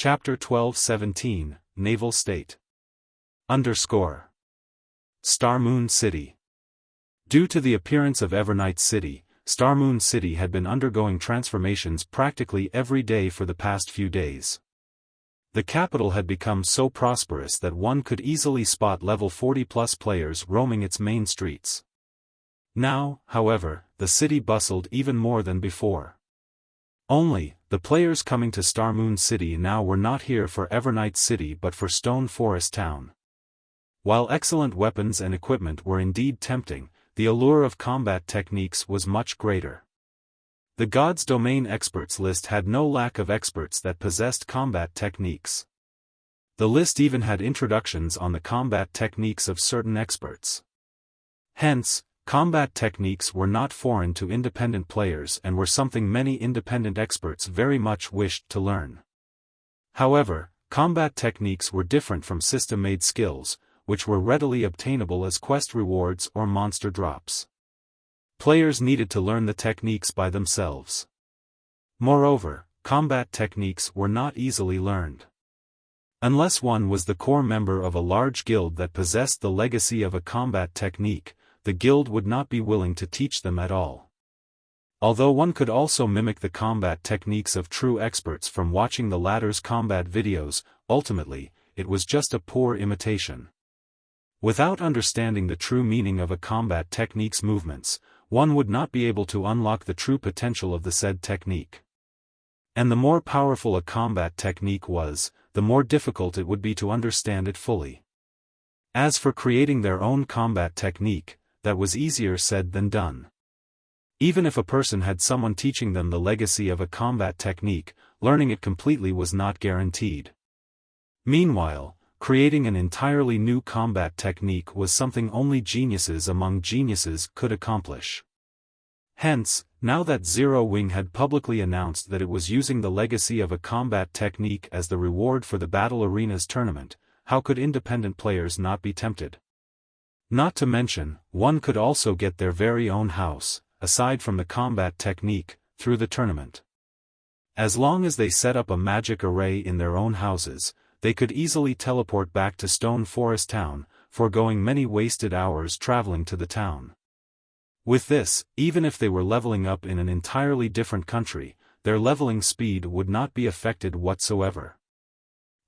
Chapter 12-17, Naval State. _ Star Moon City. Due to the appearance of Evernight City, Star Moon City had been undergoing transformations practically every day for the past few days. The capital had become so prosperous that one could easily spot level 40+ players roaming its main streets. Now, however, the city bustled even more than before. Only, the players coming to Star Moon City now were not here for Evernight City but for Stone Forest Town. While excellent weapons and equipment were indeed tempting, the allure of combat techniques was much greater. The God's Domain experts list had no lack of experts that possessed combat techniques. The list even had introductions on the combat techniques of certain experts. Hence, combat techniques were not foreign to independent players and were something many independent experts very much wished to learn. However, combat techniques were different from system-made skills, which were readily obtainable as quest rewards or monster drops. Players needed to learn the techniques by themselves. Moreover, combat techniques were not easily learned. Unless one was the core member of a large guild that possessed the legacy of a combat technique, the guild would not be willing to teach them at all. Although one could also mimic the combat techniques of true experts from watching the latter's combat videos, ultimately, it was just a poor imitation. Without understanding the true meaning of a combat technique's movements, one would not be able to unlock the true potential of the said technique. And the more powerful a combat technique was, the more difficult it would be to understand it fully. As for creating their own combat technique, that was easier said than done. Even if a person had someone teaching them the legacy of a combat technique, learning it completely was not guaranteed. Meanwhile, creating an entirely new combat technique was something only geniuses among geniuses could accomplish. Hence, now that Zero Wing had publicly announced that it was using the legacy of a combat technique as the reward for the Battle Arenas tournament, how could independent players not be tempted? Not to mention, one could also get their very own house, aside from the combat technique, through the tournament. As long as they set up a magic array in their own houses, they could easily teleport back to Stone Forest Town, foregoing many wasted hours traveling to the town. With this, even if they were leveling up in an entirely different country, their leveling speed would not be affected whatsoever.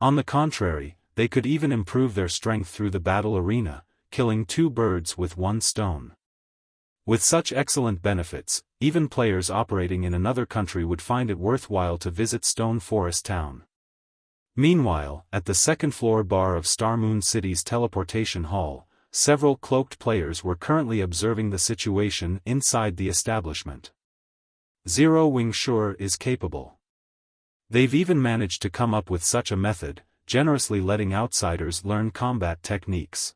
On the contrary, they could even improve their strength through the battle arena, killing two birds with one stone. With such excellent benefits, even players operating in another country would find it worthwhile to visit Stone Forest Town. Meanwhile, at the second-floor bar of Star Moon City's teleportation hall, several cloaked players were currently observing the situation inside the establishment. Zero Wing sure is capable. They've even managed to come up with such a method, generously letting outsiders learn combat techniques.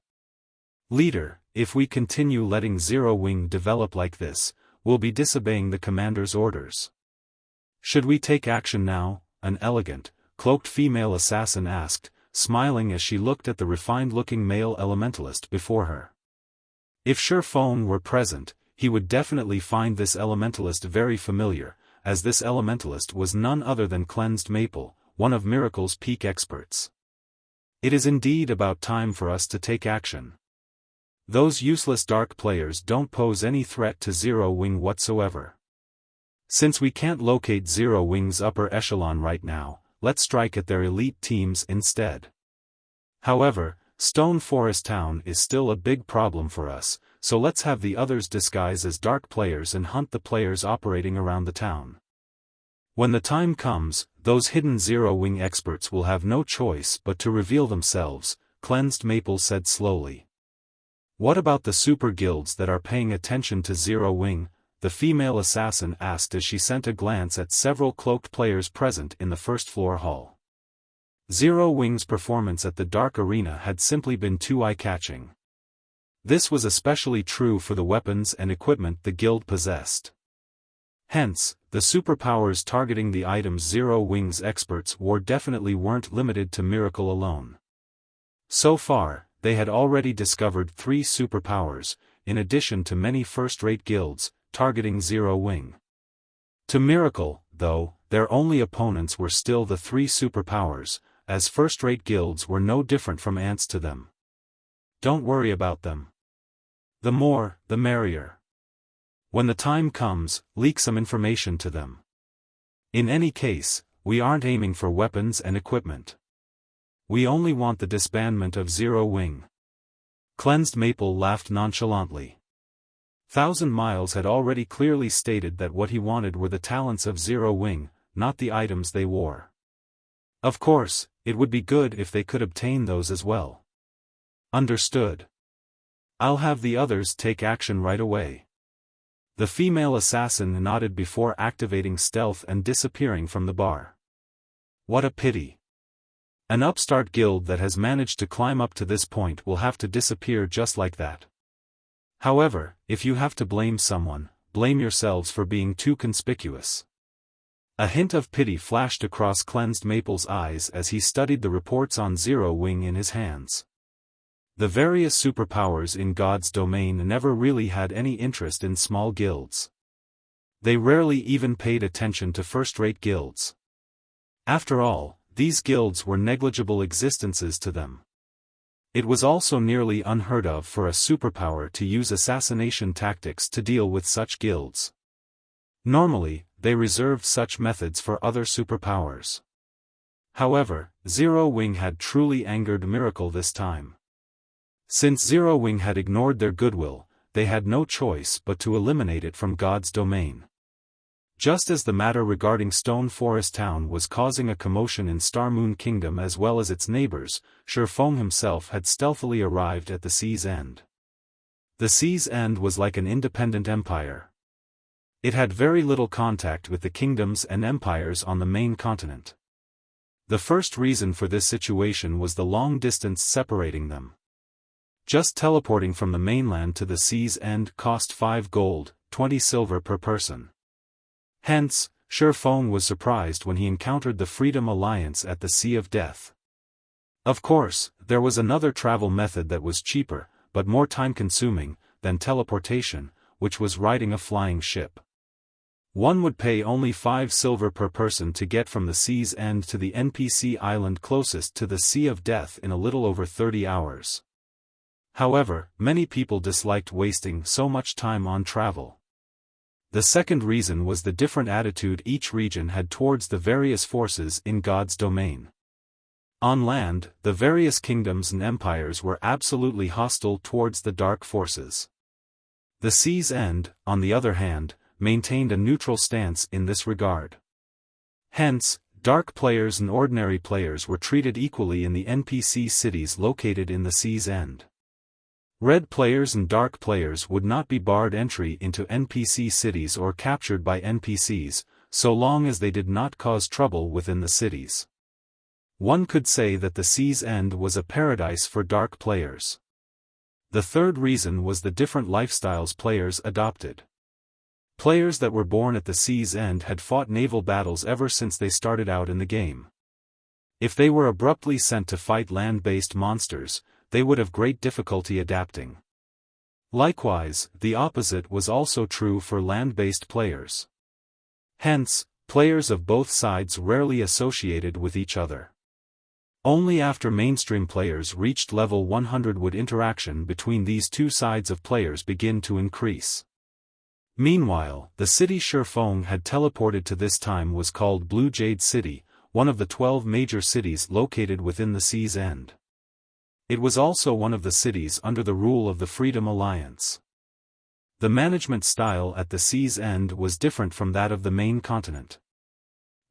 Leader, if we continue letting Zero Wing develop like this, we'll be disobeying the commander's orders. Should we take action now? An elegant, cloaked female assassin asked, smiling as she looked at the refined-looking male elementalist before her. If Xiaofan were present, he would definitely find this elementalist very familiar, as this elementalist was none other than Cleansed Maple, one of Miracle's peak experts. It is indeed about time for us to take action. Those useless dark players don't pose any threat to Zero Wing whatsoever. Since we can't locate Zero Wing's upper echelon right now, let's strike at their elite teams instead. However, Stone Forest Town is still a big problem for us, so let's have the others disguise as dark players and hunt the players operating around the town. When the time comes, those hidden Zero Wing experts will have no choice but to reveal themselves, Cleansed Maple said slowly. What about the super guilds that are paying attention to Zero Wing? The female assassin asked as she sent a glance at several cloaked players present in the first-floor hall. Zero Wing's performance at the Dark Arena had simply been too eye-catching. This was especially true for the weapons and equipment the guild possessed. Hence, the superpowers targeting the items Zero Wing's experts wore definitely weren't limited to Miracle alone. So far, they had already discovered 3 superpowers, in addition to many first-rate guilds, targeting Zero Wing. To Miracle, though, their only opponents were still the three superpowers, as first-rate guilds were no different from ants to them. Don't worry about them. The more, the merrier. When the time comes, leak some information to them. In any case, we aren't aiming for weapons and equipment. We only want the disbandment of Zero Wing. Cleansed Maple laughed nonchalantly. 1,000 Miles had already clearly stated that what he wanted were the talents of Zero Wing, not the items they wore. Of course, it would be good if they could obtain those as well. Understood. I'll have the others take action right away. The female assassin nodded before activating stealth and disappearing from the bar. What a pity. An upstart guild that has managed to climb up to this point will have to disappear just like that. However, if you have to blame someone, blame yourselves for being too conspicuous. A hint of pity flashed across Cleansed Maple's eyes as he studied the reports on Zero Wing in his hands. The various superpowers in God's domain never really had any interest in small guilds. They rarely even paid attention to first-rate guilds. After all, these guilds were negligible existences to them. It was also nearly unheard of for a superpower to use assassination tactics to deal with such guilds. Normally, they reserved such methods for other superpowers. However, Zero Wing had truly angered Miracle this time. Since Zero Wing had ignored their goodwill, they had no choice but to eliminate it from God's domain. Just as the matter regarding Stone Forest Town was causing a commotion in Star Moon Kingdom as well as its neighbors, Xiaofan himself had stealthily arrived at the Sea's End. The Sea's End was like an independent empire. It had very little contact with the kingdoms and empires on the main continent. The first reason for this situation was the long distance separating them. Just teleporting from the mainland to the Sea's End cost 5 gold, 20 silver per person. Hence, Xiaofan was surprised when he encountered the Freedom Alliance at the Sea of Death. Of course, there was another travel method that was cheaper, but more time-consuming, than teleportation, which was riding a flying ship. One would pay only 5 silver per person to get from the Sea's End to the NPC island closest to the Sea of Death in a little over 30 hours. However, many people disliked wasting so much time on travel. The second reason was the different attitude each region had towards the various forces in God's domain. On land, the various kingdoms and empires were absolutely hostile towards the dark forces. The Sea's End, on the other hand, maintained a neutral stance in this regard. Hence, dark players and ordinary players were treated equally in the NPC cities located in the Sea's End. Red players and dark players would not be barred entry into NPC cities or captured by NPCs, so long as they did not cause trouble within the cities. One could say that the Sea's End was a paradise for dark players. The third reason was the different lifestyles players adopted. Players that were born at the Sea's End had fought naval battles ever since they started out in the game. If they were abruptly sent to fight land-based monsters, they would have great difficulty adapting. Likewise, the opposite was also true for land-based players. Hence, players of both sides rarely associated with each other. Only after mainstream players reached level 100 would interaction between these two sides of players begin to increase. Meanwhile, the city Xiaofan had teleported to this time was called Blue Jade City, one of the 12 major cities located within the Sea's End. It was also one of the cities under the rule of the Freedom Alliance. The management style at the Sea's End was different from that of the main continent.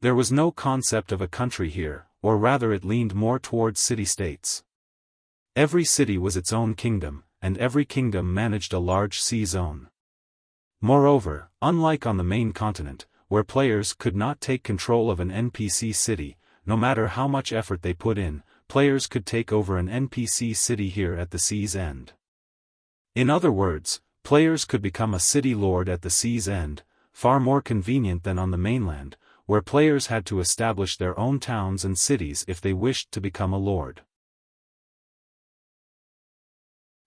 There was no concept of a country here, or rather it leaned more towards city-states. Every city was its own kingdom, and every kingdom managed a large sea zone. Moreover, unlike on the main continent, where players could not take control of an NPC city, no matter how much effort they put in, players could take over an NPC city here at the Sea's End. In other words, players could become a city lord at the Sea's End, far more convenient than on the mainland, where players had to establish their own towns and cities if they wished to become a lord.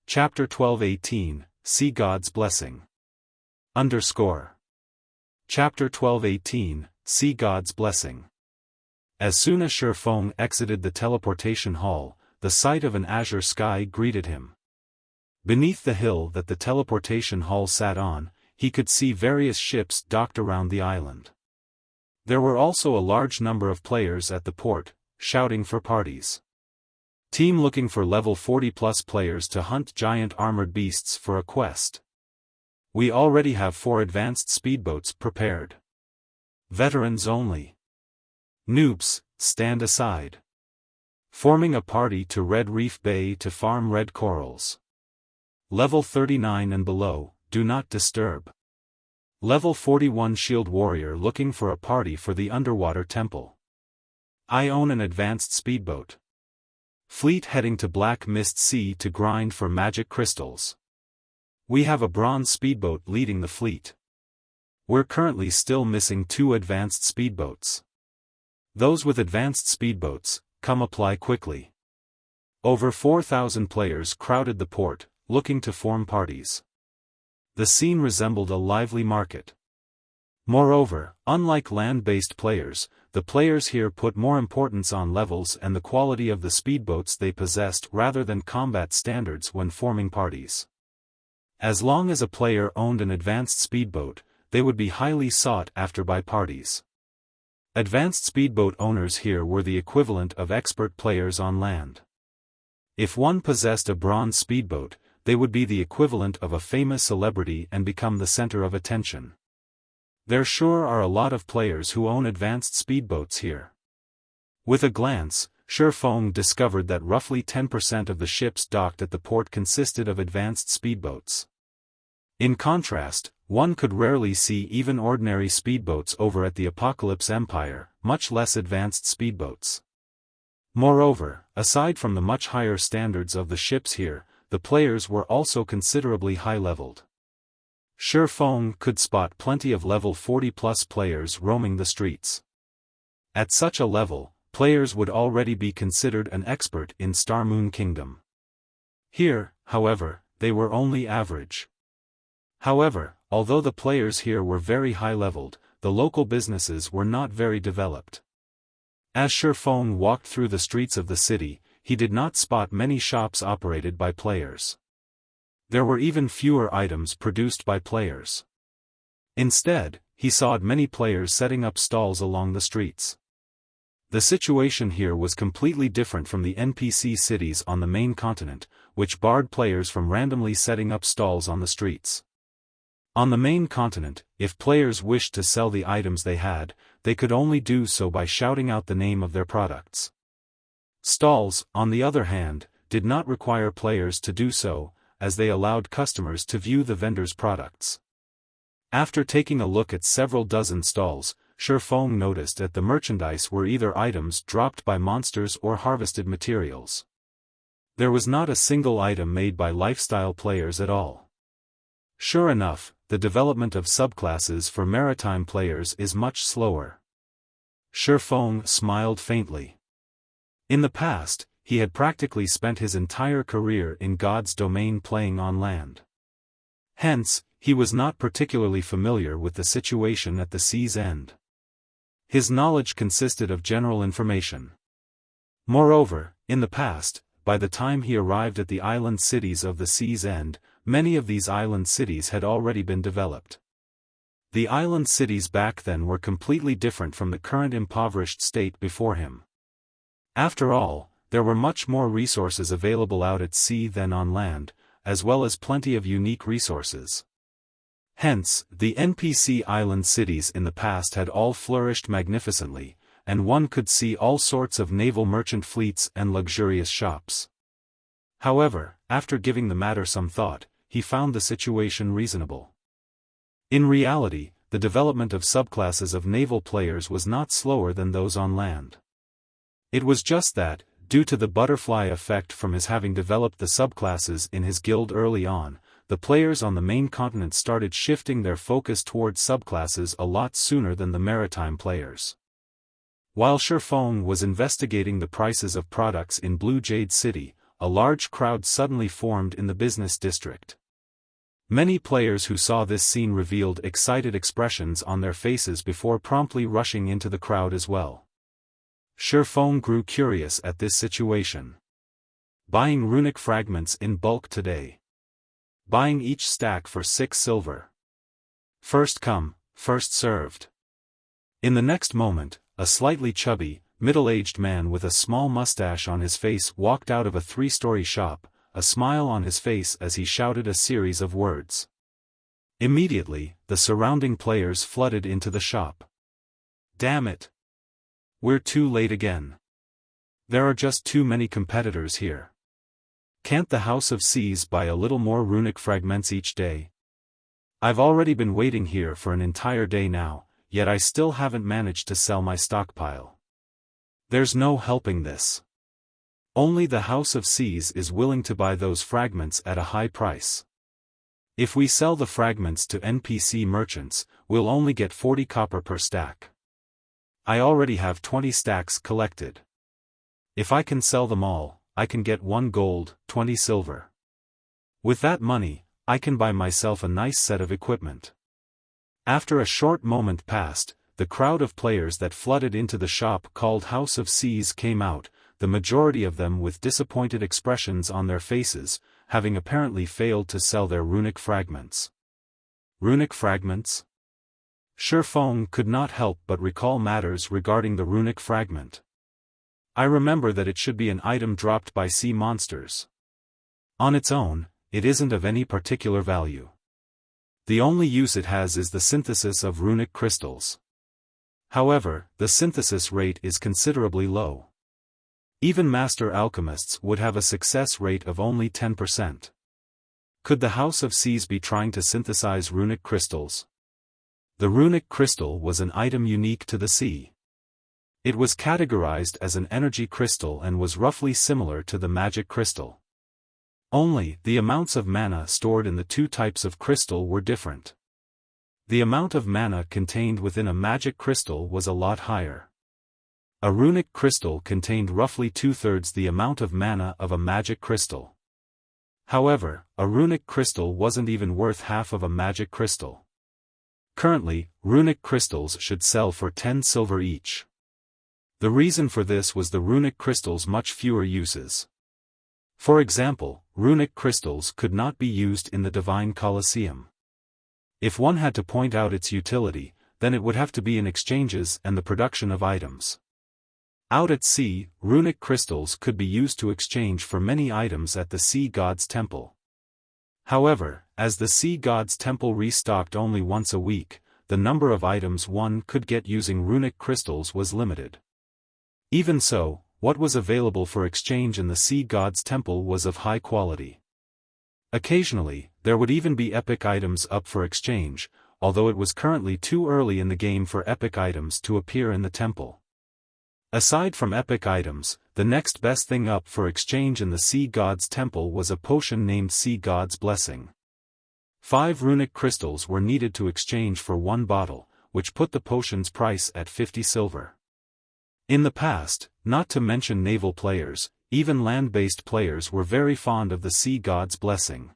Chapter 12:18, See God's Blessing. Chapter 12:18, Sea God's blessing. As soon as Xiaofan exited the teleportation hall, the sight of an azure sky greeted him. Beneath the hill that the teleportation hall sat on, he could see various ships docked around the island. There were also a large number of players at the port, shouting for parties. Team looking for level 40+ players to hunt giant armored beasts for a quest. We already have 4 advanced speedboats prepared. Veterans only. Noobs, stand aside. Forming a party to Red Reef Bay to farm red corals. Level 39 and below, do not disturb. Level 41 Shield Warrior looking for a party for the underwater temple. I own an advanced speedboat. Fleet heading to Black Mist Sea to grind for magic crystals. We have a bronze speedboat leading the fleet. We're currently still missing 2 advanced speedboats. Those with advanced speedboats, come apply quickly. Over 4,000 players crowded the port, looking to form parties. The scene resembled a lively market. Moreover, unlike land-based players, the players here put more importance on levels and the quality of the speedboats they possessed rather than combat standards when forming parties. As long as a player owned an advanced speedboat, they would be highly sought after by parties. Advanced speedboat owners here were the equivalent of expert players on land. If one possessed a bronze speedboat, they would be the equivalent of a famous celebrity and become the center of attention. There sure are a lot of players who own advanced speedboats here. With a glance, Xiaofan discovered that roughly 10% of the ships docked at the port consisted of advanced speedboats. In contrast, one could rarely see even ordinary speedboats over at the Apocalypse Empire, much less advanced speedboats. Moreover, aside from the much higher standards of the ships here, the players were also considerably high-leveled. Xiaofan could spot plenty of level 40+ players roaming the streets. At such a level, players would already be considered an expert in Star Moon Kingdom. Here, however, they were only average. However, although the players here were very high-leveled, the local businesses were not very developed. As Xiaofan walked through the streets of the city, he did not spot many shops operated by players. There were even fewer items produced by players. Instead, he saw many players setting up stalls along the streets. The situation here was completely different from the NPC cities on the main continent, which barred players from randomly setting up stalls on the streets. On the main continent, if players wished to sell the items they had, they could only do so by shouting out the name of their products. Stalls, on the other hand, did not require players to do so, as they allowed customers to view the vendor's products. After taking a look at several dozen stalls, Xiaofan noticed that the merchandise were either items dropped by monsters or harvested materials. There was not a single item made by lifestyle players at all. Sure enough, the development of subclasses for maritime players is much slower. Xiaofan smiled faintly. In the past, he had practically spent his entire career in God's domain playing on land. Hence, he was not particularly familiar with the situation at the sea's end. His knowledge consisted of general information. Moreover, in the past, by the time he arrived at the island cities of the sea's end, many of these island cities had already been developed. The island cities back then were completely different from the current impoverished state before him. After all, there were much more resources available out at sea than on land, as well as plenty of unique resources. Hence, the NPC island cities in the past had all flourished magnificently, and one could see all sorts of naval merchant fleets and luxurious shops. However, after giving the matter some thought, he found the situation reasonable. In reality, the development of subclasses of naval players was not slower than those on land. It was just that, due to the butterfly effect from his having developed the subclasses in his guild early on, the players on the main continent started shifting their focus towards subclasses a lot sooner than the maritime players. While Xiaofan was investigating the prices of products in Blue Jade City, a large crowd suddenly formed in the business district. Many players who saw this scene revealed excited expressions on their faces before promptly rushing into the crowd as well. Xiaofan grew curious at this situation. Buying runic fragments in bulk today. Buying each stack for 6 silver. First come, first served. In the next moment, a slightly chubby, middle-aged man with a small mustache on his face walked out of a 3-story shop, a smile on his face as he shouted a series of words. Immediately, the surrounding players flooded into the shop. Damn it! We're too late again. There are just too many competitors here. Can't the House of Seas buy a little more runic fragments each day? I've already been waiting here for an entire day now, yet I still haven't managed to sell my stockpile. There's no helping this. Only the House of Seas is willing to buy those fragments at a high price. If we sell the fragments to NPC merchants, we'll only get 40 copper per stack. I already have 20 stacks collected. If I can sell them all, I can get 1 gold, 20 silver. With that money, I can buy myself a nice set of equipment. After a short moment passed, the crowd of players that flooded into the shop called House of Seas came out, the majority of them with disappointed expressions on their faces, having apparently failed to sell their runic fragments. Runic fragments? Xiaofan could not help but recall matters regarding the runic fragment. I remember that it should be an item dropped by sea monsters. On its own, it isn't of any particular value. The only use it has is the synthesis of runic crystals. However, the synthesis rate is considerably low. Even master alchemists would have a success rate of only 10%. Could the House of Seas be trying to synthesize runic crystals? The runic crystal was an item unique to the sea. It was categorized as an energy crystal and was roughly similar to the magic crystal. Only, the amounts of mana stored in the 2 types of crystal were different. The amount of mana contained within a magic crystal was a lot higher. A runic crystal contained roughly 2/3 the amount of mana of a magic crystal. However, a runic crystal wasn't even worth half of a magic crystal. Currently, runic crystals should sell for 10 silver each. The reason for this was the runic crystals' much fewer uses. For example, runic crystals could not be used in the Divine Colosseum. If one had to point out its utility, then it would have to be in exchanges and the production of items. Out at sea, runic crystals could be used to exchange for many items at the Sea God's Temple. However, as the Sea God's Temple restocked only once a week, the number of items one could get using runic crystals was limited. Even so, what was available for exchange in the Sea God's Temple was of high quality. Occasionally, there would even be epic items up for exchange, although it was currently too early in the game for epic items to appear in the temple. Aside from epic items, the next best thing up for exchange in the Sea God's Temple was a potion named Sea God's Blessing. 5 runic crystals were needed to exchange for 1 bottle, which put the potion's price at 50 silver. In the past, not to mention naval players, even land-based players were very fond of the Sea God's Blessing.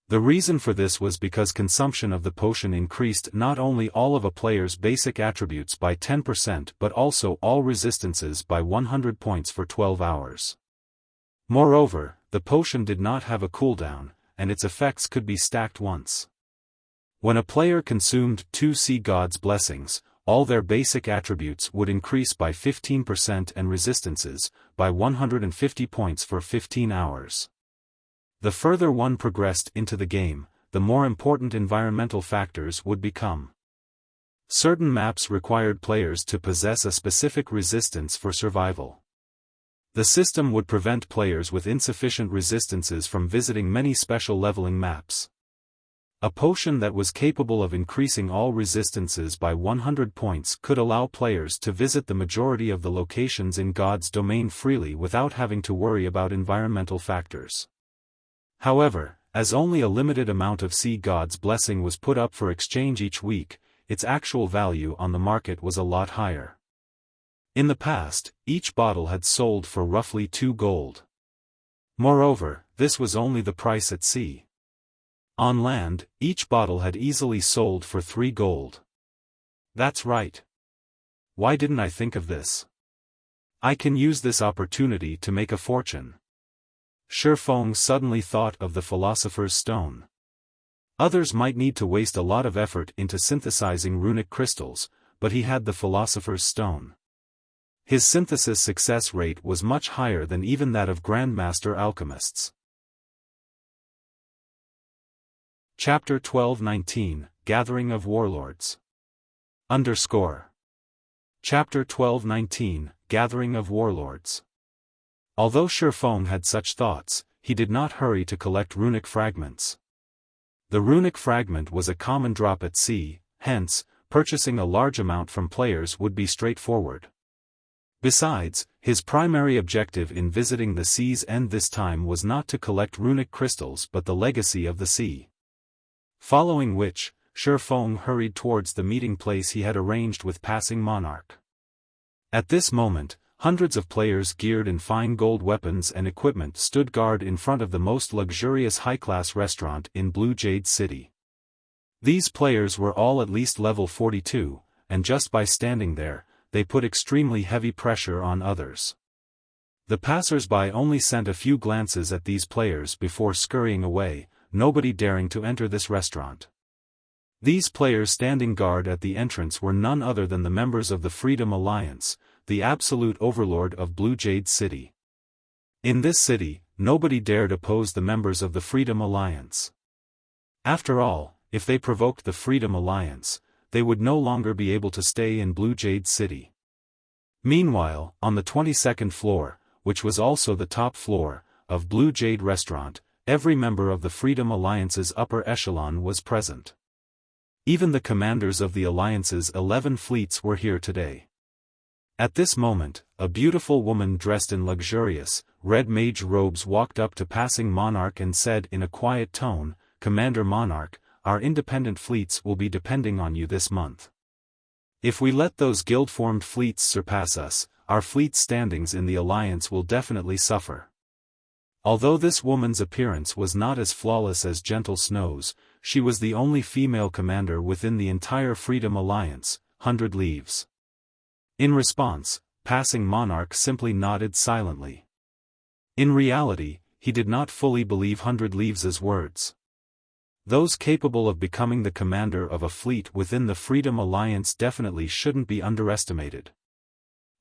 The reason for this was because consumption of the potion increased not only all of a player's basic attributes by 10% but also all resistances by 100 points for 12 hours. Moreover, the potion did not have a cooldown, and its effects could be stacked once. When a player consumed 2 Sea God's Blessings, all their basic attributes would increase by 15% and resistances by 150 points for 15 hours. The further one progressed into the game, the more important environmental factors would become. Certain maps required players to possess a specific resistance for survival. The system would prevent players with insufficient resistances from visiting many special leveling maps. A potion that was capable of increasing all resistances by 100 points could allow players to visit the majority of the locations in God's domain freely without having to worry about environmental factors. However, as only a limited amount of Sea God's Blessing was put up for exchange each week, its actual value on the market was a lot higher. In the past, each bottle had sold for roughly 2 gold. Moreover, this was only the price at sea. On land, each bottle had easily sold for 3 gold. That's right. Why didn't I think of this? I can use this opportunity to make a fortune. Xiaofan suddenly thought of the Philosopher's Stone. Others might need to waste a lot of effort into synthesizing runic crystals, but he had the Philosopher's Stone. His synthesis success rate was much higher than even that of Grandmaster alchemists. Chapter 12-19, Gathering of Warlords. Chapter 12-19, Gathering of Warlords. Although Xiaofan had such thoughts, he did not hurry to collect runic fragments. The runic fragment was a common drop at sea, hence, purchasing a large amount from players would be straightforward. Besides, his primary objective in visiting the sea's end this time was not to collect runic crystals but the legacy of the sea. Following which, Xiaofan hurried towards the meeting place he had arranged with Passing Monarch. At this moment, hundreds of players geared in fine gold weapons and equipment stood guard in front of the most luxurious high-class restaurant in Blue Jade City. These players were all at least level 42, and just by standing there, they put extremely heavy pressure on others. The passers-by only sent a few glances at these players before scurrying away, nobody daring to enter this restaurant. These players standing guard at the entrance were none other than the members of the Freedom Alliance, the absolute overlord of Blue Jade City. In this city, nobody dared oppose the members of the Freedom Alliance. After all, if they provoked the Freedom Alliance, they would no longer be able to stay in Blue Jade City. Meanwhile, on the 22nd floor, which was also the top floor, of Blue Jade Restaurant, every member of the Freedom Alliance's upper echelon was present. Even the commanders of the Alliance's 11 fleets were here today. At this moment, a beautiful woman dressed in luxurious, red mage robes walked up to Passing Monarch and said in a quiet tone, "Commander Monarch, our independent fleets will be depending on you this month. If we let those guild-formed fleets surpass us, our fleet standings in the Alliance will definitely suffer." Although this woman's appearance was not as flawless as Gentle Snow's, she was the only female commander within the entire Freedom Alliance, 100 Leaves. In response, Passing Monarch simply nodded silently. In reality, he did not fully believe 100 Leaves' words. Those capable of becoming the commander of a fleet within the Freedom Alliance definitely shouldn't be underestimated.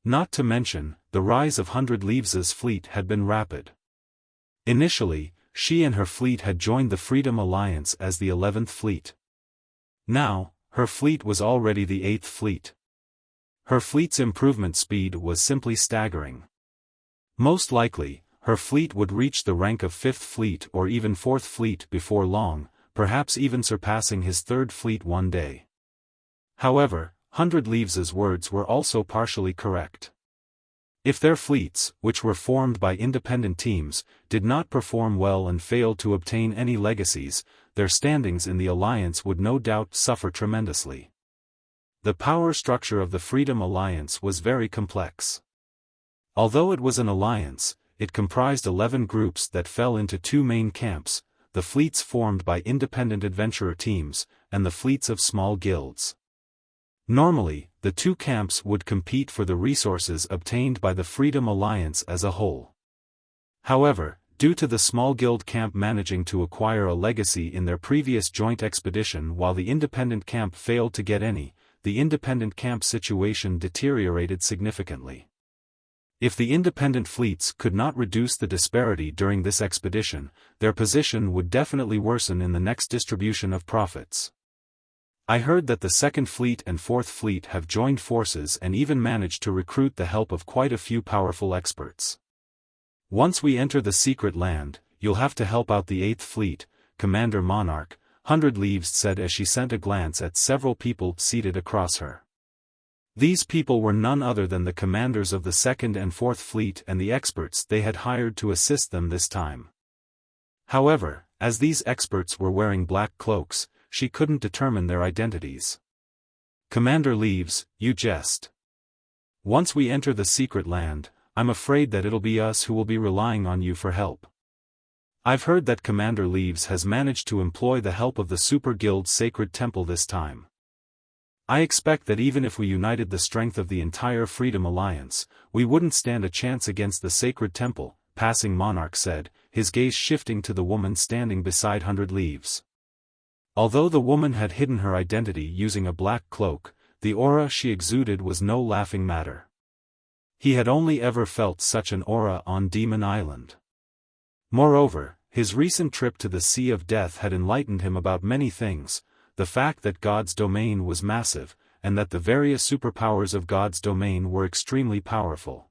Not to mention, the rise of 100 Leaves' fleet had been rapid. Initially, she and her fleet had joined the Freedom Alliance as the 11th fleet. Now, her fleet was already the 8th fleet. Her fleet's improvement speed was simply staggering. Most likely, her fleet would reach the rank of 5th fleet or even 4th fleet before long, perhaps even surpassing his 3rd fleet one day. However, 100 Leaves' words were also partially correct. If their fleets, which were formed by independent teams, did not perform well and failed to obtain any legacies, their standings in the Alliance would no doubt suffer tremendously. The power structure of the Freedom Alliance was very complex. Although it was an alliance, it comprised 11 groups that fell into 2 main camps, the fleets formed by independent adventurer teams, and the fleets of small guilds. Normally, the 2 camps would compete for the resources obtained by the Freedom Alliance as a whole. However, due to the small guild camp managing to acquire a legacy in their previous joint expedition while the independent camp failed to get any, the independent camp situation deteriorated significantly. If the independent fleets could not reduce the disparity during this expedition, their position would definitely worsen in the next distribution of profits. I heard that the 2nd Fleet and 4th Fleet have joined forces and even managed to recruit the help of quite a few powerful experts. Once we enter the secret land, you'll have to help out the 8th Fleet, Commander Monarch, 100 Leaves said as she sent a glance at several people seated across her. These people were none other than the commanders of the 2nd and 4th Fleet and the experts they had hired to assist them this time. However, as these experts were wearing black cloaks, she couldn't determine their identities. "Commander Leaves, you jest. Once we enter the secret land, I'm afraid that it'll be us who will be relying on you for help." I've heard that Commander Leaves has managed to employ the help of the Super Guild's Sacred Temple this time. I expect that even if we united the strength of the entire Freedom Alliance, we wouldn't stand a chance against the Sacred Temple, Passing Monarch said, his gaze shifting to the woman standing beside 100 Leaves. Although the woman had hidden her identity using a black cloak, the aura she exuded was no laughing matter. He had only ever felt such an aura on Demon Island. Moreover, his recent trip to the Sea of Death had enlightened him about many things, the fact that God's domain was massive, and that the various superpowers of God's domain were extremely powerful.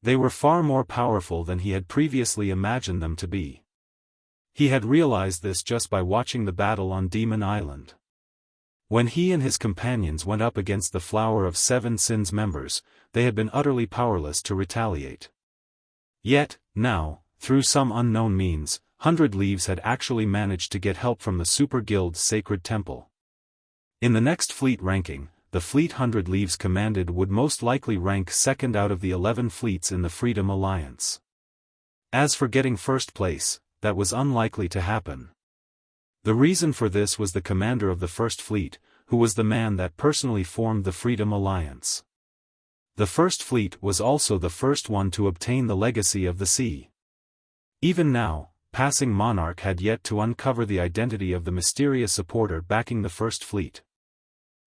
They were far more powerful than he had previously imagined them to be. He had realized this just by watching the battle on Demon Island. When he and his companions went up against the Flower of Seven Sins members, they had been utterly powerless to retaliate. Yet, now, through some unknown means, 100 Leaves had actually managed to get help from the Super Guild's Sacred Temple. In the next fleet ranking, the fleet 100 Leaves commanded would most likely rank second out of the 11 fleets in the Freedom Alliance. As for getting first place, that was unlikely to happen. The reason for this was the commander of the First Fleet, who was the man that personally formed the Freedom Alliance. The First Fleet was also the first one to obtain the Legacy of the Sea. Even now, Passing Monarch had yet to uncover the identity of the mysterious supporter backing the First Fleet.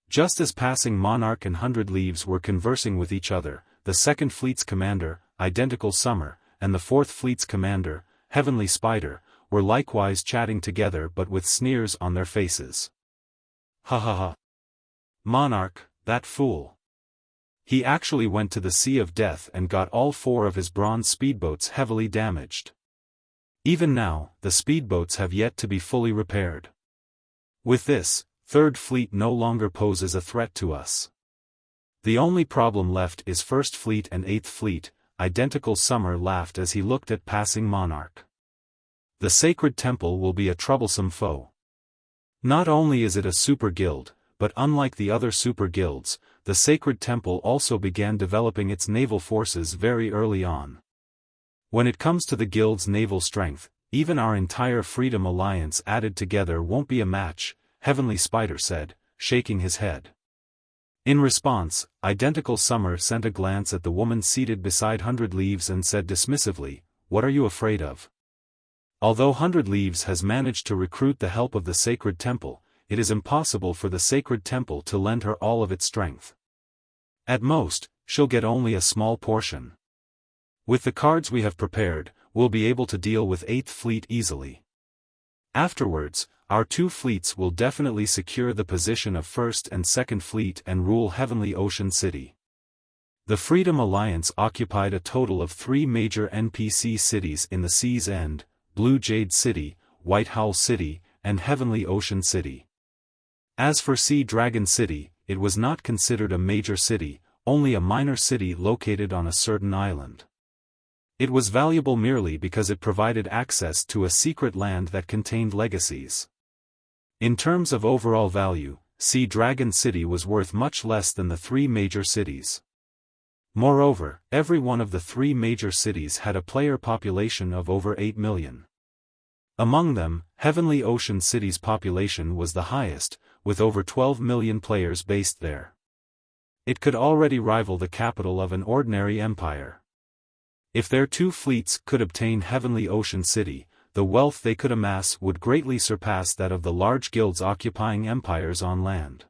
Just as Passing Monarch and 100 Leaves were conversing with each other, the Second Fleet's commander, Identical Summer, and the Fourth Fleet's commander, Heavenly Spider, were likewise chatting together but with sneers on their faces. Ha ha ha. Monarch, that fool. He actually went to the Sea of Death and got all 4 of his bronze speedboats heavily damaged. Even now, the speedboats have yet to be fully repaired. With this, Third Fleet no longer poses a threat to us. The only problem left is First Fleet and Eighth Fleet. Identical Summer laughed as he looked at Passing Monarch. The Sacred Temple will be a troublesome foe. Not only is it a super guild, but unlike the other super guilds, the Sacred Temple also began developing its naval forces very early on. When it comes to the guild's naval strength, even our entire Freedom Alliance added together won't be a match, Heavenly Spider said, shaking his head. In response, Identical Summer sent a glance at the woman seated beside 100 Leaves and said dismissively, "What are you afraid of?" Although 100 Leaves has managed to recruit the help of the Sacred Temple, it is impossible for the Sacred Temple to lend her all of its strength. At most, she'll get only a small portion. With the cards we have prepared, we'll be able to deal with 8th Fleet easily. Afterwards, our 2 fleets will definitely secure the position of 1st and 2nd Fleet and rule Heavenly Ocean City. The Freedom Alliance occupied a total of 3 major NPC cities in the Sea's End, Blue Jade City, White Howl City, and Heavenly Ocean City. As for Sea Dragon City, it was not considered a major city, only a minor city located on a certain island. It was valuable merely because it provided access to a secret land that contained legacies. In terms of overall value, Sea Dragon City was worth much less than the 3 major cities. Moreover, every one of the 3 major cities had a player population of over 8 million. Among them, Heavenly Ocean City's population was the highest, with over 12 million players based there. It could already rival the capital of an ordinary empire. If their 2 fleets could obtain Heavenly Ocean City, the wealth they could amass would greatly surpass that of the large guilds occupying empires on land.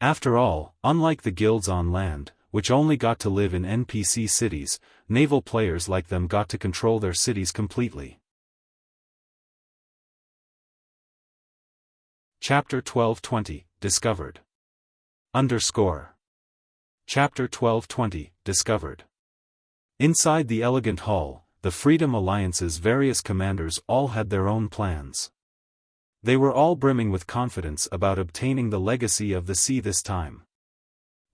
After all, unlike the guilds on land, which only got to live in NPC cities, naval players like them got to control their cities completely. Chapter 1220, Discovered. Chapter 1220, Discovered. Inside the elegant hall, the Freedom Alliance's various commanders all had their own plans. They were all brimming with confidence about obtaining the Legacy of the Sea this time.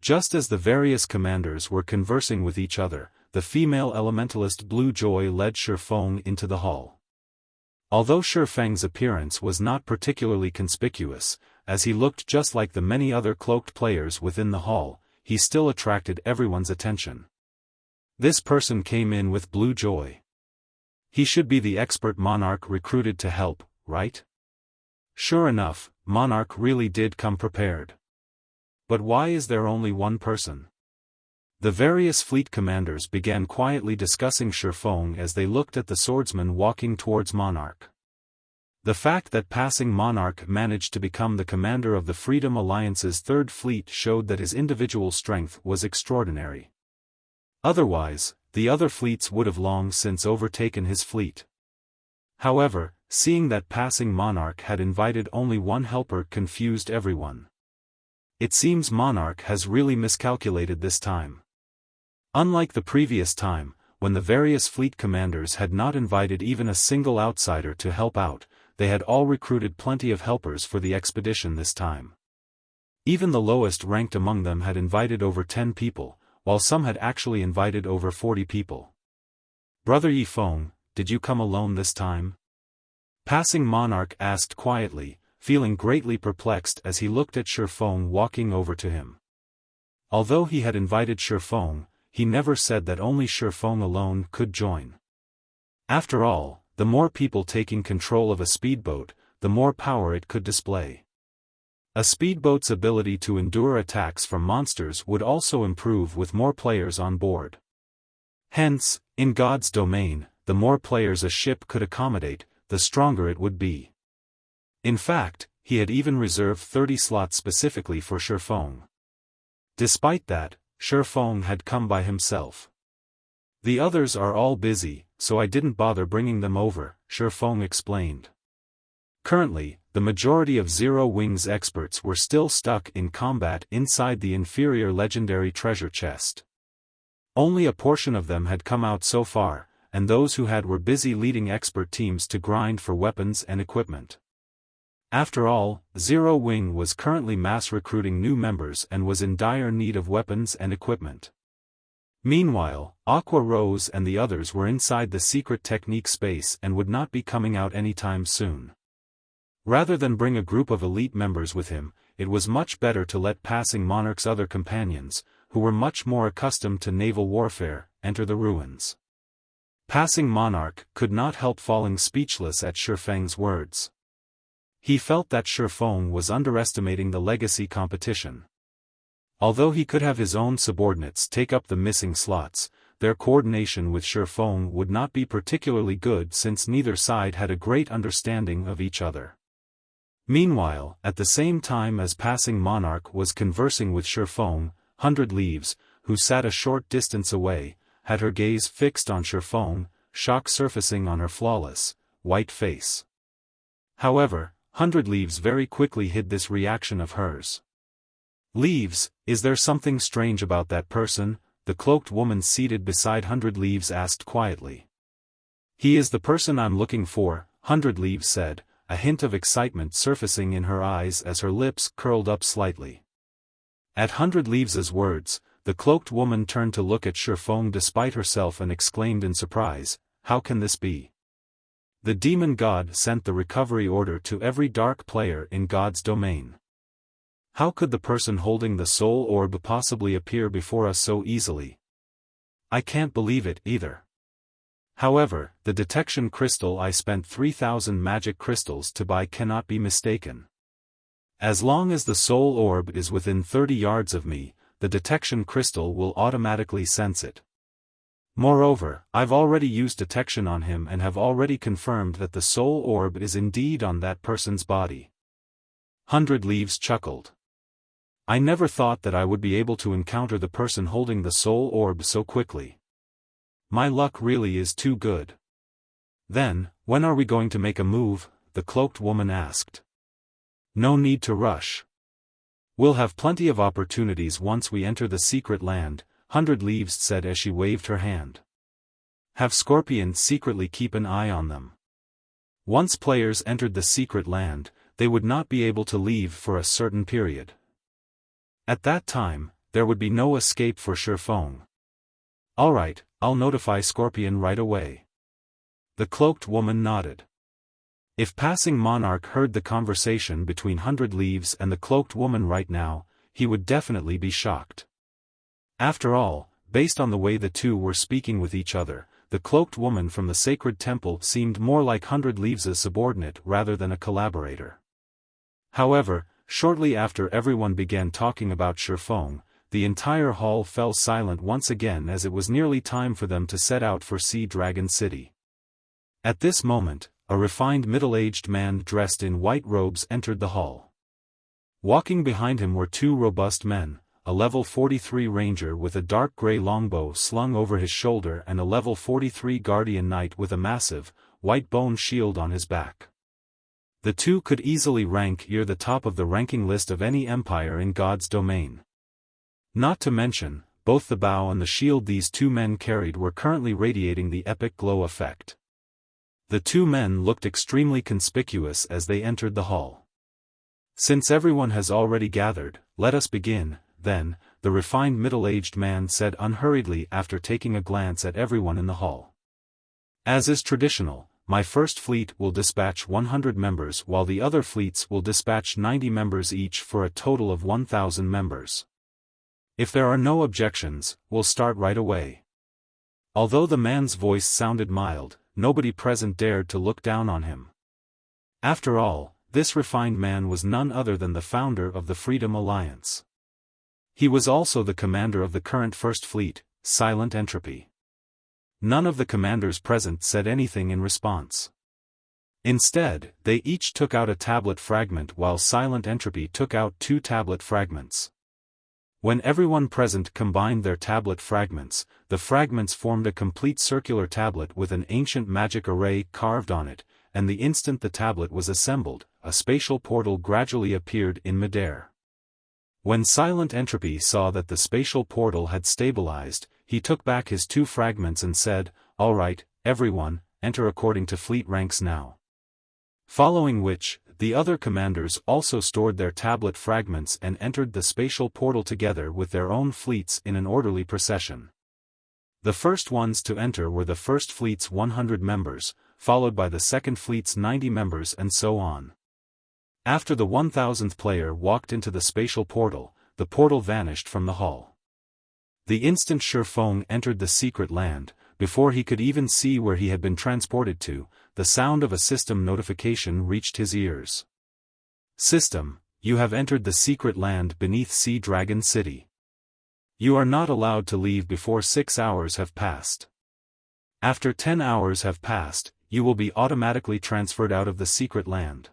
Just as the various commanders were conversing with each other, the female elementalist Blue Joy led Xiaofan into the hall. Although Xiaofang's appearance was not particularly conspicuous, as he looked just like the many other cloaked players within the hall, he still attracted everyone's attention. This person came in with Blue Joy. He should be the expert monarch recruited to help, right? Sure enough, monarch really did come prepared. But why is there only one person? The various fleet commanders began quietly discussing Xiaofan as they looked at the swordsman walking towards monarch. The fact that passing monarch managed to become the commander of the Freedom Alliance's Third Fleet showed that his individual strength was extraordinary. Otherwise, the other fleets would have long since overtaken his fleet. However, seeing that passing monarch had invited only one helper confused everyone. It seems monarch has really miscalculated this time. Unlike the previous time, when the various fleet commanders had not invited even a single outsider to help out, they had all recruited plenty of helpers for the expedition this time. Even the lowest ranked among them had invited over 10 people, while some had actually invited over 40 people. Brother Yifeng, did you come alone this time? Passing monarch asked quietly, feeling greatly perplexed as he looked at Xiaofan walking over to him. Although he had invited Xiaofan, he never said that only Xiaofan alone could join. After all, the more people taking control of a speedboat, the more power it could display. A speedboat's ability to endure attacks from monsters would also improve with more players on board. Hence, in God's domain, the more players a ship could accommodate, the stronger it would be. In fact, he had even reserved 30 slots specifically for Xiaofan. Despite that, Xiaofan had come by himself. The others are all busy, so I didn't bother bringing them over, Xiaofan explained. Currently, the majority of Zero Wings experts were still stuck in combat inside the inferior legendary treasure chest. Only a portion of them had come out so far, and those who had were busy leading expert teams to grind for weapons and equipment. After all, Zero Wing was currently mass recruiting new members and was in dire need of weapons and equipment. Meanwhile, Aqua Rose and the others were inside the secret technique space and would not be coming out anytime soon. Rather than bring a group of elite members with him, it was much better to let passing monarch's other companions, who were much more accustomed to naval warfare, enter the ruins. Passing monarch could not help falling speechless at Xiaofang's words. He felt that Xiaofan was underestimating the legacy competition. Although he could have his own subordinates take up the missing slots, their coordination with Xiaofan would not be particularly good since neither side had a great understanding of each other. Meanwhile, at the same time as passing monarch was conversing with Xiaofan, 100 Leaves, who sat a short distance away, had her gaze fixed on Xiaofan, shock surfacing on her flawless, white face. However, 100 Leaves very quickly hid this reaction of hers. Leaves, is there something strange about that person? The cloaked woman seated beside 100 Leaves asked quietly. He is the person I'm looking for, 100 Leaves said, a hint of excitement surfacing in her eyes as her lips curled up slightly. At 100 Leaves' words, the cloaked woman turned to look at Xiaofan despite herself and exclaimed in surprise, how can this be? The demon god sent the recovery order to every dark player in God's domain. How could the person holding the soul orb possibly appear before us so easily? I can't believe it either. However, the detection crystal I spent 3,000 magic crystals to buy cannot be mistaken. As long as the soul orb is within 30 yards of me, the detection crystal will automatically sense it. Moreover, I've already used detection on him and have already confirmed that the soul orb is indeed on that person's body. 100 Leaves chuckled. I never thought that I would be able to encounter the person holding the soul orb so quickly. My luck really is too good. Then, when are we going to make a move? The cloaked woman asked. No need to rush. We'll have plenty of opportunities once we enter the secret land, 100 Leaves said as she waved her hand. Have Scorpion secretly keep an eye on them. Once players entered the secret land, they would not be able to leave for a certain period. At that time, there would be no escape for Xiaofan. Alright, I'll notify Scorpion right away. The cloaked woman nodded. If passing monarch heard the conversation between 100 Leaves and the cloaked woman right now, he would definitely be shocked. After all, based on the way the two were speaking with each other, the cloaked woman from the sacred temple seemed more like 100 Leaves' subordinate rather than a collaborator. However, shortly after everyone began talking about Xiaofan, the entire hall fell silent once again as it was nearly time for them to set out for Sea Dragon City. At this moment, a refined middle-aged man dressed in white robes entered the hall. Walking behind him were two robust men, a level 43 ranger with a dark gray longbow slung over his shoulder and a level 43 guardian knight with a massive, white bone shield on his back. The two could easily rank near the top of the ranking list of any empire in God's domain. Not to mention, both the bow and the shield these two men carried were currently radiating the epic glow effect. The two men looked extremely conspicuous as they entered the hall. "Since everyone has already gathered, let us begin, then," the refined middle-aged man said unhurriedly after taking a glance at everyone in the hall. "As is traditional, my first fleet will dispatch 100 members while the other fleets will dispatch 90 members each for a total of 1,000 members. If there are no objections, we'll start right away." Although the man's voice sounded mild, nobody present dared to look down on him. After all, this refined man was none other than the founder of the Freedom Alliance. He was also the commander of the current First Fleet, Silent Entropy. None of the commanders present said anything in response. Instead, they each took out a tablet fragment while Silent Entropy took out 2 tablet fragments. When everyone present combined their tablet fragments, the fragments formed a complete circular tablet with an ancient magic array carved on it, and the instant the tablet was assembled, a spatial portal gradually appeared in midair. When Silent Entropy saw that the spatial portal had stabilized, he took back his 2 fragments and said, "All right, everyone, enter according to fleet ranks now." Following which, the other commanders also stored their tablet fragments and entered the spatial portal together with their own fleets in an orderly procession. The first ones to enter were the First Fleet's 100 members, followed by the Second Fleet's 90 members and so on. After the 1000th player walked into the spatial portal, the portal vanished from the hall. The instant Xiaofan entered the secret land, before he could even see where he had been transported to, the sound of a system notification reached his ears. "System, you have entered the secret land beneath Sea Dragon City. You are not allowed to leave before 6 hours have passed. After 10 hours have passed, you will be automatically transferred out of the secret land."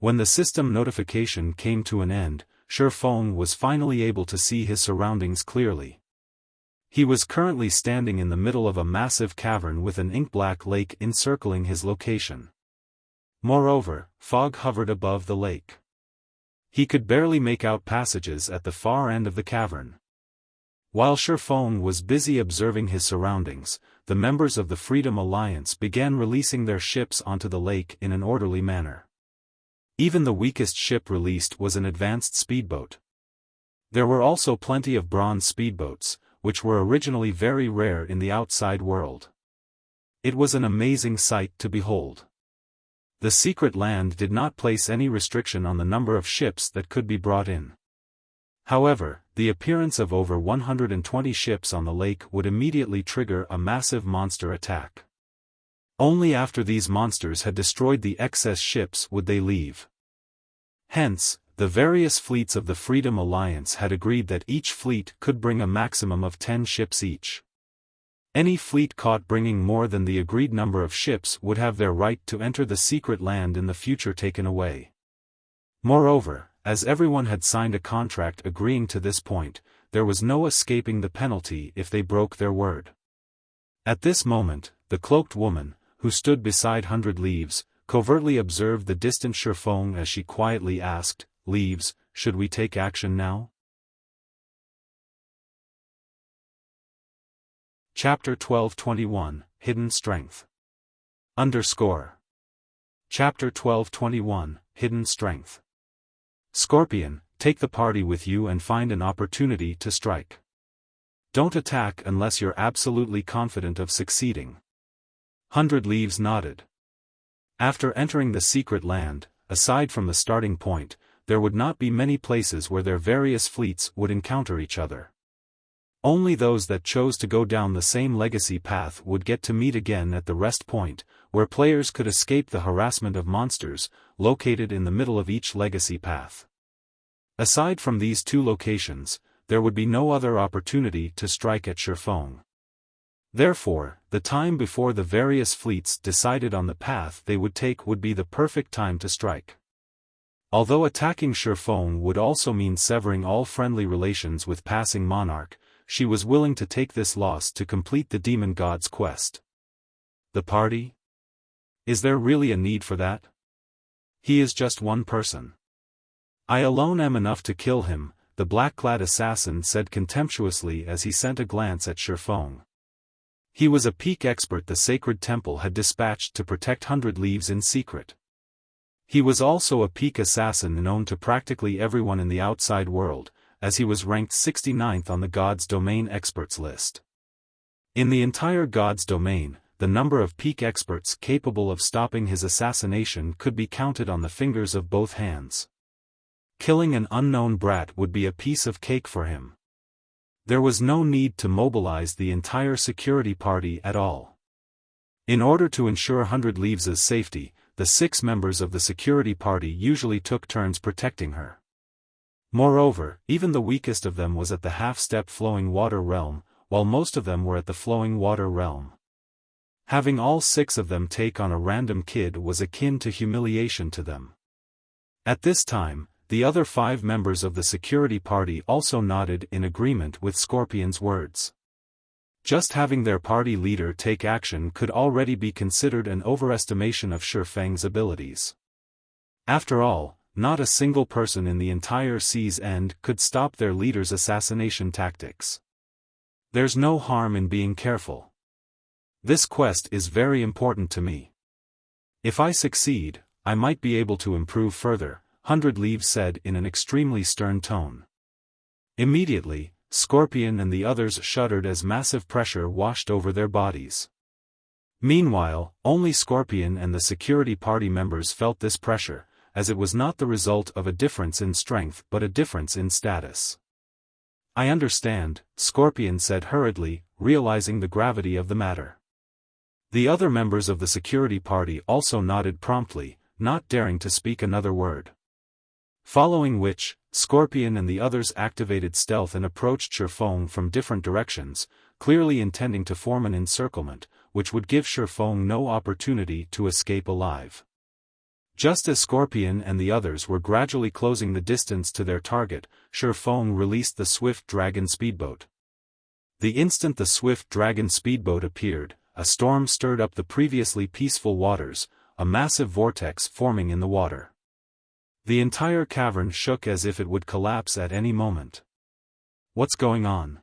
When the system notification came to an end, Xiaofan was finally able to see his surroundings clearly. He was currently standing in the middle of a massive cavern with an ink-black lake encircling his location. Moreover, fog hovered above the lake. He could barely make out passages at the far end of the cavern. While Xiaofan was busy observing his surroundings, the members of the Freedom Alliance began releasing their ships onto the lake in an orderly manner. Even the weakest ship released was an advanced speedboat. There were also plenty of bronze speedboats, which were originally very rare in the outside world. It was an amazing sight to behold. The secret land did not place any restriction on the number of ships that could be brought in. However, the appearance of over 120 ships on the lake would immediately trigger a massive monster attack. Only after these monsters had destroyed the excess ships would they leave. Hence, the various fleets of the Freedom Alliance had agreed that each fleet could bring a maximum of 10 ships each. Any fleet caught bringing more than the agreed number of ships would have their right to enter the secret land in the future taken away. Moreover, as everyone had signed a contract agreeing to this point, there was no escaping the penalty if they broke their word. At this moment, the cloaked woman, who stood beside 100 Leaves, covertly observed the distant Xiaofan as she quietly asked, "Leaves, should we take action now?" Chapter 1221, Hidden Strength. Chapter 1221, Hidden Strength. Scorpion, take the party with you and find an opportunity to strike. Don't attack unless you're absolutely confident of succeeding. 100 Leaves nodded. After entering the secret land, aside from the starting point, there would not be many places where their various fleets would encounter each other. Only those that chose to go down the same legacy path would get to meet again at the rest point, where players could escape the harassment of monsters, located in the middle of each legacy path. Aside from these two locations, there would be no other opportunity to strike at Xiaofan. Therefore, the time before the various fleets decided on the path they would take would be the perfect time to strike. Although attacking Xiaofan would also mean severing all friendly relations with passing monarch, she was willing to take this loss to complete the demon god's quest. The party? Is there really a need for that? He is just one person. I alone am enough to kill him, the black-clad assassin said contemptuously as he sent a glance at Xiaofan. He was a peak expert the sacred temple had dispatched to protect 100 Leaves in secret. He was also a peak assassin known to practically everyone in the outside world, as he was ranked 69th on the God's Domain experts list. In the entire God's Domain, the number of peak experts capable of stopping his assassination could be counted on the fingers of both hands. Killing an unknown brat would be a piece of cake for him. There was no need to mobilize the entire security party at all. In order to ensure 100 Leaves' safety, the 6 members of the security party usually took turns protecting her. Moreover, even the weakest of them was at the half-step flowing water realm, while most of them were at the flowing water realm. Having all 6 of them take on a random kid was akin to humiliation to them. At this time, the other 5 members of the security party also nodded in agreement with Scorpion's words. Just having their party leader take action could already be considered an overestimation of Xiaofang's abilities. After all, not a single person in the entire Sea's End could stop their leader's assassination tactics. There's no harm in being careful. This quest is very important to me. If I succeed, I might be able to improve further, 100 Leaves said in an extremely stern tone. Immediately, Scorpion and the others shuddered as massive pressure washed over their bodies. Meanwhile, only Scorpion and the security party members felt this pressure, as it was not the result of a difference in strength but a difference in status. I understand, Scorpion said hurriedly, realizing the gravity of the matter. The other members of the security party also nodded promptly, not daring to speak another word. Following which, Scorpion and the others activated stealth and approached Xiaofan from different directions, clearly intending to form an encirclement, which would give Xiaofan no opportunity to escape alive. Just as Scorpion and the others were gradually closing the distance to their target, Xiaofan released the Swift Dragon speedboat. The instant the Swift Dragon speedboat appeared, a storm stirred up the previously peaceful waters, a massive vortex forming in the water. The entire cavern shook as if it would collapse at any moment. What's going on?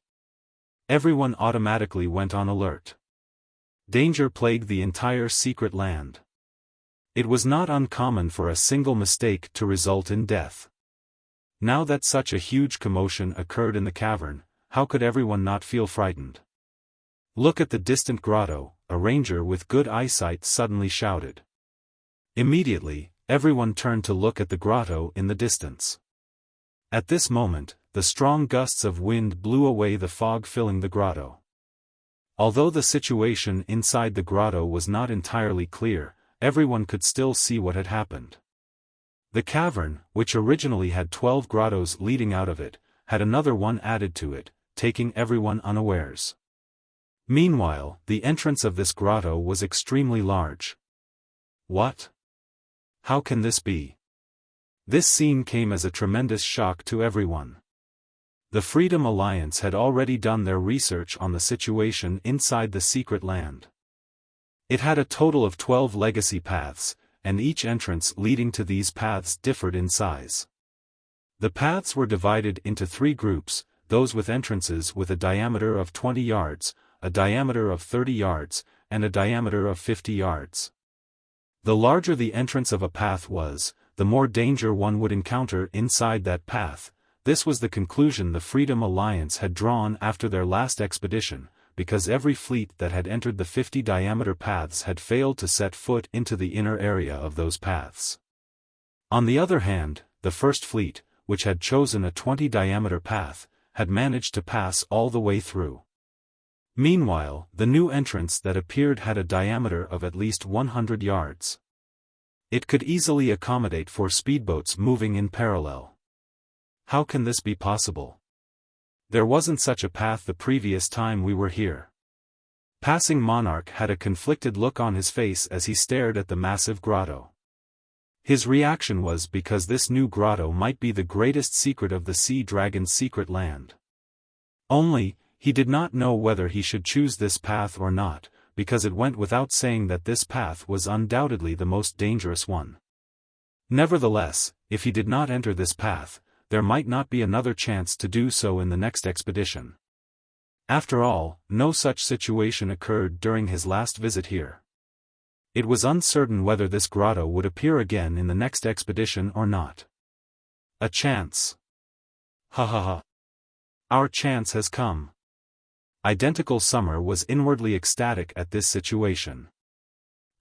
Everyone automatically went on alert. Danger plagued the entire secret land. It was not uncommon for a single mistake to result in death. Now that such a huge commotion occurred in the cavern, how could everyone not feel frightened? Look at the distant grotto, a ranger with good eyesight suddenly shouted. Immediately, everyone turned to look at the grotto in the distance. At this moment, the strong gusts of wind blew away the fog filling the grotto. Although the situation inside the grotto was not entirely clear, everyone could still see what had happened. The cavern, which originally had 12 grottos leading out of it, had another one added to it, taking everyone unawares. Meanwhile, the entrance of this grotto was extremely large. What? How can this be? This scene came as a tremendous shock to everyone. The Freedom Alliance had already done their research on the situation inside the secret land. It had a total of 12 legacy paths, and each entrance leading to these paths differed in size. The paths were divided into 3 groups, those with entrances with a diameter of 20 yards, a diameter of 30 yards, and a diameter of 50 yards. The larger the entrance of a path was, the more danger one would encounter inside that path. This was the conclusion the Freedom Alliance had drawn after their last expedition, because every fleet that had entered the 50-diameter paths had failed to set foot into the inner area of those paths. On the other hand, the first fleet, which had chosen a 20-diameter path, had managed to pass all the way through. Meanwhile, the new entrance that appeared had a diameter of at least 100 yards. It could easily accommodate 4 speedboats moving in parallel. How can this be possible? There wasn't such a path the previous time we were here. Passing Monarch had a conflicted look on his face as he stared at the massive grotto. His reaction was because this new grotto might be the greatest secret of the Sea Dragon's secret land. Only, he did not know whether he should choose this path or not, because it went without saying that this path was undoubtedly the most dangerous one. Nevertheless, if he did not enter this path, there might not be another chance to do so in the next expedition. After all, no such situation occurred during his last visit here. It was uncertain whether this grotto would appear again in the next expedition or not. A chance. Ha ha ha. Our chance has come. Identical Summer was inwardly ecstatic at this situation.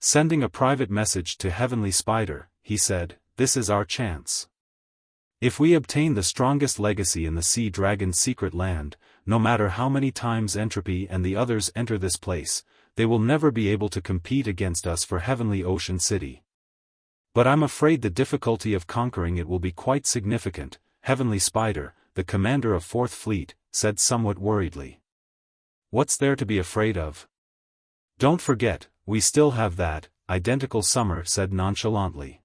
Sending a private message to Heavenly Spider, he said, "This is our chance. If we obtain the strongest legacy in the Sea Dragon's secret land, no matter how many times Entropy and the others enter this place, they will never be able to compete against us for Heavenly Ocean City. But I'm afraid the difficulty of conquering it will be quite significant," Heavenly Spider, the commander of 4th Fleet, said somewhat worriedly. "What's there to be afraid of? Don't forget, we still have that," Identical Summer said nonchalantly.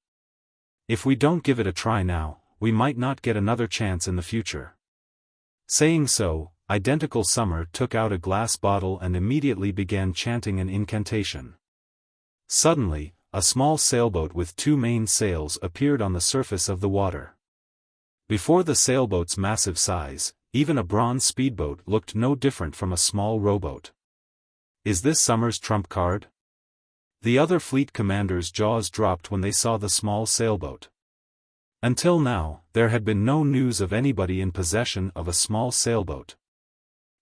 "If we don't give it a try now, we might not get another chance in the future." Saying so, Identical Summer took out a glass bottle and immediately began chanting an incantation. Suddenly, a small sailboat with 2 main sails appeared on the surface of the water. Before the sailboat's massive size, even a bronze speedboat looked no different from a small rowboat. Is this Summer's trump card? The other fleet commanders' jaws dropped when they saw the small sailboat. Until now, there had been no news of anybody in possession of a small sailboat.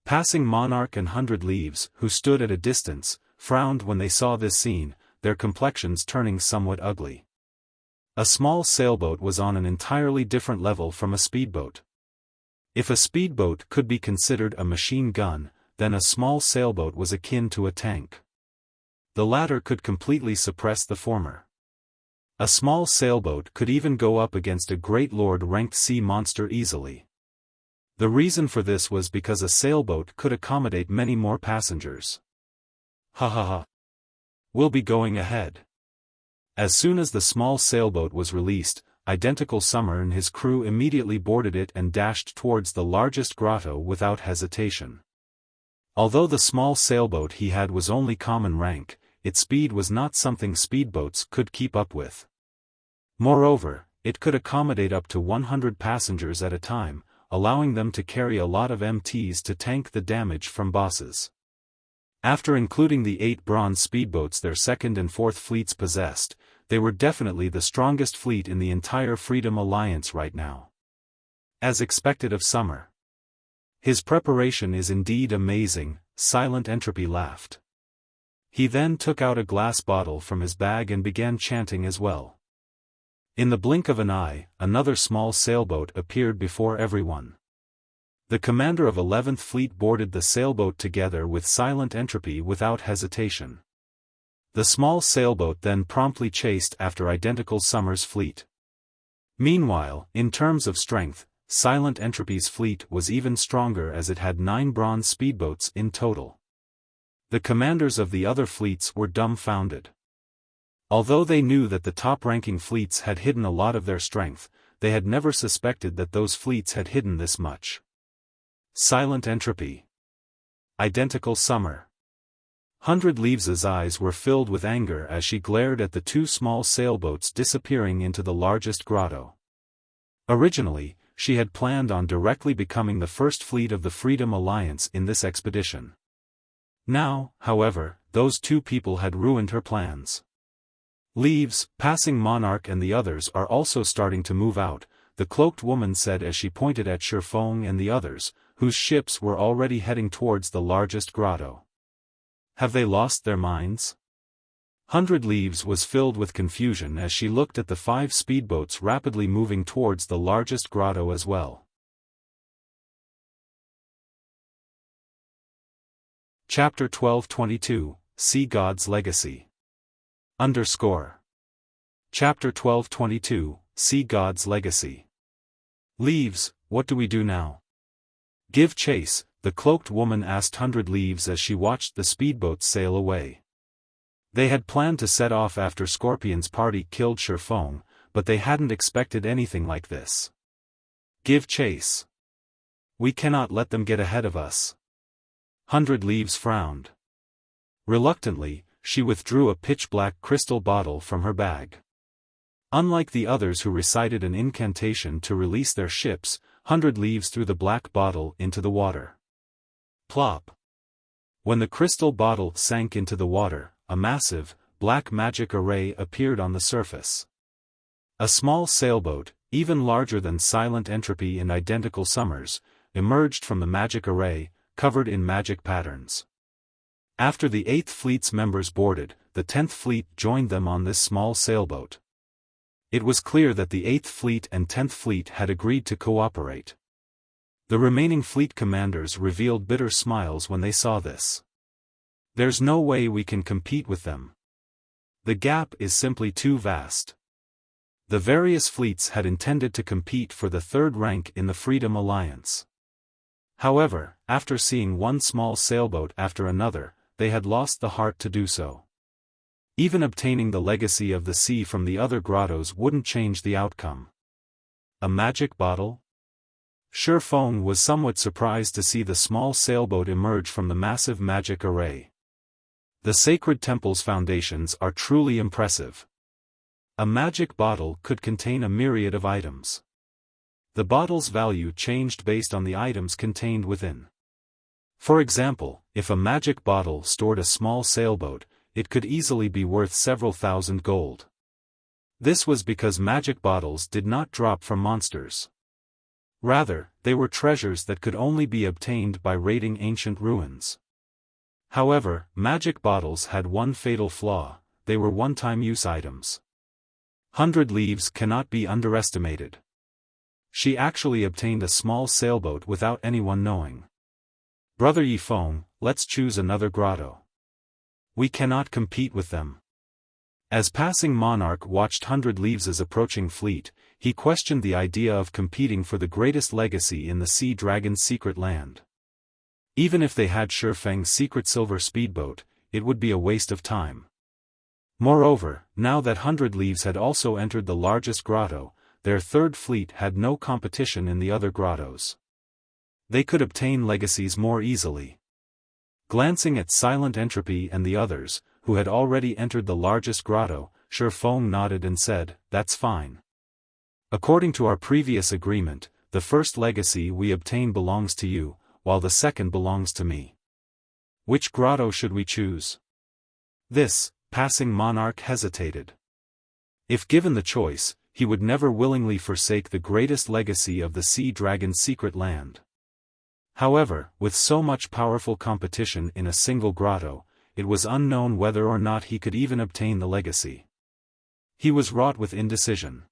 Passing Monarch and 100 Leaves, who stood at a distance, frowned when they saw this scene, their complexions turning somewhat ugly. A small sailboat was on an entirely different level from a speedboat. If a speedboat could be considered a machine gun, then a small sailboat was akin to a tank. The latter could completely suppress the former. A small sailboat could even go up against a great lord-ranked sea monster easily. The reason for this was because a sailboat could accommodate many more passengers. Ha ha ha. We'll be going ahead. As soon as the small sailboat was released, Identical Summer and his crew immediately boarded it and dashed towards the largest grotto without hesitation. Although the small sailboat he had was only common rank, its speed was not something speedboats could keep up with. Moreover, it could accommodate up to 100 passengers at a time, allowing them to carry a lot of MTs to tank the damage from bosses. After including the 8 bronze speedboats their 2nd and 4th fleets possessed, they were definitely the strongest fleet in the entire Freedom Alliance right now. As expected of Summer. His preparation is indeed amazing, Silent Entropy laughed. He then took out a glass bottle from his bag and began chanting as well. In the blink of an eye, another small sailboat appeared before everyone. The commander of 11th Fleet boarded the sailboat together with Silent Entropy without hesitation. The small sailboat then promptly chased after Identical Summer's fleet. Meanwhile, in terms of strength, Silent Entropy's fleet was even stronger as it had 9 bronze speedboats in total. The commanders of the other fleets were dumbfounded. Although they knew that the top-ranking fleets had hidden a lot of their strength, they had never suspected that those fleets had hidden this much. Silent Entropy. Identical Summer. 100 Leaves' eyes were filled with anger as she glared at the 2 small sailboats disappearing into the largest grotto. Originally, she had planned on directly becoming the first fleet of the Freedom Alliance in this expedition. Now, however, those 2 people had ruined her plans. Leaves, Passing Monarch and the others are also starting to move out, the cloaked woman said as she pointed at Xiaofan and the others, whose ships were already heading towards the largest grotto. Have they lost their minds? 100 Leaves was filled with confusion as she looked at the 5 speedboats rapidly moving towards the largest grotto as well. Chapter 1222, Sea God's Legacy. Underscore. Chapter 1222, Sea God's Legacy. Leaves, what do we do now? Give chase, the cloaked woman asked 100 Leaves as she watched the speedboats sail away. They had planned to set off after Scorpion's party killed Xiaofan, but they hadn't expected anything like this. Give chase. We cannot let them get ahead of us. 100 Leaves frowned. Reluctantly, she withdrew a pitch-black crystal bottle from her bag. Unlike the others who recited an incantation to release their ships, 100 Leaves threw the black bottle into the water. Plop. When the crystal bottle sank into the water, a massive, black magic array appeared on the surface. A small sailboat, even larger than Silent Entropy and Identical Summers, emerged from the magic array, covered in magic patterns. After the 8th Fleet's members boarded, the 10th Fleet joined them on this small sailboat. It was clear that the 8th Fleet and 10th Fleet had agreed to cooperate. The remaining fleet commanders revealed bitter smiles when they saw this. There's no way we can compete with them. The gap is simply too vast. The various fleets had intended to compete for the 3rd rank in the Freedom Alliance. However, after seeing one small sailboat after another, they had lost the heart to do so. Even obtaining the legacy of the sea from the other grottos wouldn't change the outcome. A magic bottle? Xiaofan was somewhat surprised to see the small sailboat emerge from the massive magic array. The sacred temple's foundations are truly impressive. A magic bottle could contain a myriad of items. The bottle's value changed based on the items contained within. For example, if a magic bottle stored a small sailboat, it could easily be worth several thousand gold. This was because magic bottles did not drop from monsters. Rather, they were treasures that could only be obtained by raiding ancient ruins. However, magic bottles had one fatal flaw: they were one-time use items. 100 Leaves cannot be underestimated. She actually obtained a small sailboat without anyone knowing. Brother Yifeng, let's choose another grotto. We cannot compete with them. As passing monarch watched 100 Leaves' approaching fleet, he questioned the idea of competing for the greatest legacy in the Sea Dragon's secret land. Even if they had Xiaofang's secret silver speedboat, it would be a waste of time. Moreover, now that 100 Leaves had also entered the largest grotto, their 3rd fleet had no competition in the other grottos. They could obtain legacies more easily. Glancing at Silent Entropy and the others, who had already entered the largest grotto, Xiaofan nodded and said, "That's fine. According to our previous agreement, the first legacy we obtain belongs to you, while the second belongs to me. Which grotto should we choose?" This, passing monarch hesitated. If given the choice, he would never willingly forsake the greatest legacy of the Sea Dragon's secret land. However, with so much powerful competition in a single grotto, it was unknown whether or not he could even obtain the legacy. He was wrought with indecision.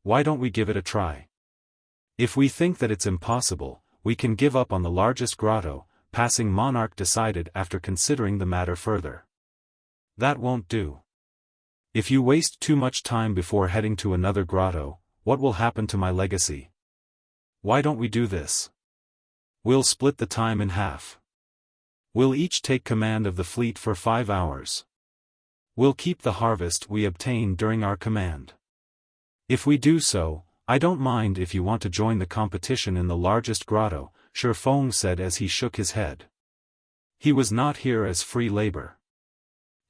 Why don't we give it a try? If we think that it's impossible, we can give up on the largest grotto, passing monarch decided after considering the matter further. That won't do. If you waste too much time before heading to another grotto, what will happen to my legacy? Why don't we do this? We'll split the time in half. We'll each take command of the fleet for 5 hours. We'll keep the harvest we obtain during our command. If we do so, I don't mind if you want to join the competition in the largest grotto, Xiaofan said as he shook his head. He was not here as free labor.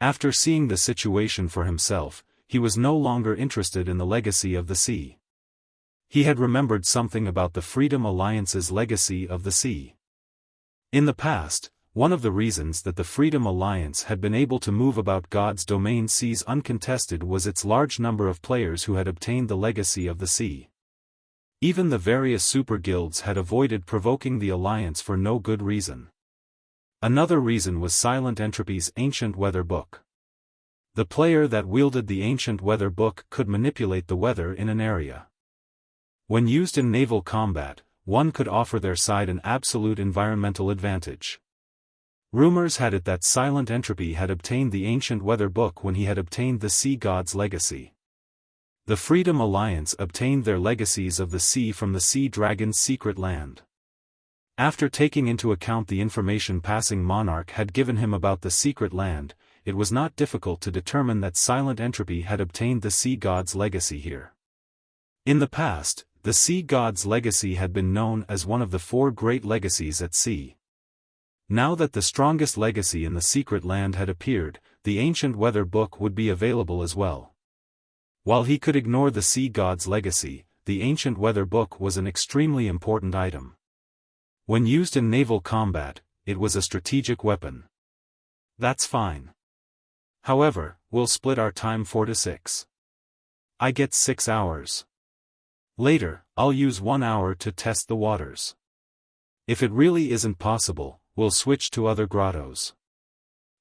After seeing the situation for himself, he was no longer interested in the legacy of the sea. He had remembered something about the Freedom Alliance's legacy of the sea. In the past, one of the reasons that the Freedom Alliance had been able to move about God's domain seas uncontested was its large number of players who had obtained the legacy of the sea. Even the various super guilds had avoided provoking the Alliance for no good reason. Another reason was Silent Entropy's Ancient Weather Book. The player that wielded the Ancient Weather Book could manipulate the weather in an area. When used in naval combat, one could offer their side an absolute environmental advantage. Rumors had it that Silent Entropy had obtained the ancient weather book when he had obtained the Sea God's legacy. The Freedom Alliance obtained their legacies of the sea from the Sea Dragon's secret land. After taking into account the information Passing Monarch had given him about the secret land, it was not difficult to determine that Silent Entropy had obtained the Sea God's legacy here. In the past, the Sea God's legacy had been known as one of the 4 great legacies at sea. Now that the strongest legacy in the secret land had appeared, the ancient weather book would be available as well. While he could ignore the Sea God's legacy, the ancient weather book was an extremely important item. When used in naval combat, it was a strategic weapon. That's fine. However, we'll split our time 4 to 6. I get 6 hours. Later, I'll use 1 hour to test the waters. If it really isn't possible, we'll switch to other grottos.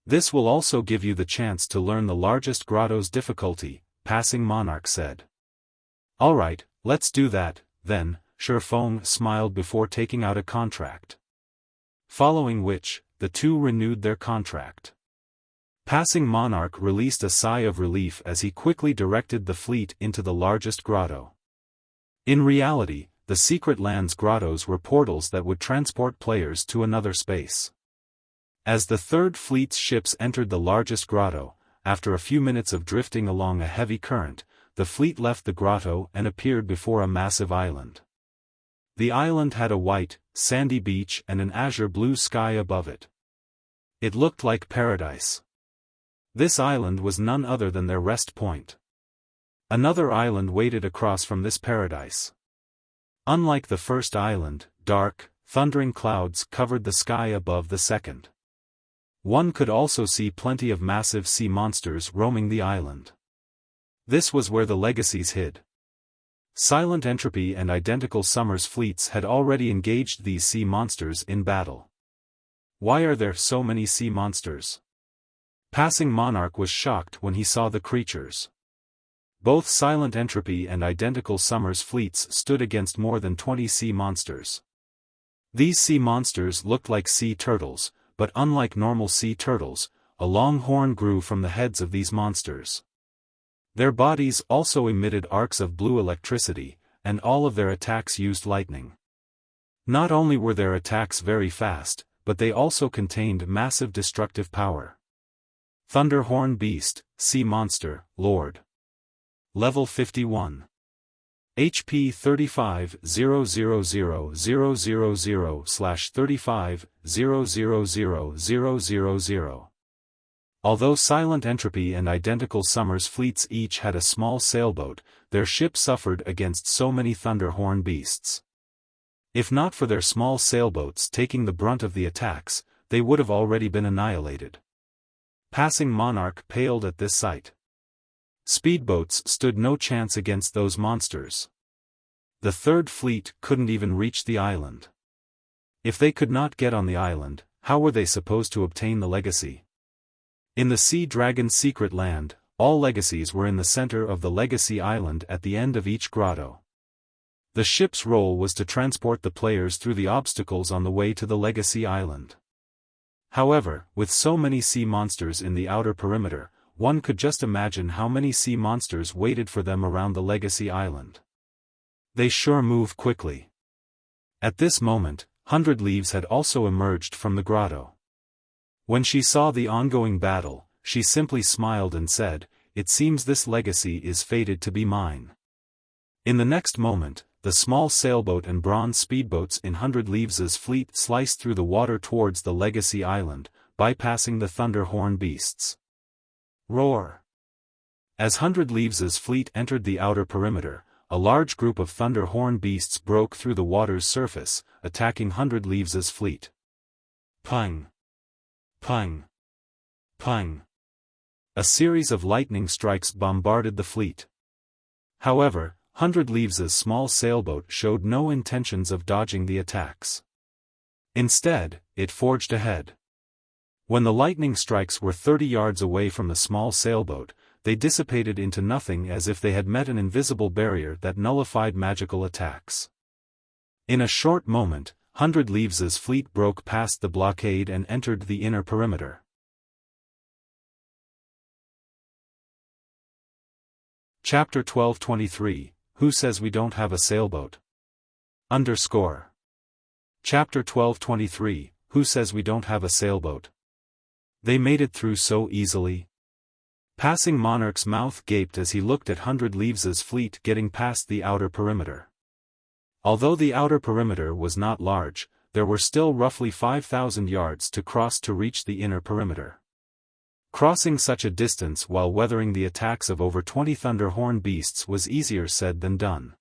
This will also give you the chance to learn the largest grotto's difficulty, Passing Monarch said. Alright, let's do that, then, Xiaofan smiled before taking out a contract. Following which, the two renewed their contract. Passing Monarch released a sigh of relief as he quickly directed the fleet into the largest grotto. In reality, the secret land's grottos were portals that would transport players to another space. As the Third Fleet's ships entered the largest grotto, after a few minutes of drifting along a heavy current, the fleet left the grotto and appeared before a massive island. The island had a white, sandy beach and an azure blue sky above it. It looked like paradise. This island was none other than their rest point. Another island waited across from this paradise. Unlike the first island, dark, thundering clouds covered the sky above the second. One could also see plenty of massive sea monsters roaming the island. This was where the legacies hid. Silent Entropy and Identical Summer's fleets had already engaged these sea monsters in battle. Why are there so many sea monsters? Passing Monarch was shocked when he saw the creatures. Both Silent Entropy and Identical Summer's fleets stood against more than 20 sea monsters. These sea monsters looked like sea turtles, but unlike normal sea turtles, a long horn grew from the heads of these monsters. Their bodies also emitted arcs of blue electricity, and all of their attacks used lightning. Not only were their attacks very fast, but they also contained massive destructive power. Thunderhorn Beast, Sea Monster, Lord. Level 51. HP 35,000,000/35,000,000. Although Silent Entropy and Identical Summer's fleets each had a small sailboat, their ship suffered against so many Thunderhorn beasts. If not for their small sailboats taking the brunt of the attacks, they would have already been annihilated. Passing Monarch paled at this sight. Speedboats stood no chance against those monsters. The Third Fleet couldn't even reach the island. If they could not get on the island, how were they supposed to obtain the legacy? In the Sea Dragon's secret land, all legacies were in the center of the legacy island at the end of each grotto. The ship's role was to transport the players through the obstacles on the way to the legacy island. However, with so many sea monsters in the outer perimeter, one could just imagine how many sea monsters waited for them around the legacy island. They sure move quickly. At this moment, 100 Leaves had also emerged from the grotto. When she saw the ongoing battle, she simply smiled and said, "It seems this legacy is fated to be mine." In the next moment, the small sailboat and bronze speedboats in 100 Leaves' fleet sliced through the water towards the legacy island, bypassing the Thunderhorn beasts. Roar! As 100 Leaves' fleet entered the outer perimeter, a large group of Thunderhorn beasts broke through the water's surface, attacking 100 Leaves' fleet. Pung! Pung! Pung! A series of lightning strikes bombarded the fleet. However, 100 Leaves' small sailboat showed no intentions of dodging the attacks. Instead, it forged ahead. When the lightning strikes were 30 yards away from the small sailboat, they dissipated into nothing as if they had met an invisible barrier that nullified magical attacks. In a short moment, 100 Leaves' fleet broke past the blockade and entered the inner perimeter. Chapter 1223, Who Says We Don't Have a Sailboat? Chapter 1223, Who Says We Don't Have a Sailboat? They made it through so easily. Passing Monarch's mouth gaped as he looked at 100 Leaves' fleet getting past the outer perimeter. Although the outer perimeter was not large, there were still roughly 5,000 yards to cross to reach the inner perimeter. Crossing such a distance while weathering the attacks of over 20 Thunderhorn beasts was easier said than done.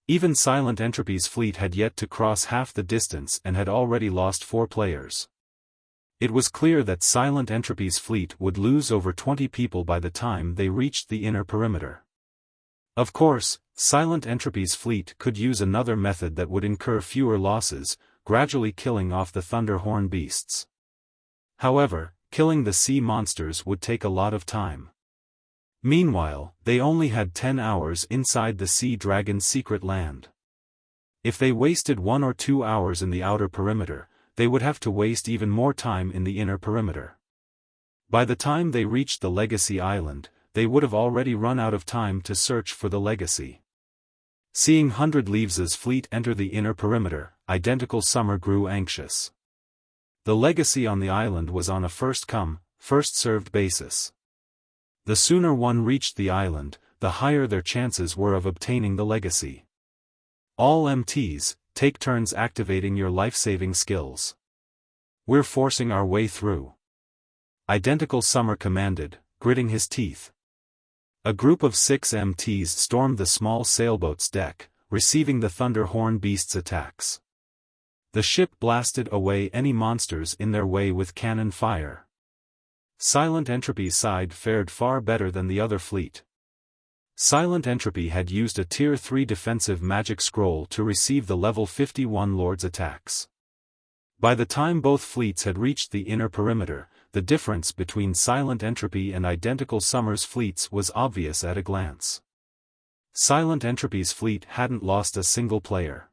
Even Silent Entropy's fleet had yet to cross half the distance and had already lost 4 players. It was clear that Silent Entropy's fleet would lose over 20 people by the time they reached the inner perimeter. Of course, Silent Entropy's fleet could use another method that would incur fewer losses, gradually killing off the Thunderhorn beasts. However, killing the sea monsters would take a lot of time. Meanwhile, they only had 10 hours inside the sea dragon's secret land. If they wasted 1 or 2 hours in the outer perimeter, they would have to waste even more time in the inner perimeter. By the time they reached the Legacy Island, they would have already run out of time to search for the Legacy. Seeing 100 Leaves' fleet enter the inner perimeter, Identical Summer grew anxious. The Legacy on the island was on a first-come, first-served basis. The sooner one reached the island, the higher their chances were of obtaining the Legacy. All MTs, take turns activating your life-saving skills. We're forcing our way through. Identical Summer commanded, gritting his teeth. A group of 6 MTs stormed the small sailboat's deck, receiving the Thunderhorn beast's attacks. The ship blasted away any monsters in their way with cannon fire. Silent Entropy's side fared far better than the other fleet. Silent Entropy had used a Tier 3 defensive magic scroll to receive the level 51 Lord's attacks. By the time both fleets had reached the inner perimeter, the difference between Silent Entropy and Identical Summer's fleets was obvious at a glance. Silent Entropy's fleet hadn't lost a single player.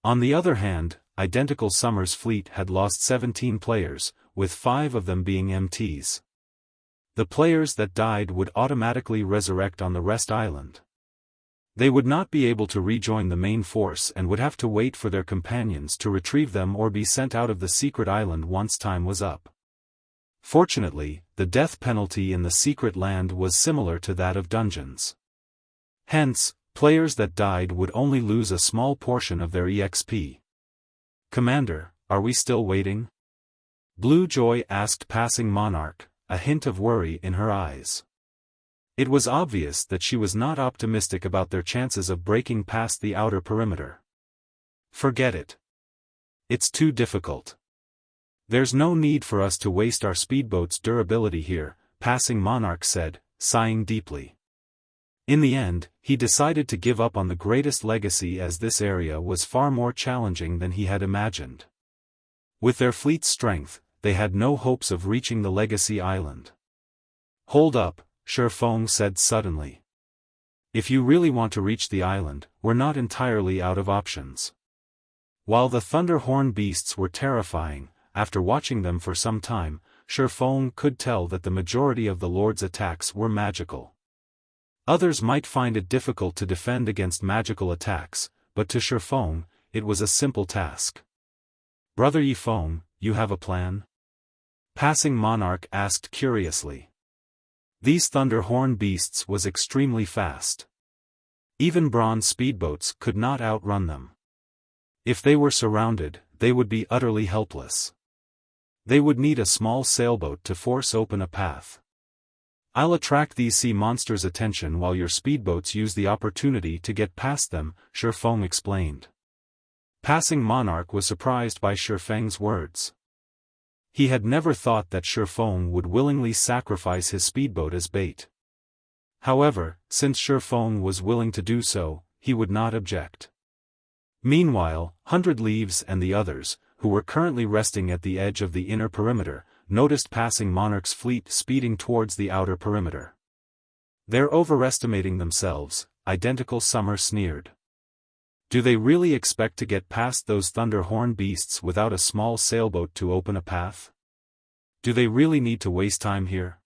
On the other hand, Identical Summer's fleet had lost 17 players, with 5 of them being MTs. The players that died would automatically resurrect on the Rest Island. They would not be able to rejoin the main force and would have to wait for their companions to retrieve them or be sent out of the secret island once time was up. Fortunately, the death penalty in the secret land was similar to that of dungeons. Hence, players that died would only lose a small portion of their EXP. "Commander, are we still waiting?" Blue Joy asked Passing Monarch, a hint of worry in her eyes. It was obvious that she was not optimistic about their chances of breaking past the outer perimeter. "Forget it. It's too difficult. There's no need for us to waste our speedboat's durability here," Passing Monarch said, sighing deeply. In the end, he decided to give up on the greatest legacy as this area was far more challenging than he had imagined. With their fleet's strength, they had no hopes of reaching the Legacy Island. "Hold up," Xiaofan said suddenly. "If you really want to reach the island, we're not entirely out of options." While the Thunderhorn beasts were terrifying, after watching them for some time, Xiaofan could tell that the majority of the Lord's attacks were magical. Others might find it difficult to defend against magical attacks, but to Xiaofan, it was a simple task. "Brother Yifeng, you have a plan?" Passing Monarch asked curiously. These Thunderhorn beasts was extremely fast. Even bronze speedboats could not outrun them. If they were surrounded, they would be utterly helpless. They would need a small sailboat to force open a path. "I'll attract these sea monsters' attention while your speedboats use the opportunity to get past them," Xiaofan explained. Passing Monarch was surprised by Xiaofeng's words. He had never thought that Xiaofan would willingly sacrifice his speedboat as bait. However, since Xiaofan was willing to do so, he would not object. Meanwhile, 100 Leaves and the others, who were currently resting at the edge of the inner perimeter, noticed Passing Monarch's fleet speeding towards the outer perimeter. "They're overestimating themselves," Identical Summer sneered. Do they really expect to get past those Thunderhorn beasts without a small sailboat to open a path? Do they really need to waste time here?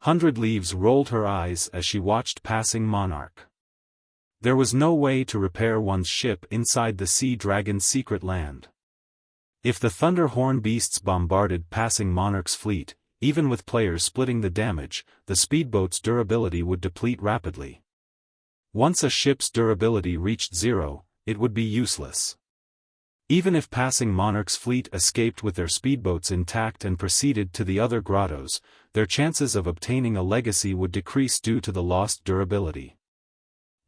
100 Leaves rolled her eyes as she watched passing Monarch. There was no way to repair one's ship inside the Sea Dragon's secret land. If the Thunderhorn beasts bombarded passing Monarch's fleet, even with players splitting the damage, the speedboat's durability would deplete rapidly. Once a ship's durability reached zero, it would be useless. Even if passing Monarch's fleet escaped with their speedboats intact and proceeded to the other grottos, their chances of obtaining a legacy would decrease due to the lost durability.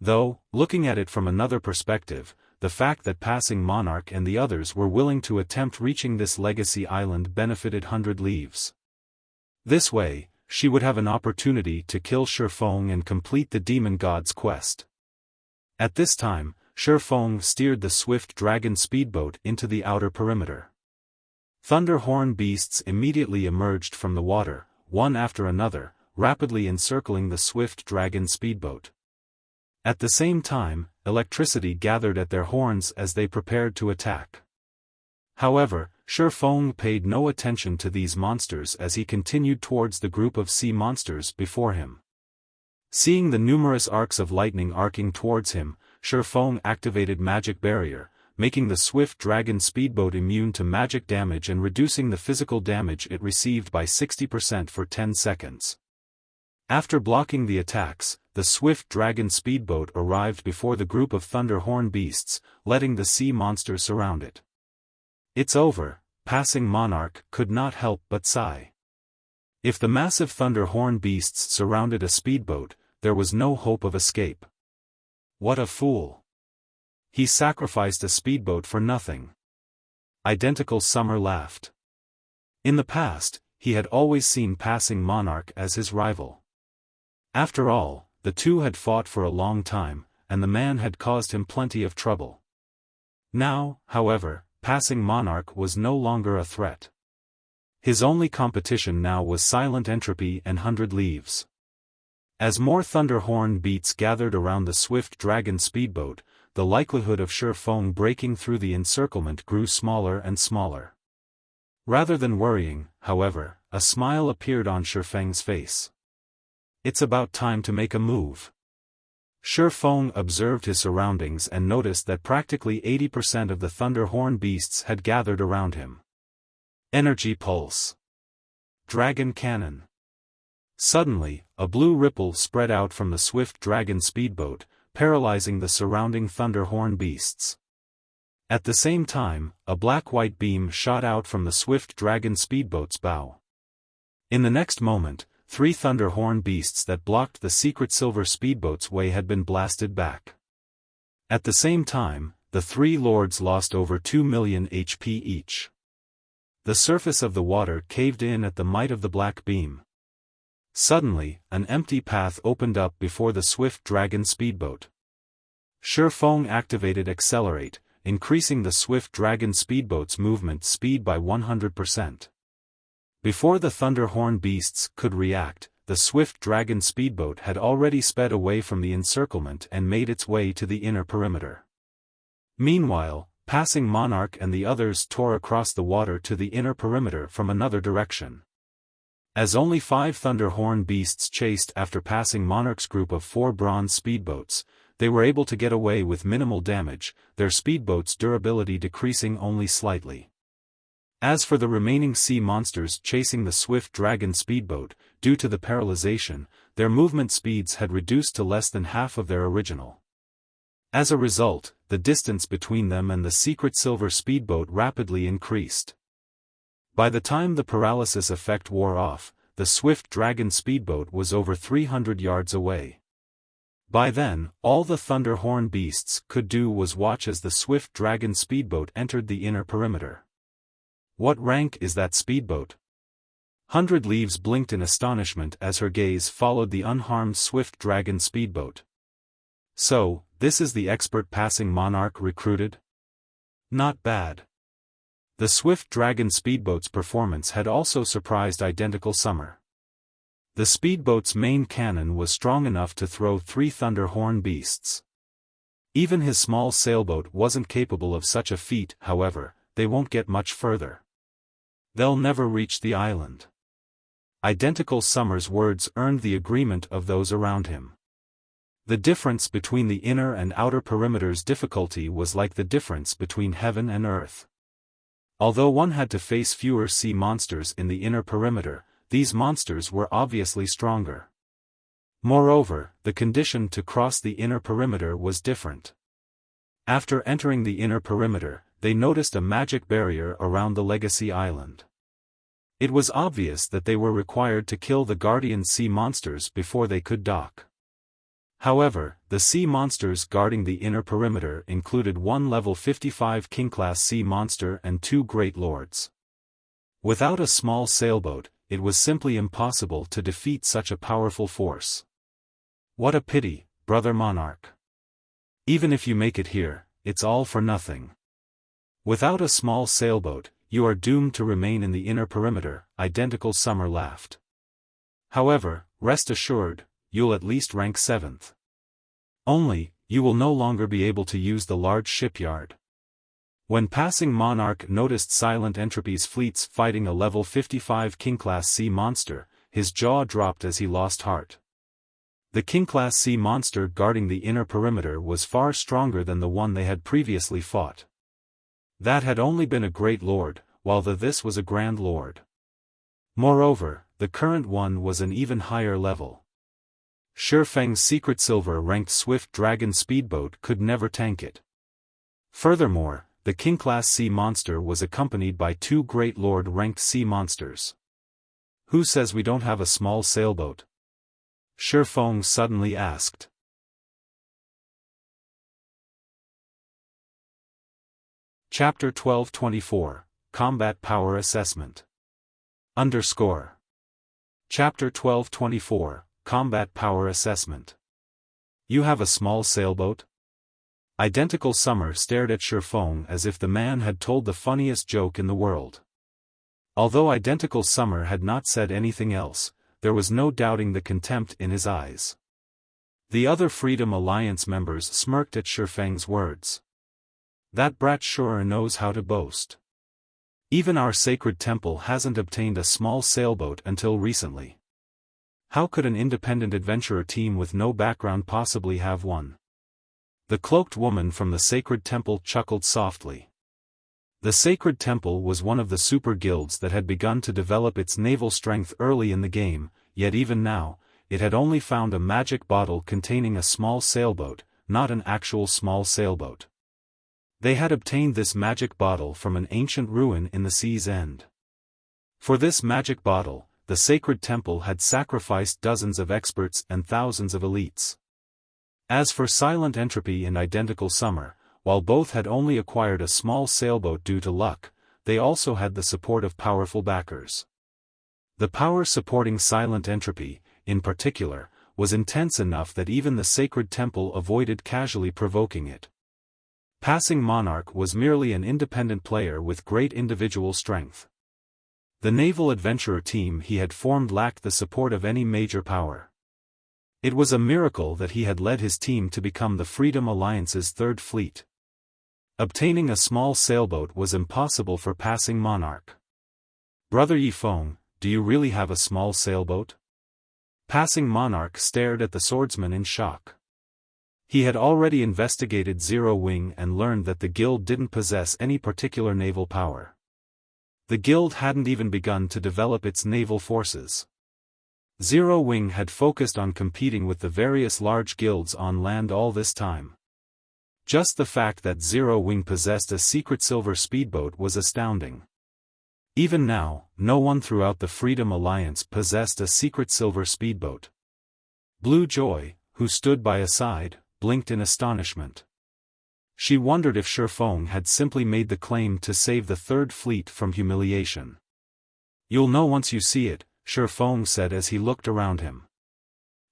Though, looking at it from another perspective, the fact that passing Monarch and the others were willing to attempt reaching this legacy island benefited 100 Leaves. This way, she would have an opportunity to kill Xiaofan and complete the demon god's quest. At this time, Xiaofan steered the swift dragon speedboat into the outer perimeter. Thunderhorn beasts immediately emerged from the water, one after another, rapidly encircling the swift dragon speedboat. At the same time, electricity gathered at their horns as they prepared to attack. However, Xiaofan paid no attention to these monsters as he continued towards the group of sea monsters before him. Seeing the numerous arcs of lightning arcing towards him, Xiaofan activated Magic Barrier, making the swift dragon speedboat immune to magic damage and reducing the physical damage it received by 60% for 10 seconds. After blocking the attacks, the swift dragon speedboat arrived before the group of Thunderhorn beasts, letting the sea monsters surround it. "It's over," passing Monarch could not help but sigh. If the massive Thunderhorn beasts surrounded a speedboat, there was no hope of escape. What a fool! He sacrificed a speedboat for nothing. Identical Summer laughed. In the past, he had always seen passing Monarch as his rival. After all, the two had fought for a long time, and the man had caused him plenty of trouble. Now, however, passing Monarch was no longer a threat. His only competition now was Silent Entropy and 100 Leaves. As more Thunderhorn beats gathered around the swift dragon speedboat, the likelihood of Xiaofan breaking through the encirclement grew smaller and smaller. Rather than worrying, however, a smile appeared on Xiaofan's face. "It's about time to make a move." Xiaofan observed his surroundings and noticed that practically 80% of the Thunderhorn beasts had gathered around him. Energy Pulse. Dragon Cannon. Suddenly, a blue ripple spread out from the swift dragon speedboat, paralyzing the surrounding Thunderhorn beasts. At the same time, a black-white beam shot out from the swift dragon speedboat's bow. In the next moment, 3 Thunderhorn beasts that blocked the secret silver speedboat's way had been blasted back. At the same time, the 3 lords lost over 2 million HP each. The surface of the water caved in at the might of the black beam. Suddenly, an empty path opened up before the swift dragon speedboat. Xiaofan activated Accelerate, increasing the swift dragon speedboat's movement speed by 100%. Before the Thunderhorn beasts could react, the swift dragon speedboat had already sped away from the encirclement and made its way to the inner perimeter. Meanwhile, passing Monarch and the others tore across the water to the inner perimeter from another direction. As only 5 Thunderhorn beasts chased after passing Monarch's group of 4 bronze speedboats, they were able to get away with minimal damage, their speedboat's durability decreasing only slightly. As for the remaining sea monsters chasing the swift dragon speedboat, due to the paralyzation, their movement speeds had reduced to less than half of their original. As a result, the distance between them and the secret silver speedboat rapidly increased. By the time the paralysis effect wore off, the swift dragon speedboat was over 300 yards away. By then, all the Thunderhorn beasts could do was watch as the swift dragon speedboat entered the inner perimeter. "What rank is that speedboat?" 100 Leaves blinked in astonishment as her gaze followed the unharmed swift dragon speedboat. "So, this is the expert passing Monarch recruited? Not bad." The swift dragon speedboat's performance had also surprised Identical Summer. The speedboat's main cannon was strong enough to throw 3 Thunderhorn beasts. Even his small sailboat wasn't capable of such a feat. However, they won't get much further. They'll never reach the island. Identical Summer's words earned the agreement of those around him. The difference between the inner and outer perimeter's difficulty was like the difference between heaven and earth. Although one had to face fewer sea monsters in the inner perimeter, these monsters were obviously stronger. Moreover, the condition to cross the inner perimeter was different. After entering the inner perimeter, they noticed a magic barrier around the Legacy Island. It was obvious that they were required to kill the guardian sea monsters before they could dock. However, the sea monsters guarding the inner perimeter included one level 55 king-class sea monster and 2 great lords. Without a small sailboat, it was simply impossible to defeat such a powerful force. What a pity, brother monarch. Even if you make it here, it's all for nothing. Without a small sailboat, you are doomed to remain in the inner perimeter, Identical Summer laughed. However, rest assured, you'll at least rank 7th. Only, you will no longer be able to use the large shipyard. When passing Monarch noticed Silent Entropy's fleets fighting a level 55 king-class sea monster, his jaw dropped as he lost heart. The king-class sea monster guarding the inner perimeter was far stronger than the one they had previously fought. That had only been a great lord, while this was a grand lord. Moreover, the current one was an even higher level. Xiaofang's secret silver-ranked Swift Dragon speedboat could never tank it. Furthermore, the king-class sea monster was accompanied by 2 great lord-ranked sea monsters. Who says we don't have a small sailboat? Xiaofan suddenly asked. Chapter 1224, Combat Power Assessment. Chapter 1224, Combat Power Assessment. You have a small sailboat? Identical Summer stared at Xiaofan as if the man had told the funniest joke in the world. Although Identical Summer had not said anything else, there was no doubting the contempt in his eyes. The other Freedom Alliance members smirked at Xiaofang's words. That brat sure knows how to boast. Even our sacred temple hasn't obtained a small sailboat until recently. How could an independent adventurer team with no background possibly have one? The cloaked woman from the sacred temple chuckled softly. The sacred temple was one of the super guilds that had begun to develop its naval strength early in the game, yet even now, it had only found a magic bottle containing a small sailboat, not an actual small sailboat. They had obtained this magic bottle from an ancient ruin in the sea's end. For this magic bottle, the sacred temple had sacrificed dozens of experts and thousands of elites. As for Silent Entropy and Identical Summer, while both had only acquired a small sailboat due to luck, they also had the support of powerful backers. The power supporting Silent Entropy, in particular, was intense enough that even the sacred temple avoided casually provoking it. Passing Monarch was merely an independent player with great individual strength. The naval adventurer team he had formed lacked the support of any major power. It was a miracle that he had led his team to become the Freedom Alliance's 3rd fleet. Obtaining a small sailboat was impossible for Passing Monarch. Brother Yifeng, do you really have a small sailboat? Passing Monarch stared at the swordsman in shock. He had already investigated Zero Wing and learned that the guild didn't possess any particular naval power. The guild hadn't even begun to develop its naval forces. Zero Wing had focused on competing with the various large guilds on land all this time. Just the fact that Zero Wing possessed a secret silver speedboat was astounding. Even now, no one throughout the Freedom Alliance possessed a secret silver speedboat. Blue Joy, who stood by his side, blinked in astonishment. She wondered if Xiaofan had simply made the claim to save the 3rd fleet from humiliation. You'll know once you see it, Xiaofan said as he looked around him.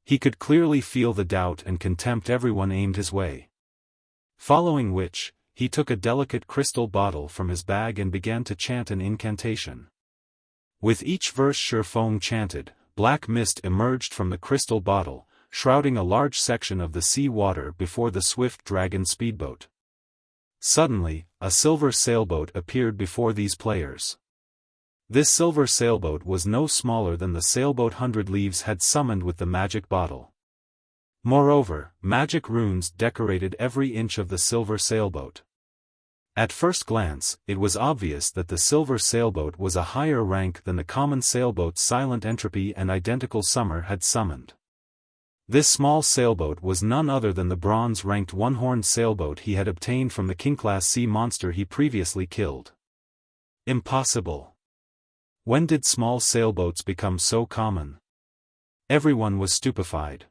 He could clearly feel the doubt and contempt everyone aimed his way. Following which, he took a delicate crystal bottle from his bag and began to chant an incantation. With each verse Xiaofan chanted, black mist emerged from the crystal bottle, shrouding a large section of the sea water before the swift dragon speedboat. Suddenly, a silver sailboat appeared before these players. This silver sailboat was no smaller than the sailboat 100 Leaves had summoned with the magic bottle. Moreover, magic runes decorated every inch of the silver sailboat. At first glance, it was obvious that the silver sailboat was a higher rank than the common sailboats Silent Entropy and Identical Summer had summoned. This small sailboat was none other than the bronze-ranked one-horned sailboat he had obtained from the king-class sea monster he previously killed. Impossible. When did small sailboats become so common? Everyone was stupefied.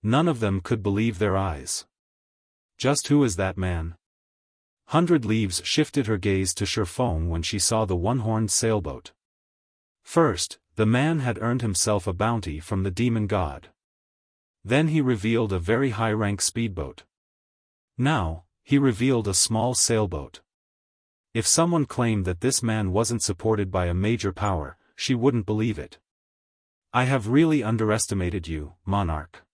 None of them could believe their eyes. Just who is that man? 100 Leaves shifted her gaze to Xiaofan when she saw the one-horned sailboat. First, the man had earned himself a bounty from the demon god. Then he revealed a very high-rank speedboat. Now, he revealed a small sailboat. If someone claimed that this man wasn't supported by a major power, she wouldn't believe it. I have really underestimated you, Monarch.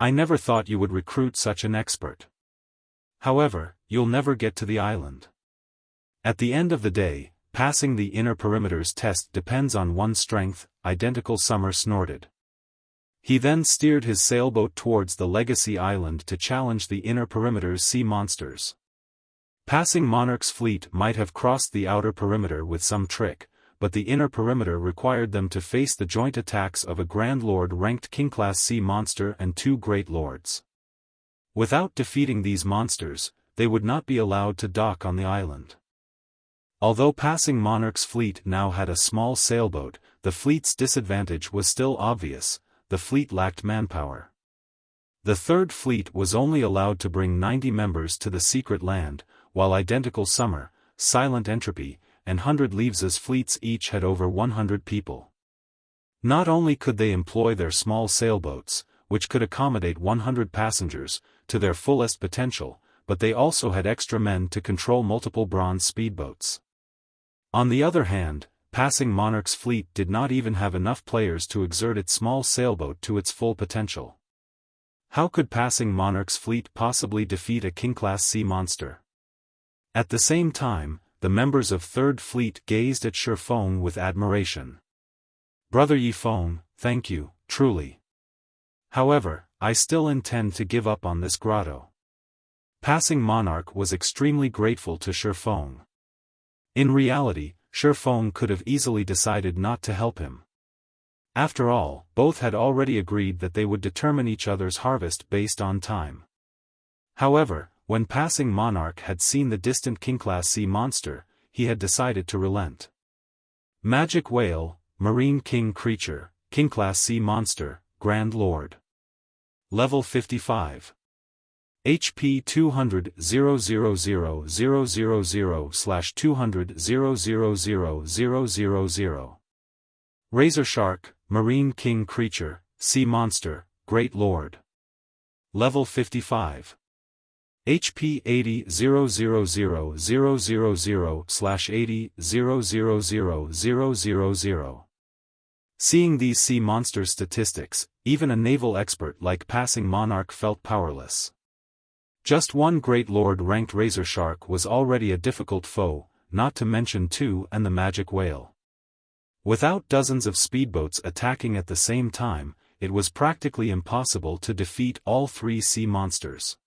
I never thought you would recruit such an expert. However, you'll never get to the island. At the end of the day, passing the inner perimeters test depends on one's strength, Identical Summer snorted. He then steered his sailboat towards the Legacy Island to challenge the inner perimeter's sea monsters. Passing Monarch's fleet might have crossed the outer perimeter with some trick, but the inner perimeter required them to face the joint attacks of a Grand Lord-ranked King-class sea monster and 2 Great Lords. Without defeating these monsters, they would not be allowed to dock on the island. Although passing Monarch's fleet now had a small sailboat, the fleet's disadvantage was still obvious: the fleet lacked manpower. The third fleet was only allowed to bring 90 members to the secret land, while Identical Summer, Silent Entropy, and 100 Leaves' fleets each had over 100 people. Not only could they employ their small sailboats, which could accommodate 100 passengers, to their fullest potential, but they also had extra men to control multiple bronze speedboats. On the other hand, passing Monarch's fleet did not even have enough players to exert its small sailboat to its full potential. How could passing Monarch's fleet possibly defeat a king-class sea monster? At the same time, the members of Third Fleet gazed at Xiaofan with admiration. Brother Yifeng, thank you, truly. However, I still intend to give up on this grotto. Passing Monarch was extremely grateful to Xiaofan. In reality, Xiaofan could have easily decided not to help him. After all, both had already agreed that they would determine each other's harvest based on time. However, when passing Monarch had seen the distant king-class sea monster, he had decided to relent. Magic Whale, Marine King Creature, King-class Sea Monster, Grand Lord. Level 55. HP 200,000,000/200,000,000. Razor Shark, Marine King Creature, Sea Monster, Great Lord. Level 55. HP 80,000,000/80,000,000. Seeing these sea monster statistics, even a naval expert like passing Monarch felt powerless. Just one Great Lord-ranked Razor Shark was already a difficult foe, not to mention 2 and the Magic Whale. Without dozens of speedboats attacking at the same time, it was practically impossible to defeat all 3 sea monsters.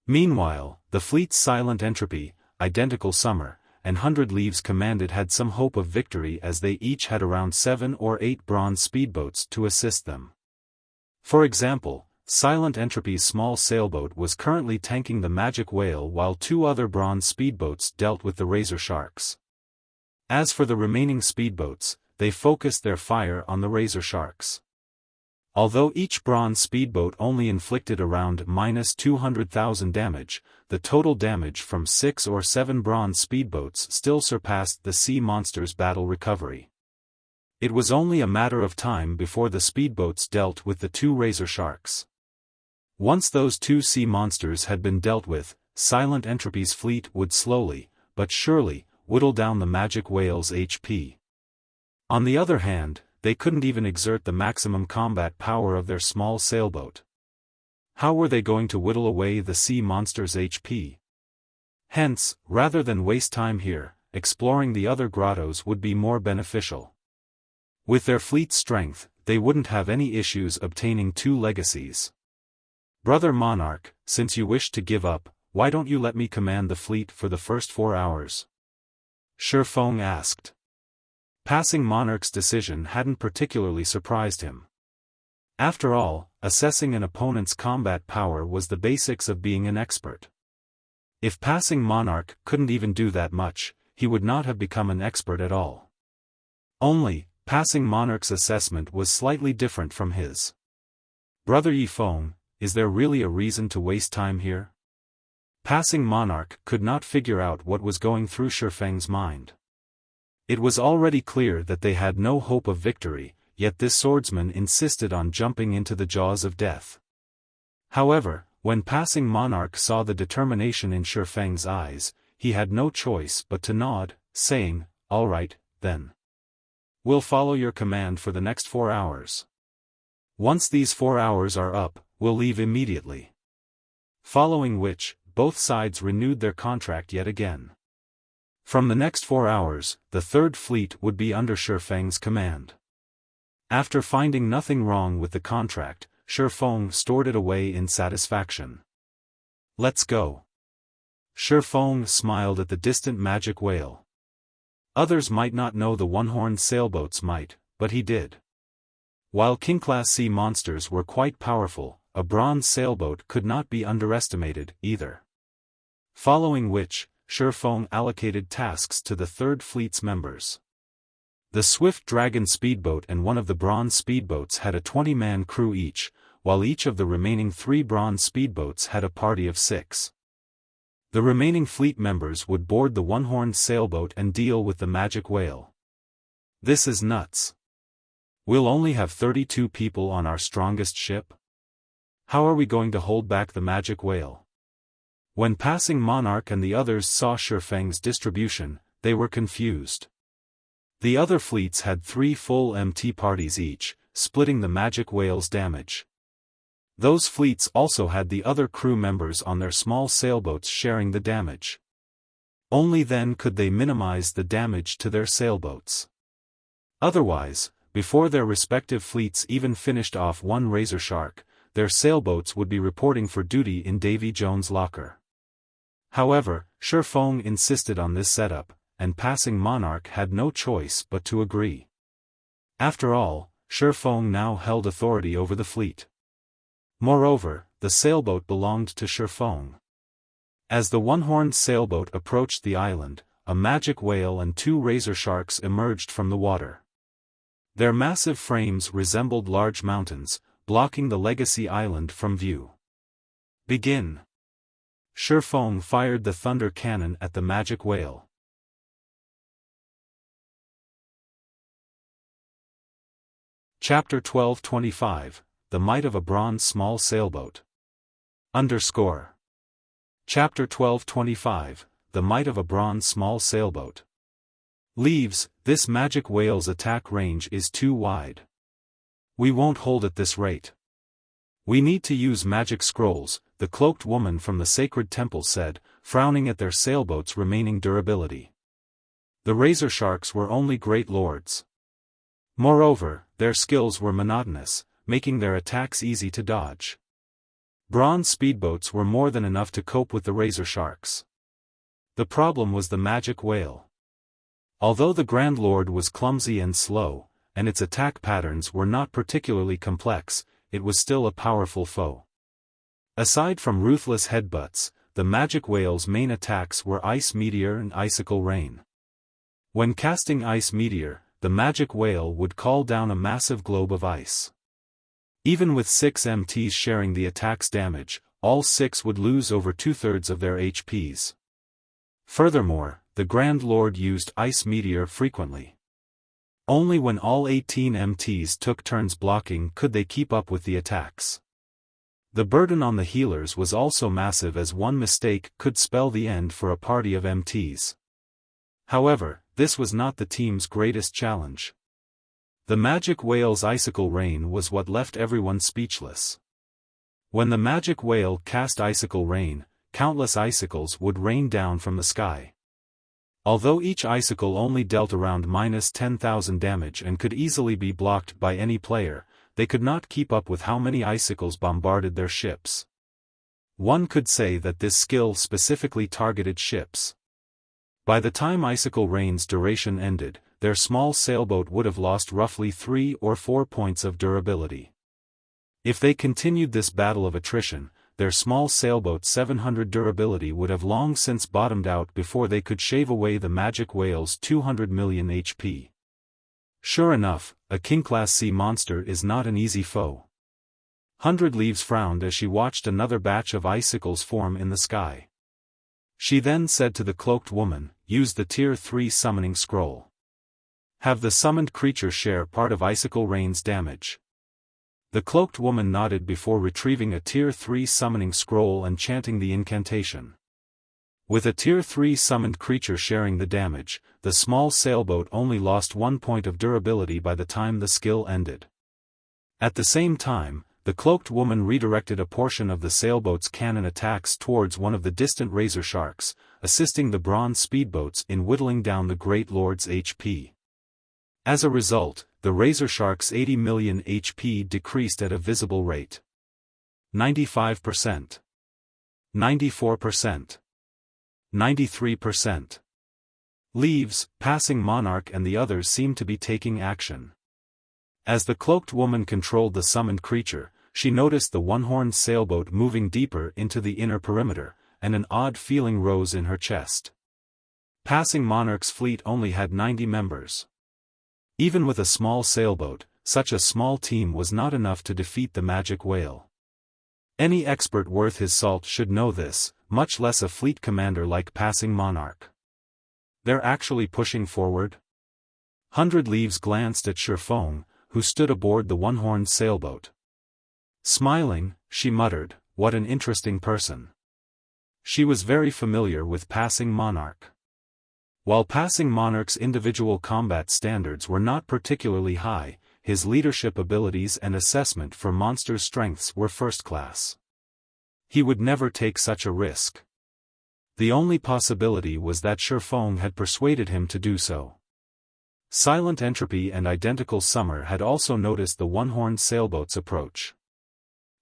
Meanwhile, the fleet's Silent Entropy, Identical Summer, and 100 Leaves commanded had some hope of victory as they each had around 7 or 8 bronze speedboats to assist them. For example, Silent Entropy's small sailboat was currently tanking the Magic Whale while 2 other bronze speedboats dealt with the Razor Sharks. As for the remaining speedboats, they focused their fire on the Razor Sharks. Although each bronze speedboat only inflicted around -200,000 damage, the total damage from 6 or 7 bronze speedboats still surpassed the sea monster's battle recovery. It was only a matter of time before the speedboats dealt with the 2 Razor Sharks. Once those 2 sea monsters had been dealt with, Silent Entropy's fleet would slowly, but surely, whittle down the Magic Whale's HP. On the other hand, they couldn't even exert the maximum combat power of their small sailboat. How were they going to whittle away the sea monster's HP? Hence, rather than waste time here, exploring the other grottos would be more beneficial. With their fleet strength, they wouldn't have any issues obtaining 2 legacies. Brother Monarch, since you wish to give up, why don't you let me command the fleet for the first 4 hours? Xiaofan asked. Passing Monarch's decision hadn't particularly surprised him. After all, assessing an opponent's combat power was the basics of being an expert. If passing Monarch couldn't even do that much, he would not have become an expert at all. Only, passing Monarch's assessment was slightly different from his. Brother Yifeng, is there really a reason to waste time here? Passing Monarch could not figure out what was going through Xiaofang's mind. It was already clear that they had no hope of victory, yet this swordsman insisted on jumping into the jaws of death. However, when passing Monarch saw the determination in Xiaofang's eyes, he had no choice but to nod, saying, "All right, then. We'll follow your command for the next 4 hours. Once these 4 hours are up, we'll leave immediately." Following which, both sides renewed their contract yet again. From the next 4 hours, the Third Fleet would be under Xiaofang's command. After finding nothing wrong with the contract, Xiaofan stored it away in satisfaction. "Let's go." Xiaofan smiled at the distant magic whale. Others might not know the one-horned sailboats might, but he did. While king-class sea monsters were quite powerful, a bronze sailboat could not be underestimated, either. Following which, Xiaofan allocated tasks to the Third Fleet's members. The Swift Dragon speedboat and one of the bronze speedboats had a 20-man crew each, while each of the remaining 3 bronze speedboats had a party of 6. The remaining fleet members would board the one-horned sailboat and deal with the magic whale. This is nuts. We'll only have 32 people on our strongest ship? How are we going to hold back the magic whale? When passing Monarch and the others saw Xiaofang's distribution, they were confused. The other fleets had 3 full MT parties each, splitting the magic whale's damage. Those fleets also had the other crew members on their small sailboats sharing the damage. Only then could they minimize the damage to their sailboats. Otherwise, before their respective fleets even finished off one Razor Shark, their sailboats would be reporting for duty in Davy Jones' locker. However, Xiaofan insisted on this setup, and passing Monarch had no choice but to agree. After all, Xiaofan now held authority over the fleet. Moreover, the sailboat belonged to Xiaofan. As the one-horned sailboat approached the island, a magic whale and 2 razor sharks emerged from the water. Their massive frames resembled large mountains, blocking the legacy island from view. "Begin." Xiaofan fired the thunder cannon at the magic whale. Chapter 1225, The Might of a Bronze Small Sailboat. Chapter 1225, The Might of a Bronze Small Sailboat. Leaves, this magic whale's attack range is too wide. We won't hold at this rate. We need to use magic scrolls, the cloaked woman from the sacred temple said, frowning at their sailboat's remaining durability. The razor sharks were only great lords. Moreover, their skills were monotonous, making their attacks easy to dodge. Bronze speedboats were more than enough to cope with the razor sharks. The problem was the magic whale. Although the Grand Lord was clumsy and slow, and its attack patterns were not particularly complex, it was still a powerful foe. Aside from ruthless headbutts, the magic whale's main attacks were Ice Meteor and Icicle Rain. When casting Ice Meteor, the magic whale would call down a massive globe of ice. Even with 6 MTs sharing the attack's damage, all 6 would lose over 2/3 of their HPs. Furthermore, the Grand Lord used Ice Meteor frequently. Only when all 18 MTs took turns blocking could they keep up with the attacks. The burden on the healers was also massive, as one mistake could spell the end for a party of MTs. However, this was not the team's greatest challenge. The magic whale's icicle rain was what left everyone speechless. When the magic whale cast icicle rain, countless icicles would rain down from the sky. Although each icicle only dealt around -10,000 damage and could easily be blocked by any player, they could not keep up with how many icicles bombarded their ships. One could say that this skill specifically targeted ships. By the time icicle rain's duration ended, their small sailboat would have lost roughly 3 or 4 points of durability. If they continued this battle of attrition, their small sailboat's 700 durability would have long since bottomed out before they could shave away the magic whale's 200 million HP. Sure enough, a king-class sea monster is not an easy foe. 100 Leaves frowned as she watched another batch of icicles form in the sky. She then said to the cloaked woman, "Use the Tier 3 summoning scroll. Have the summoned creature share part of icicle rain's damage." The cloaked woman nodded before retrieving a Tier 3 summoning scroll and chanting the incantation. With a Tier 3 summoned creature sharing the damage, the small sailboat only lost 1 point of durability by the time the skill ended. At the same time, the cloaked woman redirected a portion of the sailboat's cannon attacks towards one of the distant razor sharks, assisting the bronze speedboats in whittling down the Great Lord's HP. As a result, the razor shark's 80 million HP decreased at a visible rate. 95%. 94%. 93%. Leaves, Passing Monarch and the others seemed to be taking action. As the cloaked woman controlled the summoned creature, she noticed the one-horned sailboat moving deeper into the inner perimeter, and an odd feeling rose in her chest. Passing Monarch's fleet only had 90 members. Even with a small sailboat, such a small team was not enough to defeat the magic whale. Any expert worth his salt should know this, much less a fleet commander like Passing Monarch. They're actually pushing forward? 100 Leaves glanced at Xiaofan, who stood aboard the one-horned sailboat. Smiling, she muttered, "What an interesting person." She was very familiar with Passing Monarch. While Passing Monarch's individual combat standards were not particularly high, his leadership abilities and assessment for monsters' strengths were first class. He would never take such a risk. The only possibility was that Xiaofan had persuaded him to do so. Silent Entropy and Identical Summer had also noticed the one-horned sailboat's approach.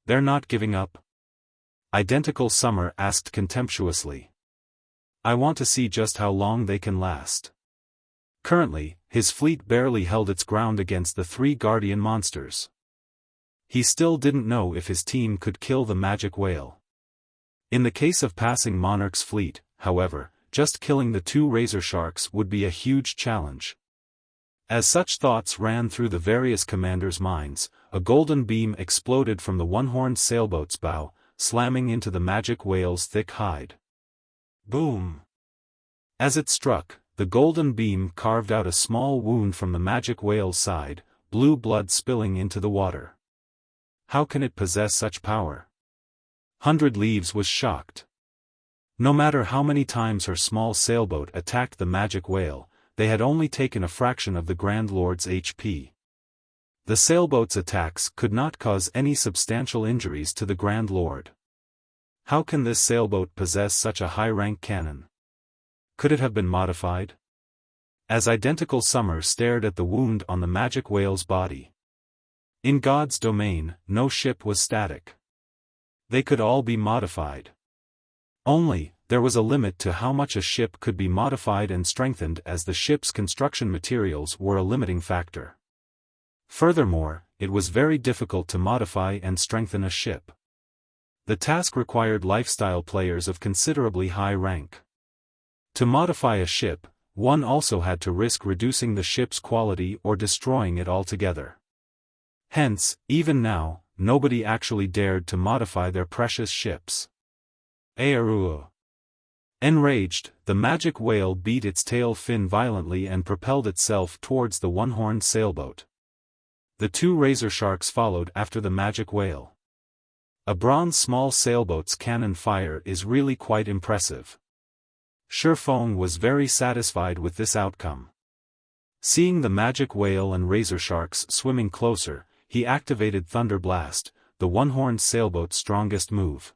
"They're not giving up?" Identical Summer asked contemptuously. "I want to see just how long they can last." Currently, his fleet barely held its ground against the 3 guardian monsters. He still didn't know if his team could kill the magic whale. In the case of Passing Monarch's fleet, however, just killing the 2 razor sharks would be a huge challenge. As such thoughts ran through the various commanders' minds, a golden beam exploded from the one-horned sailboat's bow, slamming into the magic whale's thick hide. Boom! As it struck, the golden beam carved out a small wound from the magic whale's side, blue blood spilling into the water. How can it possess such power? 100 Leaves was shocked. No matter how many times her small sailboat attacked the magic whale, they had only taken a fraction of the Grand Lord's HP. The sailboat's attacks could not cause any substantial injuries to the Grand Lord. How can this sailboat possess such a high-rank cannon? Could it have been modified? As Identical Summer stared at the wound on the magic whale's body. In God's domain, no ship was static. They could all be modified. Only, there was a limit to how much a ship could be modified and strengthened, as the ship's construction materials were a limiting factor. Furthermore, it was very difficult to modify and strengthen a ship. The task required lifestyle players of considerably high rank. To modify a ship, one also had to risk reducing the ship's quality or destroying it altogether. Hence, even now, nobody actually dared to modify their precious ships. Aerua. Enraged, the magic whale beat its tail fin violently and propelled itself towards the one-horned sailboat. The 2 razor sharks followed after the magic whale. A bronze small sailboat's cannon fire is really quite impressive. Xiaofan was very satisfied with this outcome. Seeing the magic whale and razor sharks swimming closer, he activated Thunder Blast, the one-horned sailboat's strongest move.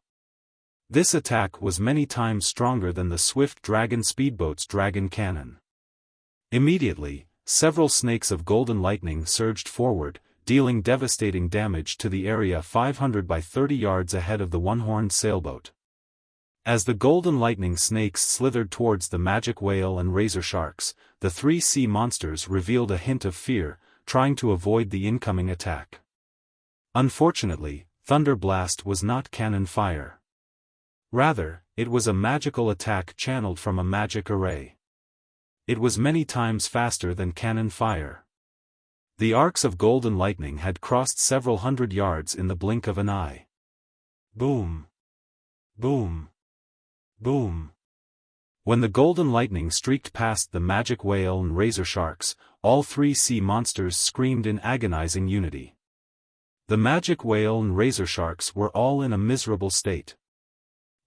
This attack was many times stronger than the swift dragon speedboat's dragon cannon. Immediately, several snakes of golden lightning surged forward, dealing devastating damage to the area 500 by 30 yards ahead of the one-horned sailboat. As the golden lightning snakes slithered towards the magic whale and razor sharks, the three sea monsters revealed a hint of fear, trying to avoid the incoming attack. Unfortunately, Thunder Blast was not cannon fire. Rather, it was a magical attack channeled from a magic array. It was many times faster than cannon fire. The arcs of golden lightning had crossed several hundred yards in the blink of an eye. Boom! Boom! Boom! When the golden lightning streaked past the magic whale and razor sharks, all three sea monsters screamed in agonizing unity. The magic whale and razor sharks were all in a miserable state.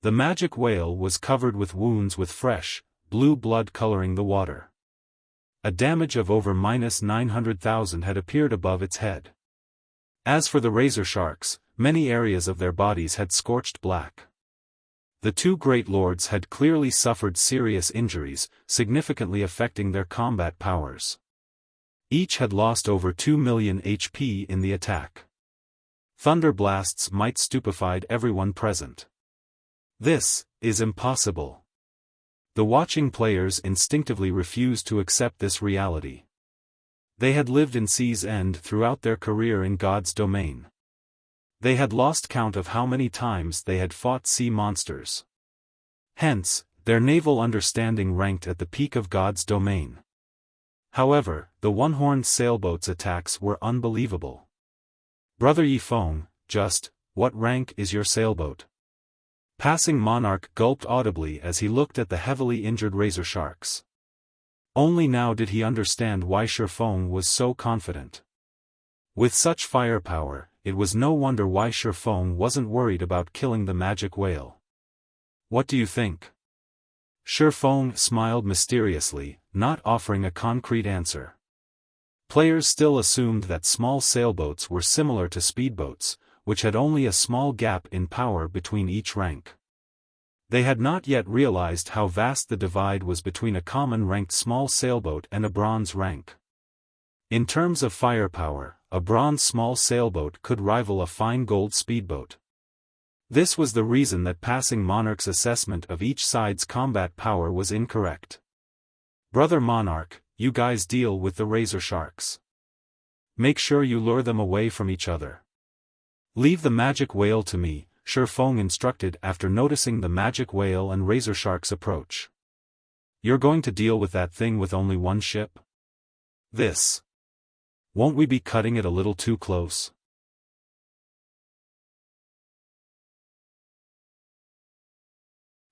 The magic whale was covered with wounds with fresh, blue blood coloring the water. A damage of over -900,000 had appeared above its head. As for the razor sharks, many areas of their bodies had scorched black. The two great lords had clearly suffered serious injuries, significantly affecting their combat powers. Each had lost over 2 million HP in the attack. Thunder blasts might stupefied everyone present. This is impossible. The watching players instinctively refused to accept this reality. They had lived in Sea's End throughout their career in God's domain. They had lost count of how many times they had fought sea monsters. Hence, their naval understanding ranked at the peak of God's domain. However, the one-horned sailboat's attacks were unbelievable. Brother Yifeng, what rank is your sailboat? Passing Monarch gulped audibly as he looked at the heavily injured razor sharks. Only now did he understand why Xiaofan was so confident. With such firepower, it was no wonder why Xiaofan wasn't worried about killing the magic whale. What do you think? Xiaofan smiled mysteriously, not offering a concrete answer. Players still assumed that small sailboats were similar to speedboats, which had only a small gap in power between each rank. They had not yet realized how vast the divide was between a common ranked small sailboat and a bronze rank. In terms of firepower, a bronze small sailboat could rival a fine gold speedboat. This was the reason that passing Monarch's assessment of each side's combat power was incorrect. Brother Monarch, you guys deal with the razor sharks. Make sure you lure them away from each other. Leave the magic whale to me, Xiaofan instructed after noticing the magic whale and razor sharks approach. You're going to deal with that thing with only one ship? Won't we be cutting it a little too close?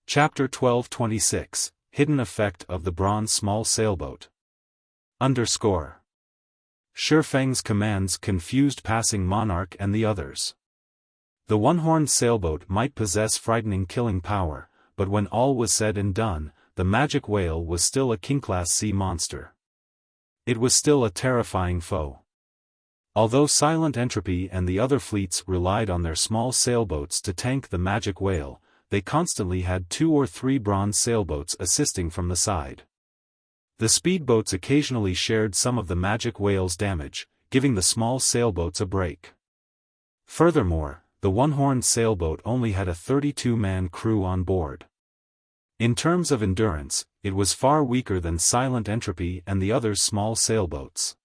Chapter 1226, Hidden Effect of the Bronze Small Sailboat. Xiaofang's commands confused passing Monarch and the others. The one-horned sailboat might possess frightening killing power, but when all was said and done, the magic whale was still a king-class sea monster. It was still a terrifying foe. Although Silent Entropy and the other fleets relied on their small sailboats to tank the magic whale, they constantly had 2 or 3 bronze sailboats assisting from the side. The speedboats occasionally shared some of the magic whale's damage, giving the small sailboats a break. Furthermore, the one-horned sailboat only had a 32-man crew on board. In terms of endurance, it was far weaker than Silent Entropy and the other small sailboats.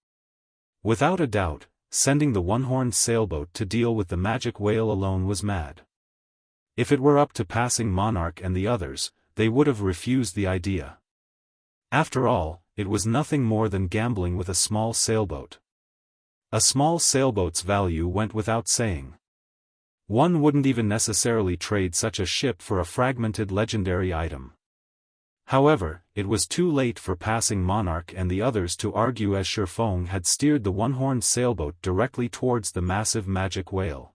Without a doubt, sending the one-horned sailboat to deal with the magic whale alone was mad. If it were up to passing Monarch and the others, they would have refused the idea. After all, it was nothing more than gambling with a small sailboat. A small sailboat's value went without saying. One wouldn't even necessarily trade such a ship for a fragmented legendary item. However, it was too late for passing Monarch and the others to argue as Xiaofan had steered the one-horned sailboat directly towards the massive magic whale.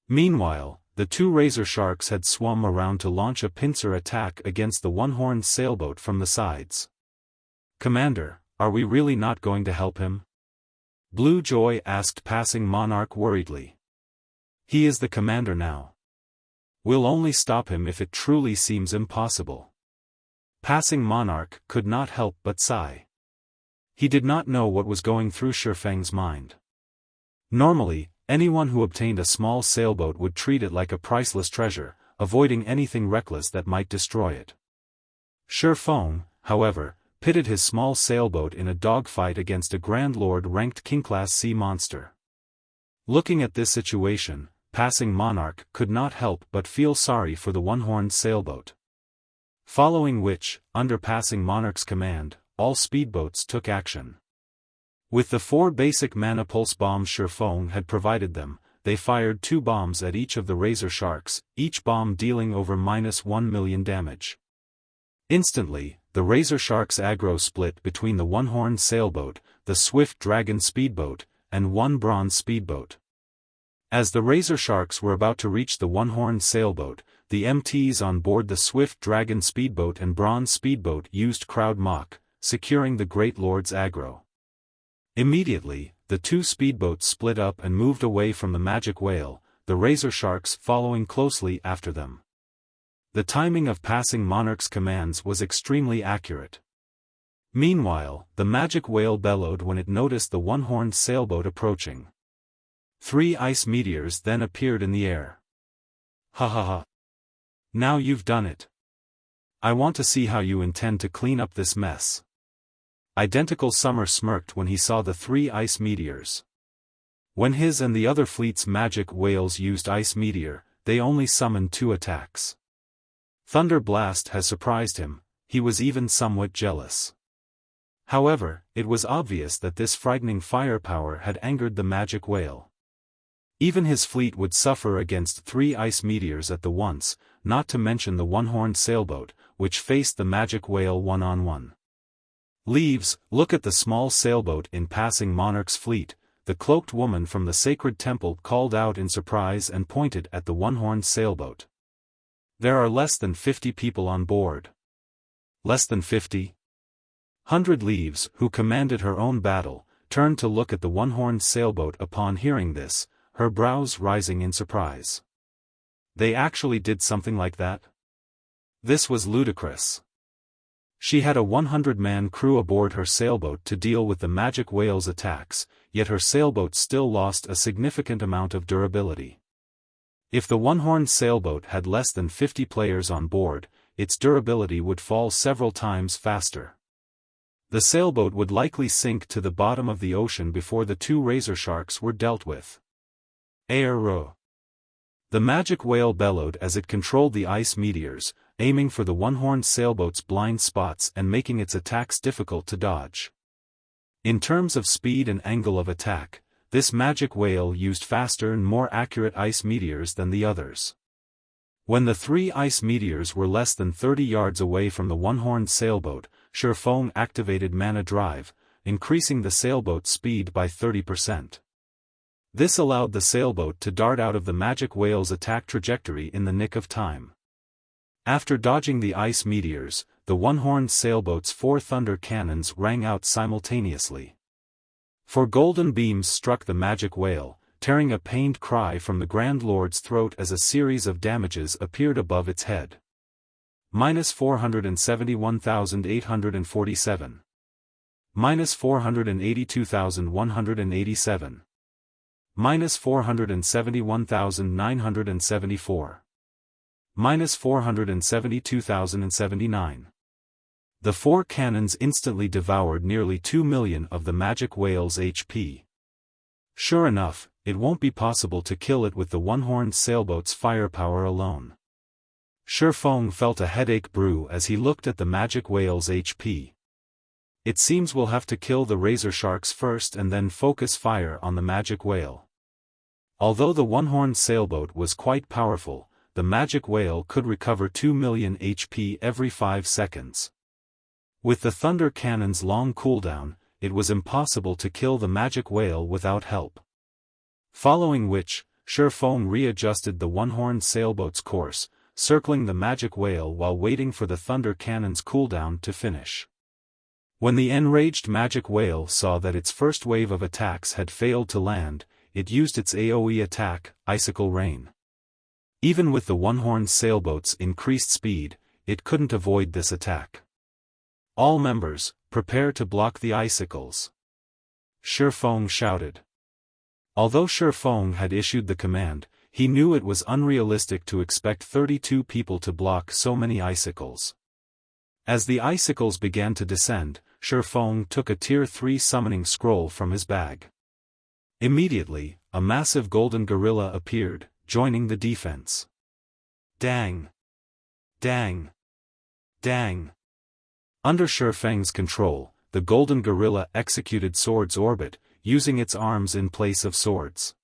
Meanwhile, the 2 razor sharks had swum around to launch a pincer attack against the one-horned sailboat from the sides. Commander, Are we really not going to help him? Blue Joy asked Passing Monarch worriedly. He is the commander now. We'll only stop him if it truly seems impossible. Passing Monarch could not help but sigh. He did not know what was going through Xiaofang's mind. Normally, anyone who obtained a small sailboat would treat it like a priceless treasure, avoiding anything reckless that might destroy it. Xiaofan, however, pitted his small sailboat in a dogfight against a Grand Lord-ranked King-class sea monster. Looking at this situation, Passing Monarch could not help but feel sorry for the one-horned sailboat. Following which, under Passing Monarch's command, all speedboats took action. With the 4 basic mana pulse bombs Xiaofan had provided them, they fired 2 bombs at each of the Razor Sharks, each bomb dealing over -1 million damage. Instantly, the Razor Sharks' aggro split between the one-horned sailboat, the Swift Dragon speedboat, and 1 bronze speedboat. As the Razor Sharks were about to reach the one-horned sailboat, the MTs on board the Swift Dragon speedboat and bronze speedboat used Crowd Mock, securing the Great Lord's aggro. Immediately, the 2 speedboats split up and moved away from the Magic Whale, the Razor Sharks following closely after them. The timing of Passing Monarch's commands was extremely accurate. Meanwhile, the Magic Whale bellowed when it noticed the one-horned sailboat approaching. 3 ice meteors then appeared in the air. Ha ha ha. Now you've done it. I want to see how you intend to clean up this mess. Identical Summer smirked when he saw the 3 ice meteors. When his and the other fleet's Magic Whales used Ice Meteor, they only summoned 2 attacks. Thunder Blast has surprised him, he was even somewhat jealous. However, it was obvious that this frightening firepower had angered the Magic Whale. Even his fleet would suffer against 3 ice meteors at the once, not to mention the one-horned sailboat, which faced the Magic Whale one-on-one. Leaves, look at the small sailboat in Passing Monarch's fleet, the cloaked woman from the sacred temple called out in surprise and pointed at the one-horned sailboat. There are less than 50 people on board. Less than 50? 100 Leaves, who commanded her own battle, turned to look at the one-horned sailboat upon hearing this, her brows rising in surprise. They actually did something like that? This was ludicrous. She had a 100-man crew aboard her sailboat to deal with the Magic Whale's attacks, yet her sailboat still lost a significant amount of durability. If the one-horned sailboat had less than 50 players on board, its durability would fall several times faster. The sailboat would likely sink to the bottom of the ocean before the 2 Razor Sharks were dealt with. Aero. The Magic Whale bellowed as it controlled the ice meteors, aiming for the one-horned sailboat's blind spots and making its attacks difficult to dodge. In terms of speed and angle of attack, this Magic Whale used faster and more accurate ice meteors than the others. When the 3 ice meteors were less than 30 yards away from the one-horned sailboat, Xiaofan activated Mana Drive, increasing the sailboat's speed by 30%. This allowed the sailboat to dart out of the Magic Whale's attack trajectory in the nick of time. After dodging the ice meteors, the one-horned sailboat's 4 thunder cannons rang out simultaneously. 4 golden beams struck the Magic Whale, tearing a pained cry from the Grand Lord's throat as a series of damages appeared above its head. -471,847. -482,187. -471,974. -472,079. The 4 cannons instantly devoured nearly 2 million of the Magic Whale's HP. Sure enough, it won't be possible to kill it with the one-horned sailboat's firepower alone. Xiaofan felt a headache brew as he looked at the Magic Whale's HP. It seems we'll have to kill the Razor Sharks first and then focus fire on the Magic Whale. Although the one-horned sailboat was quite powerful, the Magic Whale could recover 2 million HP every 5 seconds. With the thunder cannon's long cooldown, it was impossible to kill the Magic Whale without help. Following which, Xiaofan readjusted the one-horned sailboat's course, circling the Magic Whale while waiting for the thunder cannon's cooldown to finish. When the enraged magic whale saw that its first wave of attacks had failed to land, it used its AoE attack, Icicle Rain. Even with the one-horned sailboat's increased speed, it couldn't avoid this attack. "All members, prepare to block the icicles," Xiaofan shouted. Although Xiaofan had issued the command, he knew it was unrealistic to expect 32 people to block so many icicles. As the icicles began to descend, Xiaofan took a Tier 3 summoning scroll from his bag. Immediately, a massive golden gorilla appeared, joining the defense. Dang! Dang! Dang! Under Xiaofan's control, the golden gorilla executed Sword's Orbit, using its arms in place of swords.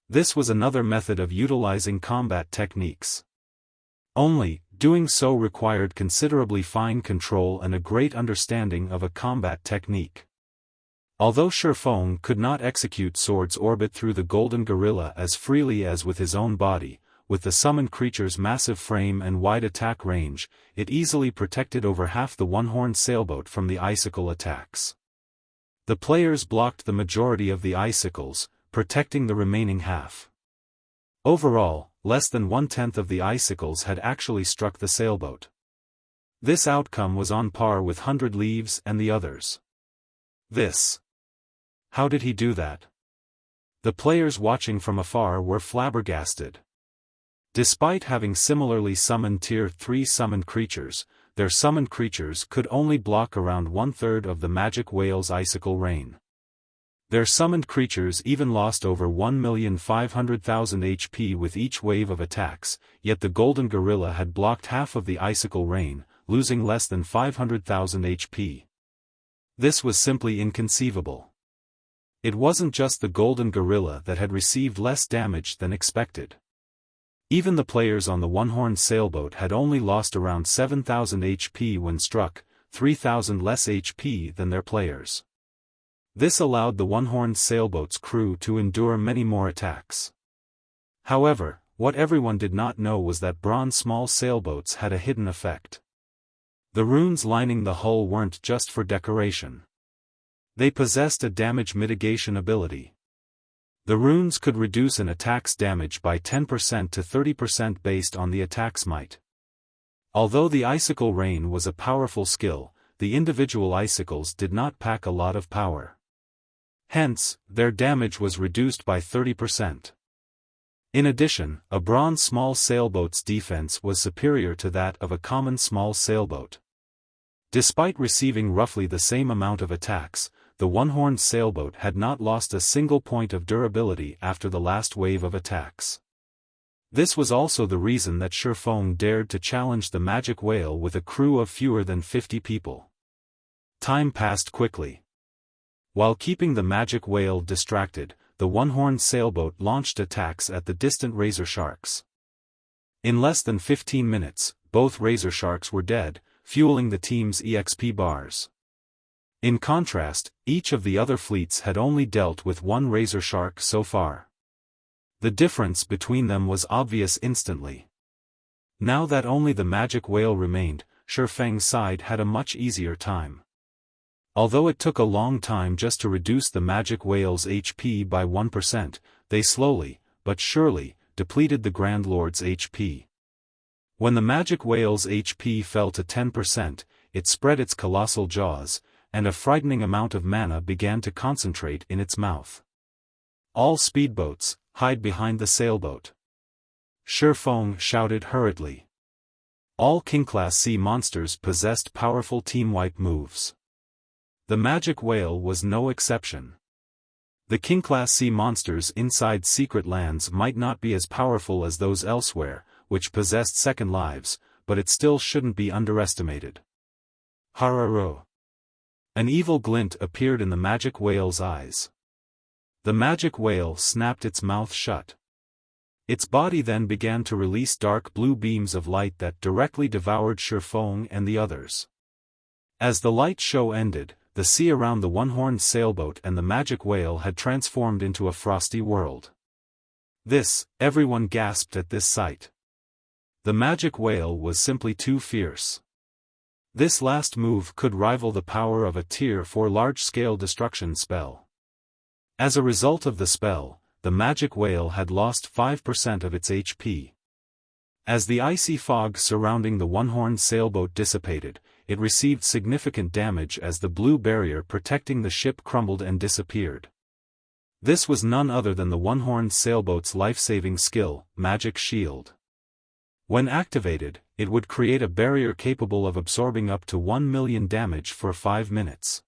This was another method of utilizing combat techniques. Only, doing so required considerably fine control and a great understanding of a combat technique. Although Xiaofan could not execute Sword's Orbit through the golden gorilla as freely as with his own body, with the summoned creature's massive frame and wide attack range, it easily protected over half the one-horned sailboat from the icicle attacks. The players blocked the majority of the icicles, protecting the remaining half. Overall, less than 1/10 of the icicles had actually struck the sailboat. This outcome was on par with 100 Leaves and the others. How did he do that? The players watching from afar were flabbergasted. Despite having similarly summoned Tier 3 summoned creatures, their summoned creatures could only block around 1/3 of the magic whale's icicle rain. Their summoned creatures even lost over 1,500,000 HP with each wave of attacks, yet the golden gorilla had blocked half of the icicle rain, losing less than 500,000 HP. This was simply inconceivable. It wasn't just the golden gorilla that had received less damage than expected. Even the players on the one-horned sailboat had only lost around 7,000 HP when struck, 3,000 less HP than their players. This allowed the one-horned sailboat's crew to endure many more attacks. However, what everyone did not know was that bronze small sailboats had a hidden effect. The runes lining the hull weren't just for decoration. They possessed a damage mitigation ability. The runes could reduce an attack's damage by 10% to 30% based on the attack's might. Although the icicle rain was a powerful skill, the individual icicles did not pack a lot of power. Hence, their damage was reduced by 30%. In addition, a bronze small sailboat's defense was superior to that of a common small sailboat. Despite receiving roughly the same amount of attacks, the one-horned sailboat had not lost a single point of durability after the last wave of attacks. This was also the reason that Xiaofan dared to challenge the magic whale with a crew of fewer than 50 people. Time passed quickly. While keeping the magic whale distracted, the one-horned sailboat launched attacks at the distant razor sharks. In less than 15 minutes, both razor sharks were dead, fueling the team's EXP bars. In contrast, each of the other fleets had only dealt with one razor shark so far. The difference between them was obvious instantly. Now that only the magic whale remained, Xiaofang's side had a much easier time. Although it took a long time just to reduce the magic whale's HP by 1%, they slowly, but surely, depleted the Grand Lord's HP. When the magic whale's HP fell to 10%, it spread its colossal jaws, and a frightening amount of mana began to concentrate in its mouth. "All speedboats, hide behind the sailboat," Xiaofan shouted hurriedly. All King-class sea monsters possessed powerful team-wipe moves. The magic whale was no exception. The King-class sea monsters inside secret lands might not be as powerful as those elsewhere, which possessed second lives, but it still shouldn't be underestimated. Hararo. An evil glint appeared in the magic whale's eyes. The magic whale snapped its mouth shut. Its body then began to release dark blue beams of light that directly devoured Xiaofan and the others. As the light show ended, the sea around the one-horned sailboat and the magic whale had transformed into a frosty world. Everyone gasped at this sight. The magic whale was simply too fierce. This last move could rival the power of a Tier 4 large-scale destruction spell. As a result of the spell, the magic whale had lost 5% of its HP. As the icy fog surrounding the one-horned sailboat dissipated, it received significant damage as the blue barrier protecting the ship crumbled and disappeared. This was none other than the one-horned sailboat's life-saving skill, Magic Shield. When activated, it would create a barrier capable of absorbing up to 1 million damage for 5 minutes.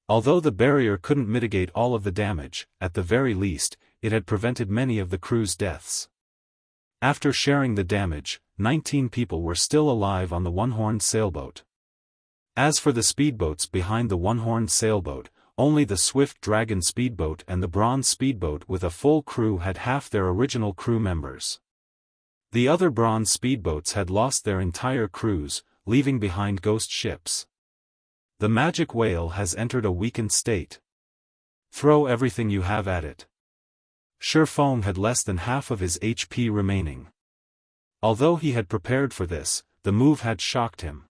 Although the barrier couldn't mitigate all of the damage, at the very least, it had prevented many of the crew's deaths. After sharing the damage, 19 people were still alive on the one-horned sailboat. As for the speedboats behind the one-horned sailboat, only the Swift Dragon speedboat and the Bronze speedboat with a full crew had half their original crew members. The other Bronze speedboats had lost their entire crews, leaving behind ghost ships. The magic whale has entered a weakened state. Throw everything you have at it. Xiaofan had less than half of his HP remaining. Although he had prepared for this, the move had shocked him.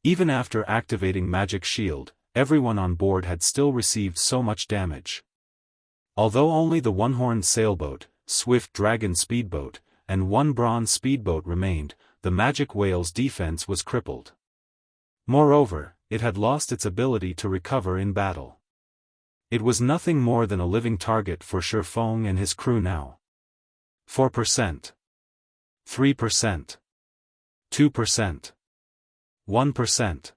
Even after activating Magic Shield, everyone on board had still received so much damage. Although only the one-horned sailboat, Swift Dragon speedboat, and one Bronze speedboat remained, the magic whale's defense was crippled. Moreover, it had lost its ability to recover in battle. It was nothing more than a living target for Xiaofan and his crew now. 4%. 3%. 2%. 1%.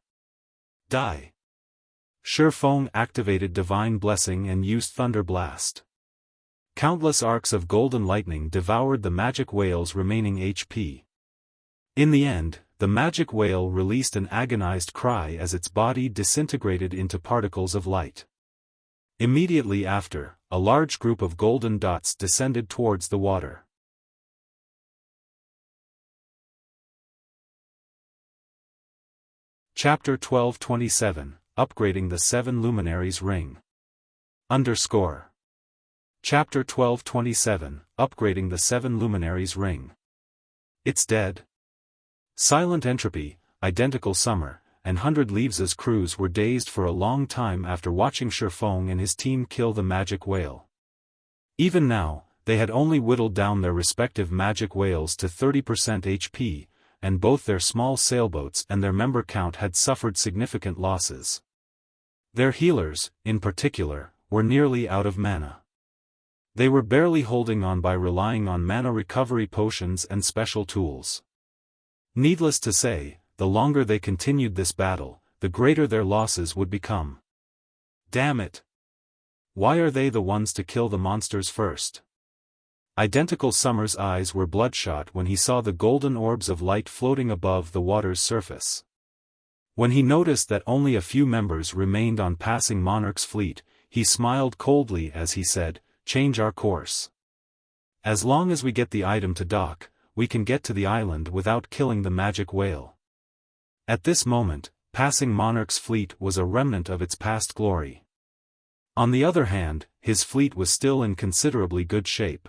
Die. Xiaofan activated Divine Blessing and used Thunder Blast. Countless arcs of golden lightning devoured the magic whale's remaining HP. In the end, the magic whale released an agonized cry as its body disintegrated into particles of light. Immediately after, a large group of golden dots descended towards the water. Chapter 1227, Upgrading the 7 Luminaries Ring. Chapter 1227, Upgrading the 7 Luminaries Ring. It's dead. Silent Entropy, Identical Summer, and 100 Leaves' crews were dazed for a long time after watching Xiaofan and his team kill the magic whale. Even now, they had only whittled down their respective magic whales to 30% HP, and both their small sailboats and their member count had suffered significant losses. Their healers, in particular, were nearly out of mana. They were barely holding on by relying on mana recovery potions and special tools. Needless to say, the longer they continued this battle, the greater their losses would become. Damn it! Why are they the ones to kill the monsters first? Identical Summer's eyes were bloodshot when he saw the golden orbs of light floating above the water's surface. When he noticed that only a few members remained on Passing Monarch's fleet, he smiled coldly as he said, "Change our course. As long as we get the item to dock, we can get to the island without killing the magic whale." At this moment, Passing Monarch's fleet was a remnant of its past glory. On the other hand, his fleet was still in considerably good shape.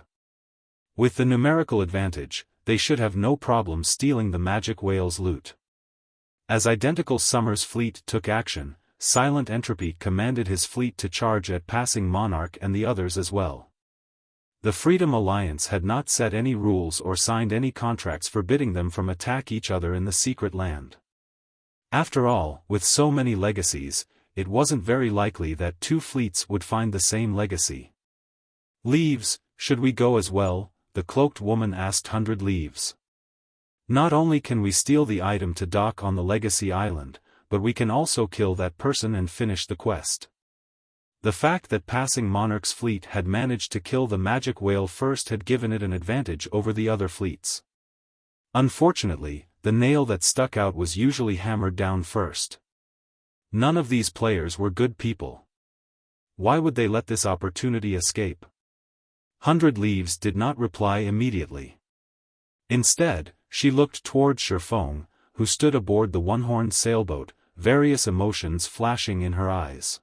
With the numerical advantage, they should have no problem stealing the magic whale's loot. As Identical Summer's fleet took action, Silent Entropy commanded his fleet to charge at Passing Monarch and the others as well. The Freedom Alliance had not set any rules or signed any contracts forbidding them from attack each other in the secret land. After all, with so many legacies, it wasn't very likely that two fleets would find the same legacy. "Leaves, should we go as well?" the cloaked woman asked 100 Leaves. "Not only can we steal the item to dock on the Legacy Island, but we can also kill that person and finish the quest." The fact that Passing Monarch's fleet had managed to kill the magic whale first had given it an advantage over the other fleets. Unfortunately, the nail that stuck out was usually hammered down first. None of these players were good people. Why would they let this opportunity escape? 100 Leaves did not reply immediately. Instead, she looked toward Xiaofan, who stood aboard the one-horned sailboat, various emotions flashing in her eyes.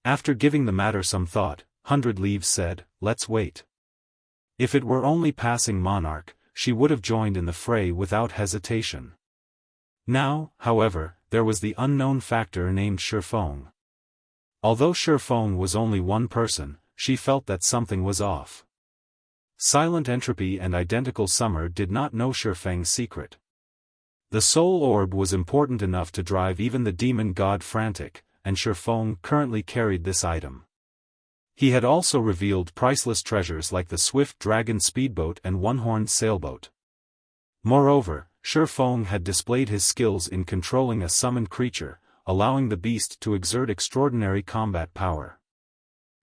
After giving the matter some thought, 100 Leaves said, "Let's wait." If it were only Passing Monarch, she would have joined in the fray without hesitation. Now, however, there was the unknown factor named Xiaofan. Although Xiaofan was only one person, she felt that something was off. Silent Entropy and Identical Summer did not know Xiaofang's secret. The Soul Orb was important enough to drive even the demon god frantic, and Xiaofan currently carried this item. He had also revealed priceless treasures like the Swift Dragon Speedboat and One-Horned Sailboat. Moreover, Xiaofan had displayed his skills in controlling a summoned creature, allowing the beast to exert extraordinary combat power.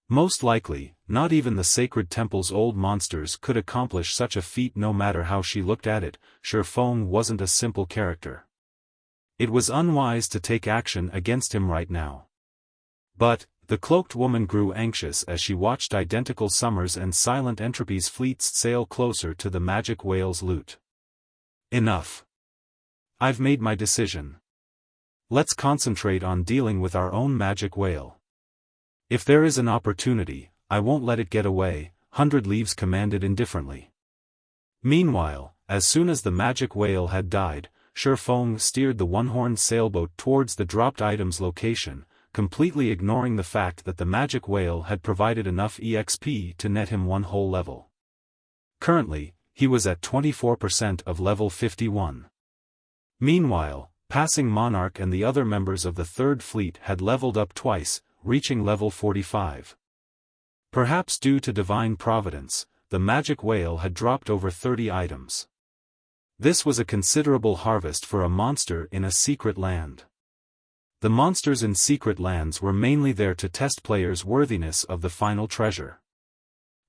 Most likely, not even the Sacred Temple's old monsters could accomplish such a feat. No matter how she looked at it, Xiaofan wasn't a simple character. It was unwise to take action against him right now. But, the cloaked woman grew anxious as she watched Identical Summer's and Silent Entropy's fleets sail closer to the magic whale's loot. Enough. I've made my decision. Let's concentrate on dealing with our own magic whale. If there is an opportunity, I won't let it get away, 100 Leaves commanded indifferently. Meanwhile, as soon as the magic whale had died, Xiaofan steered the one-horned sailboat towards the dropped item's location, completely ignoring the fact that the magic whale had provided enough EXP to net him one whole level. Currently, he was at 24% of level 51. Meanwhile, Passing Monarch and the other members of the Third Fleet had leveled up twice, reaching level 45. Perhaps due to divine providence, the magic whale had dropped over 30 items. This was a considerable harvest for a monster in a secret land. The monsters in secret lands were mainly there to test players' worthiness of the final treasure.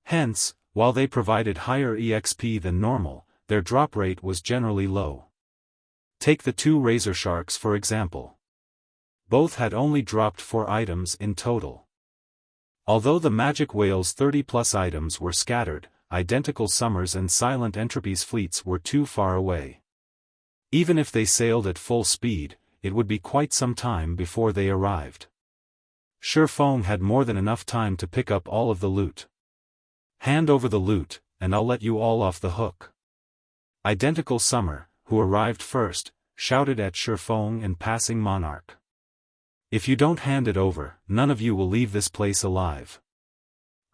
Hence, while they provided higher EXP than normal, their drop rate was generally low. Take the two razor sharks for example. Both had only dropped 4 items in total. Although the magic whale's 30+ items were scattered, Identical Summer's and Silent Entropy's fleets were too far away. Even if they sailed at full speed, it would be quite some time before they arrived. Xiaofan had more than enough time to pick up all of the loot. Hand over the loot, and I'll let you all off the hook. Identical Summer, who arrived first, shouted at Xiaofan and Passing Monarch. If you don't hand it over, none of you will leave this place alive.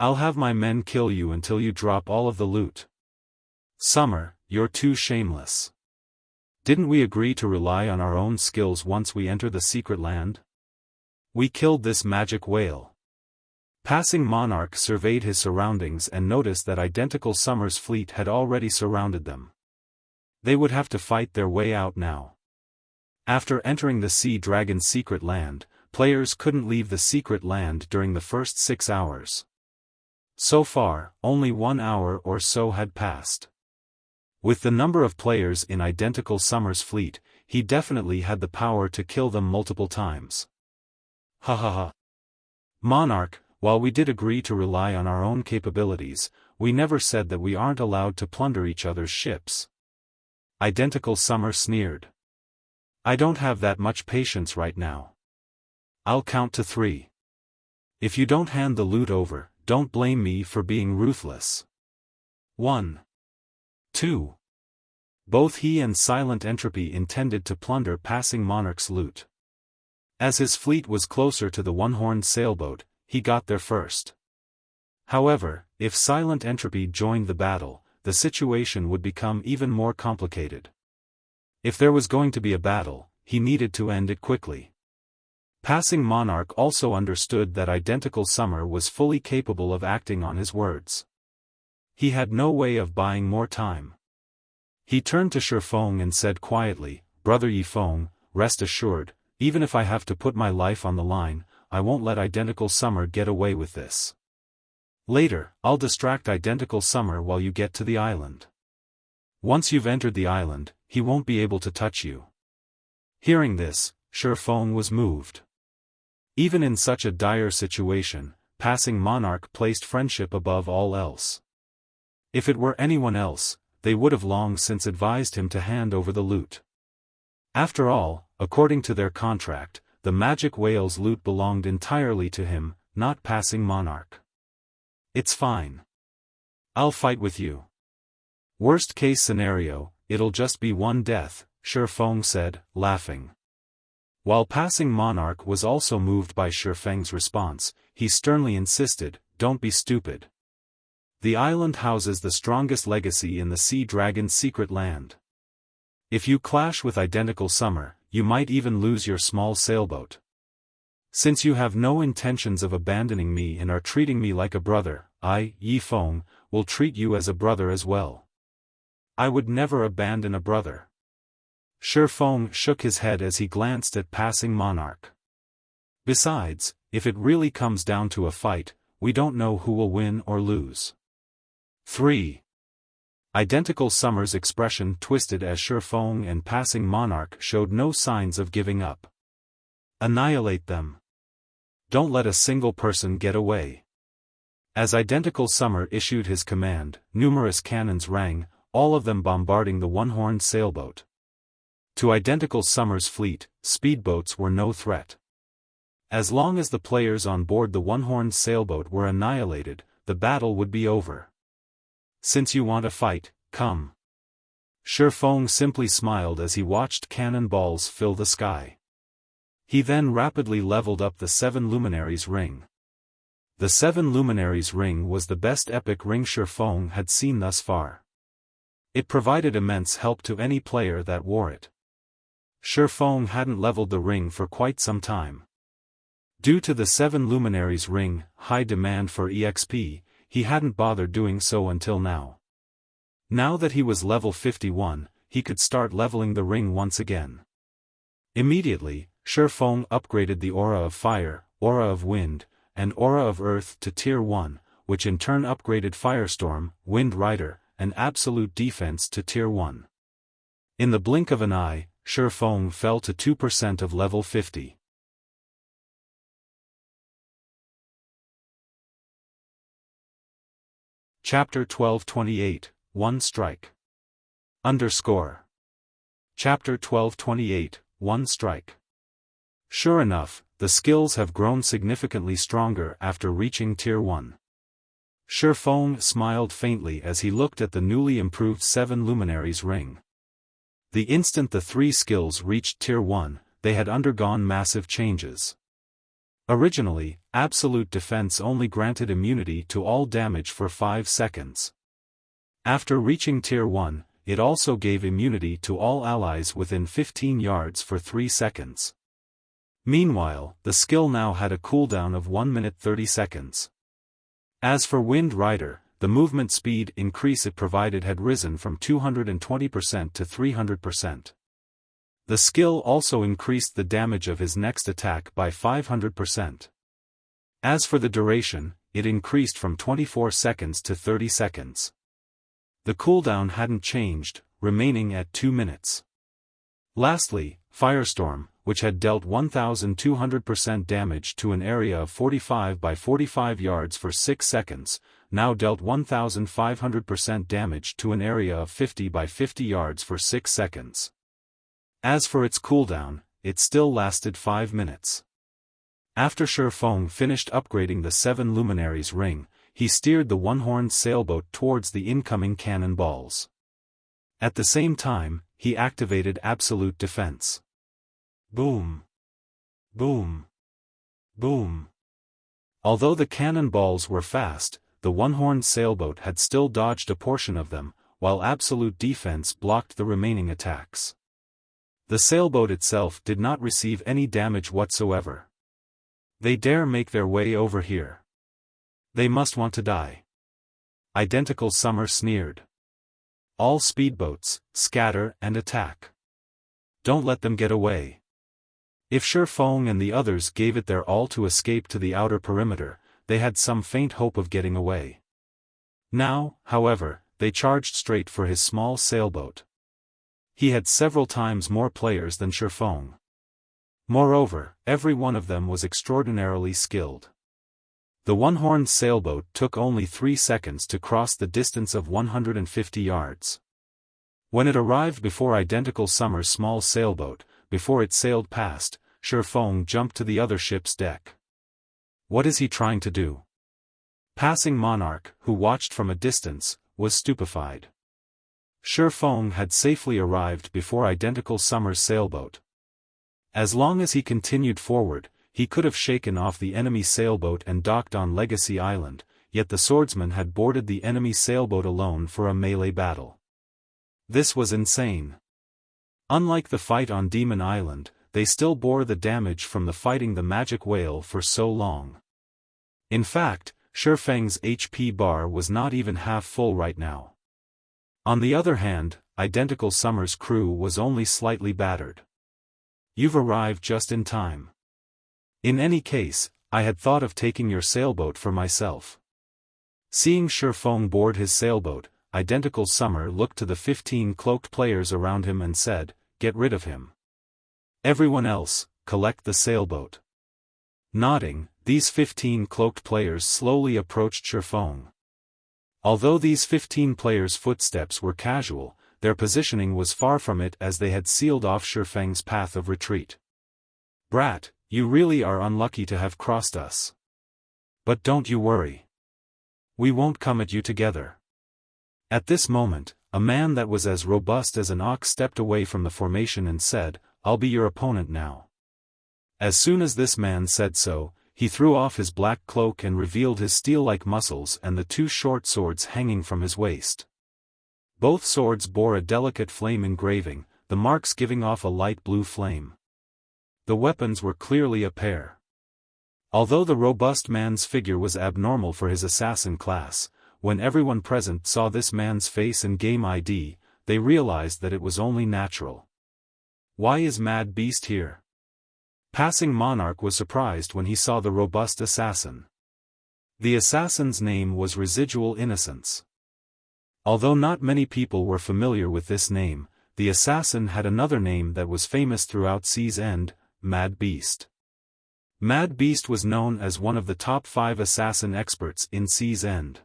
I'll have my men kill you until you drop all of the loot. Summer, you're too shameless. Didn't we agree to rely on our own skills once we enter the secret land? We killed this magic whale. Passing Monarch surveyed his surroundings and noticed that Identical Summer's fleet had already surrounded them. They would have to fight their way out now. After entering the Sea Dragon's secret land, players couldn't leave the secret land during the first 6 hours. So far, only 1 hour or so had passed. With the number of players in Identical Summer's fleet, he definitely had the power to kill them multiple times. Ha ha ha. Monarch, while we did agree to rely on our own capabilities, we never said that we aren't allowed to plunder each other's ships. Identical Summer sneered. I don't have that much patience right now. I'll count to 3. If you don't hand the loot over, don't blame me for being ruthless. 1. 2. Both he and Silent Entropy intended to plunder Passing Monarch's loot. As his fleet was closer to the one-horned sailboat, he got there first. However, if Silent Entropy joined the battle, the situation would become even more complicated. If there was going to be a battle, he needed to end it quickly. Passing Monarch also understood that Identical Summer was fully capable of acting on his words. He had no way of buying more time. He turned to Xiaofan and said quietly, Brother Yifeng, rest assured, even if I have to put my life on the line, I won't let Identical Summer get away with this. Later, I'll distract Identical Summer while you get to the island. Once you've entered the island, he won't be able to touch you. Hearing this, Xiaofan was moved. Even in such a dire situation, Passing Monarch placed friendship above all else. If it were anyone else, they would have long since advised him to hand over the loot. After all, according to their contract, the magic whale's loot belonged entirely to him, not Passing Monarch. It's fine. I'll fight with you. Worst case scenario, it'll just be one death, Feng said, laughing. While Passing Monarch was also moved by Feng's response, he sternly insisted, "Don't be stupid. The island houses the strongest legacy in the Sea Dragon's secret land. If you clash with Identical Summer, you might even lose your small sailboat. Since you have no intentions of abandoning me and are treating me like a brother, I, Yi Feng, will treat you as a brother as well." "I would never abandon a brother." Feng shook his head as he glanced at Passing Monarch. "Besides, if it really comes down to a fight, we don't know who will win or lose." 3. Identical Summer's expression twisted as Feng and Passing Monarch showed no signs of giving up. "Annihilate them. Don't let a single person get away." As Identical Summer issued his command, numerous cannons rang, all of them bombarding the one-horned sailboat. To Identical Summer's fleet, speedboats were no threat. As long as the players on board the one-horned sailboat were annihilated, the battle would be over. "Since you want a fight, come." Feng simply smiled as he watched cannonballs fill the sky. He then rapidly leveled up the 7 Luminaries ring. The 7 Luminaries ring was the best epic ring Feng had seen thus far. It provided immense help to any player that wore it. Feng hadn't leveled the ring for quite some time. Due to the 7 Luminaries ring, high demand for EXP, he hadn't bothered doing so until now. Now that he was level 51, he could start leveling the ring once again. Immediately, Feng upgraded the Aura of Fire, Aura of Wind, and Aura of Earth to Tier 1, which in turn upgraded Firestorm, Wind Rider, and Absolute Defense to Tier 1. In the blink of an eye, Feng fell to 2% of level 50. Chapter 1228, One Strike. Chapter 1228, One Strike. Sure enough, the skills have grown significantly stronger after reaching Tier 1. Feng smiled faintly as he looked at the newly improved 7 Luminaries ring. The instant the 3 skills reached Tier 1, they had undergone massive changes. Originally, Absolute Defense only granted immunity to all damage for 5 seconds. After reaching Tier 1, it also gave immunity to all allies within 15 yards for 3 seconds. Meanwhile, the skill now had a cooldown of 1 minute 30 seconds. As for Wind Rider, the movement speed increase it provided had risen from 220% to 300%. The skill also increased the damage of his next attack by 500%. As for the duration, it increased from 24 seconds to 30 seconds. The cooldown hadn't changed, remaining at 2 minutes. Lastly, Firestorm, which had dealt 1200% damage to an area of 45 by 45 yards for 6 seconds, now dealt 1500% damage to an area of 50 by 50 yards for 6 seconds. As for its cooldown, it still lasted 5 minutes. After Feng finished upgrading the 7 Luminaries ring, he steered the one-horned sailboat towards the incoming cannonballs. At the same time, he activated Absolute Defense. Boom! Boom! Boom! Although the cannonballs were fast, the one-horned sailboat had still dodged a portion of them, while Absolute Defense blocked the remaining attacks. The sailboat itself did not receive any damage whatsoever. "They dare make their way over here. They must want to die." Identical Summer sneered. "All speedboats, scatter and attack. Don't let them get away." If Feng and the others gave it their all to escape to the outer perimeter, they had some faint hope of getting away. Now, however, they charged straight for his small sailboat. He had several times more players than Feng. Moreover, every one of them was extraordinarily skilled. The one-horned sailboat took only 3 seconds to cross the distance of 150 yards. When it arrived before Identical Summer's small sailboat, before it sailed past, Feng jumped to the other ship's deck. What is he trying to do? Passing Monarch, who watched from a distance, was stupefied. Xiaofan had safely arrived before Identical Summer's sailboat. As long as he continued forward, he could have shaken off the enemy sailboat and docked on Legacy Island, yet the swordsman had boarded the enemy sailboat alone for a melee battle. This was insane. Unlike the fight on Demon Island, they still bore the damage from the fighting the magic whale for so long. In fact, Xiaofang's HP bar was not even half full right now. On the other hand, Identical Summer's crew was only slightly battered. You've arrived just in time. In any case, I had thought of taking your sailboat for myself. Seeing Xiaofan board his sailboat, Identical Summer looked to the 15 cloaked players around him and said, "Get rid of him. Everyone else, collect the sailboat." Nodding, these 15 cloaked players slowly approached Xiaofan. Although these 15 players' footsteps were casual, their positioning was far from it as they had sealed off Xiaofang's path of retreat. "Brat, you really are unlucky to have crossed us. But don't you worry. We won't come at you together." At this moment, a man that was as robust as an ox stepped away from the formation and said, "I'll be your opponent now." As soon as this man said so, he threw off his black cloak and revealed his steel-like muscles and the two short swords hanging from his waist. Both swords bore a delicate flame engraving, the marks giving off a light blue flame. The weapons were clearly a pair. Although the robust man's figure was abnormal for his assassin class, when everyone present saw this man's face and game ID, they realized that it was only natural. "Why is Mad Beast here?" Passing Monarch was surprised when he saw the robust assassin. The assassin's name was Residual Innocence. Although not many people were familiar with this name, the assassin had another name that was famous throughout Sea's End, Mad Beast. Mad Beast was known as one of the top 5 assassin experts in Sea's End.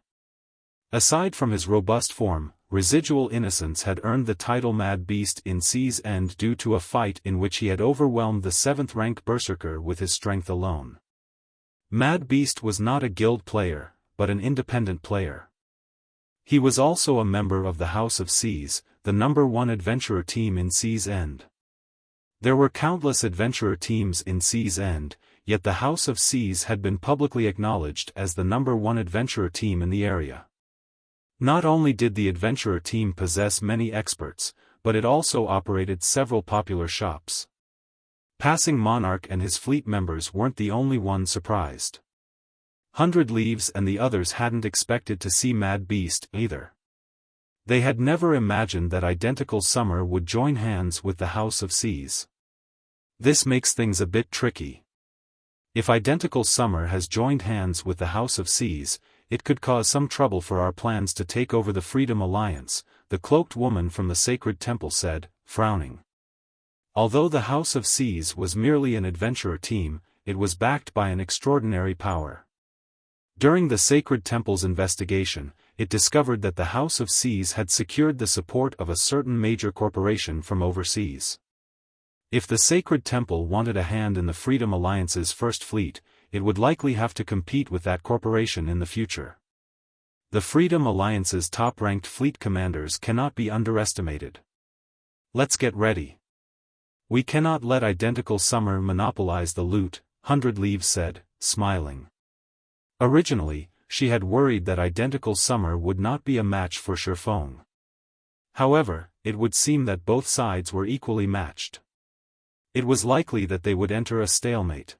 Aside from his robust form, Residual Innocence had earned the title Mad Beast in Sea's End due to a fight in which he had overwhelmed the 7th-rank Berserker with his strength alone. Mad Beast was not a guild player, but an independent player. He was also a member of the House of Seas, the #1 adventurer team in Sea's End. There were countless adventurer teams in Sea's End, yet the House of Seas had been publicly acknowledged as the #1 adventurer team in the area. Not only did the adventurer team possess many experts, but it also operated several popular shops. Passing Monarch and his fleet members weren't the only ones surprised. 100 Leaves and the others hadn't expected to see Mad Beast either. They had never imagined that Identical Summer would join hands with the House of Seas. This makes things a bit tricky. If Identical Summer has joined hands with the House of Seas, it could cause some trouble for our plans to take over the Freedom Alliance, the cloaked woman from the Sacred Temple said, frowning. Although the House of Seas was merely an adventurer team, it was backed by an extraordinary power. During the Sacred Temple's investigation, it discovered that the House of Seas had secured the support of a certain major corporation from overseas. If the Sacred Temple wanted a hand in the Freedom Alliance's first fleet, it would likely have to compete with that corporation in the future. The Freedom Alliance's top-ranked fleet commanders cannot be underestimated. Let's get ready. We cannot let Identical Summer monopolize the loot, 100 Leaves said, smiling. Originally, she had worried that Identical Summer would not be a match for Xiaofan. However, it would seem that both sides were equally matched. It was likely that they would enter a stalemate.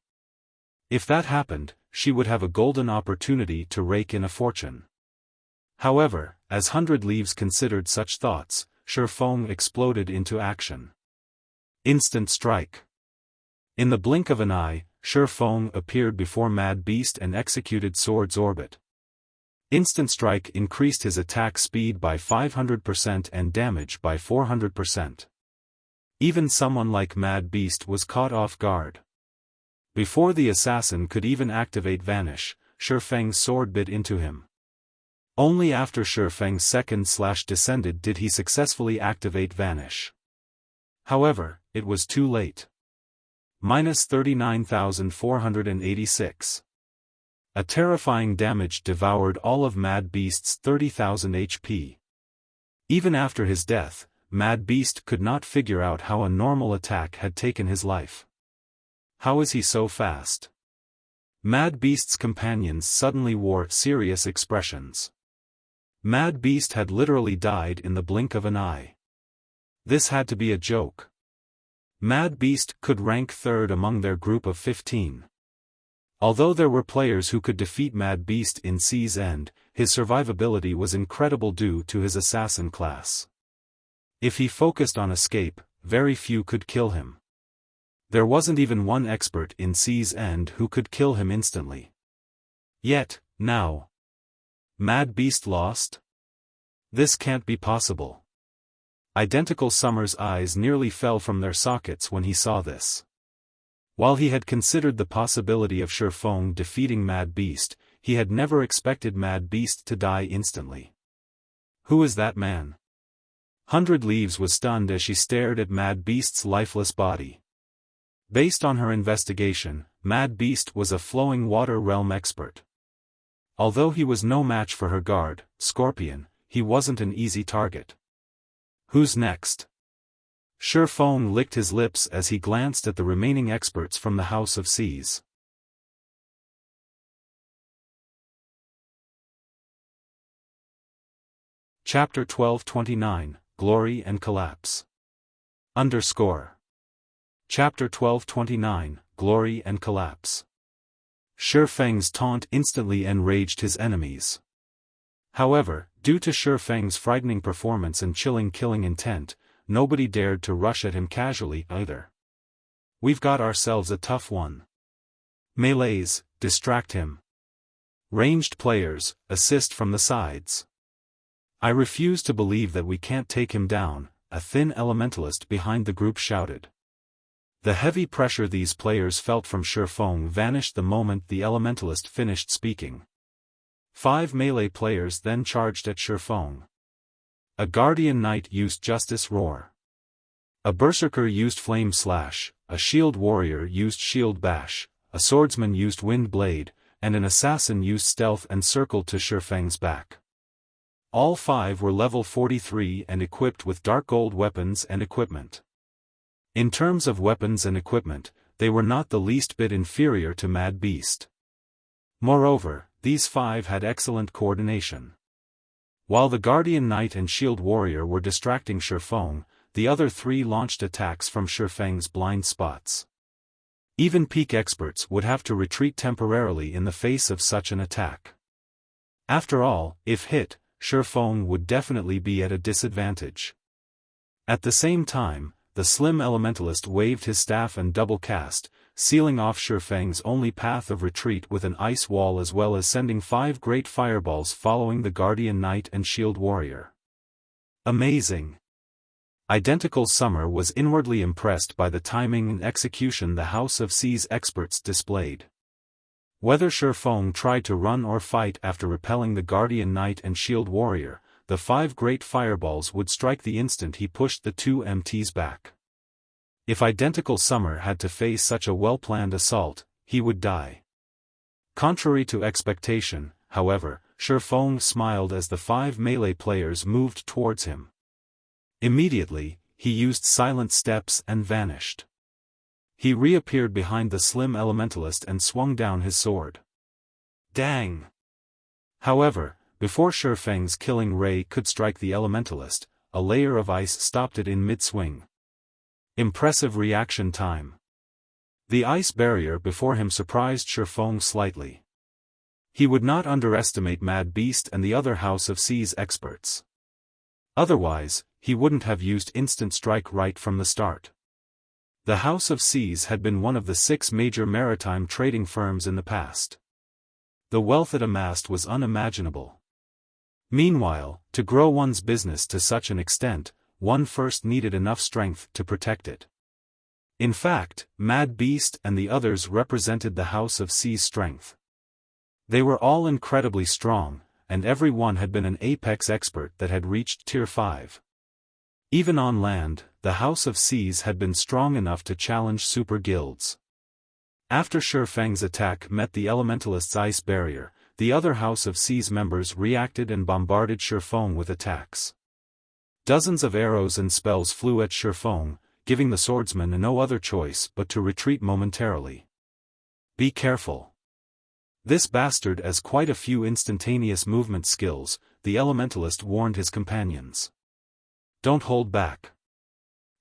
If that happened, she would have a golden opportunity to rake in a fortune. However, as 100 Leaves considered such thoughts, Xiaofan exploded into action. Instant Strike. In the blink of an eye, Xiaofan appeared before Mad Beast and executed Sword's Orbit. Instant Strike increased his attack speed by 500% and damage by 400%. Even someone like Mad Beast was caught off guard. Before the assassin could even activate Vanish, Xiaofang's sword bit into him. Only after Xiaofang's second slash descended did he successfully activate Vanish. However, it was too late. Minus 39,486. A terrifying damage devoured all of Mad Beast's 30,000 HP. Even after his death, Mad Beast could not figure out how a normal attack had taken his life. How is he so fast? Mad Beast's companions suddenly wore serious expressions. Mad Beast had literally died in the blink of an eye. This had to be a joke. Mad Beast could rank third among their group of 15. Although there were players who could defeat Mad Beast in Sea's End, his survivability was incredible due to his assassin class. If he focused on escape, very few could kill him. There wasn't even one expert in Sea's End who could kill him instantly. Yet, now, Mad Beast lost? This can't be possible. Identical Summer's eyes nearly fell from their sockets when he saw this. While he had considered the possibility of Xiaofan defeating Mad Beast, he had never expected Mad Beast to die instantly. Who is that man? 100 Leaves was stunned as she stared at Mad Beast's lifeless body. Based on her investigation, Mad Beast was a flowing water realm expert. Although he was no match for her guard, Scorpion, he wasn't an easy target. Who's next? Xiaofan licked his lips as he glanced at the remaining experts from the House of Seas. Chapter 1229, Glory and Collapse. Chapter 1229, Glory and Collapse. Xiaofang's taunt instantly enraged his enemies. However, due to Xiaofang's frightening performance and chilling killing intent, nobody dared to rush at him casually either. We've got ourselves a tough one. Melees, distract him. Ranged players, assist from the sides. I refuse to believe that we can't take him down, a thin elementalist behind the group shouted. The heavy pressure these players felt from Xiaofan vanished the moment the elementalist finished speaking. 5 melee players then charged at Xiaofan. A Guardian Knight used Justice Roar. A Berserker used Flame Slash, a Shield Warrior used Shield Bash, a Swordsman used Wind Blade, and an Assassin used Stealth and circled to Xiaofang's back. All 5 were level 43 and equipped with dark gold weapons and equipment. In terms of weapons and equipment, they were not the least bit inferior to Mad Beast. Moreover, these 5 had excellent coordination. While the Guardian Knight and Shield Warrior were distracting Xiaofan, the other 3 launched attacks from Xiaofang's blind spots. Even peak experts would have to retreat temporarily in the face of such an attack. After all, if hit, Xiaofan would definitely be at a disadvantage. At the same time, the slim elementalist waved his staff and double cast, sealing off Xiaofang's only path of retreat with an ice wall as well as sending 5 great fireballs following the Guardian Knight and Shield Warrior. Amazing! Identical Summer was inwardly impressed by the timing and execution the House of Seas experts displayed. Whether Xiaofan tried to run or fight after repelling the Guardian Knight and Shield Warrior, the 5 great fireballs would strike the instant he pushed the 2 MTs back. If Identical Summer had to face such a well-planned assault, he would die. Contrary to expectation, however, Xiaofan smiled as the 5 melee players moved towards him. Immediately, he used silent steps and vanished. He reappeared behind the slim elementalist and swung down his sword. Dang! However, before Xiaofang's killing ray could strike the elementalist, a layer of ice stopped it in mid-swing. Impressive reaction time. The ice barrier before him surprised Xiaofan slightly. He would not underestimate Mad Beast and the other House of Seas experts. Otherwise, he wouldn't have used instant strike right from the start. The House of Seas had been one of the 6 major maritime trading firms in the past. The wealth it amassed was unimaginable. Meanwhile, to grow one's business to such an extent, one first needed enough strength to protect it. In fact, Mad Beast and the others represented the House of Seas' strength. They were all incredibly strong, and every one had been an apex expert that had reached Tier 5. Even on land, the House of Seas had been strong enough to challenge super guilds. After Xiaofang's attack met the elementalist's ice barrier, the other House of Seas members reacted and bombarded Xiaofan with attacks. Dozens of arrows and spells flew at Xiaofan, giving the swordsman no other choice but to retreat momentarily. Be careful. This bastard has quite a few instantaneous movement skills, the elementalist warned his companions. Don't hold back.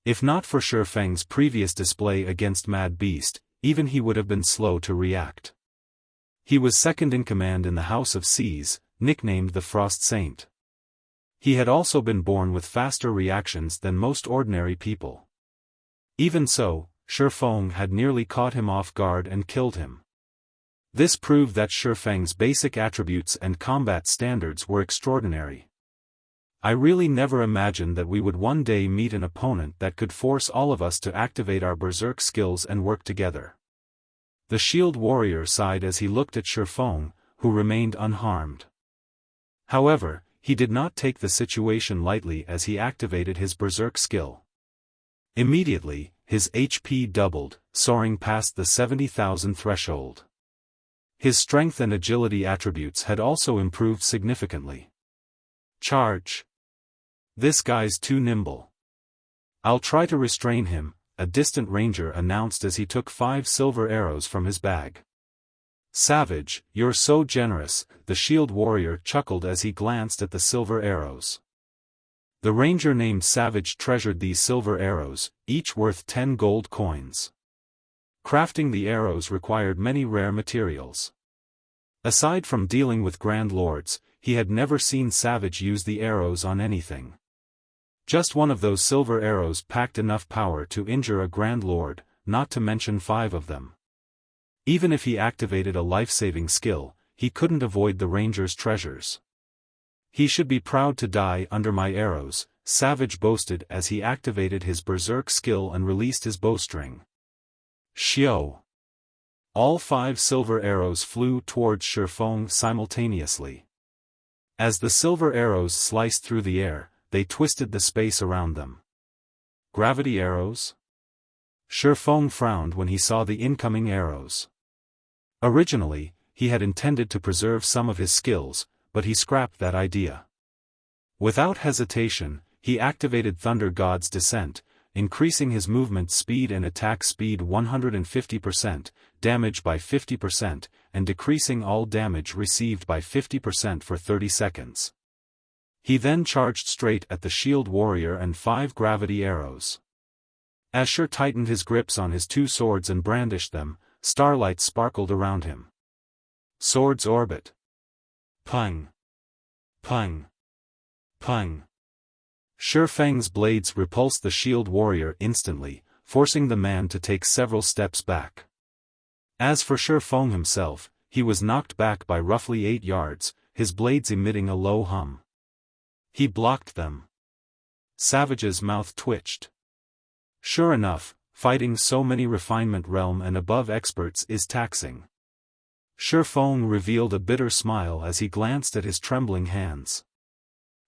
If not for Xiaofang's previous display against Mad Beast, even he would have been slow to react. He was second in command in the House of Seas, nicknamed the Frost Saint. He had also been born with faster reactions than most ordinary people. Even so, Xiaofan had nearly caught him off guard and killed him. This proved that Xiaofang's basic attributes and combat standards were extraordinary. I really never imagined that we would one day meet an opponent that could force all of us to activate our berserk skills and work together. The shield warrior sighed as he looked at Xiaofan, who remained unharmed. However, he did not take the situation lightly as he activated his berserk skill. Immediately, his HP doubled, soaring past the 70,000 threshold. His strength and agility attributes had also improved significantly. Charge! This guy's too nimble. I'll try to restrain him, a distant ranger announced as he took 5 silver arrows from his bag. Savage, you're so generous, the shield warrior chuckled as he glanced at the silver arrows. The ranger named Savage treasured these silver arrows, each worth 10 gold coins. Crafting the arrows required many rare materials. Aside from dealing with Grand Lords, he had never seen Savage use the arrows on anything. Just one of those silver arrows packed enough power to injure a Grand Lord, not to mention 5 of them. Even if he activated a life-saving skill, he couldn't avoid the ranger's treasures. He should be proud to die under my arrows, Savage boasted as he activated his berserk skill and released his bowstring. Xiao! All 5 silver arrows flew towards Xiaofan simultaneously. As the silver arrows sliced through the air, they twisted the space around them. Gravity arrows? Xiaofan frowned when he saw the incoming arrows. Originally, he had intended to preserve some of his skills, but he scrapped that idea. Without hesitation, he activated Thunder God's Descent, increasing his movement speed and attack speed 150%, damage by 50%, and decreasing all damage received by 50% for 30 seconds. He then charged straight at the shield warrior and 5 gravity arrows. As Xiao tightened his grips on his 2 swords and brandished them, starlight sparkled around him. Swords orbit. Pung. Pung. Pung. Xiaofang's blades repulsed the shield warrior instantly, forcing the man to take several steps back. As for Xiaofan himself, he was knocked back by roughly 8 yards, his blades emitting a low hum. He blocked them. Savage's mouth twitched. Sure enough, fighting so many refinement realm and above experts is taxing. Xiaofan revealed a bitter smile as he glanced at his trembling hands.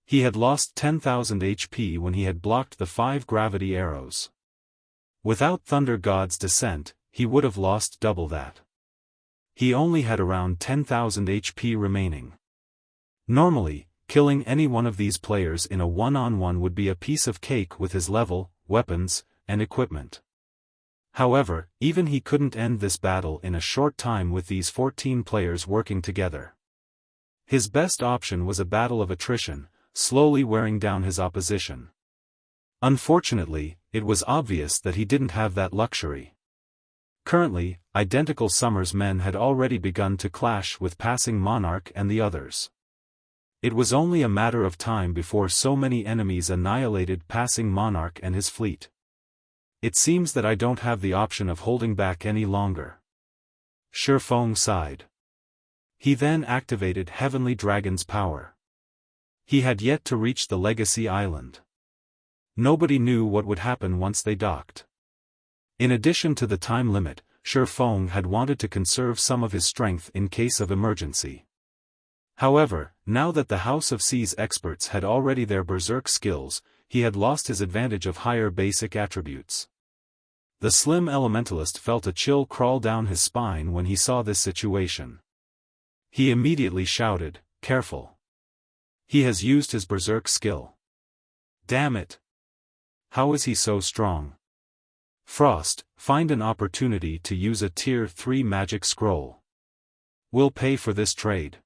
He had lost 10,000 HP when he had blocked the 5 gravity arrows. Without Thunder God's Descent, he would have lost double that. He only had around 10,000 HP remaining. Normally, killing any one of these players in a one-on-one would be a piece of cake with his level, weapons, and equipment. However, even he couldn't end this battle in a short time with these 14 players working together. His best option was a battle of attrition, slowly wearing down his opposition. Unfortunately, it was obvious that he didn't have that luxury. Currently, identical Summer's men had already begun to clash with Passing Monarch and the others. It was only a matter of time before so many enemies annihilated Passing Monarch and his fleet. It seems that I don't have the option of holding back any longer. Xiaofan sighed. He then activated Heavenly Dragon's power. He had yet to reach the Legacy Island. Nobody knew what would happen once they docked. In addition to the time limit, Xiaofan had wanted to conserve some of his strength in case of emergency. However, now that the House of Seas experts had already their berserk skills, he had lost his advantage of higher basic attributes. The slim elementalist felt a chill crawl down his spine when he saw this situation. He immediately shouted, "Careful! He has used his berserk skill." Damn it! How is he so strong? Frost, find an opportunity to use a Tier 3 magic scroll. We'll pay for this trade.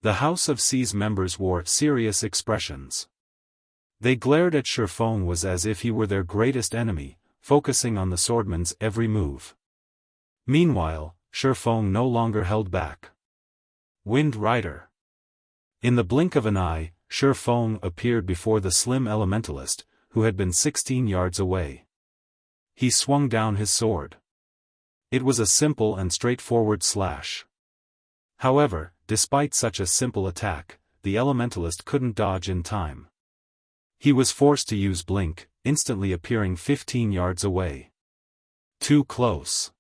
The House of C's members wore serious expressions. They glared at Xiaofan was as if he were their greatest enemy, focusing on the swordman's every move. Meanwhile, Xiaofan no longer held back. Wind Rider. In the blink of an eye, Xiaofan appeared before the slim elementalist, who had been 16 yards away. He swung down his sword. It was a simple and straightforward slash. However, despite such a simple attack, the elementalist couldn't dodge in time. He was forced to use blink, instantly appearing 15 yards away. Too close.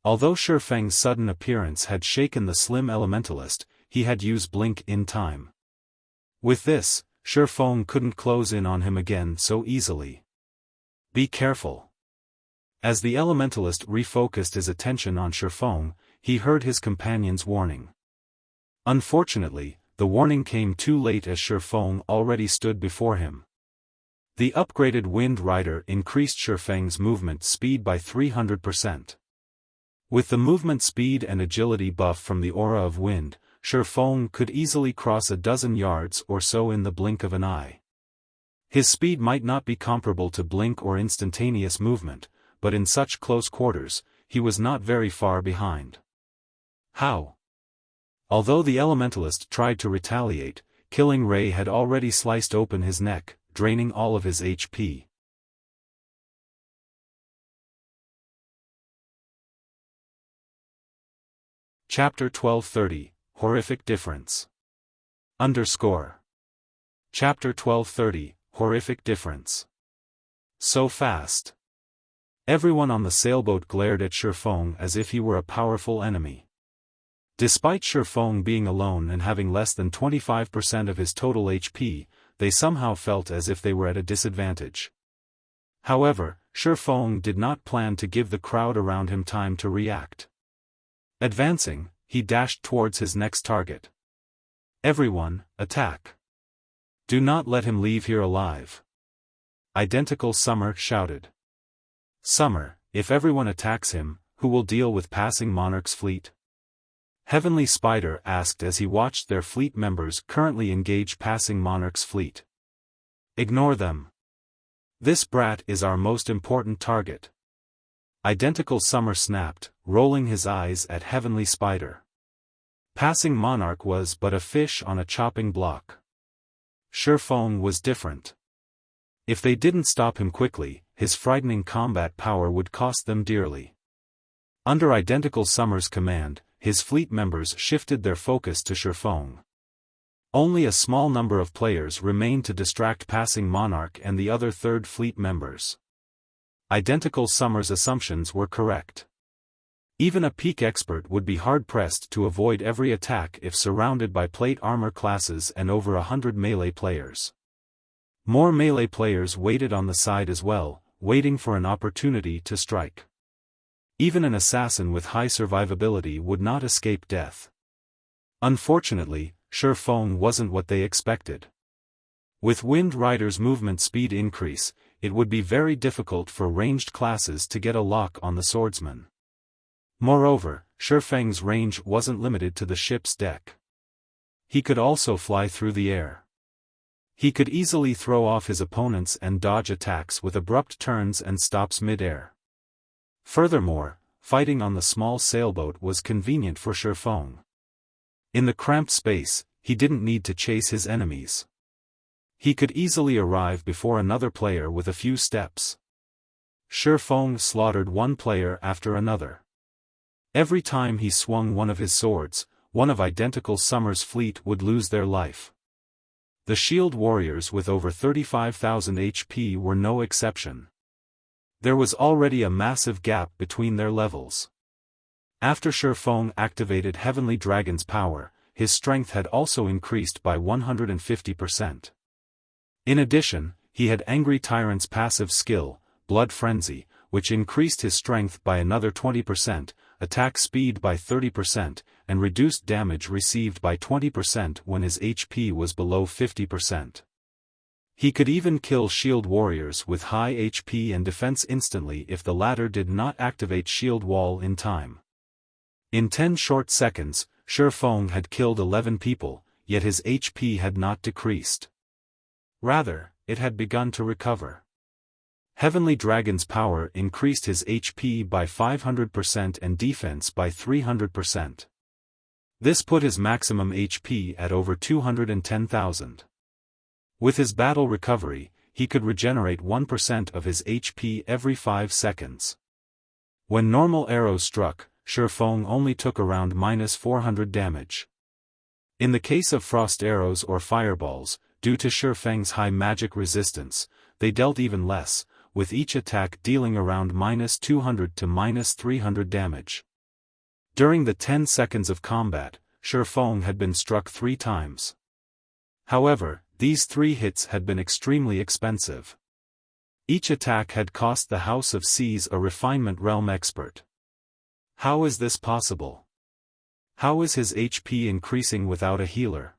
Although Xiaofang's sudden appearance had shaken the slim elementalist, he had used blink in time. With this, Xiaofan couldn't close in on him again so easily. Be careful. As the elementalist refocused his attention on Xiaofan, he heard his companion's warning. Unfortunately, the warning came too late as Xiaofan already stood before him. The upgraded Wind Rider increased Xiaofang's movement speed by 300%. With the movement speed and agility buff from the aura of wind, Xiaofan could easily cross a dozen yards or so in the blink of an eye. His speed might not be comparable to blink or instantaneous movement, but in such close quarters, he was not very far behind. How? Although the elementalist tried to retaliate, killing ray had already sliced open his neck, draining all of his HP. Chapter 1230, Horrific Difference. Chapter 1230, Horrific Difference. So fast. Everyone on the sailboat glared at Xiaofan as if he were a powerful enemy. Despite Xiaofan being alone and having less than 25% of his total HP, they somehow felt as if they were at a disadvantage. However, Xiaofan did not plan to give the crowd around him time to react. Advancing, he dashed towards his next target. Everyone, attack. Do not let him leave here alive. Identical Summer shouted. Summer, if everyone attacks him, who will deal with passing Monarch's fleet? Heavenly Spider asked as he watched their fleet members currently engage passing Monarch's fleet. Ignore them. This brat is our most important target. Identical Summer snapped, rolling his eyes at Heavenly Spider. Passing Monarch was but a fish on a chopping block. Xiaofan was different. If they didn't stop him quickly, his frightening combat power would cost them dearly. Under Identical Summer's command, his fleet members shifted their focus to Xiaofan. Only a small number of players remained to distract passing Monarch and the other Third Fleet members. Identical Summer's assumptions were correct. Even a peak expert would be hard-pressed to avoid every attack if surrounded by plate armor classes and over 100 melee players. More melee players waited on the side as well, waiting for an opportunity to strike. Even an assassin with high survivability would not escape death. Unfortunately, Xiaofan wasn't what they expected. With Wind Rider's movement speed increase, it would be very difficult for ranged classes to get a lock on the swordsman. Moreover, Xiaofang's range wasn't limited to the ship's deck. He could also fly through the air. He could easily throw off his opponents and dodge attacks with abrupt turns and stops mid-air. Furthermore, fighting on the small sailboat was convenient for Xiaofan. In the cramped space, he didn't need to chase his enemies. He could easily arrive before another player with a few steps. Xiaofan slaughtered one player after another. Every time he swung one of his swords, one of Identical Summer's fleet would lose their life. The shield warriors with over 35,000 HP were no exception. There was already a massive gap between their levels. After Xiaofan activated Heavenly Dragon's power, his strength had also increased by 150%. In addition, he had Angry Tyrant's passive skill, Blood Frenzy, which increased his strength by another 20%, attack speed by 30%, and reduced damage received by 20% when his HP was below 50%. He could even kill shield warriors with high HP and defense instantly if the latter did not activate shield wall in time. In 10 short seconds, Xiaofan had killed 11 people, yet his HP had not decreased. Rather, it had begun to recover. Heavenly Dragon's power increased his HP by 500% and defense by 300%. This put his maximum HP at over 210,000. With his battle recovery, he could regenerate 1% of his HP every 5 seconds. When normal arrows struck, Xiaofan only took around -400 damage. In the case of frost arrows or fireballs, due to Xiaofan's high magic resistance, they dealt even less, with each attack dealing around -200 to -300 damage. During the 10 seconds of combat, Xiaofan had been struck 3 times. However, these 3 hits had been extremely expensive. Each attack had cost the House of Seas a refinement realm expert. How is this possible? How is his HP increasing without a healer?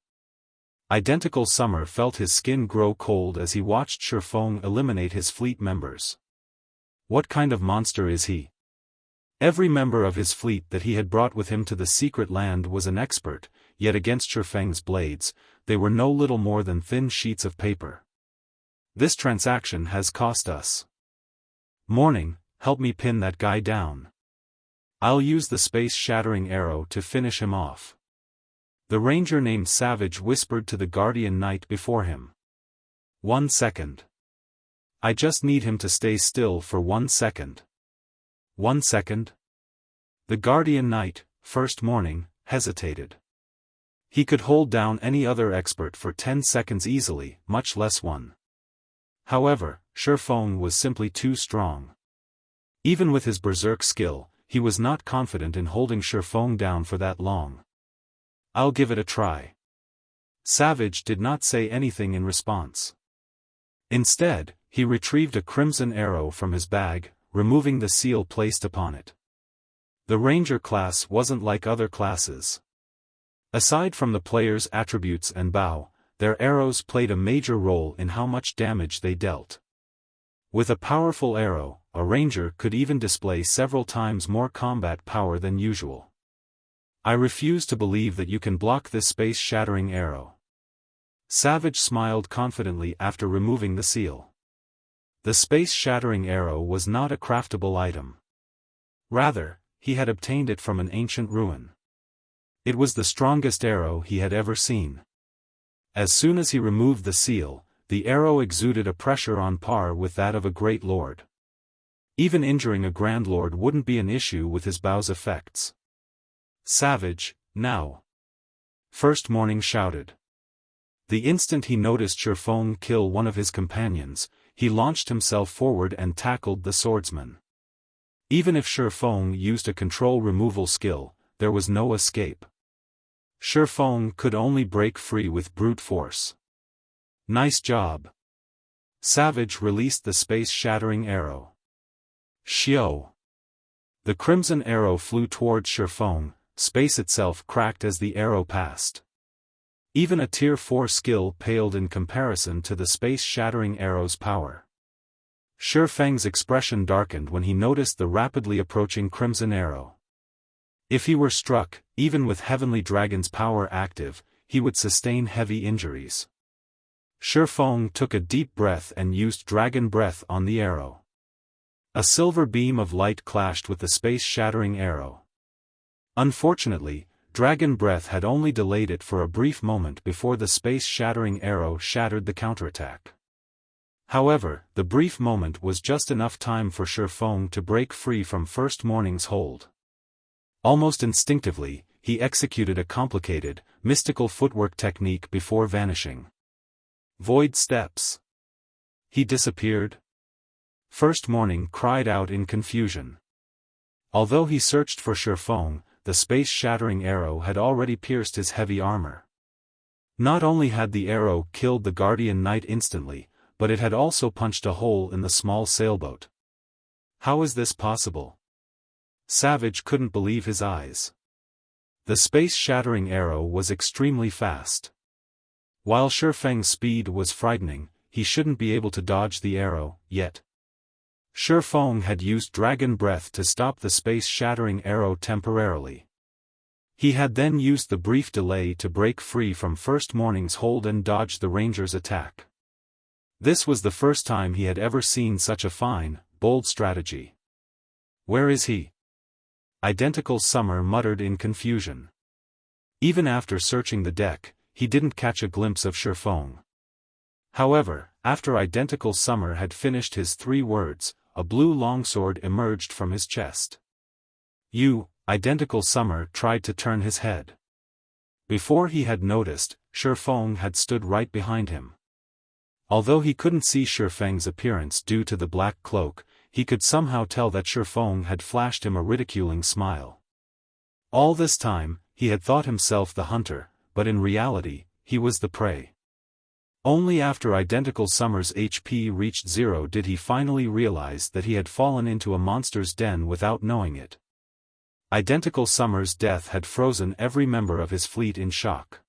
Identical Summer felt his skin grow cold as he watched Xiaofan eliminate his fleet members. What kind of monster is he? Every member of his fleet that he had brought with him to the secret land was an expert, yet against Xiaofan's blades, they were no little more than thin sheets of paper. This transaction has cost us. Morning, help me pin that guy down. I'll use the space-shattering arrow to finish him off. The ranger named Savage whispered to the guardian knight before him. 1 second. I just need him to stay still for 1 second. 1 second? The guardian knight, first morning, hesitated. He could hold down any other expert for 10 seconds easily, much less 1. However, Xiaofan was simply too strong. Even with his berserk skill, he was not confident in holding Xiaofan down for that long. I'll give it a try. Savage did not say anything in response. Instead, he retrieved a crimson arrow from his bag, removing the seal placed upon it. The ranger class wasn't like other classes. Aside from the player's attributes and bow, their arrows played a major role in how much damage they dealt. With a powerful arrow, a ranger could even display several times more combat power than usual. I refuse to believe that you can block this space-shattering arrow. Savage smiled confidently after removing the seal. The space-shattering arrow was not a craftable item. Rather, he had obtained it from an ancient ruin. It was the strongest arrow he had ever seen. As soon as he removed the seal, the arrow exuded a pressure on par with that of a great lord. Even injuring a grand lord wouldn't be an issue with his bow's effects. Savage, now! First Morning shouted. The instant he noticed Xiaofan kill one of his companions, he launched himself forward and tackled the swordsman. Even if Xiaofan used a control removal skill, there was no escape. Xiaofan could only break free with brute force. Nice job. Savage released the space-shattering arrow. Xiao! The crimson arrow flew towards Xiaofan. Space itself cracked as the arrow passed. Even a Tier 4 skill paled in comparison to the space-shattering arrow's power. Xiaofang's expression darkened when he noticed the rapidly approaching crimson arrow. If he were struck, even with Heavenly Dragon's power active, he would sustain heavy injuries. Xiaofan took a deep breath and used Dragon Breath on the arrow. A silver beam of light clashed with the space-shattering arrow. Unfortunately, Dragon Breath had only delayed it for a brief moment before the space-shattering arrow shattered the counterattack. However, the brief moment was just enough time for Xiaofan to break free from First Morning's hold. Almost instinctively, he executed a complicated, mystical footwork technique before vanishing. Void steps. He disappeared. First Morning cried out in confusion. Although he searched for Xiaofan, the space-shattering arrow had already pierced his heavy armor. Not only had the arrow killed the guardian knight instantly, but it had also punched a hole in the small sailboat. How is this possible? Savage couldn't believe his eyes. The space-shattering arrow was extremely fast. While Xiaofang's speed was frightening, he shouldn't be able to dodge the arrow, yet. Xiaofan had used Dragon Breath to stop the space-shattering arrow temporarily. He had then used the brief delay to break free from First Morning's hold and dodge the ranger's attack. This was the first time he had ever seen such a fine, bold strategy. "Where is he?" Identical Summer muttered in confusion. Even after searching the deck, he didn't catch a glimpse of Xiaofan. However, after Identical Summer had finished his 3 words, a blue longsword emerged from his chest. "You," Identical Summer tried to turn his head. Before he had noticed, Xiaofan had stood right behind him. Although he couldn't see Xiaofang's appearance due to the black cloak, he could somehow tell that Xiaofan had flashed him a ridiculing smile. All this time, he had thought himself the hunter, but in reality, he was the prey. Only after Identical Summer's HP reached 0 did he finally realize that he had fallen into a monster's den without knowing it. Identical Summer's death had frozen every member of his fleet in shock.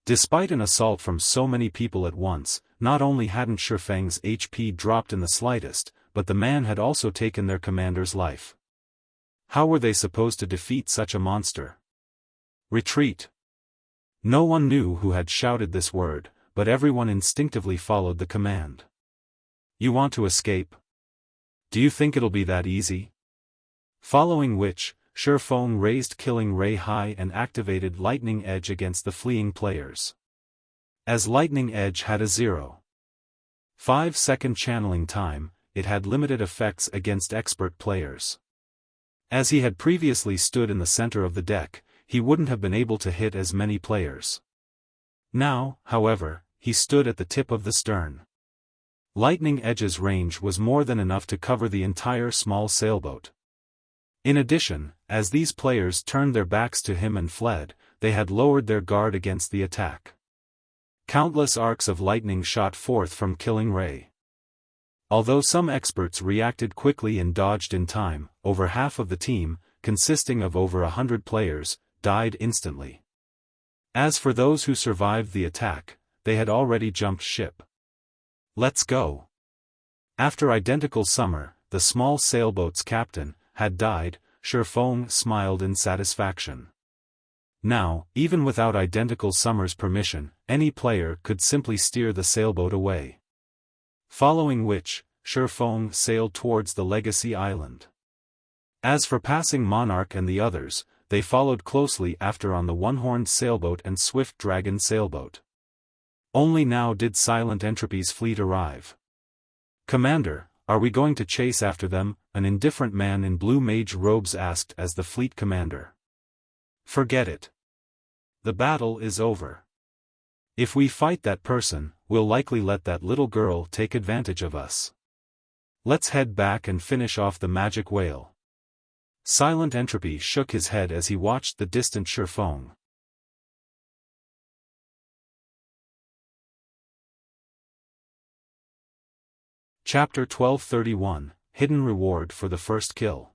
Despite an assault from so many people at once, not only hadn't Xiaofang's HP dropped in the slightest, but the man had also taken their commander's life. How were they supposed to defeat such a monster? Retreat. No one knew who had shouted this word, but everyone instinctively followed the command. "You want to escape? Do you think it'll be that easy?" Following which, Xiaofan raised Killing Ray high and activated Lightning Edge against the fleeing players. As Lightning Edge had a 0.5-second channeling time, it had limited effects against expert players. As he had previously stood in the center of the deck, he wouldn't have been able to hit as many players. Now, however, he stood at the tip of the stern. Lightning Edge's range was more than enough to cover the entire small sailboat. In addition, as these players turned their backs to him and fled, they had lowered their guard against the attack. Countless arcs of lightning shot forth from Killing Ray. Although some experts reacted quickly and dodged in time, over half of the team, consisting of over 100 players, died instantly. As for those who survived the attack, they had already jumped ship. "Let's go." After Identical Summer, the small sailboat's captain, had died, Xiaofan smiled in satisfaction. Now, even without Identical Summer's permission, any player could simply steer the sailboat away. Following which, Xiaofan sailed towards the Legacy Island. As for passing Monarch and the others, they followed closely after on the One-Horned Sailboat and Swift Dragon Sailboat. Only now did Silent Entropy's fleet arrive. "Commander, are we going to chase after them?" an indifferent man in blue mage robes asked as the fleet commander. "Forget it. The battle is over. If we fight that person, we'll likely let that little girl take advantage of us. Let's head back and finish off the magic whale." Silent Entropy shook his head as he watched the distant Xiaofan. Chapter 1231, Hidden Reward for the First Kill.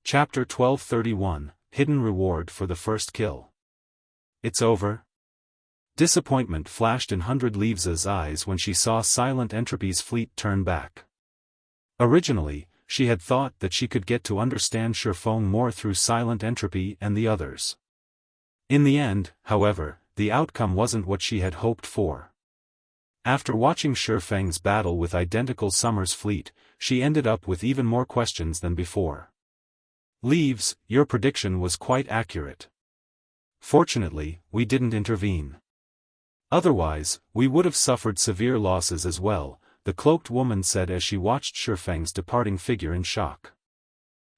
Chapter 1231, Hidden Reward for the First Kill. It's over? Disappointment flashed in 100 Leaves' eyes when she saw Silent Entropy's fleet turn back. Originally, she had thought that she could get to understand Xiaofan more through Silent Entropy and the others. In the end, however, the outcome wasn't what she had hoped for. After watching Xiaofang's battle with Identical Summer's fleet, she ended up with even more questions than before. "Leaves, your prediction was quite accurate. Fortunately, we didn't intervene. Otherwise, we would have suffered severe losses as well," the cloaked woman said as she watched Xiaofang's departing figure in shock.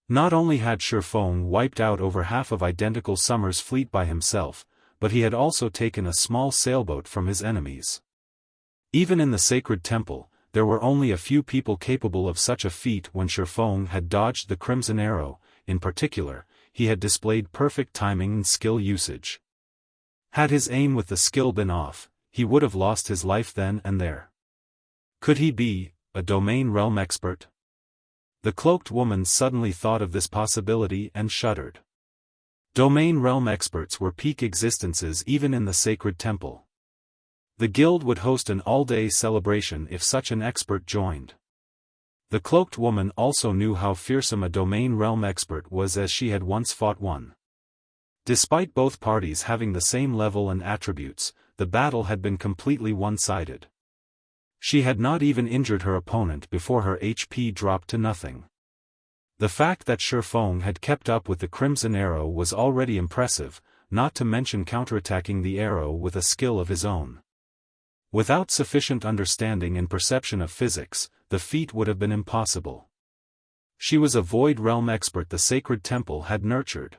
Not only had Xiaofan wiped out over half of Identical Summer's fleet by himself, but he had also taken a small sailboat from his enemies. Even in the sacred temple, there were only a few people capable of such a feat. When Xiaofan had dodged the Crimson Arrow, in particular, he had displayed perfect timing and skill usage. Had his aim with the skill been off, he would have lost his life then and there. Could he be a domain realm expert? The cloaked woman suddenly thought of this possibility and shuddered. Domain realm experts were peak existences even in the sacred temple. The guild would host an all-day celebration if such an expert joined. The cloaked woman also knew how fearsome a domain realm expert was, as she had once fought one. Despite both parties having the same level and attributes, the battle had been completely one-sided. She had not even injured her opponent before her HP dropped to nothing. The fact that Xiaofan had kept up with the Crimson Arrow was already impressive, not to mention counterattacking the arrow with a skill of his own. Without sufficient understanding and perception of physics, the feat would have been impossible. She was a Void Realm expert the Sacred Temple had nurtured.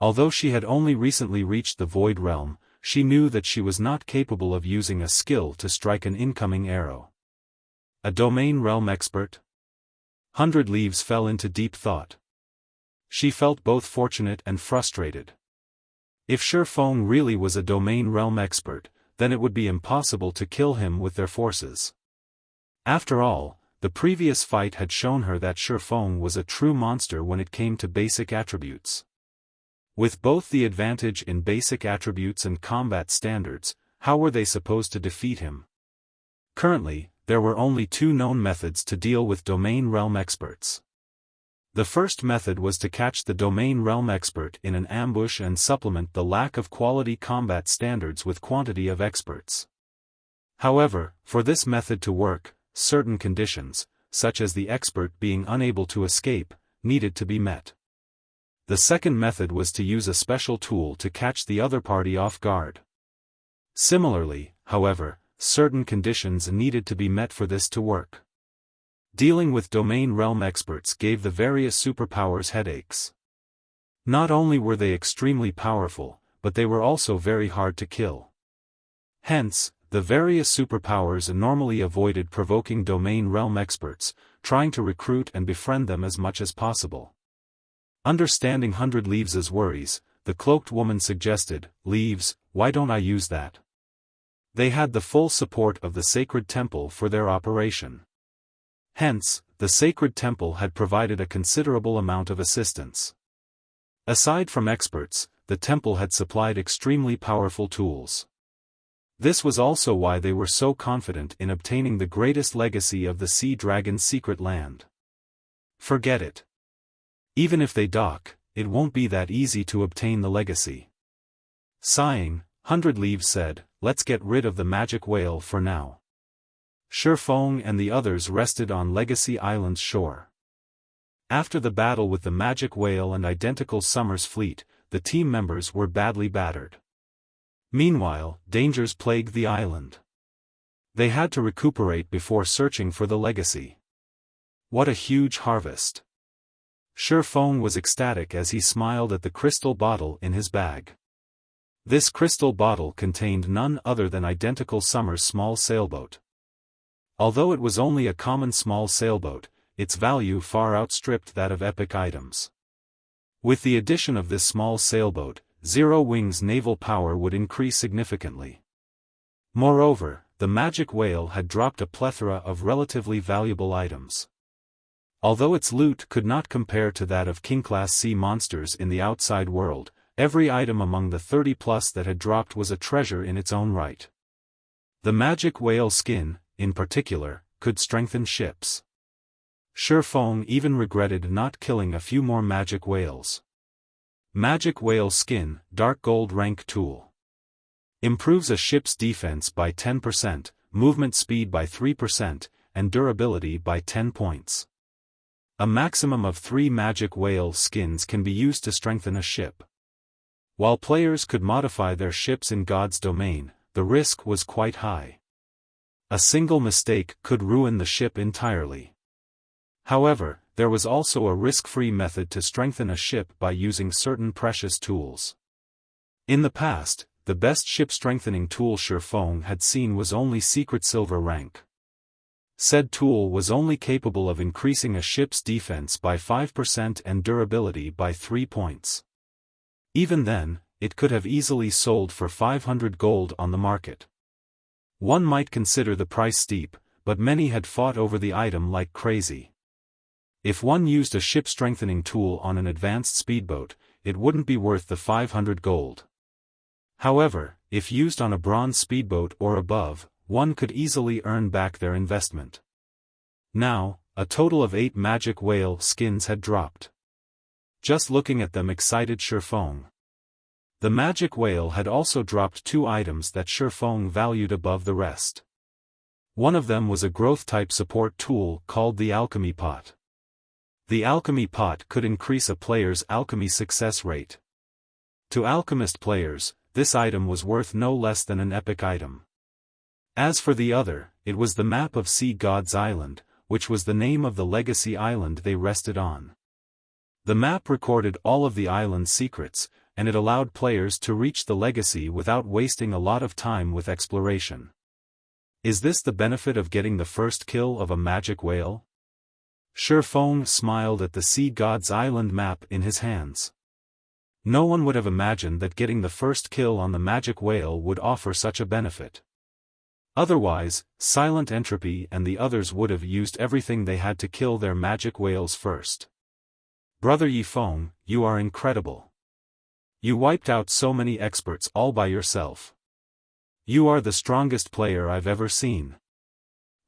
Although she had only recently reached the Void Realm, she knew that she was not capable of using a skill to strike an incoming arrow. A Domain Realm expert? 100 Leaves fell into deep thought. She felt both fortunate and frustrated. If Xiaofan really was a Domain Realm expert, then it would be impossible to kill him with their forces. After all, the previous fight had shown her that Xiaofan was a true monster when it came to basic attributes. With both the advantage in basic attributes and combat standards, how were they supposed to defeat him? Currently, there were only two known methods to deal with Domain Realm experts. The first method was to catch the Domain Realm expert in an ambush and supplement the lack of quality combat standards with quantity of experts. However, for this method to work, certain conditions, such as the expert being unable to escape, needed to be met. The second method was to use a special tool to catch the other party off guard. Similarly, however, certain conditions needed to be met for this to work. Dealing with Domain Realm experts gave the various superpowers headaches. Not only were they extremely powerful, but they were also very hard to kill. Hence, the various superpowers normally avoided provoking Domain Realm experts, trying to recruit and befriend them as much as possible. Understanding 100 Leaves' worries, the cloaked woman suggested, "Leaves, why don't I use that?" They had the full support of the Sacred Temple for their operation. Hence, the Sacred Temple had provided a considerable amount of assistance. Aside from experts, the temple had supplied extremely powerful tools. This was also why they were so confident in obtaining the greatest legacy of the Sea Dragon's secret land. Forget it. Even if they dock, it won't be that easy to obtain the legacy. Sighing, 100 Leaves said, "Let's get rid of the magic whale for now." Xiaofan and the others rested on Legacy Island's shore. After the battle with the magic whale and identical Summer's fleet, the team members were badly battered. Meanwhile, dangers plagued the island. They had to recuperate before searching for the legacy. What a huge harvest! Xiaofan was ecstatic as he smiled at the crystal bottle in his bag. This crystal bottle contained none other than identical Summer's small sailboat. Although it was only a common small sailboat, its value far outstripped that of epic items. With the addition of this small sailboat, Zero Wing's naval power would increase significantly. Moreover, the magic whale had dropped a plethora of relatively valuable items. Although its loot could not compare to that of King-class sea monsters in the outside world, every item among the 30+ that had dropped was a treasure in its own right. The magic whale skin, in particular, could strengthen ships. Xiaofan even regretted not killing a few more magic whales. Magic whale skin, dark gold rank tool. Improves a ship's defense by 10%, movement speed by 3%, and durability by 10 points. A maximum of 3 magic whale skins can be used to strengthen a ship. While players could modify their ships in God's domain, the risk was quite high. A single mistake could ruin the ship entirely. However, there was also a risk-free method to strengthen a ship by using certain precious tools. In the past, the best ship strengthening tool Xiaofan had seen was only secret silver rank. Said tool was only capable of increasing a ship's defense by 5% and durability by 3 points. Even then, it could have easily sold for 500 gold on the market. One might consider the price steep, but many had fought over the item like crazy. If one used a ship-strengthening tool on an advanced speedboat, it wouldn't be worth the 500 gold. However, if used on a bronze speedboat or above, one could easily earn back their investment. Now, a total of 8 magic whale skins had dropped. Just looking at them excited Xiaofan. The magic whale had also dropped 2 items that Xiaofan valued above the rest. One of them was a growth-type support tool called the alchemy pot. The alchemy pot could increase a player's alchemy success rate. To alchemist players, this item was worth no less than an epic item. As for the other, it was the map of Sea God's Island, which was the name of the legacy island they rested on. The map recorded all of the island's secrets, and it allowed players to reach the legacy without wasting a lot of time with exploration. Is this the benefit of getting the first kill of a magic whale? Xiaofan smiled at the Sea God's Island map in his hands. No one would have imagined that getting the first kill on the magic whale would offer such a benefit. Otherwise, Silent Entropy and the others would have used everything they had to kill their magic whales first. Brother Yifeng, you are incredible. You wiped out so many experts all by yourself. You are the strongest player I've ever seen.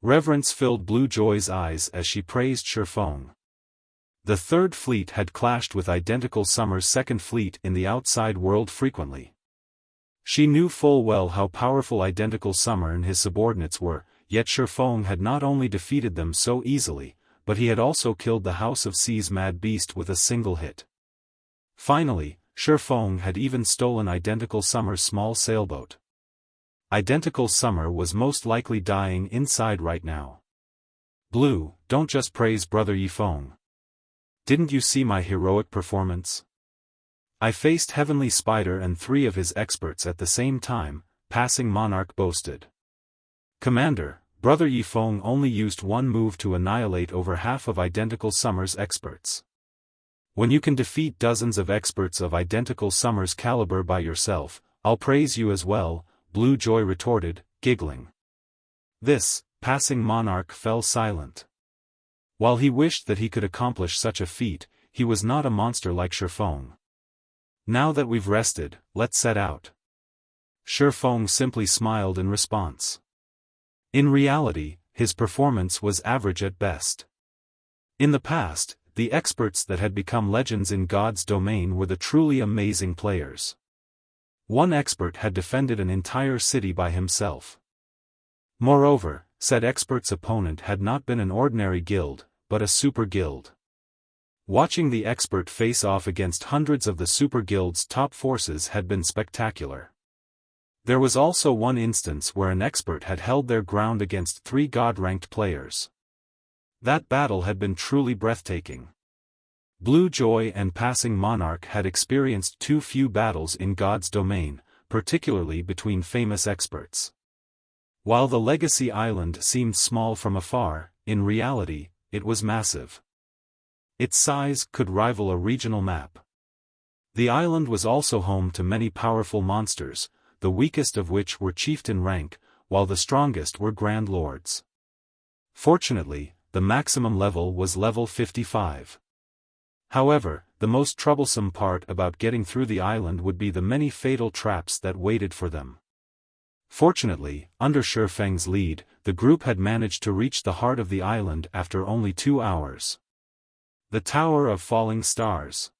Reverence filled Blue Joy's eyes as she praised Xiaofan. The Third Fleet had clashed with Identical Summer's Second Fleet in the outside world frequently. She knew full well how powerful Identical Summer and his subordinates were, yet Xiaofan had not only defeated them so easily, but he had also killed the House of Sea's Mad Beast with a single hit. Finally, Xiaofan had even stolen Identical Summer's small sailboat. Identical Summer was most likely dying inside right now. Blue, don't just praise Brother Yifeng. Didn't you see my heroic performance? I faced Heavenly Spider and 3 of his experts at the same time, Passing Monarch boasted. Commander, Brother Yifeng only used one move to annihilate over half of Identical Summer's experts. When you can defeat dozens of experts of Identical Summer's caliber by yourself, I'll praise you as well, Blue Joy retorted, giggling. This, Passing Monarch fell silent. While he wished that he could accomplish such a feat, he was not a monster like Xiaofan. Now that we've rested, let's set out. Xiaofan simply smiled in response. In reality, his performance was average at best. In the past, the experts that had become legends in God's domain were the truly amazing players. One expert had defended an entire city by himself. Moreover, said expert's opponent had not been an ordinary guild, but a super guild. Watching the expert face off against hundreds of the super guild's top forces had been spectacular. There was also one instance where an expert had held their ground against 3 god-ranked players. That battle had been truly breathtaking. Blue Joy and Passing Monarch had experienced too few battles in God's domain, particularly between famous experts. While the Legacy Island seemed small from afar, in reality, it was massive. Its size could rival a regional map. The island was also home to many powerful monsters, the weakest of which were chieftain rank, while the strongest were Grand Lords. Fortunately, the maximum level was level 55. However, the most troublesome part about getting through the island would be the many fatal traps that waited for them. Fortunately, under Xiaofang's lead, the group had managed to reach the heart of the island after only 2 hours. The Tower of Falling Stars.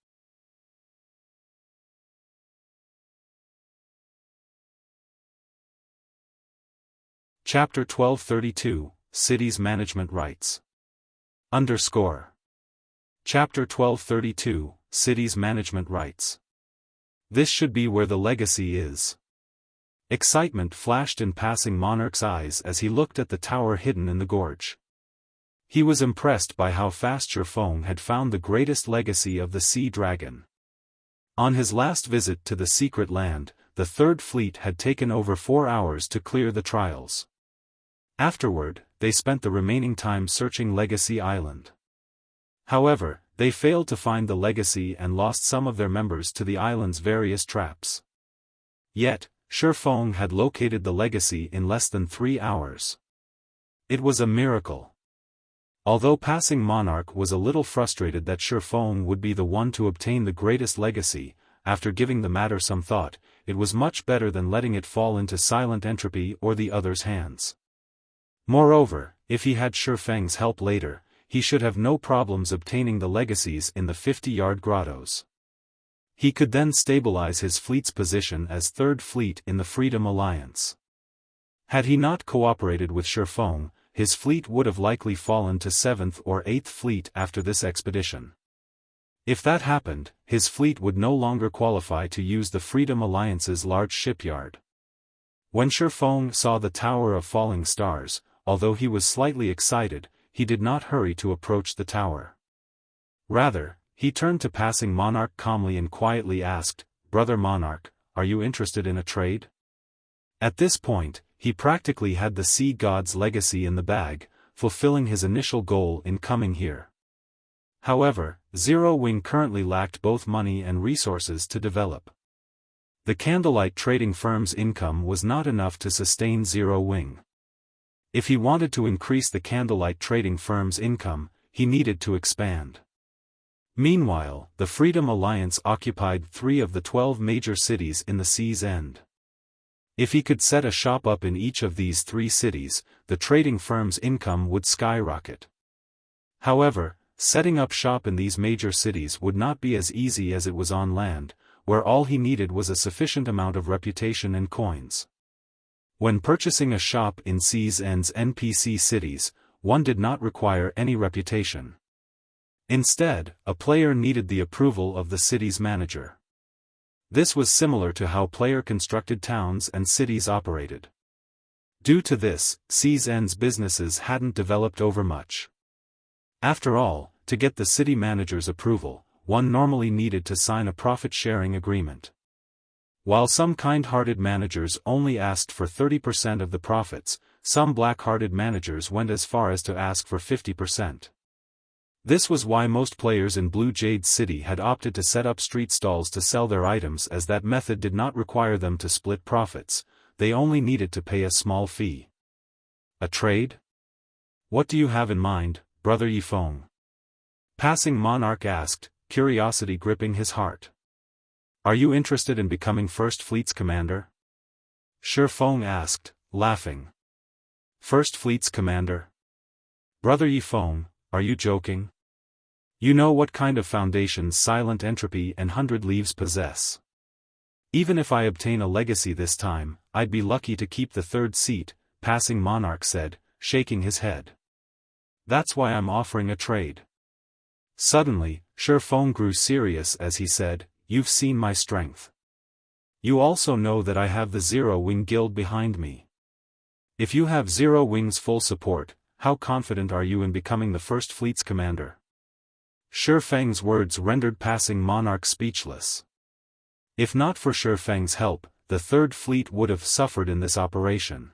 Chapter 1232, Cities Management Rights. Chapter 1232, Cities Management Rights. This should be where the legacy is. Excitement flashed in Passing Monarch's eyes as he looked at the tower hidden in the gorge. He was impressed by how fast Xiaofan had found the greatest legacy of the Sea Dragon. On his last visit to the Secret Land, the Third Fleet had taken over 4 hours to clear the trials. Afterward, they spent the remaining time searching Legacy Island. However, they failed to find the legacy and lost some of their members to the island's various traps. Yet, Xiaofan had located the legacy in less than 3 hours. It was a miracle. Although Passing Monarch was a little frustrated that Xiaofan would be the one to obtain the greatest legacy, after giving the matter some thought, it was much better than letting it fall into silent entropy or the other's hands. Moreover, if he had Xiaofang's help later, he should have no problems obtaining the legacies in the 50-yard grottos. He could then stabilize his fleet's position as third fleet in the Freedom Alliance. Had he not cooperated with Xiaofan, his fleet would have likely fallen to 7th or 8th fleet after this expedition. If that happened, his fleet would no longer qualify to use the Freedom Alliance's large shipyard. When Xiaofan saw the Tower of Falling Stars, although he was slightly excited, he did not hurry to approach the tower. Rather, he turned to Passing Monarch calmly and quietly asked, "Brother Monarch, are you interested in a trade?" At this point, he practically had the sea god's legacy in the bag, fulfilling his initial goal in coming here. However, Zero Wing currently lacked both money and resources to develop. The Candlelight trading firm's income was not enough to sustain Zero Wing. If he wanted to increase the Candlelight trading firm's income, he needed to expand. Meanwhile, the Freedom Alliance occupied 3 of the 12 major cities in the sea's end. If he could set a shop up in each of these 3 cities, the trading firm's income would skyrocket. However, setting up shop in these major cities would not be as easy as it was on land, where all he needed was a sufficient amount of reputation and coins. When purchasing a shop in Sea's End's NPC cities, one did not require any reputation. Instead, a player needed the approval of the city's manager. This was similar to how player-constructed towns and cities operated. Due to this, Sea's End's businesses hadn't developed over much. After all, to get the city manager's approval, one normally needed to sign a profit-sharing agreement. While some kind-hearted managers only asked for 30% of the profits, some black-hearted managers went as far as to ask for 50%. This was why most players in Blue Jade City had opted to set up street stalls to sell their items, as that method did not require them to split profits, they only needed to pay a small fee. A trade? What do you have in mind, Brother Yifeng? Passing Monarch asked, curiosity gripping his heart. Are you interested in becoming First Fleet's commander? Xiaofan asked, laughing. First Fleet's commander? Brother Yifeng, are you joking? You know what kind of foundations Silent Entropy and 100 Leaves possess. Even if I obtain a legacy this time, I'd be lucky to keep the 3rd seat, Passing Monarch said, shaking his head. That's why I'm offering a trade. Suddenly, Xiaofan grew serious as he said, you've seen my strength. You also know that I have the Zero Wing Guild behind me. If you have Zero Wing's full support, how confident are you in becoming the First Fleet's commander? Xiaofang's words rendered Passing Monarch speechless. If not for Xiaofang's help, the 3rd Fleet would have suffered in this operation.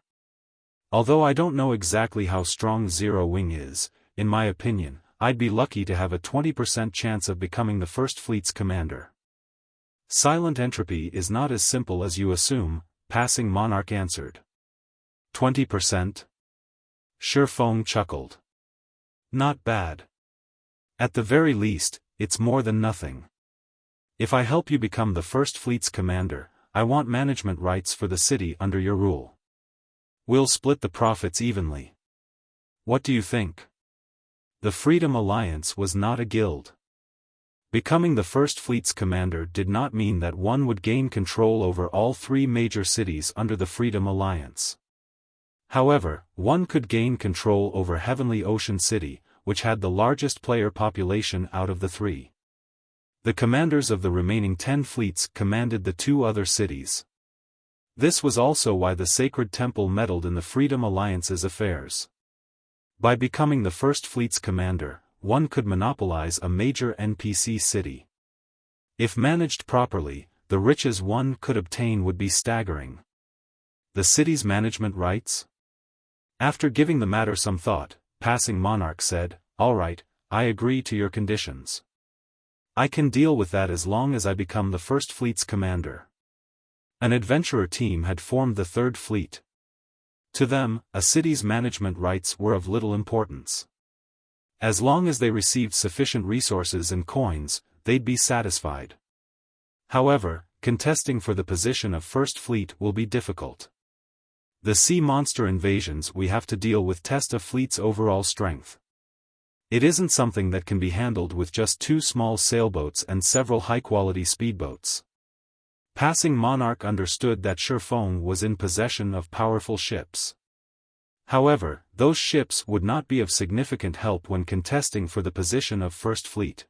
Although I don't know exactly how strong Zero Wing is, in my opinion, I'd be lucky to have a 20% chance of becoming the First Fleet's commander. Silent Entropy is not as simple as you assume, Passing Monarch answered. 20%? Xiaofan chuckled. Not bad. At the very least, it's more than nothing. If I help you become the First Fleet's commander, I want management rights for the city under your rule. We'll split the profits evenly. What do you think? The Freedom Alliance was not a guild. Becoming the First Fleet's commander did not mean that one would gain control over all 3 major cities under the Freedom Alliance. However, one could gain control over Heavenly Ocean City, which had the largest player population out of the 3. The commanders of the remaining 10 fleets commanded the 2 other cities. This was also why the Sacred Temple meddled in the Freedom Alliance's affairs. By becoming the First Fleet's commander, one could monopolize a major NPC city. If managed properly, the riches one could obtain would be staggering. The city's management rights? After giving the matter some thought, Passing Monarch said, all right, I agree to your conditions. I can deal with that as long as I become the First Fleet's commander. An adventurer team had formed the 3rd Fleet. To them, a city's management rights were of little importance. As long as they received sufficient resources and coins, they'd be satisfied. However, contesting for the position of First Fleet will be difficult. The sea monster invasions we have to deal with test a fleet's overall strength. It isn't something that can be handled with just 2 small sailboats and several high-quality speedboats. Passing Monarch understood that Xiaofan was in possession of powerful ships. However, those ships would not be of significant help when contesting for the position of First Fleet.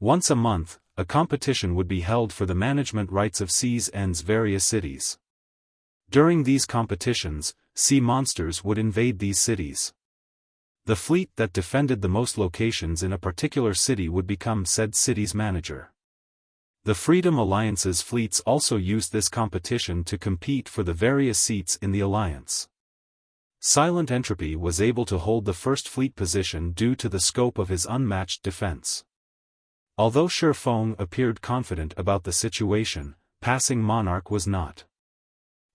Once a month, a competition would be held for the management rights of Sea's End's various cities. During these competitions, sea monsters would invade these cities. The fleet that defended the most locations in a particular city would become said city's manager. The Freedom Alliance's fleets also used this competition to compete for the various seats in the alliance. Silent Entropy was able to hold the First Fleet position due to the scope of his unmatched defense. Although Xiaofan appeared confident about the situation, Passing Monarch was not.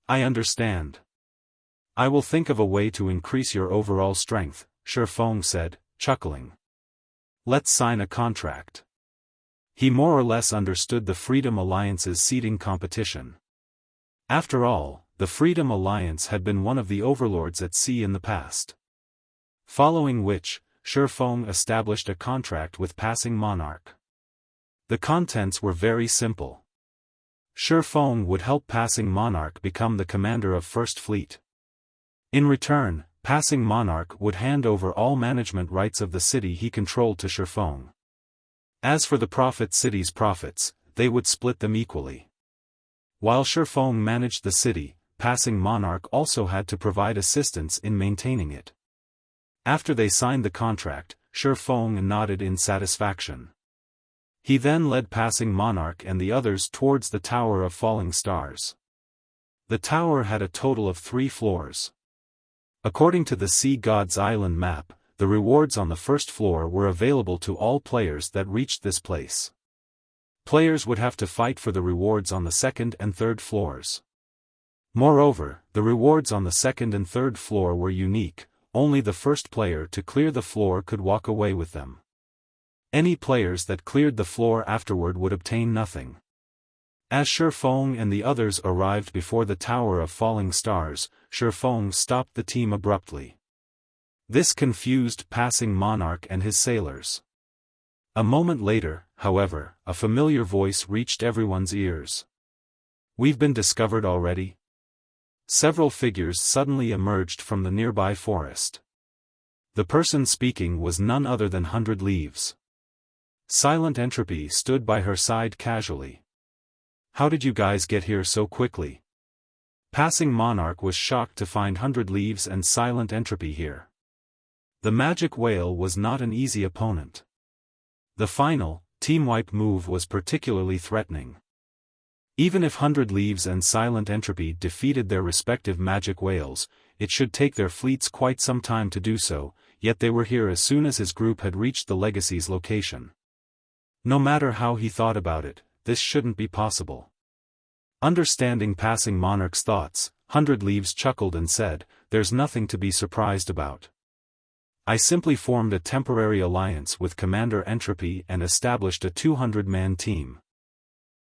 I understand. I will think of a way to increase your overall strength, Xiaofan said, chuckling. Let's sign a contract. He more or less understood the Freedom Alliance's seating competition. After all, the Freedom Alliance had been one of the overlords at sea in the past. Following which, Xiaofan established a contract with Passing Monarch. The contents were very simple. Xiaofan would help Passing Monarch become the commander of First Fleet. In return, Passing Monarch would hand over all management rights of the city he controlled to Xiaofan. As for the Prophet City's profits, they would split them equally. While Xiaofan managed the city, Passing Monarch also had to provide assistance in maintaining it. After they signed the contract, Xiaofan nodded in satisfaction. He then led Passing Monarch and the others towards the Tower of Falling Stars. The tower had a total of 3 floors. According to the Sea God's Island map, the rewards on the first floor were available to all players that reached this place. Players would have to fight for the rewards on the second and third floors. Moreover, the rewards on the second and third floor were unique, only the first player to clear the floor could walk away with them. Any players that cleared the floor afterward would obtain nothing. As Xiaofan and the others arrived before the Tower of Falling Stars, Xiaofan stopped the team abruptly. This confused Passing Monarch and his sailors. A moment later, however, a familiar voice reached everyone's ears. We've been discovered already? Several figures suddenly emerged from the nearby forest. The person speaking was none other than 100 Leaves. Silent Entropy stood by her side casually. How did you guys get here so quickly? Passing Monarch was shocked to find 100 Leaves and Silent Entropy here. The magic whale was not an easy opponent. The final, team wipe move was particularly threatening. Even if 100 Leaves and Silent Entropy defeated their respective magic whales, it should take their fleets quite some time to do so, yet they were here as soon as his group had reached the Legacy's location. No matter how he thought about it, this shouldn't be possible. Understanding Passing Monarch's thoughts, 100 Leaves chuckled and said, "There's nothing to be surprised about. I simply formed a temporary alliance with Commander Entropy and established a 200-man team.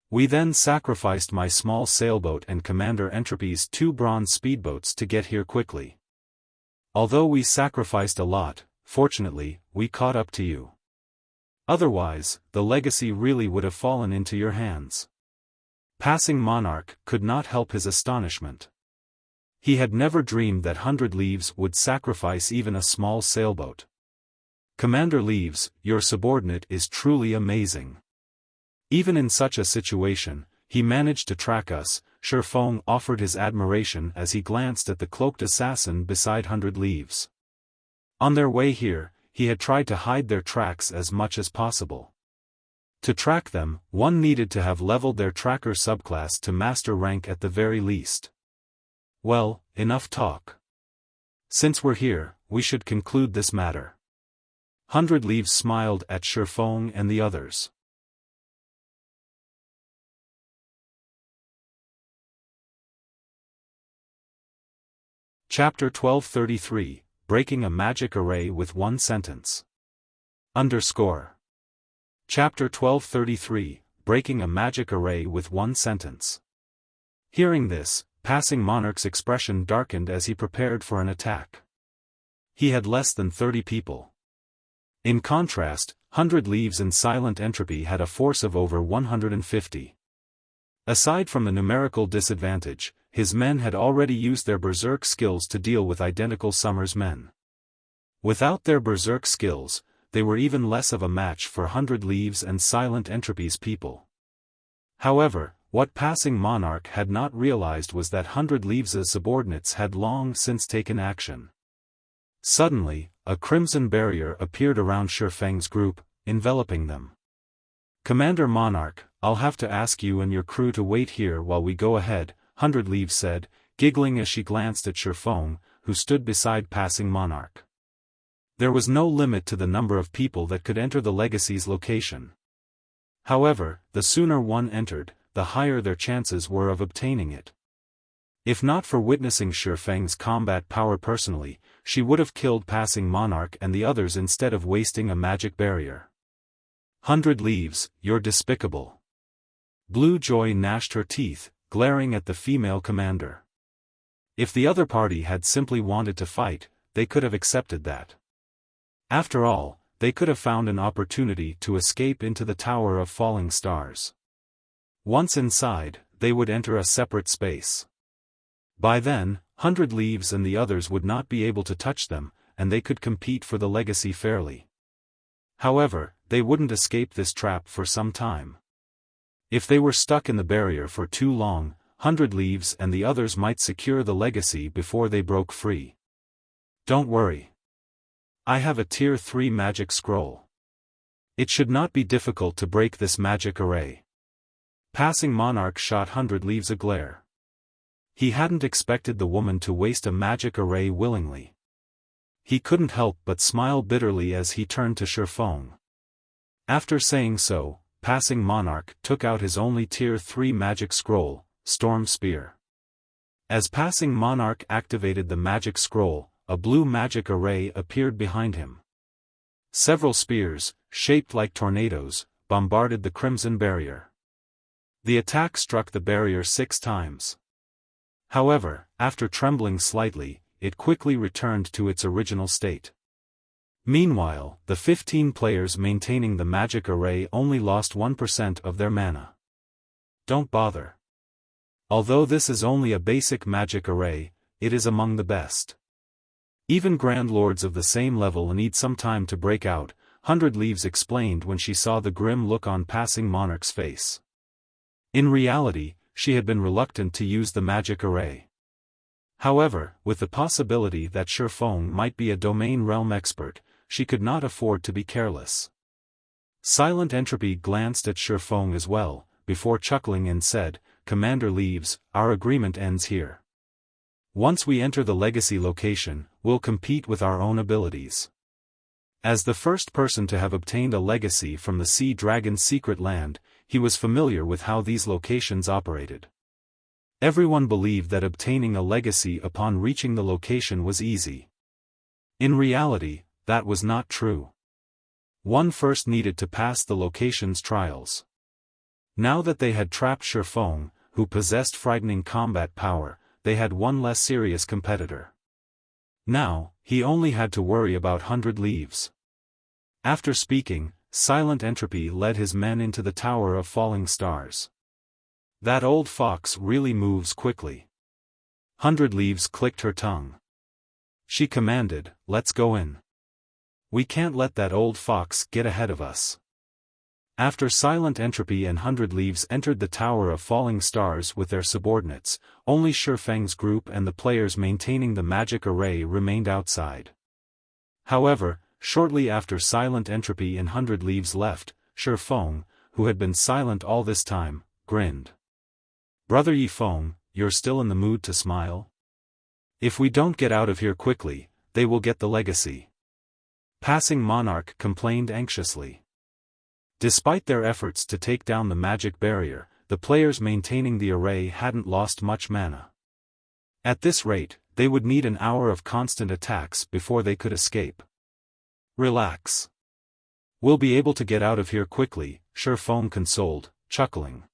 We then sacrificed my small sailboat and Commander Entropy's 2 bronze speedboats to get here quickly. Although we sacrificed a lot, fortunately, we caught up to you. Otherwise, the Legacy really would have fallen into your hands." Passing Monarch could not help his astonishment. He had never dreamed that 100 Leaves would sacrifice even a small sailboat. "Commander Leaves, your subordinate is truly amazing. Even in such a situation, he managed to track us." Xiaofan offered his admiration as he glanced at the cloaked assassin beside 100 Leaves. On their way here, he had tried to hide their tracks as much as possible. To track them, one needed to have leveled their tracker subclass to master rank at the very least. Well, enough talk. Since we're here, we should conclude this matter. 100 Leaves smiled at Xiaofan and the others. Chapter 1233, Breaking a Magic Array with One Sentence. Chapter 1233, breaking a magic array with one sentence. Hearing this, Passing Monarch's expression darkened as he prepared for an attack. He had less than 30 people. In contrast, 100 Leaves and Silent Entropy had a force of over 150. Aside from the numerical disadvantage, his men had already used their berserk skills to deal with identical Summer's men. Without their berserk skills, they were even less of a match for 100 Leaves and Silent Entropy's people. However, what Passing Monarch had not realized was that 100 Leaves' subordinates had long since taken action. Suddenly, a crimson barrier appeared around Xiaofan's group, enveloping them. "Commander Monarch, I'll have to ask you and your crew to wait here while we go ahead," 100 Leaves said, giggling as she glanced at Xiaofan, who stood beside Passing Monarch. There was no limit to the number of people that could enter the Legacy's location. However, the sooner one entered, the higher their chances were of obtaining it. If not for witnessing Xiaofan's combat power personally, she would have killed Passing Monarch and the others instead of wasting a magic barrier. "100 Leaves, you're despicable." Blue Joy gnashed her teeth, glaring at the female commander. If the other party had simply wanted to fight, they could have accepted that. After all, they could have found an opportunity to escape into the Tower of Falling Stars. Once inside, they would enter a separate space. By then, 100 Leaves and the others would not be able to touch them, and they could compete for the Legacy fairly. However, they wouldn't escape this trap for some time. If they were stuck in the barrier for too long, 100 Leaves and the others might secure the Legacy before they broke free. "Don't worry. I have a Tier 3 magic scroll. It should not be difficult to break this magic array." Passing Monarch shot 100 Leaves a glare. He hadn't expected the woman to waste a magic array willingly. He couldn't help but smile bitterly as he turned to Xiaofan. After saying so, Passing Monarch took out his only Tier 3 magic scroll, Storm Spear. As Passing Monarch activated the magic scroll, a blue magic array appeared behind him. Several spears, shaped like tornadoes, bombarded the crimson barrier. The attack struck the barrier 6 times. However, after trembling slightly, it quickly returned to its original state. Meanwhile, the 15 players maintaining the magic array only lost 1% of their mana. Don't bother. Although this is only a basic magic array, it is among the best. Even Grand Lords of the same level need some time to break out, 100 Leaves explained when she saw the grim look on Passing Monarch's face. In reality, she had been reluctant to use the magic array. However, with the possibility that Xiaofan might be a domain realm expert, she could not afford to be careless. Silent Entropy glanced at Xiaofan as well, before chuckling and said, "Commander Leaves, our agreement ends here. Once we enter the Legacy location, we'll compete with our own abilities." As the first person to have obtained a Legacy from the Sea Dragon's secret land, he was familiar with how these locations operated. Everyone believed that obtaining a Legacy upon reaching the location was easy. In reality, that was not true. One first needed to pass the location's trials. Now that they had trapped Xiaofan, who possessed frightening combat power, they had one less serious competitor. Now, he only had to worry about 100 Leaves. After speaking, Silent Entropy led his men into the Tower of Falling Stars. "That old fox really moves quickly." 100 Leaves clicked her tongue. She commanded, "Let's go in. We can't let that old fox get ahead of us." After Silent Entropy and 100 Leaves entered the Tower of Falling Stars with their subordinates, only Xiaofan's group and the players maintaining the magic array remained outside. However, shortly after Silent Entropy and 100 Leaves left, Xiaofan, who had been silent all this time, grinned. "Brother Yifeng, you're still in the mood to smile? If we don't get out of here quickly, they will get the Legacy." Passing Monarch complained anxiously. Despite their efforts to take down the magic barrier, the players maintaining the array hadn't lost much mana. At this rate, they would need an hour of constant attacks before they could escape. "Relax. We'll be able to get out of here quickly," Xiaofan consoled, chuckling.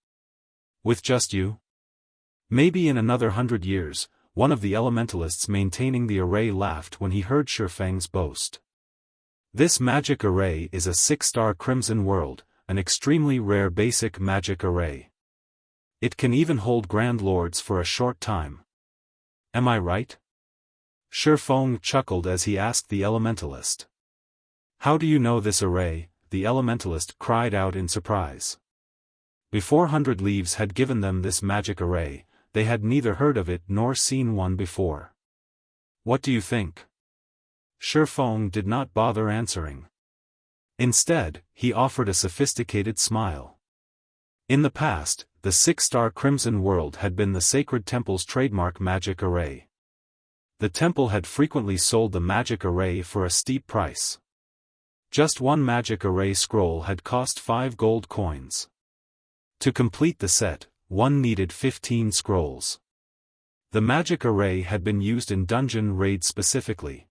With just you? Maybe in another 100 years, one of the elementalists maintaining the array laughed when he heard Xiaofang's boast. This magic array is a 6-star Crimson World, an extremely rare basic magic array. It can even hold Grand Lords for a short time. Am I right? Xiaofan chuckled as he asked the elementalist. How do you know this array? The elementalist cried out in surprise. Before 100 Leaves had given them this magic array, they had neither heard of it nor seen one before. What do you think? Xiaofan did not bother answering. Instead, he offered a sophisticated smile. In the past, the 6-star Crimson World had been the Sacred Temple's trademark magic array. The temple had frequently sold the magic array for a steep price. Just one magic array scroll had cost 5 gold coins. To complete the set, one needed 15 scrolls. The magic array had been used in dungeon raids specifically.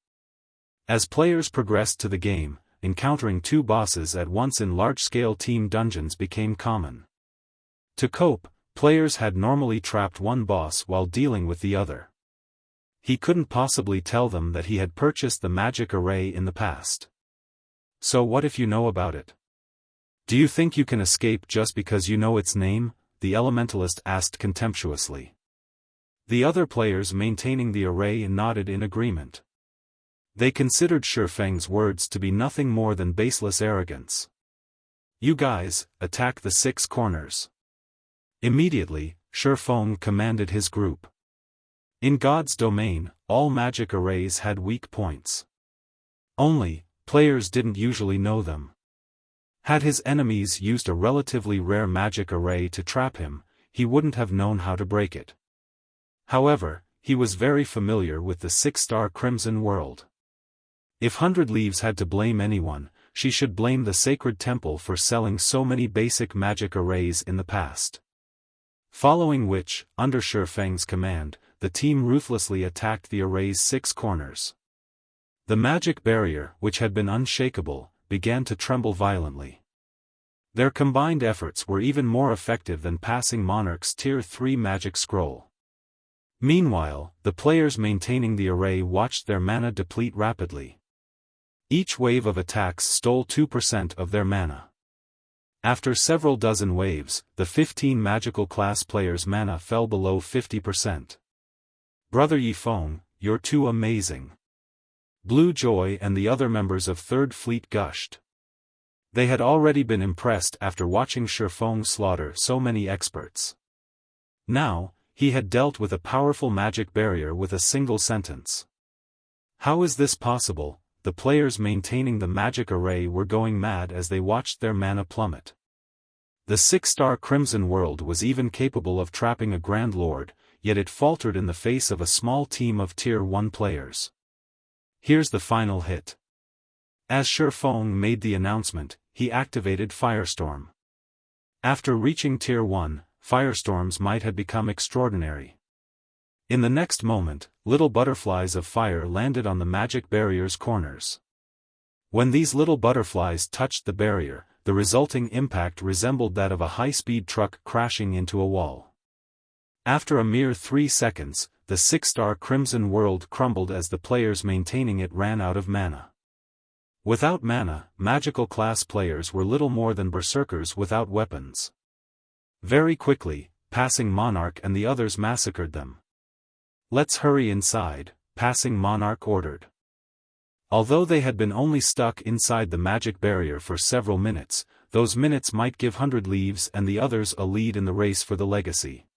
As players progressed to the game, encountering 2 bosses at once in large-scale team dungeons became common. To cope, players had normally trapped one boss while dealing with the other. He couldn't possibly tell them that he had purchased the magic array in the past. So what if you know about it? Do you think you can escape just because you know its name? The elementalist asked contemptuously. The other players maintaining the array nodded in agreement. They considered Xiaofang's words to be nothing more than baseless arrogance. You guys, attack the 6 corners. Immediately, Xiaofan commanded his group. In God's domain, all magic arrays had weak points. Only, players didn't usually know them. Had his enemies used a relatively rare magic array to trap him, he wouldn't have known how to break it. However, he was very familiar with the 6-star Crimson World. If 100 Leaves had to blame anyone, she should blame the Sacred Temple for selling so many basic magic arrays in the past. Following which, under Xiaofang's command, the team ruthlessly attacked the array's 6 corners. The magic barrier, which had been unshakable, began to tremble violently. Their combined efforts were even more effective than passing Monarch's Tier 3 magic scroll. Meanwhile, the players maintaining the array watched their mana deplete rapidly. Each wave of attacks stole 2% of their mana. After several dozen waves, the 15 magical class players' mana fell below 50%. Brother Yifeng, you're too amazing. Blue Joy and the other members of Third Fleet gushed. They had already been impressed after watching Xiaofan slaughter so many experts. Now, he had dealt with a powerful magic barrier with a single sentence. How is this possible? The players maintaining the magic array were going mad as they watched their mana plummet. The 6-star Crimson World was even capable of trapping a Grand Lord, yet it faltered in the face of a small team of Tier 1 players. Here's the final hit. As Xiaofan made the announcement, he activated Firestorm. After reaching Tier 1, firestorms might have become extraordinary. In the next moment, little butterflies of fire landed on the magic barrier's corners. When these little butterflies touched the barrier, the resulting impact resembled that of a high-speed truck crashing into a wall. After a mere 3 seconds, the 6-star Crimson World crumbled as the players maintaining it ran out of mana. Without mana, magical class players were little more than berserkers without weapons. Very quickly, Passing Monarch and the others massacred them. Let's hurry inside, Passing Monarch ordered. Although they had been only stuck inside the magic barrier for several minutes, those minutes might give 100 Leaves and the others a lead in the race for the legacy.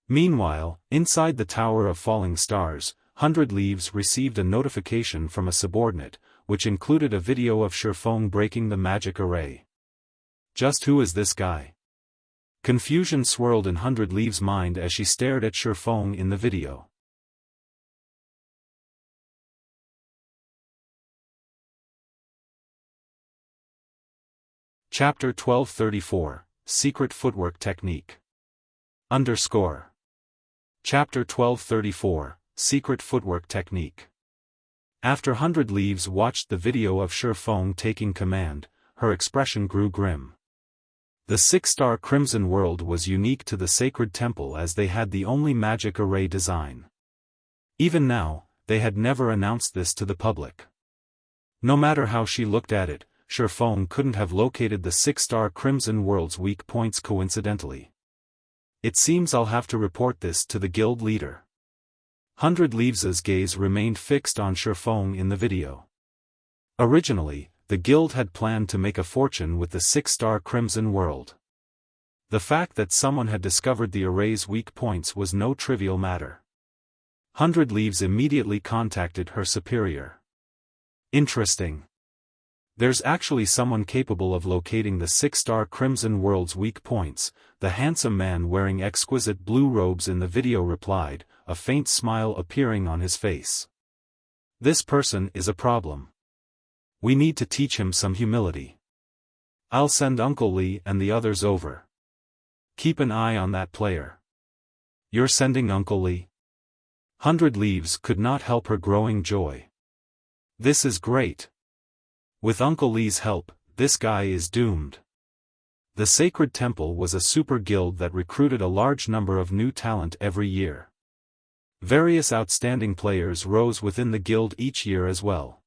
Meanwhile, inside the Tower of Falling Stars, 100 Leaves received a notification from a subordinate, which included a video of Xiaofan breaking the magic array. Just who is this guy? Confusion swirled in 100 Leaves' mind as she stared at Xiaofan in the video. Chapter 1234, Secret Footwork Technique. Chapter 1234, Secret Footwork Technique. After 100 Leaves watched the video of Xiaofan taking command, her expression grew grim. The 6-star Crimson World was unique to the Sacred Temple as they had the only magic array design. Even now, they had never announced this to the public. No matter how she looked at it, Xiaofan couldn't have located the 6-star Crimson World's weak points coincidentally. It seems I'll have to report this to the guild leader. 100 Leaves' gaze remained fixed on Xiaofan in the video. Originally, the guild had planned to make a fortune with the 6-star Crimson World. The fact that someone had discovered the array's weak points was no trivial matter. 100 Leaves immediately contacted her superior. Interesting. There's actually someone capable of locating the 6-star Crimson World's weak points, the handsome man wearing exquisite blue robes in the video replied, a faint smile appearing on his face. This person is a problem. We need to teach him some humility. I'll send Uncle Lee and the others over. Keep an eye on that player. You're sending Uncle Lee? 100 Leaves could not help her growing joy. This is great. With Uncle Lee's help, this guy is doomed. The Sacred Temple was a super guild that recruited a large number of new talent every year. Various outstanding players rose within the guild each year as well.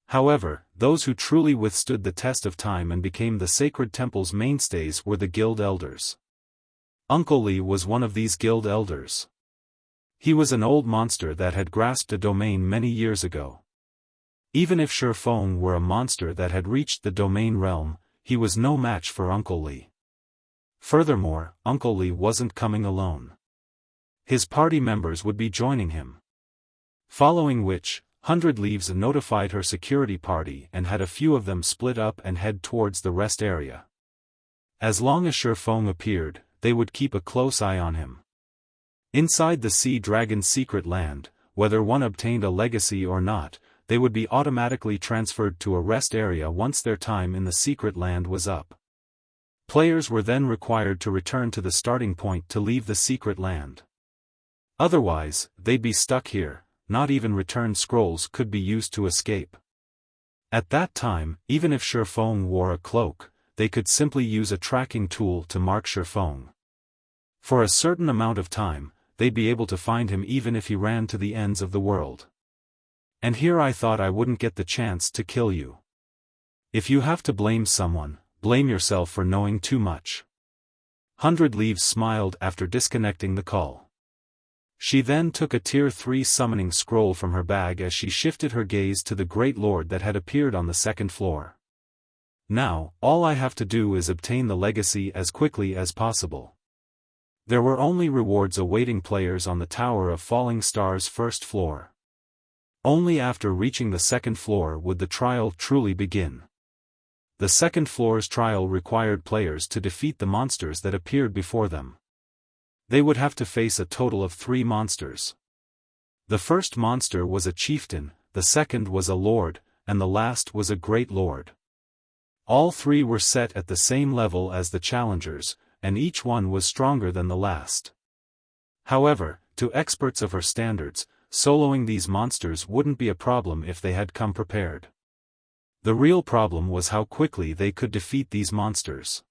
However, those who truly withstood the test of time and became the Sacred Temple's mainstays were the guild elders. Uncle Lee was one of these guild elders. He was an old monster that had grasped a domain many years ago. Even if Xiaofan were a monster that had reached the domain realm, he was no match for Uncle Lee. Furthermore, Uncle Lee wasn't coming alone. His party members would be joining him. Following which, 100 Leaves notified her security party and had a few of them split up and head towards the rest area. As long as Xiaofan appeared, they would keep a close eye on him. Inside the Sea Dragon's secret land, whether one obtained a legacy or not, they would be automatically transferred to a rest area once their time in the secret land was up. Players were then required to return to the starting point to leave the secret land. Otherwise, they'd be stuck here, not even return scrolls could be used to escape. At that time, even if Xiaofan wore a cloak, they could simply use a tracking tool to mark Xiaofan. For a certain amount of time, they'd be able to find him even if he ran to the ends of the world. And here I thought I wouldn't get the chance to kill you. If you have to blame someone, blame yourself for knowing too much. 100 Leaves smiled after disconnecting the call. She then took a Tier 3 summoning scroll from her bag as she shifted her gaze to the Great Lord that had appeared on the second floor. Now, all I have to do is obtain the legacy as quickly as possible. There were only rewards awaiting players on the Tower of Falling Stars' first floor. Only after reaching the second floor would the trial truly begin. The second floor's trial required players to defeat the monsters that appeared before them. They would have to face a total of 3 monsters. The first monster was a chieftain, the second was a lord, and the last was a great lord. All 3 were set at the same level as the challengers, and each one was stronger than the last. However, to experts of her standards, soloing these monsters wouldn't be a problem if they had come prepared. The real problem was how quickly they could defeat these monsters.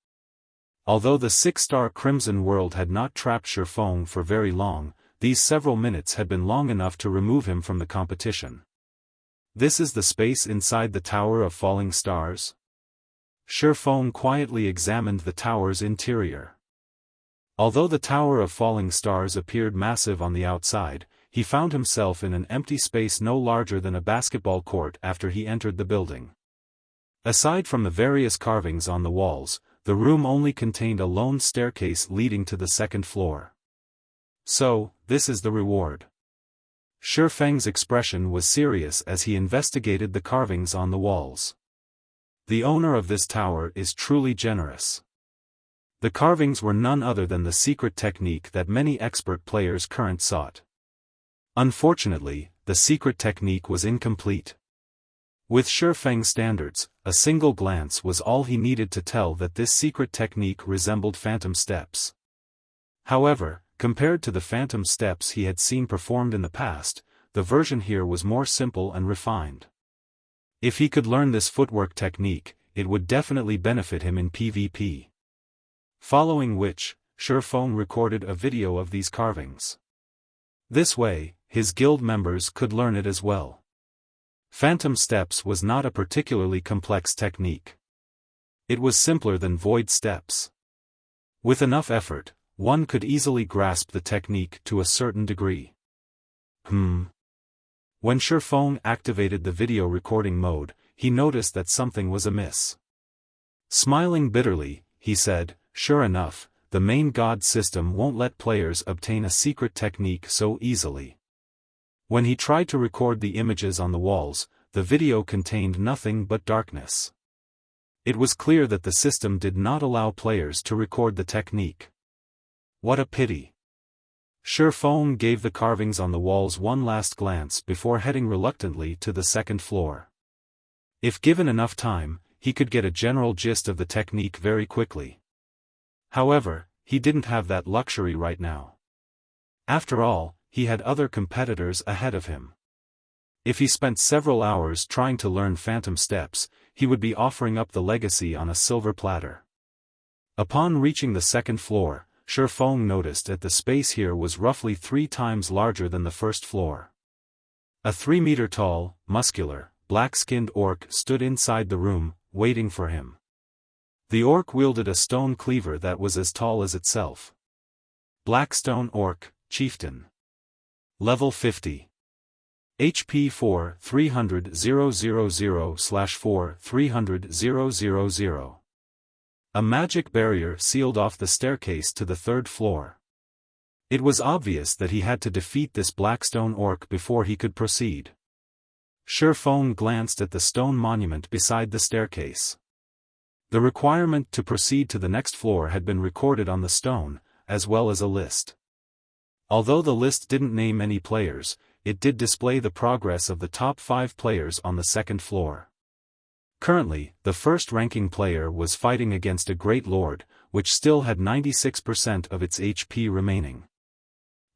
Although the 6-star Crimson World had not trapped Xiaofan for very long, these several minutes had been long enough to remove him from the competition. This is the space inside the Tower of Falling Stars? Xiaofan quietly examined the tower's interior. Although the Tower of Falling Stars appeared massive on the outside, he found himself in an empty space no larger than a basketball court after he entered the building. Aside from the various carvings on the walls, the room only contained a lone staircase leading to the second floor. So, this is the reward. Xiaofang's expression was serious as he investigated the carvings on the walls. The owner of this tower is truly generous. The carvings were none other than the secret technique that many expert players currently sought. Unfortunately, the secret technique was incomplete. With Xiaofang's standards, a single glance was all he needed to tell that this secret technique resembled phantom steps. However, compared to the phantom steps he had seen performed in the past, the version here was more simple and refined. If he could learn this footwork technique, it would definitely benefit him in PvP. Following which, Xiaofan recorded a video of these carvings. This way, his guild members could learn it as well. Phantom steps was not a particularly complex technique. It was simpler than void steps. With enough effort, one could easily grasp the technique to a certain degree. When Xiaofan activated the video recording mode, he noticed that something was amiss. Smiling bitterly, he said, "Sure enough, the main god system won't let players obtain a secret technique so easily." When he tried to record the images on the walls, the video contained nothing but darkness. It was clear that the system did not allow players to record the technique. What a pity. Xiaofan gave the carvings on the walls one last glance before heading reluctantly to the second floor. If given enough time, he could get a general gist of the technique very quickly. However, he didn't have that luxury right now. After all, he had other competitors ahead of him. If he spent several hours trying to learn phantom steps, he would be offering up the legacy on a silver platter. Upon reaching the second floor, Xiaofan noticed that the space here was roughly 3 times larger than the first floor. A 3-meter-tall, muscular, black-skinned orc stood inside the room, waiting for him. The orc wielded a stone cleaver that was as tall as itself. Blackstone Orc, Chieftain. Level 50. HP 4 300,000/4 300,000. A magic barrier sealed off the staircase to the third floor. It was obvious that he had to defeat this Blackstone Orc before he could proceed. Xiaofan glanced at the stone monument beside the staircase. The requirement to proceed to the next floor had been recorded on the stone, as well as a list. Although the list didn't name any players, it did display the progress of the top 5 players on the second floor. Currently, the first-ranking player was fighting against a Great Lord, which still had 96% of its HP remaining.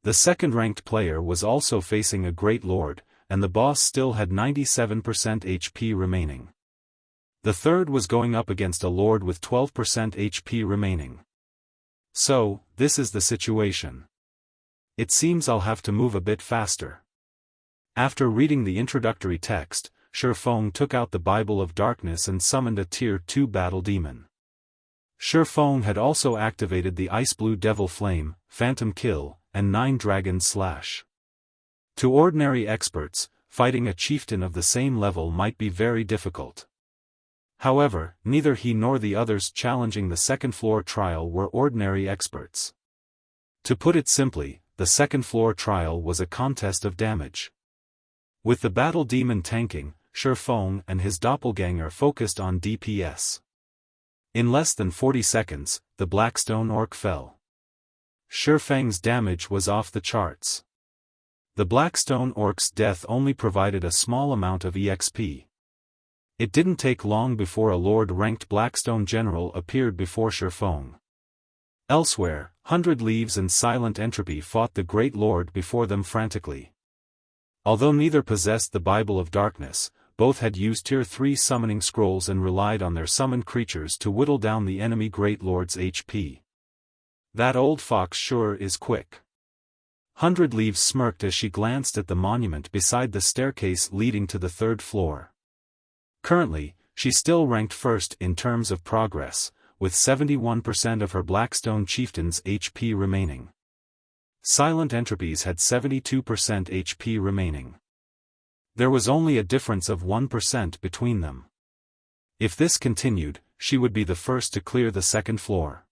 The second-ranked player was also facing a Great Lord, and the boss still had 97% HP remaining. The third was going up against a lord with 12% HP remaining. So, this is the situation. It seems I'll have to move a bit faster. After reading the introductory text, Xiaofan took out the Bible of Darkness and summoned a Tier 2 battle demon. Xiaofan had also activated the Ice Blue Devil Flame, Phantom Kill, and 9 Dragon Slash. To ordinary experts, fighting a chieftain of the same level might be very difficult. However, neither he nor the others challenging the second-floor trial were ordinary experts. To put it simply, the second-floor trial was a contest of damage. With the battle demon tanking, Xiaofan and his doppelganger focused on DPS. In less than 40 seconds, the Blackstone Orc fell. Xiaofan's damage was off the charts. The Blackstone Orc's death only provided a small amount of EXP. It didn't take long before a Lord-ranked Blackstone general appeared before Xiaofan. Elsewhere, 100 Leaves and Silent Entropy fought the Great Lord before them frantically. Although neither possessed the Bible of Darkness, both had used Tier 3 summoning scrolls and relied on their summoned creatures to whittle down the enemy Great Lord's HP. That old fox sure is quick. 100 Leaves smirked as she glanced at the monument beside the staircase leading to the third floor. Currently, she still ranked first in terms of progress, with 71% of her Blackstone chieftain's HP remaining. Silent Entropies had 72% HP remaining. There was only a difference of 1% between them. If this continued, she would be the first to clear the second floor.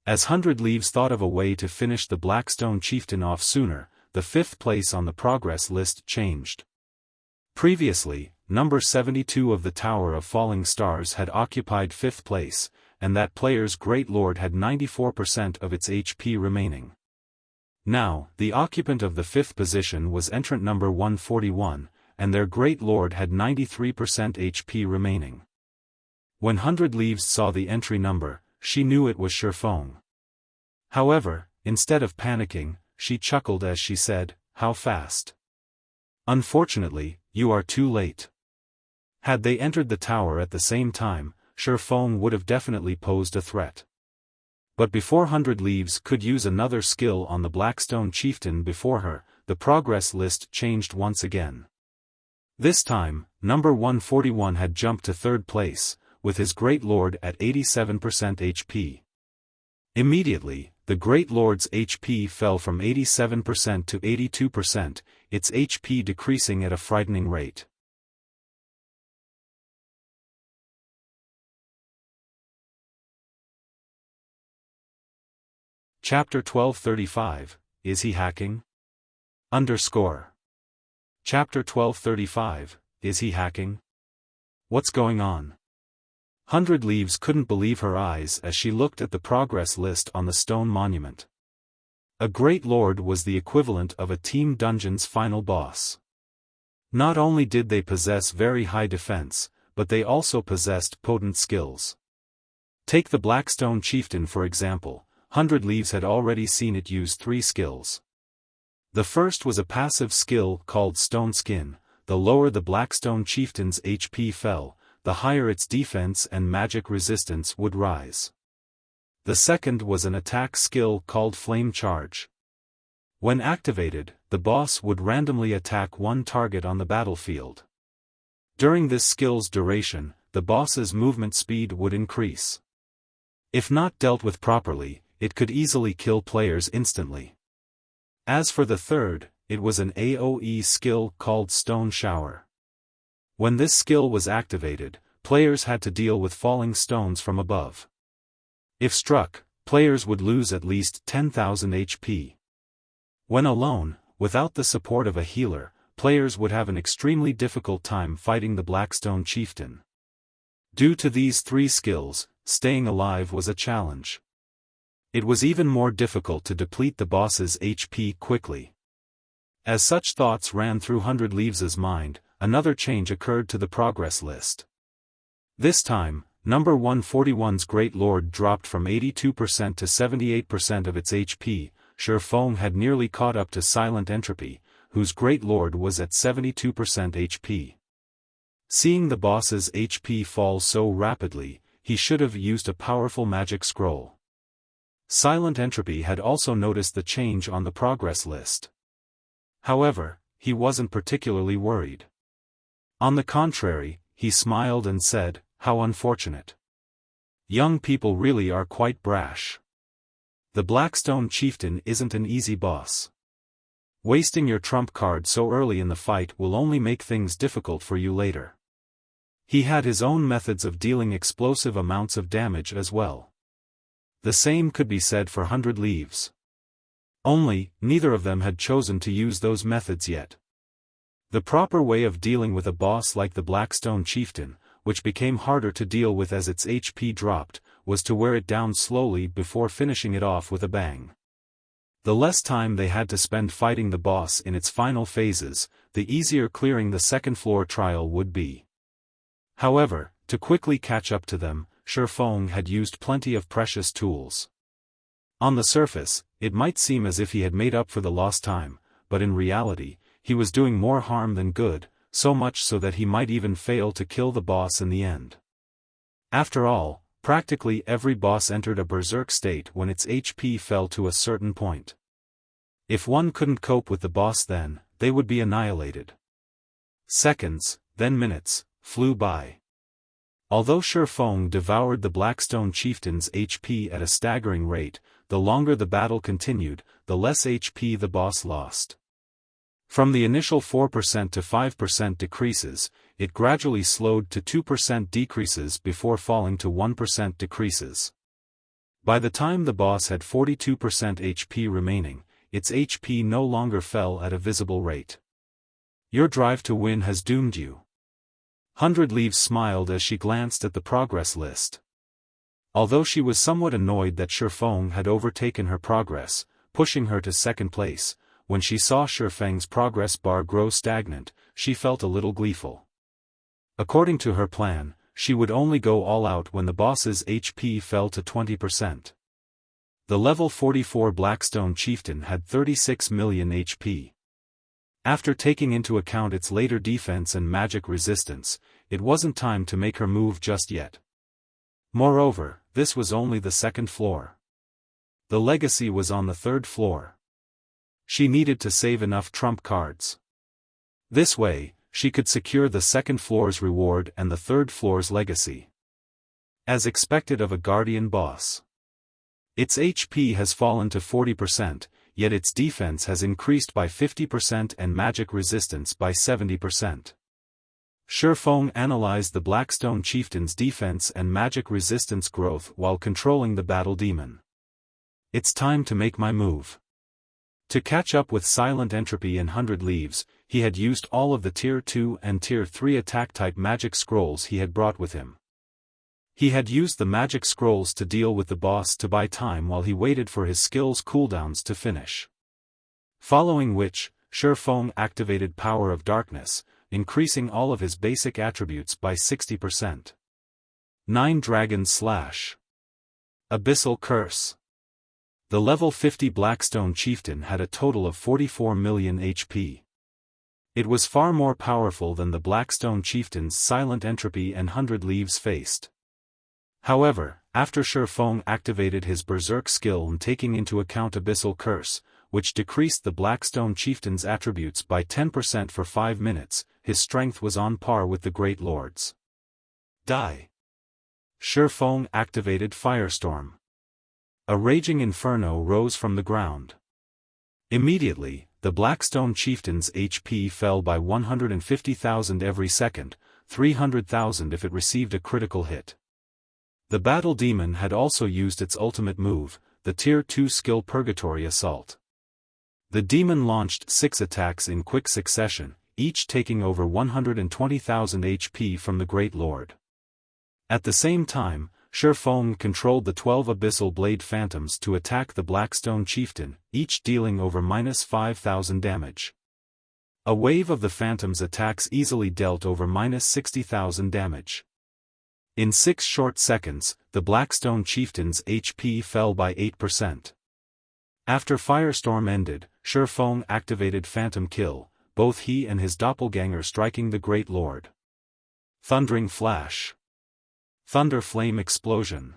As 100 Leaves thought of a way to finish the Blackstone chieftain off sooner, the 5th place on the progress list changed. Previously, number 72 of the Tower of Falling Stars had occupied 5th place, and that player's Great Lord had 94% of its HP remaining. Now, the occupant of the 5th position was entrant number 141, and their Great Lord had 93% HP remaining. When 100 Leaves saw the entry number, she knew it was Xiaofan. However, instead of panicking, she chuckled as she said, "How fast?" Unfortunately, you are too late. Had they entered the tower at the same time, Xiaofan would have definitely posed a threat. But before 100 Leaves could use another skill on the Blackstone chieftain before her, the progress list changed once again. This time, number 141 had jumped to third place, with his Great Lord at 87% HP. Immediately, the Great Lord's HP fell from 87% to 82%, its HP decreasing at a frightening rate. Chapter 1235, Is he hacking? Chapter 1235, Is he hacking? What's going on? 100 Leaves couldn't believe her eyes as she looked at the progress list on the stone monument. A Great Lord was the equivalent of a Team Dungeon's final boss. Not only did they possess very high defense, but they also possessed potent skills. Take the Blackstone chieftain for example. 100 Leaves had already seen it use 3 skills. The first was a passive skill called Stone Skin. The lower the Blackstone chieftain's HP fell, the higher its defense and magic resistance would rise. The second was an attack skill called Flame Charge. When activated, the boss would randomly attack one target on the battlefield. During this skill's duration, the boss's movement speed would increase. If not dealt with properly, it could easily kill players instantly. As for the third, it was an AoE skill called Stone Shower. When this skill was activated, players had to deal with falling stones from above. If struck, players would lose at least 10,000 HP. When alone, without the support of a healer, players would have an extremely difficult time fighting the Blackstone chieftain. Due to these 3 skills, staying alive was a challenge. It was even more difficult to deplete the boss's HP quickly. As such thoughts ran through 100 Leaves' mind, another change occurred to the progress list. This time, number 141's Great Lord dropped from 82% to 78% of its HP. Xiaofan had nearly caught up to Silent Entropy, whose Great Lord was at 72% HP. Seeing the boss's HP fall so rapidly, he should have used a powerful magic scroll. Silent Entropy had also noticed the change on the progress list. However, he wasn't particularly worried. On the contrary, he smiled and said, "How unfortunate. Young people really are quite brash. The Blackstone chieftain isn't an easy boss. Wasting your trump card so early in the fight will only make things difficult for you later." He had his own methods of dealing explosive amounts of damage as well. The same could be said for 100 Leaves. Only, neither of them had chosen to use those methods yet. The proper way of dealing with a boss like the Blackstone chieftain, which became harder to deal with as its HP dropped, was to wear it down slowly before finishing it off with a bang. The less time they had to spend fighting the boss in its final phases, the easier clearing the second floor trial would be. However, to quickly catch up to them, Xiaofan had used plenty of precious tools. On the surface, it might seem as if he had made up for the lost time, but in reality, he was doing more harm than good, so much so that he might even fail to kill the boss in the end. After all, practically every boss entered a berserk state when its HP fell to a certain point. If one couldn't cope with the boss then, they would be annihilated. Seconds, then minutes, flew by. Although Xiaofan devoured the Blackstone chieftain's HP at a staggering rate, the longer the battle continued, the less HP the boss lost. From the initial 4% to 5% decreases, it gradually slowed to 2% decreases before falling to 1% decreases. By the time the boss had 42% HP remaining, its HP no longer fell at a visible rate. Your drive to win has doomed you. 100 Leaves smiled as she glanced at the progress list. Although she was somewhat annoyed that Xiaofan had overtaken her progress, pushing her to second place, when she saw Xiaofang's progress bar grow stagnant, she felt a little gleeful. According to her plan, she would only go all out when the boss's HP fell to 20%. The level 44 Blackstone chieftain had 36 million HP. After taking into account its later defense and magic resistance, it wasn't time to make her move just yet. Moreover, this was only the second floor. The legacy was on the third floor. She needed to save enough trump cards. This way, she could secure the second floor's reward and the third floor's legacy. As expected of a guardian boss. Its HP has fallen to 40%, yet its defense has increased by 50% and magic resistance by 70%. Xiaofan analyzed the Blackstone Chieftain's defense and magic resistance growth while controlling the battle demon. It's time to make my move. To catch up with Silent Entropy in 100 Leaves, he had used all of the Tier 2 and Tier 3 attack-type magic scrolls he had brought with him. He had used the magic scrolls to deal with the boss to buy time while he waited for his skills cooldowns to finish. Following which, Xiaofan activated Power of Darkness, increasing all of his basic attributes by 60%. 9 Dragon Slash. Abyssal Curse. The level 50 Blackstone Chieftain had a total of 44 million HP. It was far more powerful than the Blackstone Chieftain's Silent Entropy and 100 Leaves faced. However, after Xiaofan activated his Berserk skill and taking into account Abyssal Curse, which decreased the Blackstone Chieftain's attributes by 10% for 5 minutes, his strength was on par with the Great Lords. Die. Xiaofan activated Firestorm. A raging inferno rose from the ground. Immediately, the Blackstone Chieftain's HP fell by 150,000 every second, 300,000 if it received a critical hit. The battle demon had also used its ultimate move, the Tier 2 skill Purgatory Assault. The demon launched 6 attacks in quick succession, each taking over 120,000 HP from the Great Lord. At the same time, Xiaofan controlled the 12 Abyssal Blade Phantoms to attack the Blackstone Chieftain, each dealing over -5,000 damage. A wave of the Phantoms' attacks easily dealt over -60,000 damage. In 6 short seconds, the Blackstone Chieftain's HP fell by 8%. After Firestorm ended, Xiaofan activated Phantom Kill, both he and his doppelganger striking the Great Lord. Thundering Flash. Thunder Flame Explosion.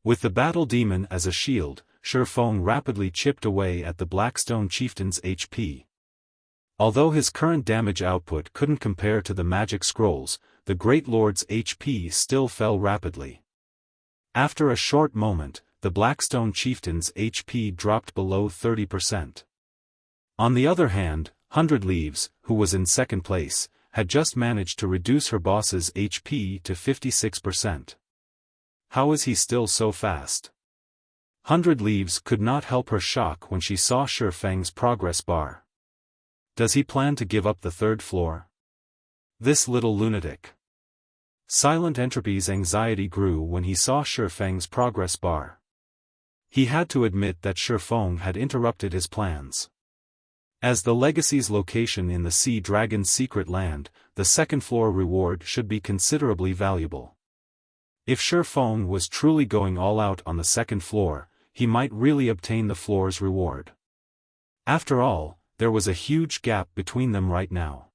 With the battle demon as a shield, Xiaofan rapidly chipped away at the Blackstone Chieftain's HP. Although his current damage output couldn't compare to the magic scrolls, the Great Lord's HP still fell rapidly. After a short moment, the Blackstone Chieftain's HP dropped below 30%. On the other hand, 100 Leaves, who was in second place, had just managed to reduce her boss's HP to 56%. How is he still so fast? 100 Leaves could not help her shock when she saw Xiaofang's progress bar. Does he plan to give up the third floor? This little lunatic. Silent Entropy's anxiety grew when he saw Xiaofang's progress bar. He had to admit that Xiaofan had interrupted his plans. As the legacy's location in the Sea Dragon's secret land, the second floor reward should be considerably valuable. If Xiaofan was truly going all out on the second floor, he might really obtain the floor's reward. After all, there was a huge gap between them right now.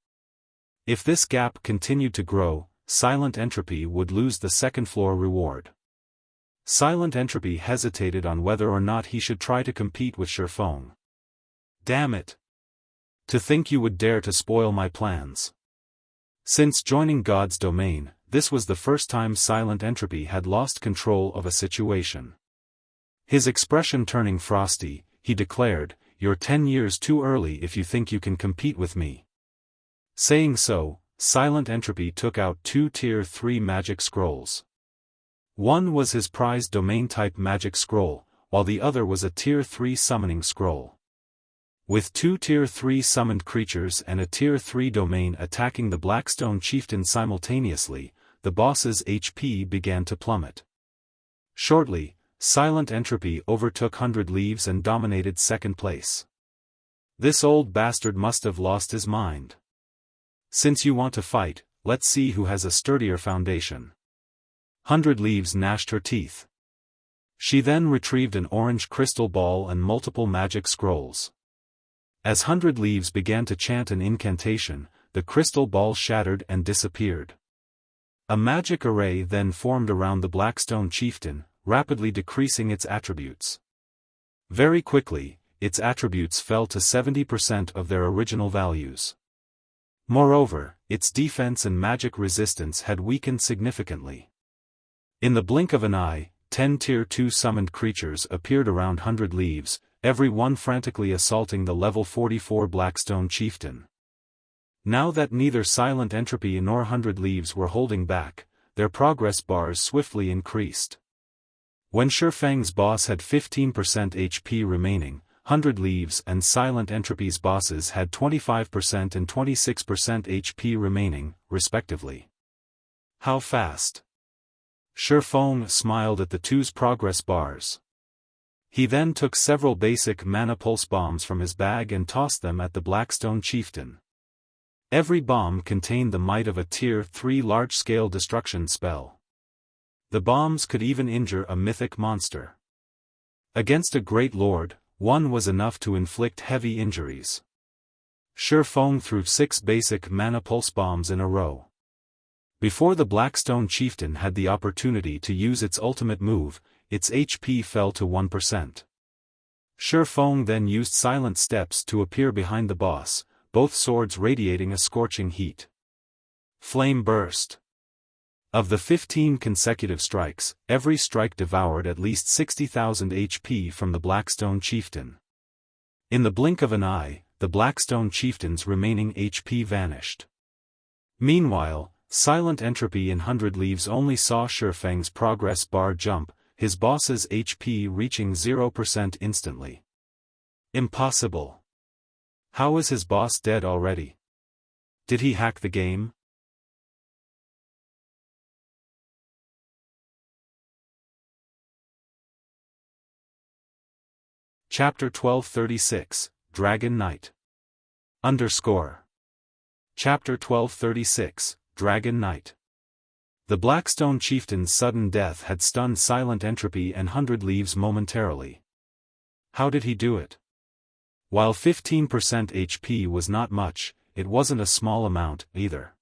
If this gap continued to grow, Silent Entropy would lose the second floor reward. Silent Entropy hesitated on whether or not he should try to compete with Xiaofan. Damn it! To think you would dare to spoil my plans. Since joining God's domain, this was the first time Silent Entropy had lost control of a situation. His expression turning frosty, he declared, "You're 10 years too early if you think you can compete with me." Saying so, Silent Entropy took out 2 Tier 3 magic scrolls. One was his prized domain-type magic scroll, while the other was a Tier 3 summoning scroll. With 2 Tier 3 summoned creatures and a Tier 3 domain attacking the Blackstone Chieftain simultaneously, the boss's HP began to plummet. Shortly, Silent Entropy overtook 100 Leaves and dominated second place. This old bastard must have lost his mind. Since you want to fight, let's see who has a sturdier foundation. 100 Leaves gnashed her teeth. She then retrieved an orange crystal ball and multiple magic scrolls. As 100 Leaves began to chant an incantation, the crystal ball shattered and disappeared. A magic array then formed around the Blackstone Chieftain, rapidly decreasing its attributes. Very quickly, its attributes fell to 70% of their original values. Moreover, its defense and magic resistance had weakened significantly. In the blink of an eye, 10 Tier 2 summoned creatures appeared around 100 leaves, every one frantically assaulting the level 44 Blackstone Chieftain. Now that neither Silent Entropy nor 100 leaves were holding back, their progress bars swiftly increased. When Xiaofan's boss had 15% HP remaining, 100 leaves and Silent Entropy's bosses had 25% and 26% HP remaining, respectively. How fast? Xiaofan smiled at the two's progress bars. He then took several basic mana pulse bombs from his bag and tossed them at the Blackstone Chieftain. Every bomb contained the might of a Tier 3 large-scale destruction spell. The bombs could even injure a mythic monster. Against a great lord, one was enough to inflict heavy injuries. Xiaofan threw 6 basic mana pulse bombs in a row. Before the Blackstone Chieftain had the opportunity to use its ultimate move, its HP fell to 1%. Xiaofan then used silent steps to appear behind the boss, both swords radiating a scorching heat. Flame burst. Of the 15 consecutive strikes, every strike devoured at least 60,000 HP from the Blackstone Chieftain. In the blink of an eye, the Blackstone Chieftain's remaining HP vanished. Meanwhile, Silent Entropy in 100 leaves only saw Xiaofan's progress bar jump, his boss's HP reaching 0% instantly. Impossible. How is his boss dead already? Did he hack the game? Chapter 1236, Dragon Knight. Chapter 1236, Dragon Knight. The Blackstone Chieftain's sudden death had stunned Silent Entropy and 100 leaves momentarily. How did he do it? While 15% HP was not much, it wasn't a small amount, either.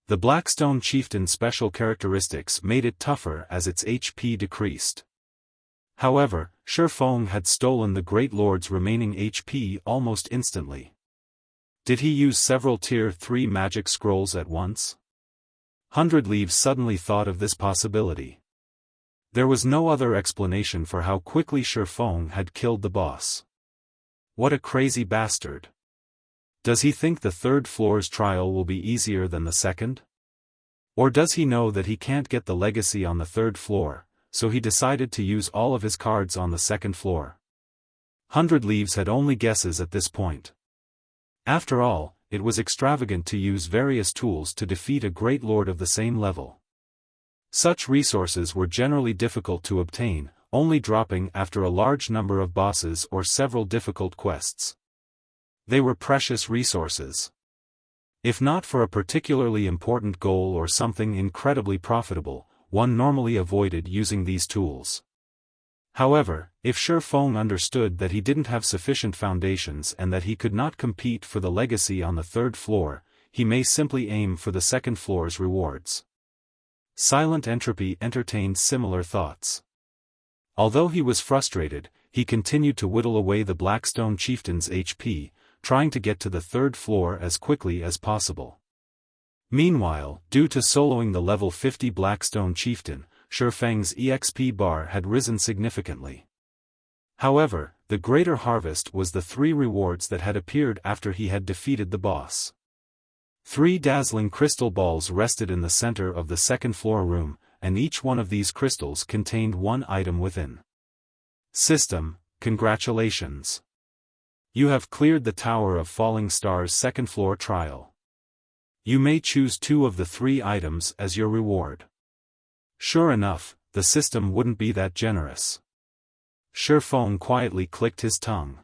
The Blackstone Chieftain's special characteristics made it tougher as its HP decreased. However, Xiaofan had stolen the Great Lord's remaining HP almost instantly. Did he use several Tier 3 magic scrolls at once? 100 leaves suddenly thought of this possibility. There was no other explanation for how quickly Xiaofan had killed the boss. What a crazy bastard. Does he think the third floor's trial will be easier than the second? Or does he know that he can't get the legacy on the third floor, so he decided to use all of his cards on the second floor? 100 leaves had only guesses at this point. After all, it was extravagant to use various tools to defeat a great lord of the same level. Such resources were generally difficult to obtain, only dropping after a large number of bosses or several difficult quests. They were precious resources. If not for a particularly important goal or something incredibly profitable, one normally avoided using these tools. However, if Xiaofan understood that he didn't have sufficient foundations and that he could not compete for the legacy on the third floor, he may simply aim for the second floor's rewards. Silent Entropy entertained similar thoughts. Although he was frustrated, he continued to whittle away the Blackstone Chieftain's HP, trying to get to the third floor as quickly as possible. Meanwhile, due to soloing the level 50 Blackstone Chieftain, Xiaofan's EXP bar had risen significantly. However, the greater harvest was the 3 rewards that had appeared after he had defeated the boss. 3 dazzling crystal balls rested in the center of the second floor room, and each one of these crystals contained 1 item within. System, congratulations. You have cleared the Tower of Falling Stars second floor trial. You may choose 2 of the 3 items as your reward. Sure enough, the system wouldn't be that generous. Xiaofan quietly clicked his tongue.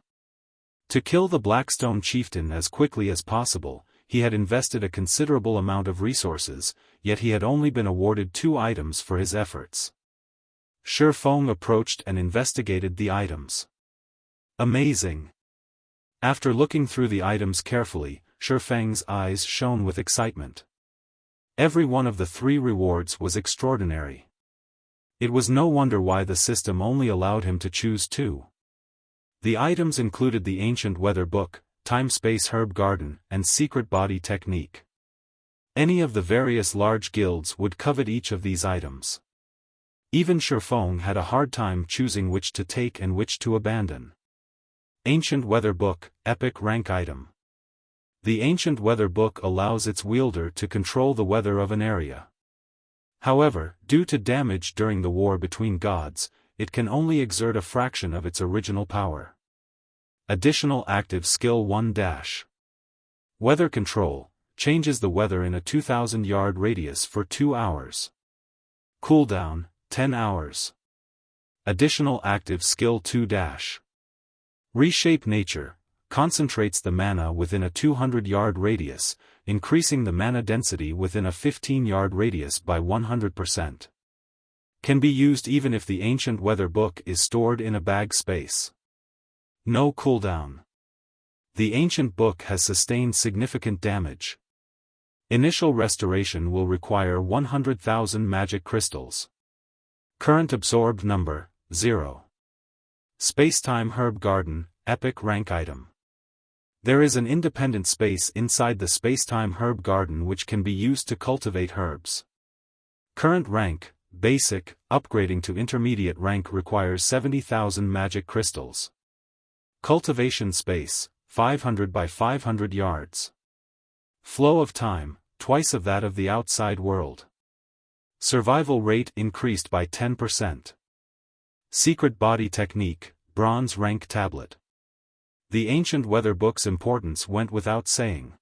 To kill the Blackstone Chieftain as quickly as possible, he had invested a considerable amount of resources, yet he had only been awarded 2 items for his efforts. Xiaofan approached and investigated the items. Amazing! After looking through the items carefully, Xiaofan's eyes shone with excitement. Every one of the 3 rewards was extraordinary. It was no wonder why the system only allowed him to choose 2. The items included the Ancient Weather Book, Time-Space Herb Garden, and Secret Body Technique. Any of the various large guilds would covet each of these items. Even Xiaofan had a hard time choosing which to take and which to abandon. Ancient Weather Book, Epic Rank Item. The Ancient Weather Book allows its wielder to control the weather of an area. However, due to damage during the war between gods, it can only exert a fraction of its original power. Additional Active Skill 1 - Weather Control, changes the weather in a 2,000-yard radius for 2 hours. Cooldown, 10 hours. Additional Active Skill 2 - Reshape Nature, concentrates the mana within a 200-yard radius, increasing the mana density within a 15-yard radius by 100%. Can be used even if the Ancient Weather Book is stored in a bag space. No cooldown. The Ancient Book has sustained significant damage. Initial restoration will require 100,000 magic crystals. Current absorbed number, 0. Spacetime Herb Garden, Epic Rank Item. There is an independent space inside the Spacetime Herb Garden which can be used to cultivate herbs. Current rank, Basic, upgrading to intermediate rank requires 70,000 magic crystals. Cultivation space, 500 by 500 yards. Flow of time, twice of that of the outside world. Survival rate increased by 10%. Secret Body Technique, Bronze Rank Tablet. The Ancient Weather Book's importance went without saying.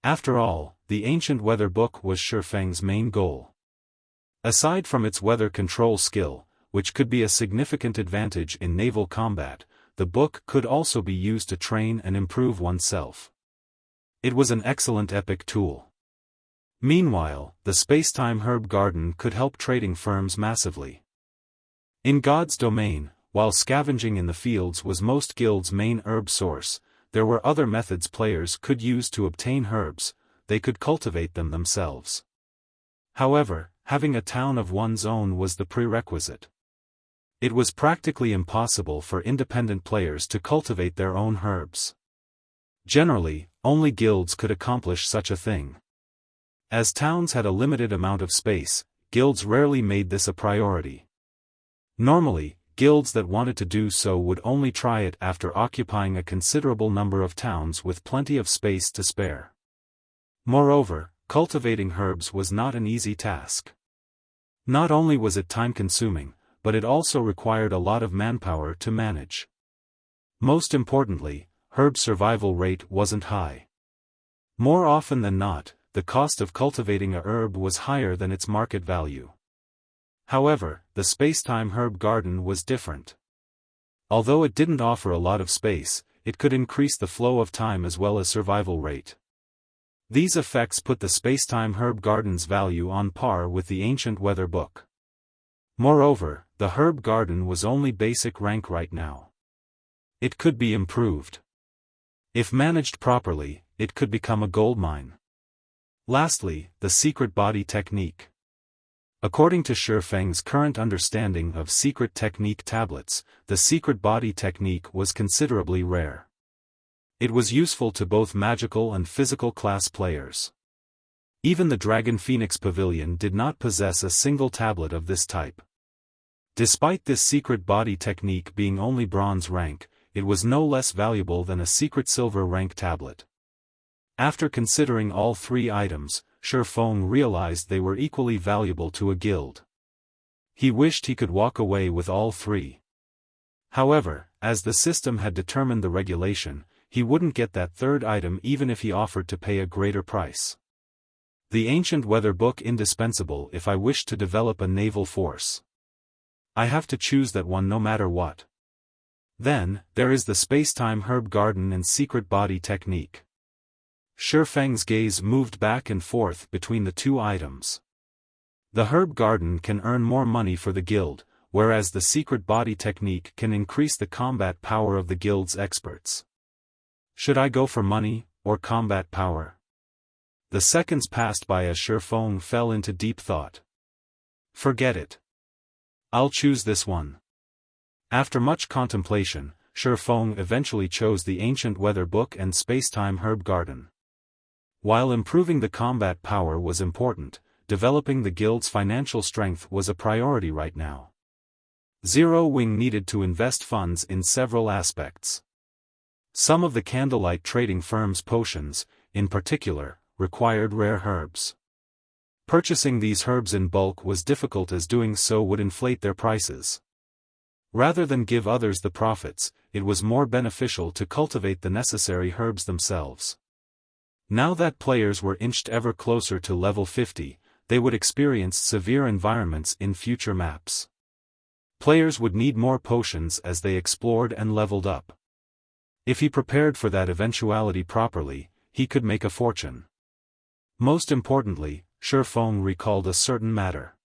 After all, the Ancient Weather Book was Xiaofan's main goal. Aside from its weather control skill, which could be a significant advantage in naval combat, the book could also be used to train and improve oneself. It was an excellent epic tool. Meanwhile, the Spacetime Herb Garden could help trading firms massively. In God's domain, while scavenging in the fields was most guilds' main herb source, there were other methods players could use to obtain herbs. They could cultivate them themselves. However, having a town of one's own was the prerequisite. It was practically impossible for independent players to cultivate their own herbs. Generally, only guilds could accomplish such a thing. As towns had a limited amount of space, guilds rarely made this a priority. Normally, guilds that wanted to do so would only try it after occupying a considerable number of towns with plenty of space to spare. Moreover, cultivating herbs was not an easy task. Not only was it time-consuming, but it also required a lot of manpower to manage. Most importantly, herb survival rate wasn't high. More often than not, the cost of cultivating a herb was higher than its market value. However, the Spacetime Herb Garden was different. Although it didn't offer a lot of space, it could increase the flow of time as well as survival rate. These effects put the Spacetime Herb Garden's value on par with the Ancient Weather Book. Moreover, the Herb Garden was only basic rank right now. It could be improved. If managed properly, it could become a goldmine. Lastly, the Secret Body Technique. According to Xiaofan's current understanding of secret technique tablets, the Secret Body Technique was considerably rare. It was useful to both magical and physical class players. Even the Dragon Phoenix Pavilion did not possess a single tablet of this type. Despite this Secret Body Technique being only bronze rank, it was no less valuable than a secret silver rank tablet. After considering all three items, Xiaofan realized they were equally valuable to a guild. He wished he could walk away with all three. However, as the system had determined the regulation, he wouldn't get that third item even if he offered to pay a greater price. The Ancient Weather Book indispensable if I wish to develop a naval force. I have to choose that one no matter what. Then, there is the Spacetime Herb Garden and Secret Body Technique. Xiaofan's gaze moved back and forth between the two items. The Herb Garden can earn more money for the guild, whereas the Secret Body Technique can increase the combat power of the guild's experts. Should I go for money, or combat power? The seconds passed by as Xiaofan fell into deep thought. Forget it. I'll choose this one. After much contemplation, Xiaofan eventually chose the Ancient Weather Book and Spacetime Herb Garden. While improving the combat power was important, developing the guild's financial strength was a priority right now. Zero Wing needed to invest funds in several aspects. Some of the candlelight trading firm's potions, in particular, required rare herbs. Purchasing these herbs in bulk was difficult as doing so would inflate their prices. Rather than give others the profits, it was more beneficial to cultivate the necessary herbs themselves. Now that players were inched ever closer to level 50, they would experience severe environments in future maps. Players would need more potions as they explored and leveled up. If he prepared for that eventuality properly, he could make a fortune. Most importantly, Xiaofan recalled a certain matter.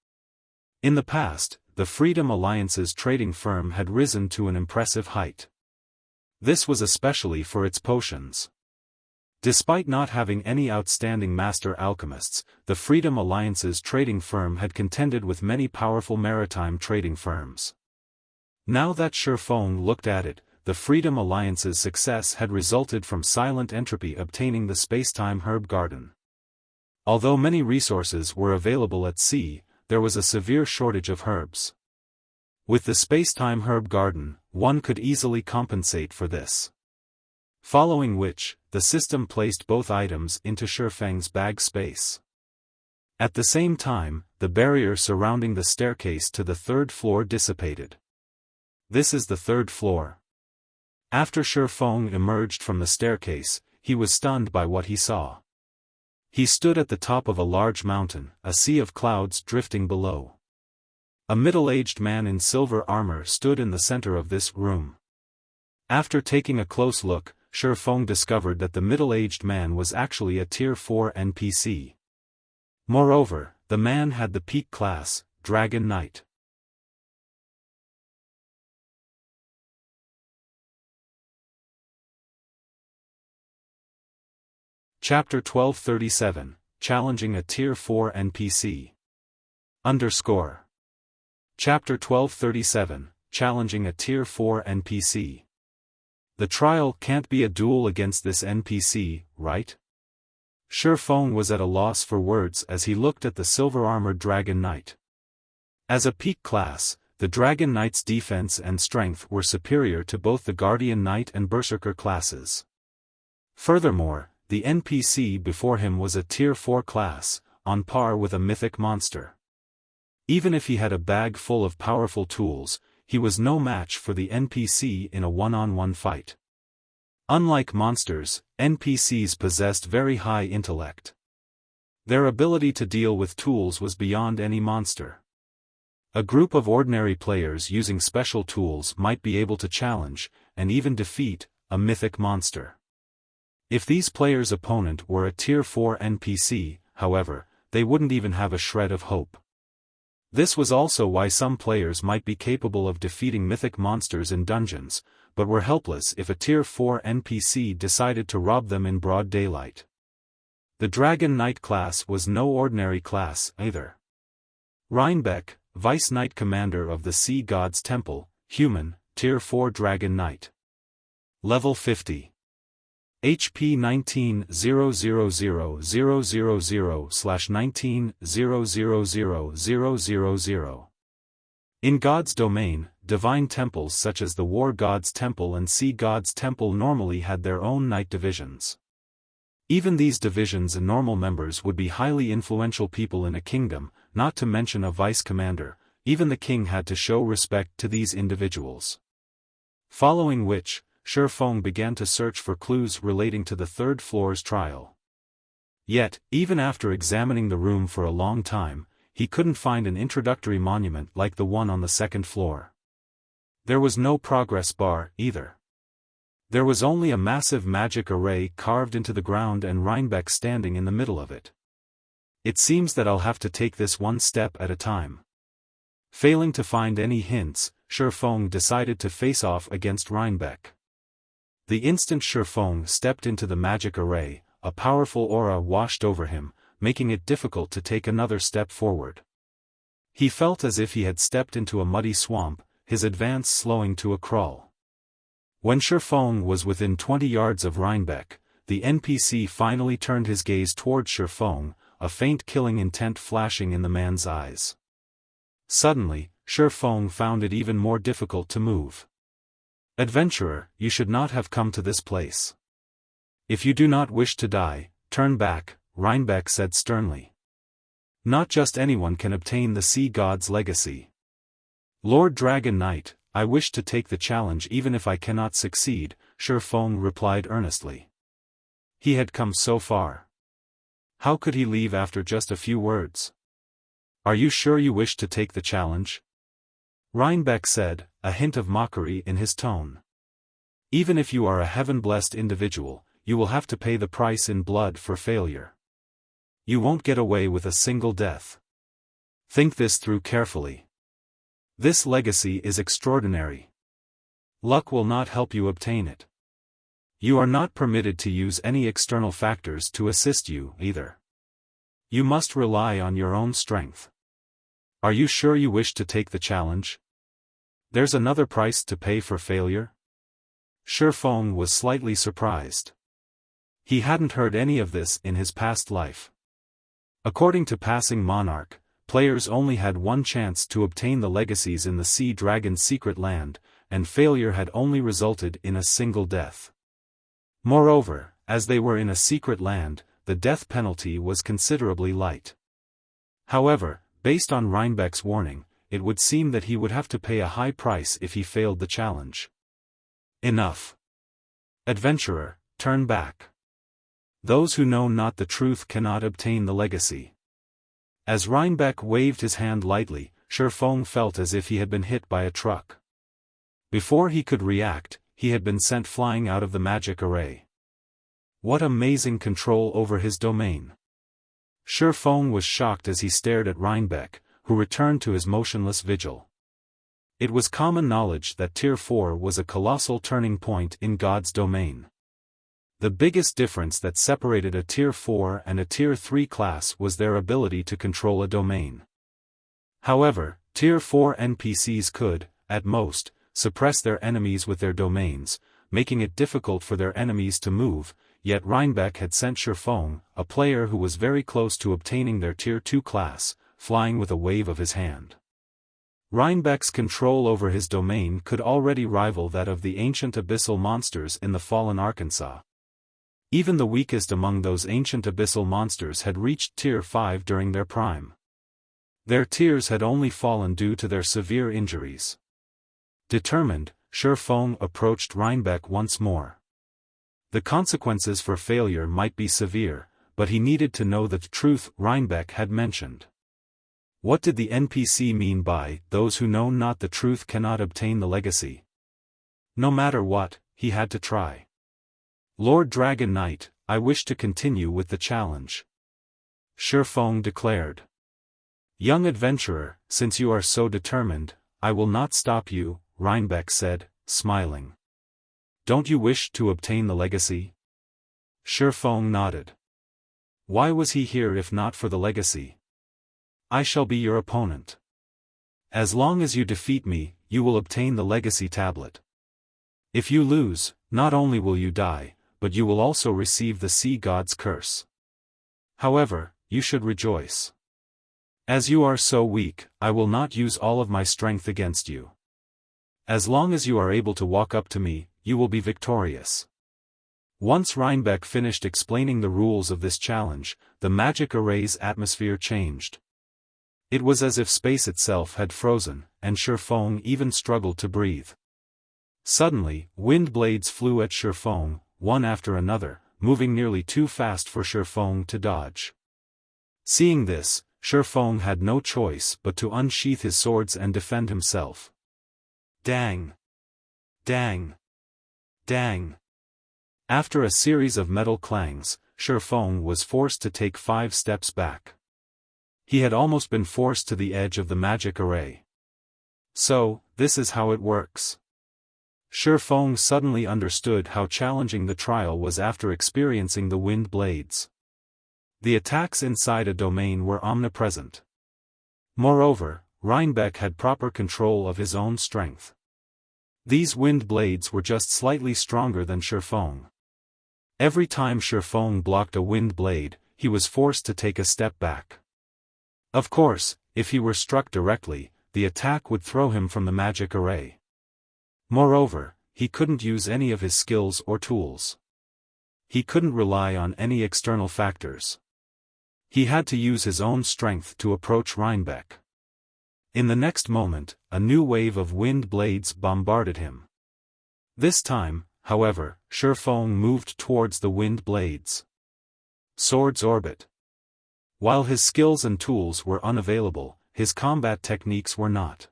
In the past, the Freedom Alliance's trading firm had risen to an impressive height. This was especially for its potions. Despite not having any outstanding master alchemists, the Freedom Alliance's trading firm had contended with many powerful maritime trading firms. Now that Xiaofan looked at it, the Freedom Alliance's success had resulted from Silent Entropy obtaining the Spacetime Herb Garden. Although many resources were available at sea, there was a severe shortage of herbs. With the Spacetime Herb Garden, one could easily compensate for this. Following which, the system placed both items into Xiaofan's bag space. At the same time, the barrier surrounding the staircase to the third floor dissipated. This is the third floor. After Xiaofan emerged from the staircase, he was stunned by what he saw. He stood at the top of a large mountain, a sea of clouds drifting below. A middle-aged man in silver armor stood in the center of this room. After taking a close look, Xiaofan discovered that the middle-aged man was actually a Tier 4 NPC. Moreover, the man had the peak class, Dragon Knight. Chapter 1237, Challenging a Tier 4 NPC. Chapter 1237, Challenging a Tier 4 NPC. The trial can't be a duel against this NPC, right? Xiaofan was at a loss for words as he looked at the silver-armored Dragon Knight. As a peak class, the Dragon Knight's defense and strength were superior to both the Guardian Knight and Berserker classes. Furthermore, the NPC before him was a Tier 4 class, on par with a mythic monster. Even if he had a bag full of powerful tools, he was no match for the NPC in a one-on-one fight. Unlike monsters, NPCs possessed very high intellect. Their ability to deal with tools was beyond any monster. A group of ordinary players using special tools might be able to challenge, and even defeat, a mythic monster. If these players' opponent were a Tier 4 NPC, however, they wouldn't even have a shred of hope. This was also why some players might be capable of defeating mythic monsters in dungeons, but were helpless if a Tier 4 NPC decided to rob them in broad daylight. The Dragon Knight class was no ordinary class either. Rhinebeck, Vice Knight Commander of the Sea God's Temple, human, Tier 4 Dragon Knight. Level 50. HP 19,000/19,000,000. In God's domain, divine temples such as the War God's Temple and Sea God's Temple normally had their own knight divisions. Even these divisions and normal members would be highly influential people in a kingdom, not to mention a vice commander. Even the king had to show respect to these individuals. Following which, Xiaofan began to search for clues relating to the third floor's trial. Yet, even after examining the room for a long time, he couldn't find an introductory monument like the one on the second floor. There was no progress bar, either. There was only a massive magic array carved into the ground and Rhinebeck standing in the middle of it. It seems that I'll have to take this one step at a time. Failing to find any hints, Xiaofan decided to face off against Rhinebeck. The instant Xiaofan stepped into the magic array, a powerful aura washed over him, making it difficult to take another step forward. He felt as if he had stepped into a muddy swamp, his advance slowing to a crawl. When Xiaofan was within 20 yards of Rhinebeck, the NPC finally turned his gaze towards Xiaofan, a faint killing intent flashing in the man's eyes. Suddenly, Xiaofan found it even more difficult to move. "Adventurer, you should not have come to this place. If you do not wish to die, turn back," Rhinebeck said sternly. "Not just anyone can obtain the sea god's legacy. Lord Dragon Knight, I wish to take the challenge even if I cannot succeed," Xiaofan replied earnestly. He had come so far. How could he leave after just a few words? "Are you sure you wish to take the challenge?" Rhinebeck said, a hint of mockery in his tone. "Even if you are a heaven-blessed individual, you will have to pay the price in blood for failure. You won't get away with a single death. Think this through carefully. This legacy is extraordinary. Luck will not help you obtain it. You are not permitted to use any external factors to assist you, either. You must rely on your own strength. Are you sure you wish to take the challenge? There's another price to pay for failure?" Xiaofan was slightly surprised. He hadn't heard any of this in his past life. According to Passing Monarch, players only had one chance to obtain the legacies in the Sea Dragon's secret land, and failure had only resulted in a single death. Moreover, as they were in a secret land, the death penalty was considerably light. However, based on Rhinebeck's warning, it would seem that he would have to pay a high price if he failed the challenge. "Enough. Adventurer, turn back. Those who know not the truth cannot obtain the legacy." As Rhinebeck waved his hand lightly, Xiaofan felt as if he had been hit by a truck. Before he could react, he had been sent flying out of the magic array. What amazing control over his domain! Xiaofan was shocked as he stared at Rhinebeck, who returned to his motionless vigil. It was common knowledge that Tier 4 was a colossal turning point in God's domain. The biggest difference that separated a Tier 4 and a Tier 3 class was their ability to control a domain. However, Tier 4 NPCs could, at most, suppress their enemies with their domains, making it difficult for their enemies to move, yet Rhinebeck had sent Xiaofan, a player who was very close to obtaining their Tier 2 class, flying with a wave of his hand. Rhinebeck's control over his domain could already rival that of the ancient abyssal monsters in the fallen Arkansas. Even the weakest among those ancient abyssal monsters had reached Tier 5 during their prime. Their tiers had only fallen due to their severe injuries. Determined, Xiaofan approached Rhinebeck once more. The consequences for failure might be severe, but he needed to know the truth Rhinebeck had mentioned. What did the NPC mean by, "Those who know not the truth cannot obtain the legacy"? No matter what, he had to try. "Lord Dragon Knight, I wish to continue with the challenge," Xiaofan declared. "Young adventurer, since you are so determined, I will not stop you," Rhinebeck said, smiling. "Don't you wish to obtain the legacy?" Xiaofan nodded. Why was he here if not for the legacy? "I shall be your opponent. As long as you defeat me, you will obtain the legacy tablet. If you lose, not only will you die, but you will also receive the sea god's curse. However, you should rejoice. As you are so weak, I will not use all of my strength against you. As long as you are able to walk up to me, you will be victorious." Once Rhinebeck finished explaining the rules of this challenge, the magic array's atmosphere changed. It was as if space itself had frozen, and Xiaofan even struggled to breathe. Suddenly, wind blades flew at Xiaofan, one after another, moving nearly too fast for Xiaofan to dodge. Seeing this, Xiaofan had no choice but to unsheath his swords and defend himself. Dang! Dang! Dang! After a series of metal clangs, Xiaofan was forced to take 5 steps back. He had almost been forced to the edge of the magic array. So, this is how it works. Xiaofan suddenly understood how challenging the trial was after experiencing the wind blades. The attacks inside a domain were omnipresent. Moreover, Rhinebeck had proper control of his own strength. These wind blades were just slightly stronger than Xiaofan. Every time Xiaofan blocked a wind blade, he was forced to take a step back. Of course, if he were struck directly, the attack would throw him from the magic array. Moreover, he couldn't use any of his skills or tools. He couldn't rely on any external factors. He had to use his own strength to approach Rhinebeck. In the next moment, a new wave of wind blades bombarded him. This time, however, Xiaofan moved towards the wind blades. Sword's orbit. While his skills and tools were unavailable, his combat techniques were not.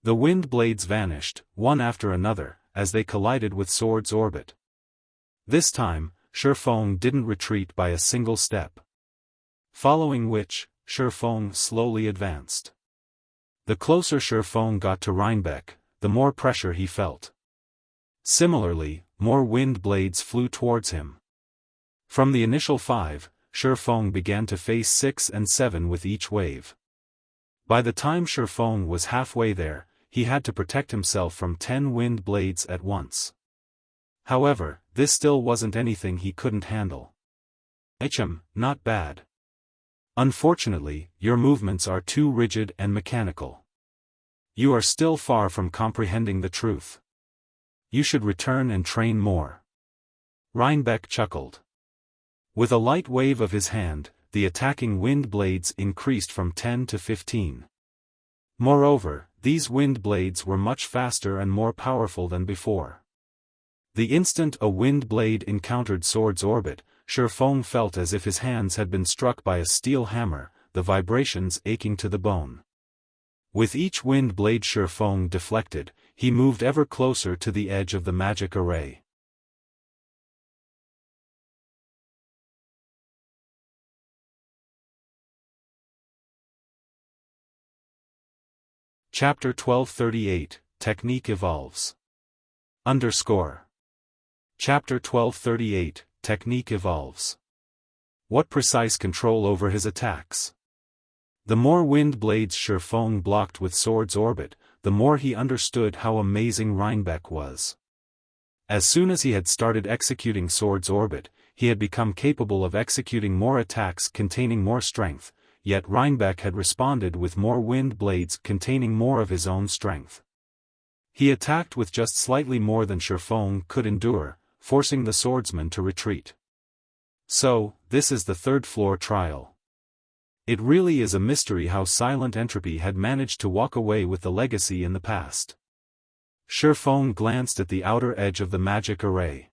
The wind blades vanished, one after another, as they collided with Sword's orbit. This time, Xiaofan didn't retreat by a single step. Following which, Xiaofan slowly advanced. The closer Xiaofan got to Rhinebeck, the more pressure he felt. Similarly, more wind blades flew towards him. From the initial 5, Xiaofan began to face 6 and 7 with each wave. By the time Xiaofan was halfway there, he had to protect himself from 10 wind blades at once. However, this still wasn't anything he couldn't handle. Not bad. Unfortunately, your movements are too rigid and mechanical. You are still far from comprehending the truth. You should return and train more. Rhinebeck chuckled. With a light wave of his hand, the attacking wind blades increased from 10 to 15. Moreover, these wind blades were much faster and more powerful than before. The instant a wind blade encountered Sword's orbit, Xiaofan felt as if his hands had been struck by a steel hammer, the vibrations aching to the bone. With each wind blade Xiaofan deflected, he moved ever closer to the edge of the magic array. Chapter 1238, Technique Evolves. Chapter 1238, Technique Evolves. What precise control over his attacks? The more wind blades Xiaofan blocked with Sword's orbit, the more he understood how amazing Rhinebeck was. As soon as he had started executing Sword's orbit, he had become capable of executing more attacks containing more strength, yet Rhinebeck had responded with more wind blades containing more of his own strength. He attacked with just slightly more than Xiaofan could endure, forcing the swordsman to retreat. So, this is the third floor trial. It really is a mystery how Silent Entropy had managed to walk away with the legacy in the past. Xiaofan glanced at the outer edge of the magic array.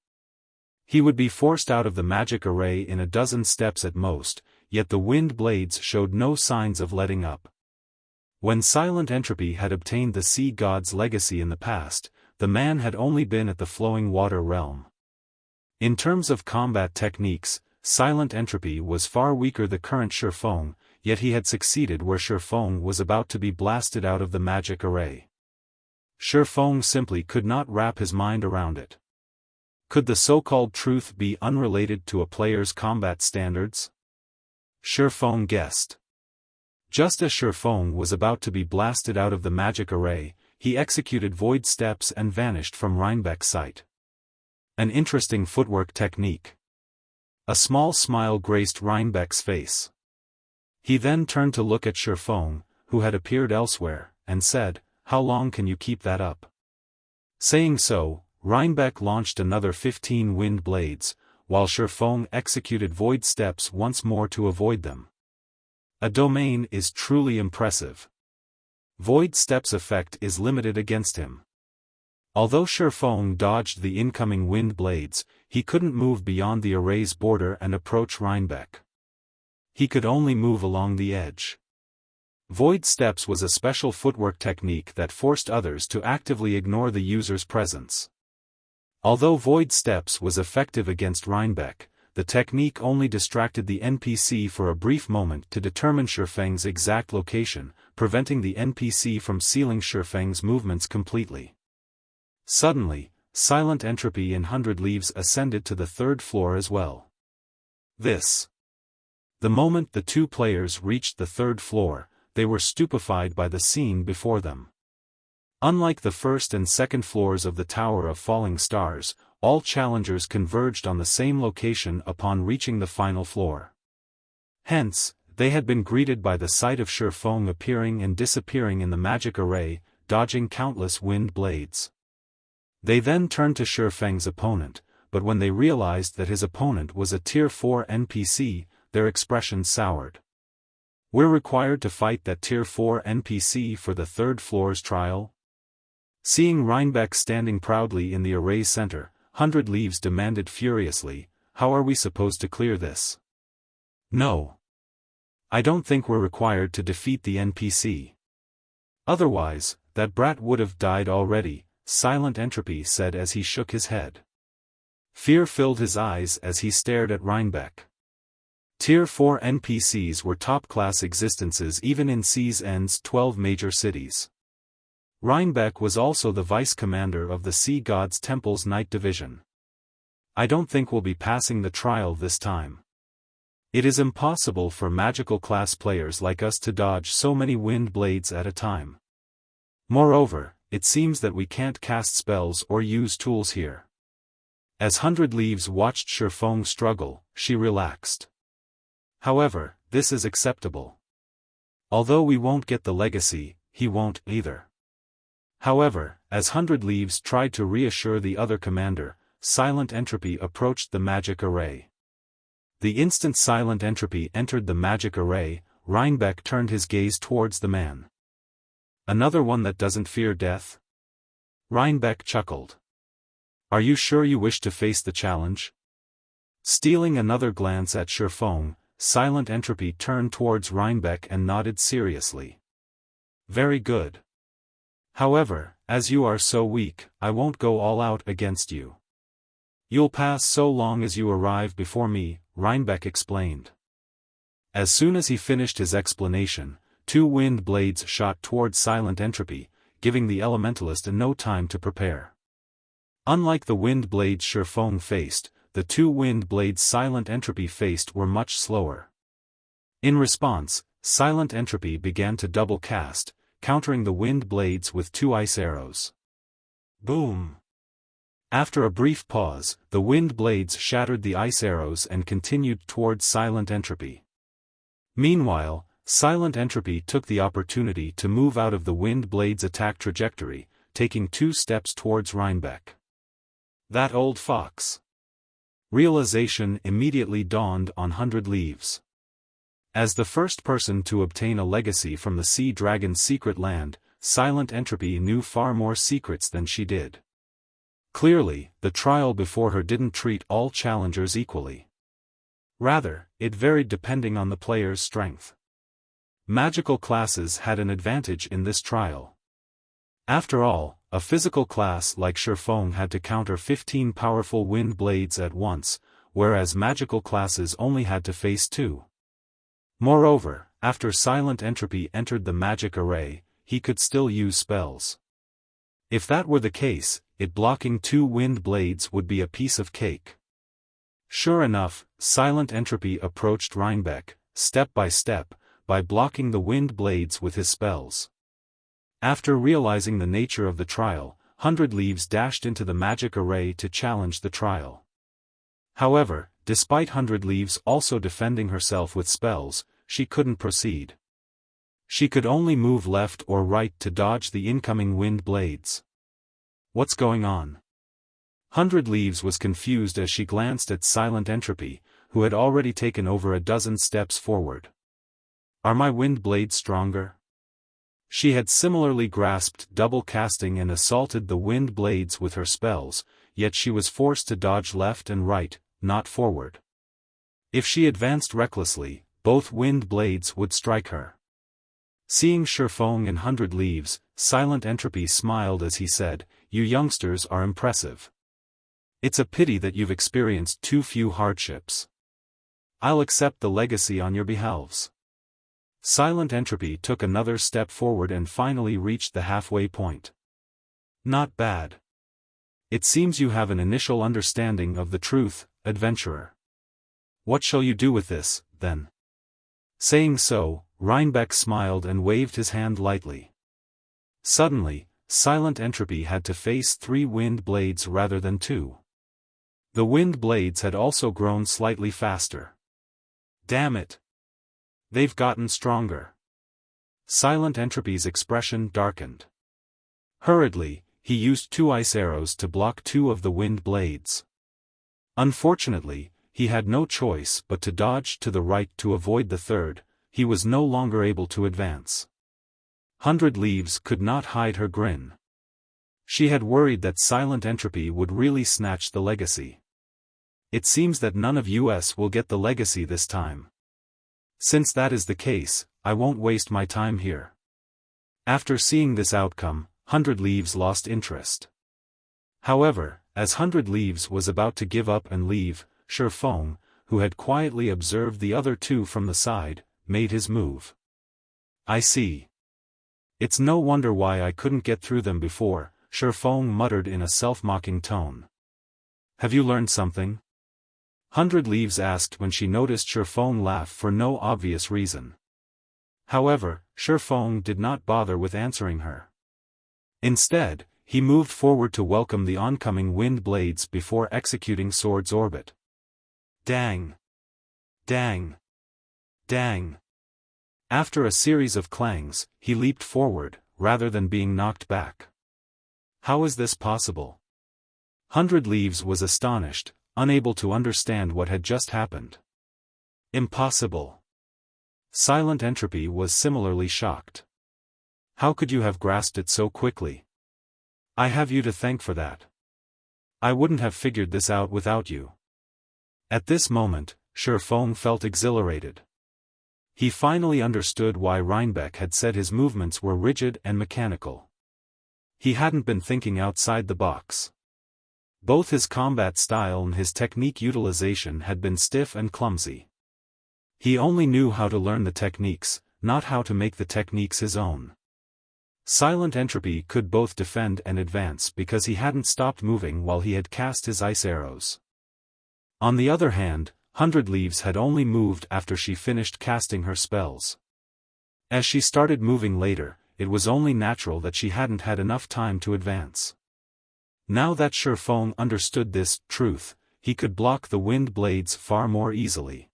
He would be forced out of the magic array in a dozen steps at most, yet the wind blades showed no signs of letting up. When Silent Entropy had obtained the Sea God's legacy in the past, the man had only been at the flowing water realm. In terms of combat techniques, Silent Entropy was far weaker than the current Xiaofan, yet he had succeeded where Xiaofan was about to be blasted out of the magic array. Xiaofan simply could not wrap his mind around it. Could the so-called truth be unrelated to a player's combat standards? Xiaofan guessed. Just as Xiaofan was about to be blasted out of the magic array, he executed void steps and vanished from Rhinebeck's sight. An interesting footwork technique. A small smile graced Rhinebeck's face. He then turned to look at Xiaofan, who had appeared elsewhere, and said, "How long can you keep that up?" Saying so, Rhinebeck launched another 15 wind blades, while Xiaofan executed void steps once more to avoid them. A domain is truly impressive. Void steps effect is limited against him. Although Xiaofan dodged the incoming wind blades, he couldn't move beyond the array's border and approach Rhinebeck. He could only move along the edge. Void steps was a special footwork technique that forced others to actively ignore the user's presence. Although void steps was effective against Rhinebeck, the technique only distracted the NPC for a brief moment to determine Xiaofang's exact location, preventing the NPC from sealing Xiaofang's movements completely. Suddenly, Silent Entropy in 100 Leaves ascended to the third floor as well. The moment the two players reached the third floor, they were stupefied by the scene before them. Unlike the first and second floors of the Tower of Falling Stars, all challengers converged on the same location upon reaching the final floor. Hence, they had been greeted by the sight of Xiaofan appearing and disappearing in the magic array, dodging countless wind blades. They then turned to Xiaofan's opponent, but when they realized that his opponent was a Tier 4 NPC, their expressions soured. "We're required to fight that Tier 4 NPC for the third floor's trial?" Seeing Rhinebeck standing proudly in the array's center, 100 Leaves demanded furiously, "How are we supposed to clear this?" "No. I don't think we're required to defeat the NPC. Otherwise, that brat would have died already," Silent Entropy said as he shook his head. Fear filled his eyes as he stared at Rhinebeck. Tier 4 NPCs were top-class existences even in Sea's End's 12 major cities. Rhinebeck was also the vice-commander of the Sea God's Temple's Night Division. "I don't think we'll be passing the trial this time. It is impossible for magical class players like us to dodge so many wind blades at a time. Moreover, it seems that we can't cast spells or use tools here." As 100 Leaves watched Xiaofan struggle, she relaxed. "However, this is acceptable. Although we won't get the legacy, he won't either." However, as 100 Leaves tried to reassure the other commander, Silent Entropy approached the magic array. The instant Silent Entropy entered the magic array, Rhinebeck turned his gaze towards the man. "Another one that doesn't fear death?" Rhinebeck chuckled. "Are you sure you wish to face the challenge?" Stealing another glance at Xiaofan, Silent Entropy turned towards Rhinebeck and nodded seriously. "Very good. However, as you are so weak, I won't go all out against you. You'll pass so long as you arrive before me," Rhinebeck explained. As soon as he finished his explanation, 2 wind blades shot towards Silent Entropy, giving the elementalist no time to prepare. Unlike the wind blades Xiaofan faced, the 2 wind blades Silent Entropy faced were much slower. In response, Silent Entropy began to double cast, countering the wind blades with 2 ice arrows. Boom! After a brief pause, the wind blades shattered the ice arrows and continued towards Silent Entropy. Meanwhile, Silent Entropy took the opportunity to move out of the wind blades' attack trajectory, taking 2 steps towards Rhinebeck. "That old fox." Realization immediately dawned on 100 Leaves. As the first person to obtain a legacy from the Sea Dragon's secret land, Silent Entropy knew far more secrets than she did. Clearly, the trial before her didn't treat all challengers equally. Rather, it varied depending on the player's strength. Magical classes had an advantage in this trial. After all, a physical class like Xiaofan had to counter 15 powerful wind blades at once, whereas magical classes only had to face 2. Moreover, after Silent Entropy entered the magic array, he could still use spells. If that were the case, it blocking 2 wind blades would be a piece of cake. Sure enough, Silent Entropy approached Rhinebeck, step by blocking the wind blades with his spells. After realizing the nature of the trial, 100 Leaves dashed into the magic array to challenge the trial. However, despite 100 Leaves also defending herself with spells, she couldn't proceed. She could only move left or right to dodge the incoming wind blades. What's going on? 100 Leaves was confused as she glanced at Silent Entropy, who had already taken over a dozen steps forward. Are my wind blades stronger? She had similarly grasped double casting and assaulted the wind blades with her spells, yet she was forced to dodge left and right, not forward. If she advanced recklessly, both wind blades would strike her. Seeing Xiaofan and 100 Leaves, Silent Entropy smiled as he said, "You youngsters are impressive. It's a pity that you've experienced too few hardships. I'll accept the legacy on your behalves." Silent Entropy took another step forward and finally reached the halfway point. Not bad. It seems you have an initial understanding of the truth, adventurer. What shall you do with this, then? Saying so, Rhinebeck smiled and waved his hand lightly. Suddenly, Silent Entropy had to face 3 wind blades rather than 2. The wind blades had also grown slightly faster. Damn it! They've gotten stronger. Silent Entropy's expression darkened. Hurriedly, he used 2 ice arrows to block 2 of the wind blades. Unfortunately, he had no choice but to dodge to the right to avoid the third. He was no longer able to advance. 100 Leaves could not hide her grin. She had worried that Silent Entropy would really snatch the legacy. It seems that none of us will get the legacy this time. Since that is the case, I won't waste my time here. After seeing this outcome, 100 Leaves lost interest. However, as 100 Leaves was about to give up and leave, Xiaofan, who had quietly observed the other 2 from the side, made his move. I see. It's no wonder why I couldn't get through them before, Xiaofan muttered in a self-mocking tone. Have you learned something? 100 Leaves asked when she noticed Xiaofan laugh for no obvious reason. However, Xiaofan did not bother with answering her. Instead, he moved forward to welcome the oncoming wind blades before executing Sword's Orbit. Dang! Dang! Dang! After a series of clangs, he leaped forward, rather than being knocked back. How is this possible? 100 Leaves was astonished, unable to understand what had just happened. Impossible. Silent Entropy was similarly shocked. How could you have grasped it so quickly? I have you to thank for that. I wouldn't have figured this out without you. At this moment, Xiaofan felt exhilarated. He finally understood why Rhinebeck had said his movements were rigid and mechanical. He hadn't been thinking outside the box. Both his combat style and his technique utilization had been stiff and clumsy. He only knew how to learn the techniques, not how to make the techniques his own. Silent Entropy could both defend and advance because he hadn't stopped moving while he had cast his ice arrows. On the other hand, 100 Leaves had only moved after she finished casting her spells. As she started moving later, it was only natural that she hadn't had enough time to advance. Now that Xiaofan understood this truth, he could block the wind blades far more easily.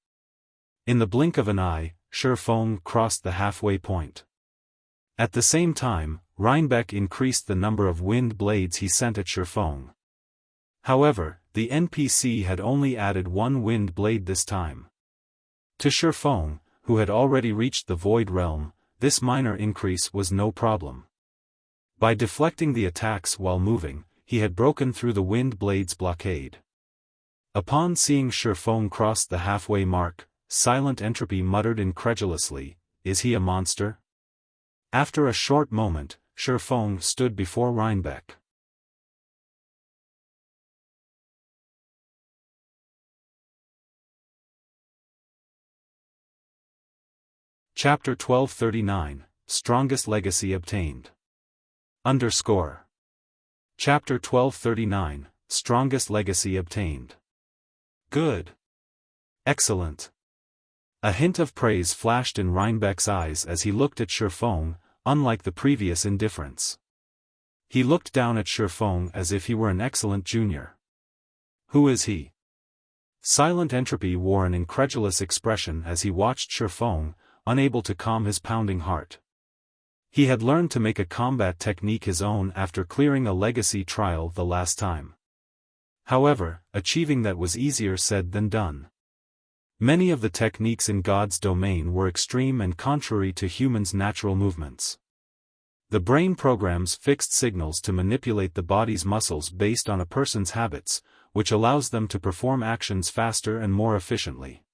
In the blink of an eye, Xiaofan crossed the halfway point. At the same time, Rhinebeck increased the number of wind blades he sent at Xiaofan. However, the NPC had only added 1 wind blade this time. To Xiaofan, who had already reached the Void Realm, this minor increase was no problem. By deflecting the attacks while moving, he had broken through the wind blade's blockade. Upon seeing Xiaofan cross the halfway mark, Silent Entropy muttered incredulously, "Is he a monster?" After a short moment, Xiaofan stood before Rhinebeck. Chapter 1239, Strongest Legacy Obtained. Chapter 1239, Strongest Legacy Obtained. Good. Excellent. A hint of praise flashed in Rhinebeck's eyes as he looked at Xiaofan, unlike the previous indifference. He looked down at Xiaofan as if he were an excellent junior. Who is he? Silent Entropy wore an incredulous expression as he watched Xiaofan, unable to calm his pounding heart. He had learned to make a combat technique his own after clearing a legacy trial the last time. However, achieving that was easier said than done. Many of the techniques in God's domain were extreme and contrary to humans' natural movements. The brain programs fixed signals to manipulate the body's muscles based on a person's habits, which allows them to perform actions faster and more efficiently.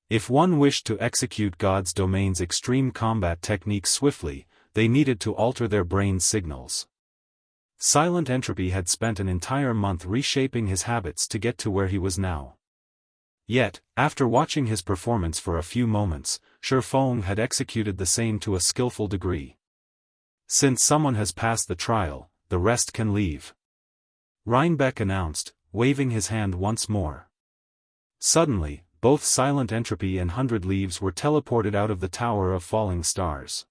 If one wished to execute God's domain's extreme combat techniques swiftly, they needed to alter their brain's signals. Silent Entropy had spent an entire month reshaping his habits to get to where he was now. Yet, after watching his performance for a few moments, Xiaofan had executed the same to a skillful degree. Since someone has passed the trial, the rest can leave. Rhinebeck announced, waving his hand once more. Suddenly, both Silent Entropy and 100 Leaves were teleported out of the Tower of Falling Stars.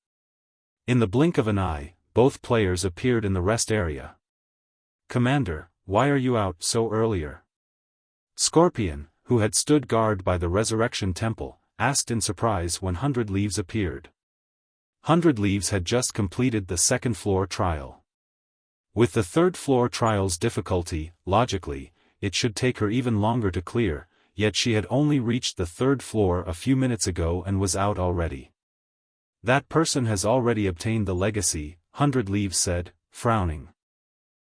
In the blink of an eye, both players appeared in the rest area. "Commander, why are you out so earlier?" Scorpion, who had stood guard by the Resurrection Temple, asked in surprise when 100 Leaves appeared. 100 Leaves had just completed the second floor trial. With the third floor trial's difficulty, logically, it should take her even longer to clear, yet she had only reached the third floor a few minutes ago and was out already. "That person has already obtained the legacy," 100 Leaves said, frowning.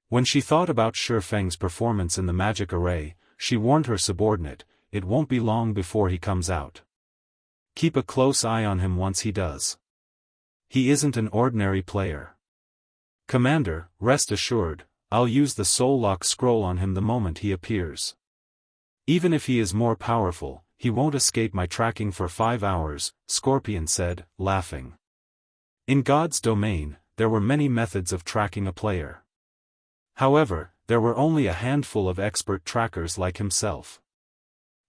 When she thought about Xiaofan's performance in the magic array, she warned her subordinate, "It won't be long before he comes out. Keep a close eye on him once he does. He isn't an ordinary player. Commander, rest assured, I'll use the Soul Lock scroll on him the moment he appears. Even if he is more powerful, he won't escape my tracking for 5 hours," Scorpion said, laughing. In God's domain, there were many methods of tracking a player. However, there were only a handful of expert trackers like himself.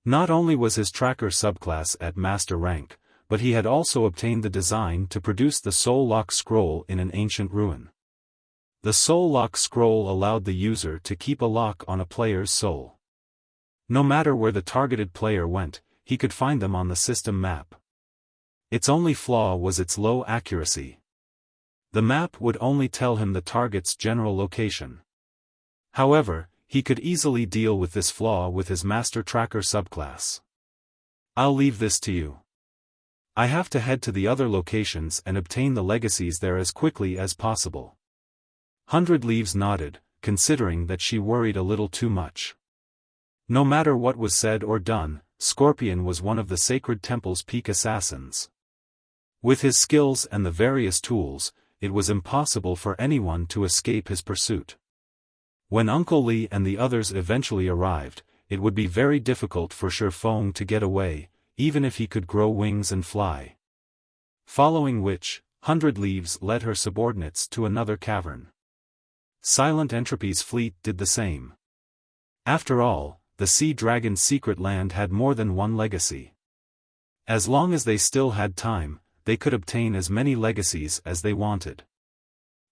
Not only was his tracker subclass at master rank, but he had also obtained the design to produce the Soul Lock scroll in an ancient ruin. The Soul Lock scroll allowed the user to keep a lock on a player's soul. No matter where the targeted player went, he could find them on the system map. Its only flaw was its low accuracy. The map would only tell him the target's general location. However, he could easily deal with this flaw with his Master Tracker subclass. "I'll leave this to you. I have to head to the other locations and obtain the legacies there as quickly as possible." 100 Leaves nodded, considering that she worried a little too much. No matter what was said or done, Scorpion was one of the Sacred Temple's peak assassins. With his skills and the various tools, it was impossible for anyone to escape his pursuit. When Uncle Li and the others eventually arrived, it would be very difficult for Xiaofan to get away, even if he could grow wings and fly. Following which, 100 Leaves led her subordinates to another cavern. Silent Entropy's fleet did the same. After all, the Sea Dragon's secret land had more than one legacy. As long as they still had time, they could obtain as many legacies as they wanted.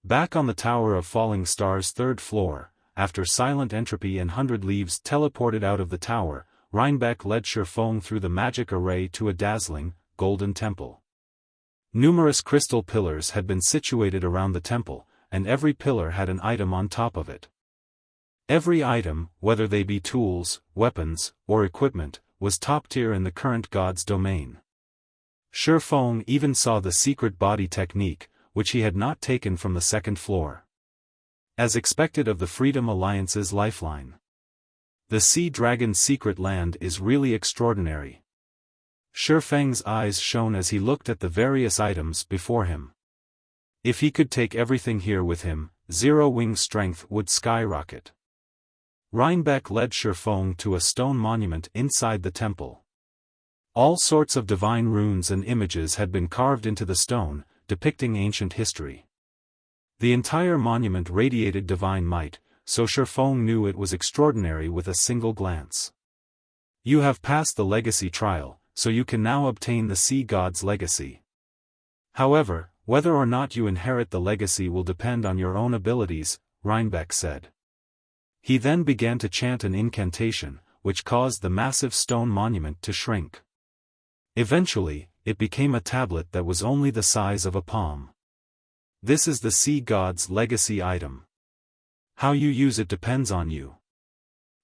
Back on the Tower of Falling Stars' third floor, after Silent Entropy and 100 Leaves teleported out of the tower, Rhinebeck led Xiaofan through the magic array to a dazzling, golden temple. Numerous crystal pillars had been situated around the temple, and every pillar had an item on top of it. Every item, whether they be tools, weapons, or equipment, was top tier in the current god's domain. Xiaofan even saw the secret body technique, which he had not taken from the second floor. As expected of the Freedom Alliance's lifeline. The Sea Dragon's secret land is really extraordinary. Xiaofan's eyes shone as he looked at the various items before him. If he could take everything here with him, Zero-Wing strength would skyrocket. Rhinebeck led Xiaofan to a stone monument inside the temple. All sorts of divine runes and images had been carved into the stone, depicting ancient history. The entire monument radiated divine might, so Xiaofan knew it was extraordinary with a single glance. "You have passed the legacy trial, so you can now obtain the Sea God's legacy. However, whether or not you inherit the legacy will depend on your own abilities," Rhinebeck said. He then began to chant an incantation, which caused the massive stone monument to shrink. Eventually, it became a tablet that was only the size of a palm. This is the Sea God's legacy item. How you use it depends on you.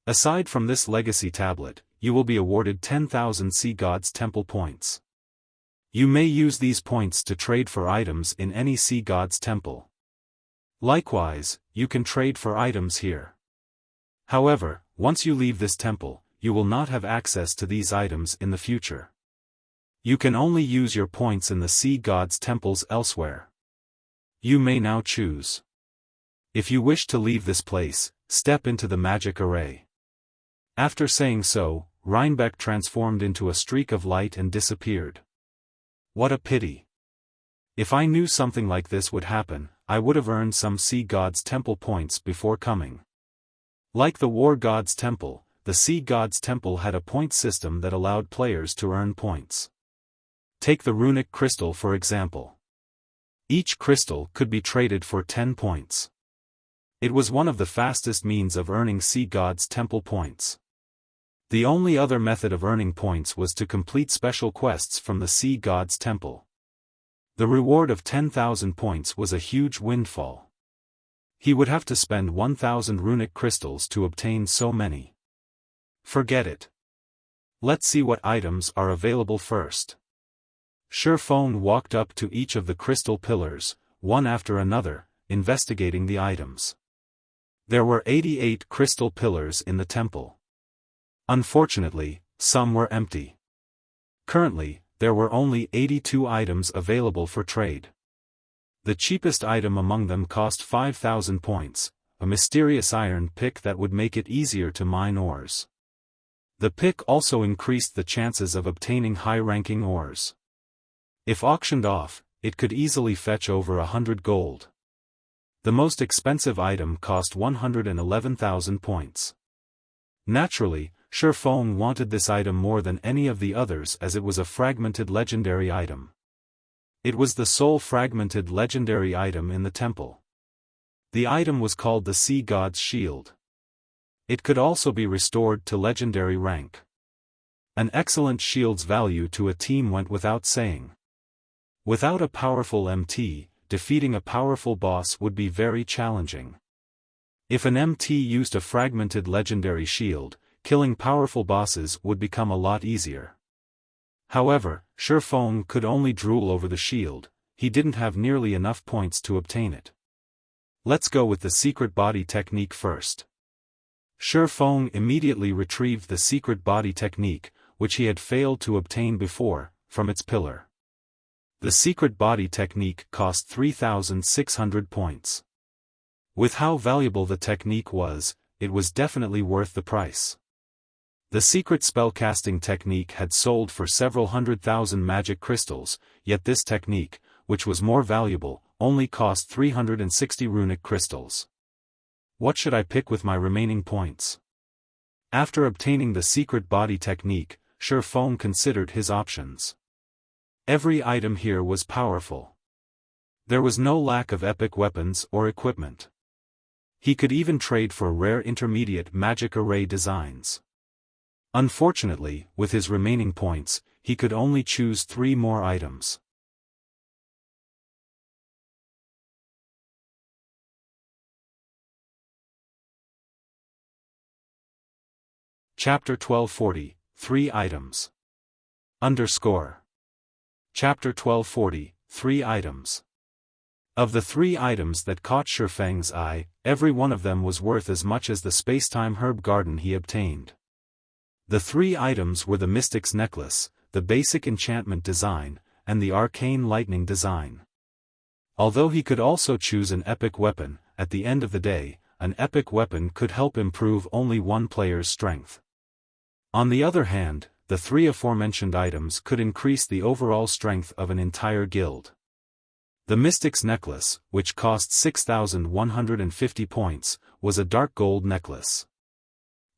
Aside from this legacy tablet, you will be awarded 10,000 Sea God's Temple points. You may use these points to trade for items in any Sea God's Temple. Likewise, you can trade for items here. However, once you leave this temple, you will not have access to these items in the future. You can only use your points in the Sea God's temples elsewhere. You may now choose. If you wish to leave this place, step into the magic array. After saying so, Rhinebeck transformed into a streak of light and disappeared. What a pity. If I knew something like this would happen, I would have earned some Sea God's Temple points before coming. Like the War God's Temple, the Sea God's Temple had a point system that allowed players to earn points. Take the runic crystal for example. Each crystal could be traded for 10 points. It was one of the fastest means of earning Sea God's Temple points. The only other method of earning points was to complete special quests from the Sea God's Temple. The reward of 10,000 points was a huge windfall. He would have to spend 1,000 runic crystals to obtain so many. Forget it. Let's see what items are available first. Xiaofan walked up to each of the crystal pillars, one after another, investigating the items. There were 88 crystal pillars in the temple. Unfortunately, some were empty. Currently, there were only 82 items available for trade. The cheapest item among them cost 5,000 points, a mysterious iron pick that would make it easier to mine ores. The pick also increased the chances of obtaining high-ranking ores. If auctioned off, it could easily fetch over 100 gold. The most expensive item cost 111,000 points. Naturally, Xiaofan wanted this item more than any of the others as it was a fragmented legendary item. It was the sole fragmented legendary item in the temple. The item was called the Sea God's Shield. It could also be restored to legendary rank. An excellent shield's value to a team went without saying. Without a powerful MT, defeating a powerful boss would be very challenging. If an MT used a fragmented legendary shield, killing powerful bosses would become a lot easier. However, Xiaofan could only drool over the shield, he didn't have nearly enough points to obtain it. Let's go with the secret body technique first. Xiaofan immediately retrieved the secret body technique, which he had failed to obtain before, from its pillar. The secret body technique cost 3,600 points. With how valuable the technique was, it was definitely worth the price. The secret spellcasting technique had sold for several 100,000 magic crystals, yet this technique, which was more valuable, only cost 360 runic crystals. What should I pick with my remaining points? After obtaining the secret body technique, Xiaofan considered his options. Every item here was powerful. There was no lack of epic weapons or equipment. He could even trade for rare intermediate magic array designs. Unfortunately, with his remaining points, he could only choose 3 more items. Chapter 1240, 3 items. Chapter 1240, 3 items. Of the 3 items that caught Xiaofan's eye, every one of them was worth as much as the spacetime herb garden he obtained. The 3 items were the Mystic's Necklace, the basic enchantment design, and the arcane lightning design. Although he could also choose an epic weapon, at the end of the day, an epic weapon could help improve only one player's strength. On the other hand, the 3 aforementioned items could increase the overall strength of an entire guild. The Mystic's Necklace, which cost 6,150 points, was a dark gold necklace.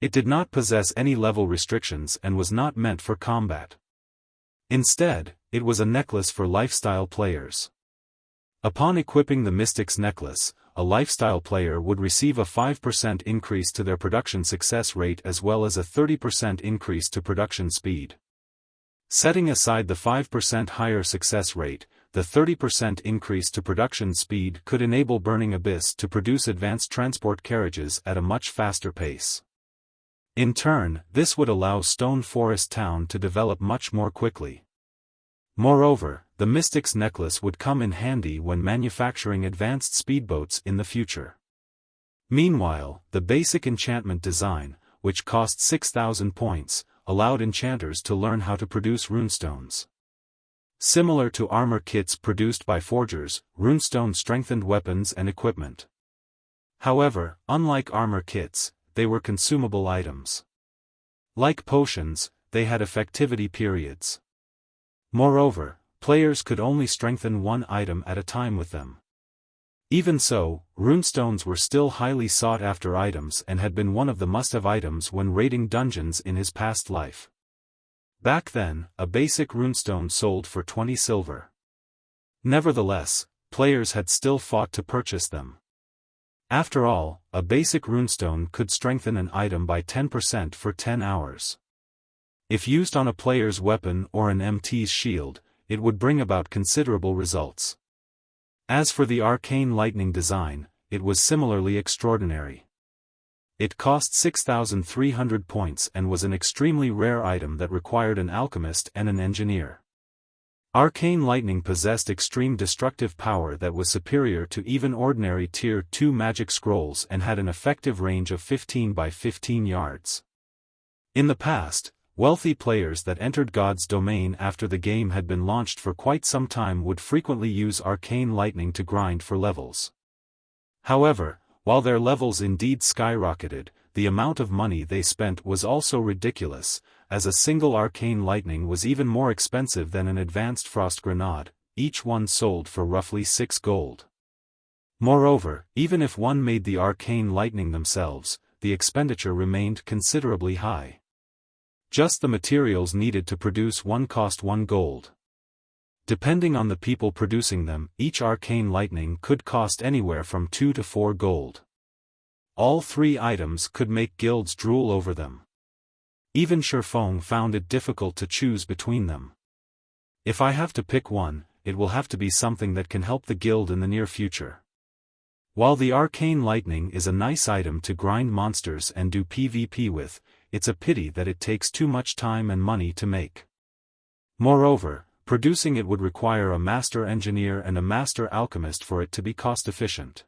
It did not possess any level restrictions and was not meant for combat. Instead, it was a necklace for lifestyle players. Upon equipping the Mystic's Necklace, a lifestyle player would receive a 5% increase to their production success rate as well as a 30% increase to production speed. Setting aside the 5% higher success rate, the 30% increase to production speed could enable Burning Abyss to produce advanced transport carriages at a much faster pace. In turn, this would allow Stone Forest Town to develop much more quickly. Moreover, the Mystic's Necklace would come in handy when manufacturing advanced speedboats in the future. Meanwhile, the basic enchantment design, which cost 6,000 points, allowed enchanters to learn how to produce runestones. Similar to armor kits produced by forgers, runestone strengthened weapons and equipment. However, unlike armor kits, they were consumable items. Like potions, they had effectivity periods. Moreover, players could only strengthen one item at a time with them. Even so, runestones were still highly sought-after items and had been one of the must-have items when raiding dungeons in his past life. Back then, a basic runestone sold for 20 silver. Nevertheless, players had still fought to purchase them. After all, a basic runestone could strengthen an item by 10% for 10 hours. If used on a player's weapon or an MT's shield, it would bring about considerable results. As for the arcane lightning design, it was similarly extraordinary. It cost 6,300 points and was an extremely rare item that required an alchemist and an engineer. Arcane lightning possessed extreme destructive power that was superior to even ordinary Tier 2 magic scrolls and had an effective range of 15 by 15 yards. In the past, wealthy players that entered God's domain after the game had been launched for quite some time would frequently use arcane lightning to grind for levels. However, while their levels indeed skyrocketed, the amount of money they spent was also ridiculous, as a single arcane lightning was even more expensive than an advanced frost grenade, each one sold for roughly 6 gold. Moreover, even if one made the arcane lightning themselves, the expenditure remained considerably high. Just the materials needed to produce one cost 1 gold. Depending on the people producing them, each arcane lightning could cost anywhere from 2 to 4 gold. All 3 items could make guilds drool over them. Even Xiaofan found it difficult to choose between them. If I have to pick one, it will have to be something that can help the guild in the near future. While the arcane lightning is a nice item to grind monsters and do PvP with, it's a pity that it takes too much time and money to make. Moreover, producing it would require a master engineer and a master alchemist for it to be cost-efficient.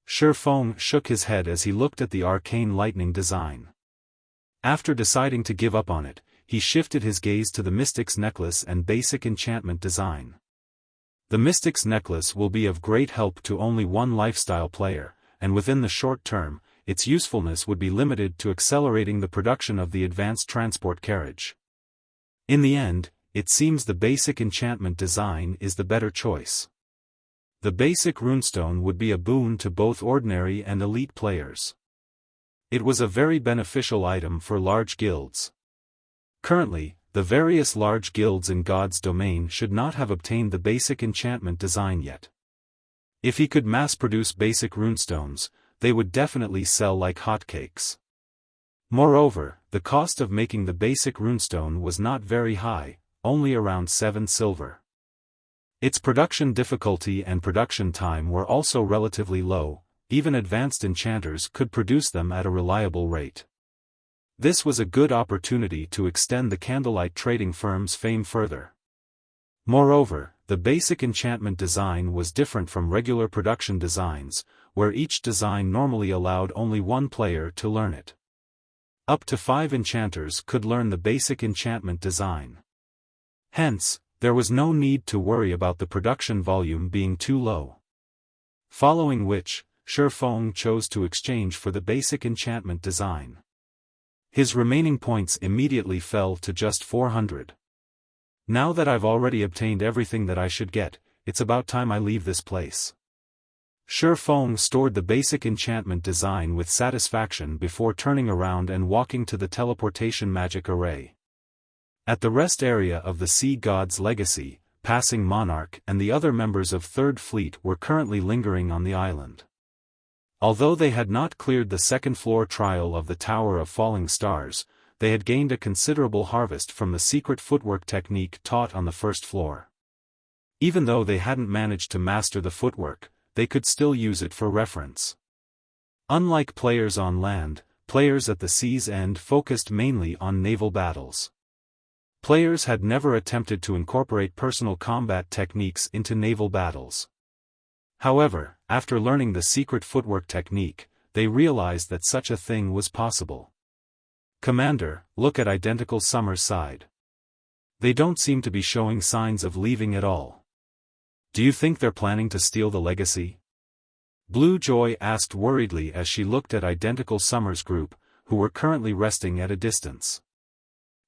Xiaofan shook his head as he looked at the arcane lightning design. After deciding to give up on it, he shifted his gaze to the Mystic's Necklace and basic enchantment design. The Mystic's Necklace will be of great help to only one lifestyle player, and within the short term, its usefulness would be limited to accelerating the production of the advanced transport carriage. In the end, it seems the basic enchantment design is the better choice. The basic runestone would be a boon to both ordinary and elite players. It was a very beneficial item for large guilds. Currently, the various large guilds in God's domain should not have obtained the basic enchantment design yet. If he could mass-produce basic runestones, they would definitely sell like hotcakes. Moreover, the cost of making the basic runestone was not very high, only around 7 silver. Its production difficulty and production time were also relatively low. Even advanced enchanters could produce them at a reliable rate. This was a good opportunity to extend the candlelight trading firm's fame further. Moreover, the basic enchantment design was different from regular production designs, where each design normally allowed only one player to learn it. Up to 5 enchanters could learn the basic enchantment design. Hence, there was no need to worry about the production volume being too low. Following which, Xiaofan chose to exchange for the basic enchantment design. His remaining points immediately fell to just 400. Now that I've already obtained everything that I should get, it's about time I leave this place. Xiaofan stored the basic enchantment design with satisfaction before turning around and walking to the teleportation magic array. At the rest area of the Sea God's Legacy, Passing Monarch and the other members of Third Fleet were currently lingering on the island. Although they had not cleared the second-floor trial of the Tower of Falling Stars, they had gained a considerable harvest from the secret footwork technique taught on the first floor. Even though they hadn't managed to master the footwork, they could still use it for reference. Unlike players on land, players at the sea's end focused mainly on naval battles. Players had never attempted to incorporate personal combat techniques into naval battles. However, after learning the secret footwork technique, they realized that such a thing was possible. Commander, look at Identical Summer's side. They don't seem to be showing signs of leaving at all. Do you think they're planning to steal the legacy? Blue Joy asked worriedly as she looked at Identical Summer's group, who were currently resting at a distance.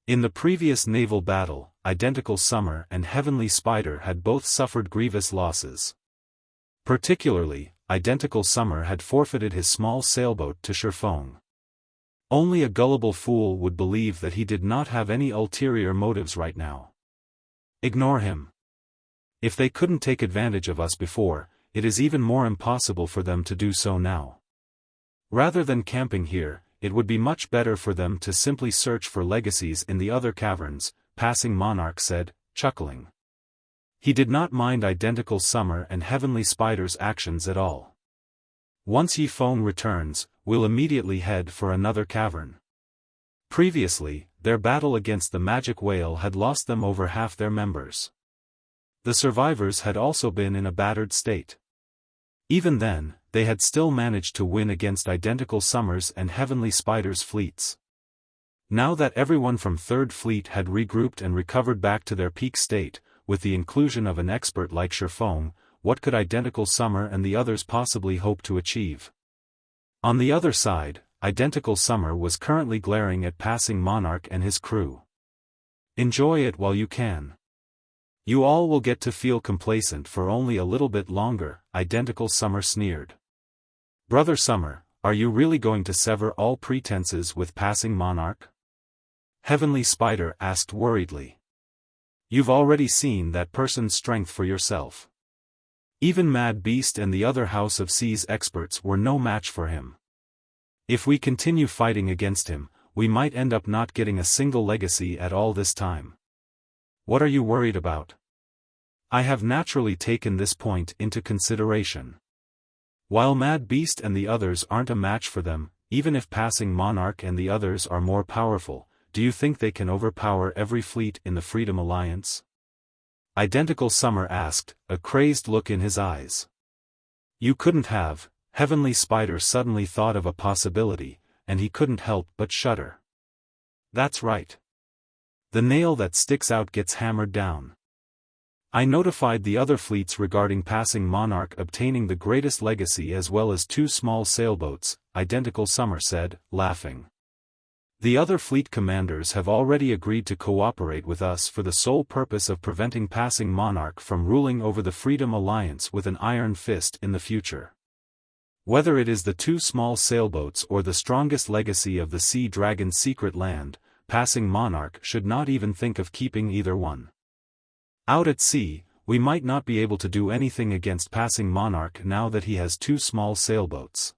In the previous naval battle, Identical Summer and Heavenly Spider had both suffered grievous losses. Particularly, Identical Summer had forfeited his small sailboat to Xiaofan. Only a gullible fool would believe that he did not have any ulterior motives right now. Ignore him. If they couldn't take advantage of us before, it is even more impossible for them to do so now. Rather than camping here, it would be much better for them to simply search for legacies in the other caverns, Passing Monarch said, chuckling. He did not mind Identical Summer and Heavenly Spider's actions at all. Once Xiaofan returns, we'll immediately head for another cavern. Previously, their battle against the magic whale had lost them over half their members. The survivors had also been in a battered state. Even then, they had still managed to win against Identical Summer's and Heavenly Spider's fleets. Now that everyone from Third Fleet had regrouped and recovered back to their peak state, with the inclusion of an expert like Xiaofan, what could Identical Summer and the others possibly hope to achieve? On the other side, Identical Summer was currently glaring at Passing Monarch and his crew. Enjoy it while you can. You all will get to feel complacent for only a little bit longer, Identical Summer sneered. Brother Summer, are you really going to sever all pretenses with Passing Monarch? Heavenly Spider asked worriedly. You've already seen that person's strength for yourself. Even Mad Beast and the other House of Seas experts were no match for him. If we continue fighting against him, we might end up not getting a single legacy at all this time. What are you worried about? I have naturally taken this point into consideration. While Mad Beast and the others aren't a match for them, even if Passing Monarch and the others are more powerful, do you think they can overpower every fleet in the Freedom Alliance? Identical Summer asked, a crazed look in his eyes. You couldn't have. Heavenly Spider suddenly thought of a possibility, and he couldn't help but shudder. That's right. The nail that sticks out gets hammered down. I notified the other fleets regarding Passing Monarch obtaining the greatest legacy as well as 2 small sailboats, Identical Summer said, laughing. The other fleet commanders have already agreed to cooperate with us for the sole purpose of preventing Passing Monarch from ruling over the Freedom Alliance with an iron fist in the future. Whether it is the 2 small sailboats or the strongest legacy of the Sea Dragon's secret land, Passing Monarch should not even think of keeping either one. Out at sea, we might not be able to do anything against Passing Monarch now that he has 2 small sailboats.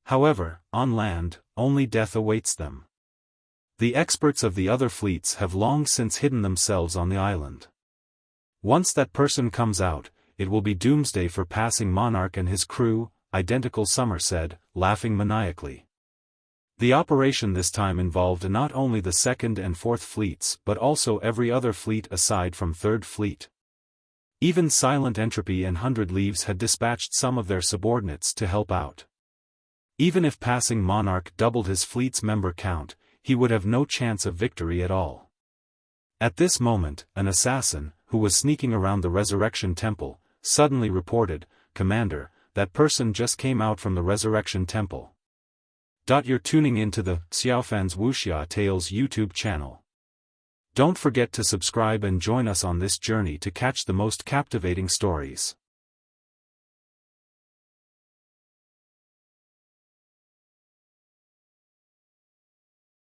However, on land, only death awaits them. The experts of the other fleets have long since hidden themselves on the island. Once that person comes out, it will be doomsday for Passing Monarch and his crew, Identical Summer said, laughing maniacally. The operation this time involved not only the 2nd and 4th fleets but also every other fleet aside from 3rd Fleet. Even Silent Entropy and 100 Leaves had dispatched some of their subordinates to help out. Even if Passing Monarch doubled his fleet's member count, he would have no chance of victory at all. At this moment, an assassin, who was sneaking around the Resurrection Temple, suddenly reported, "Commander, that person just came out from the Resurrection Temple." You're tuning into the Xiaofan's Wuxia Tales YouTube channel. Don't forget to subscribe and join us on this journey to catch the most captivating stories.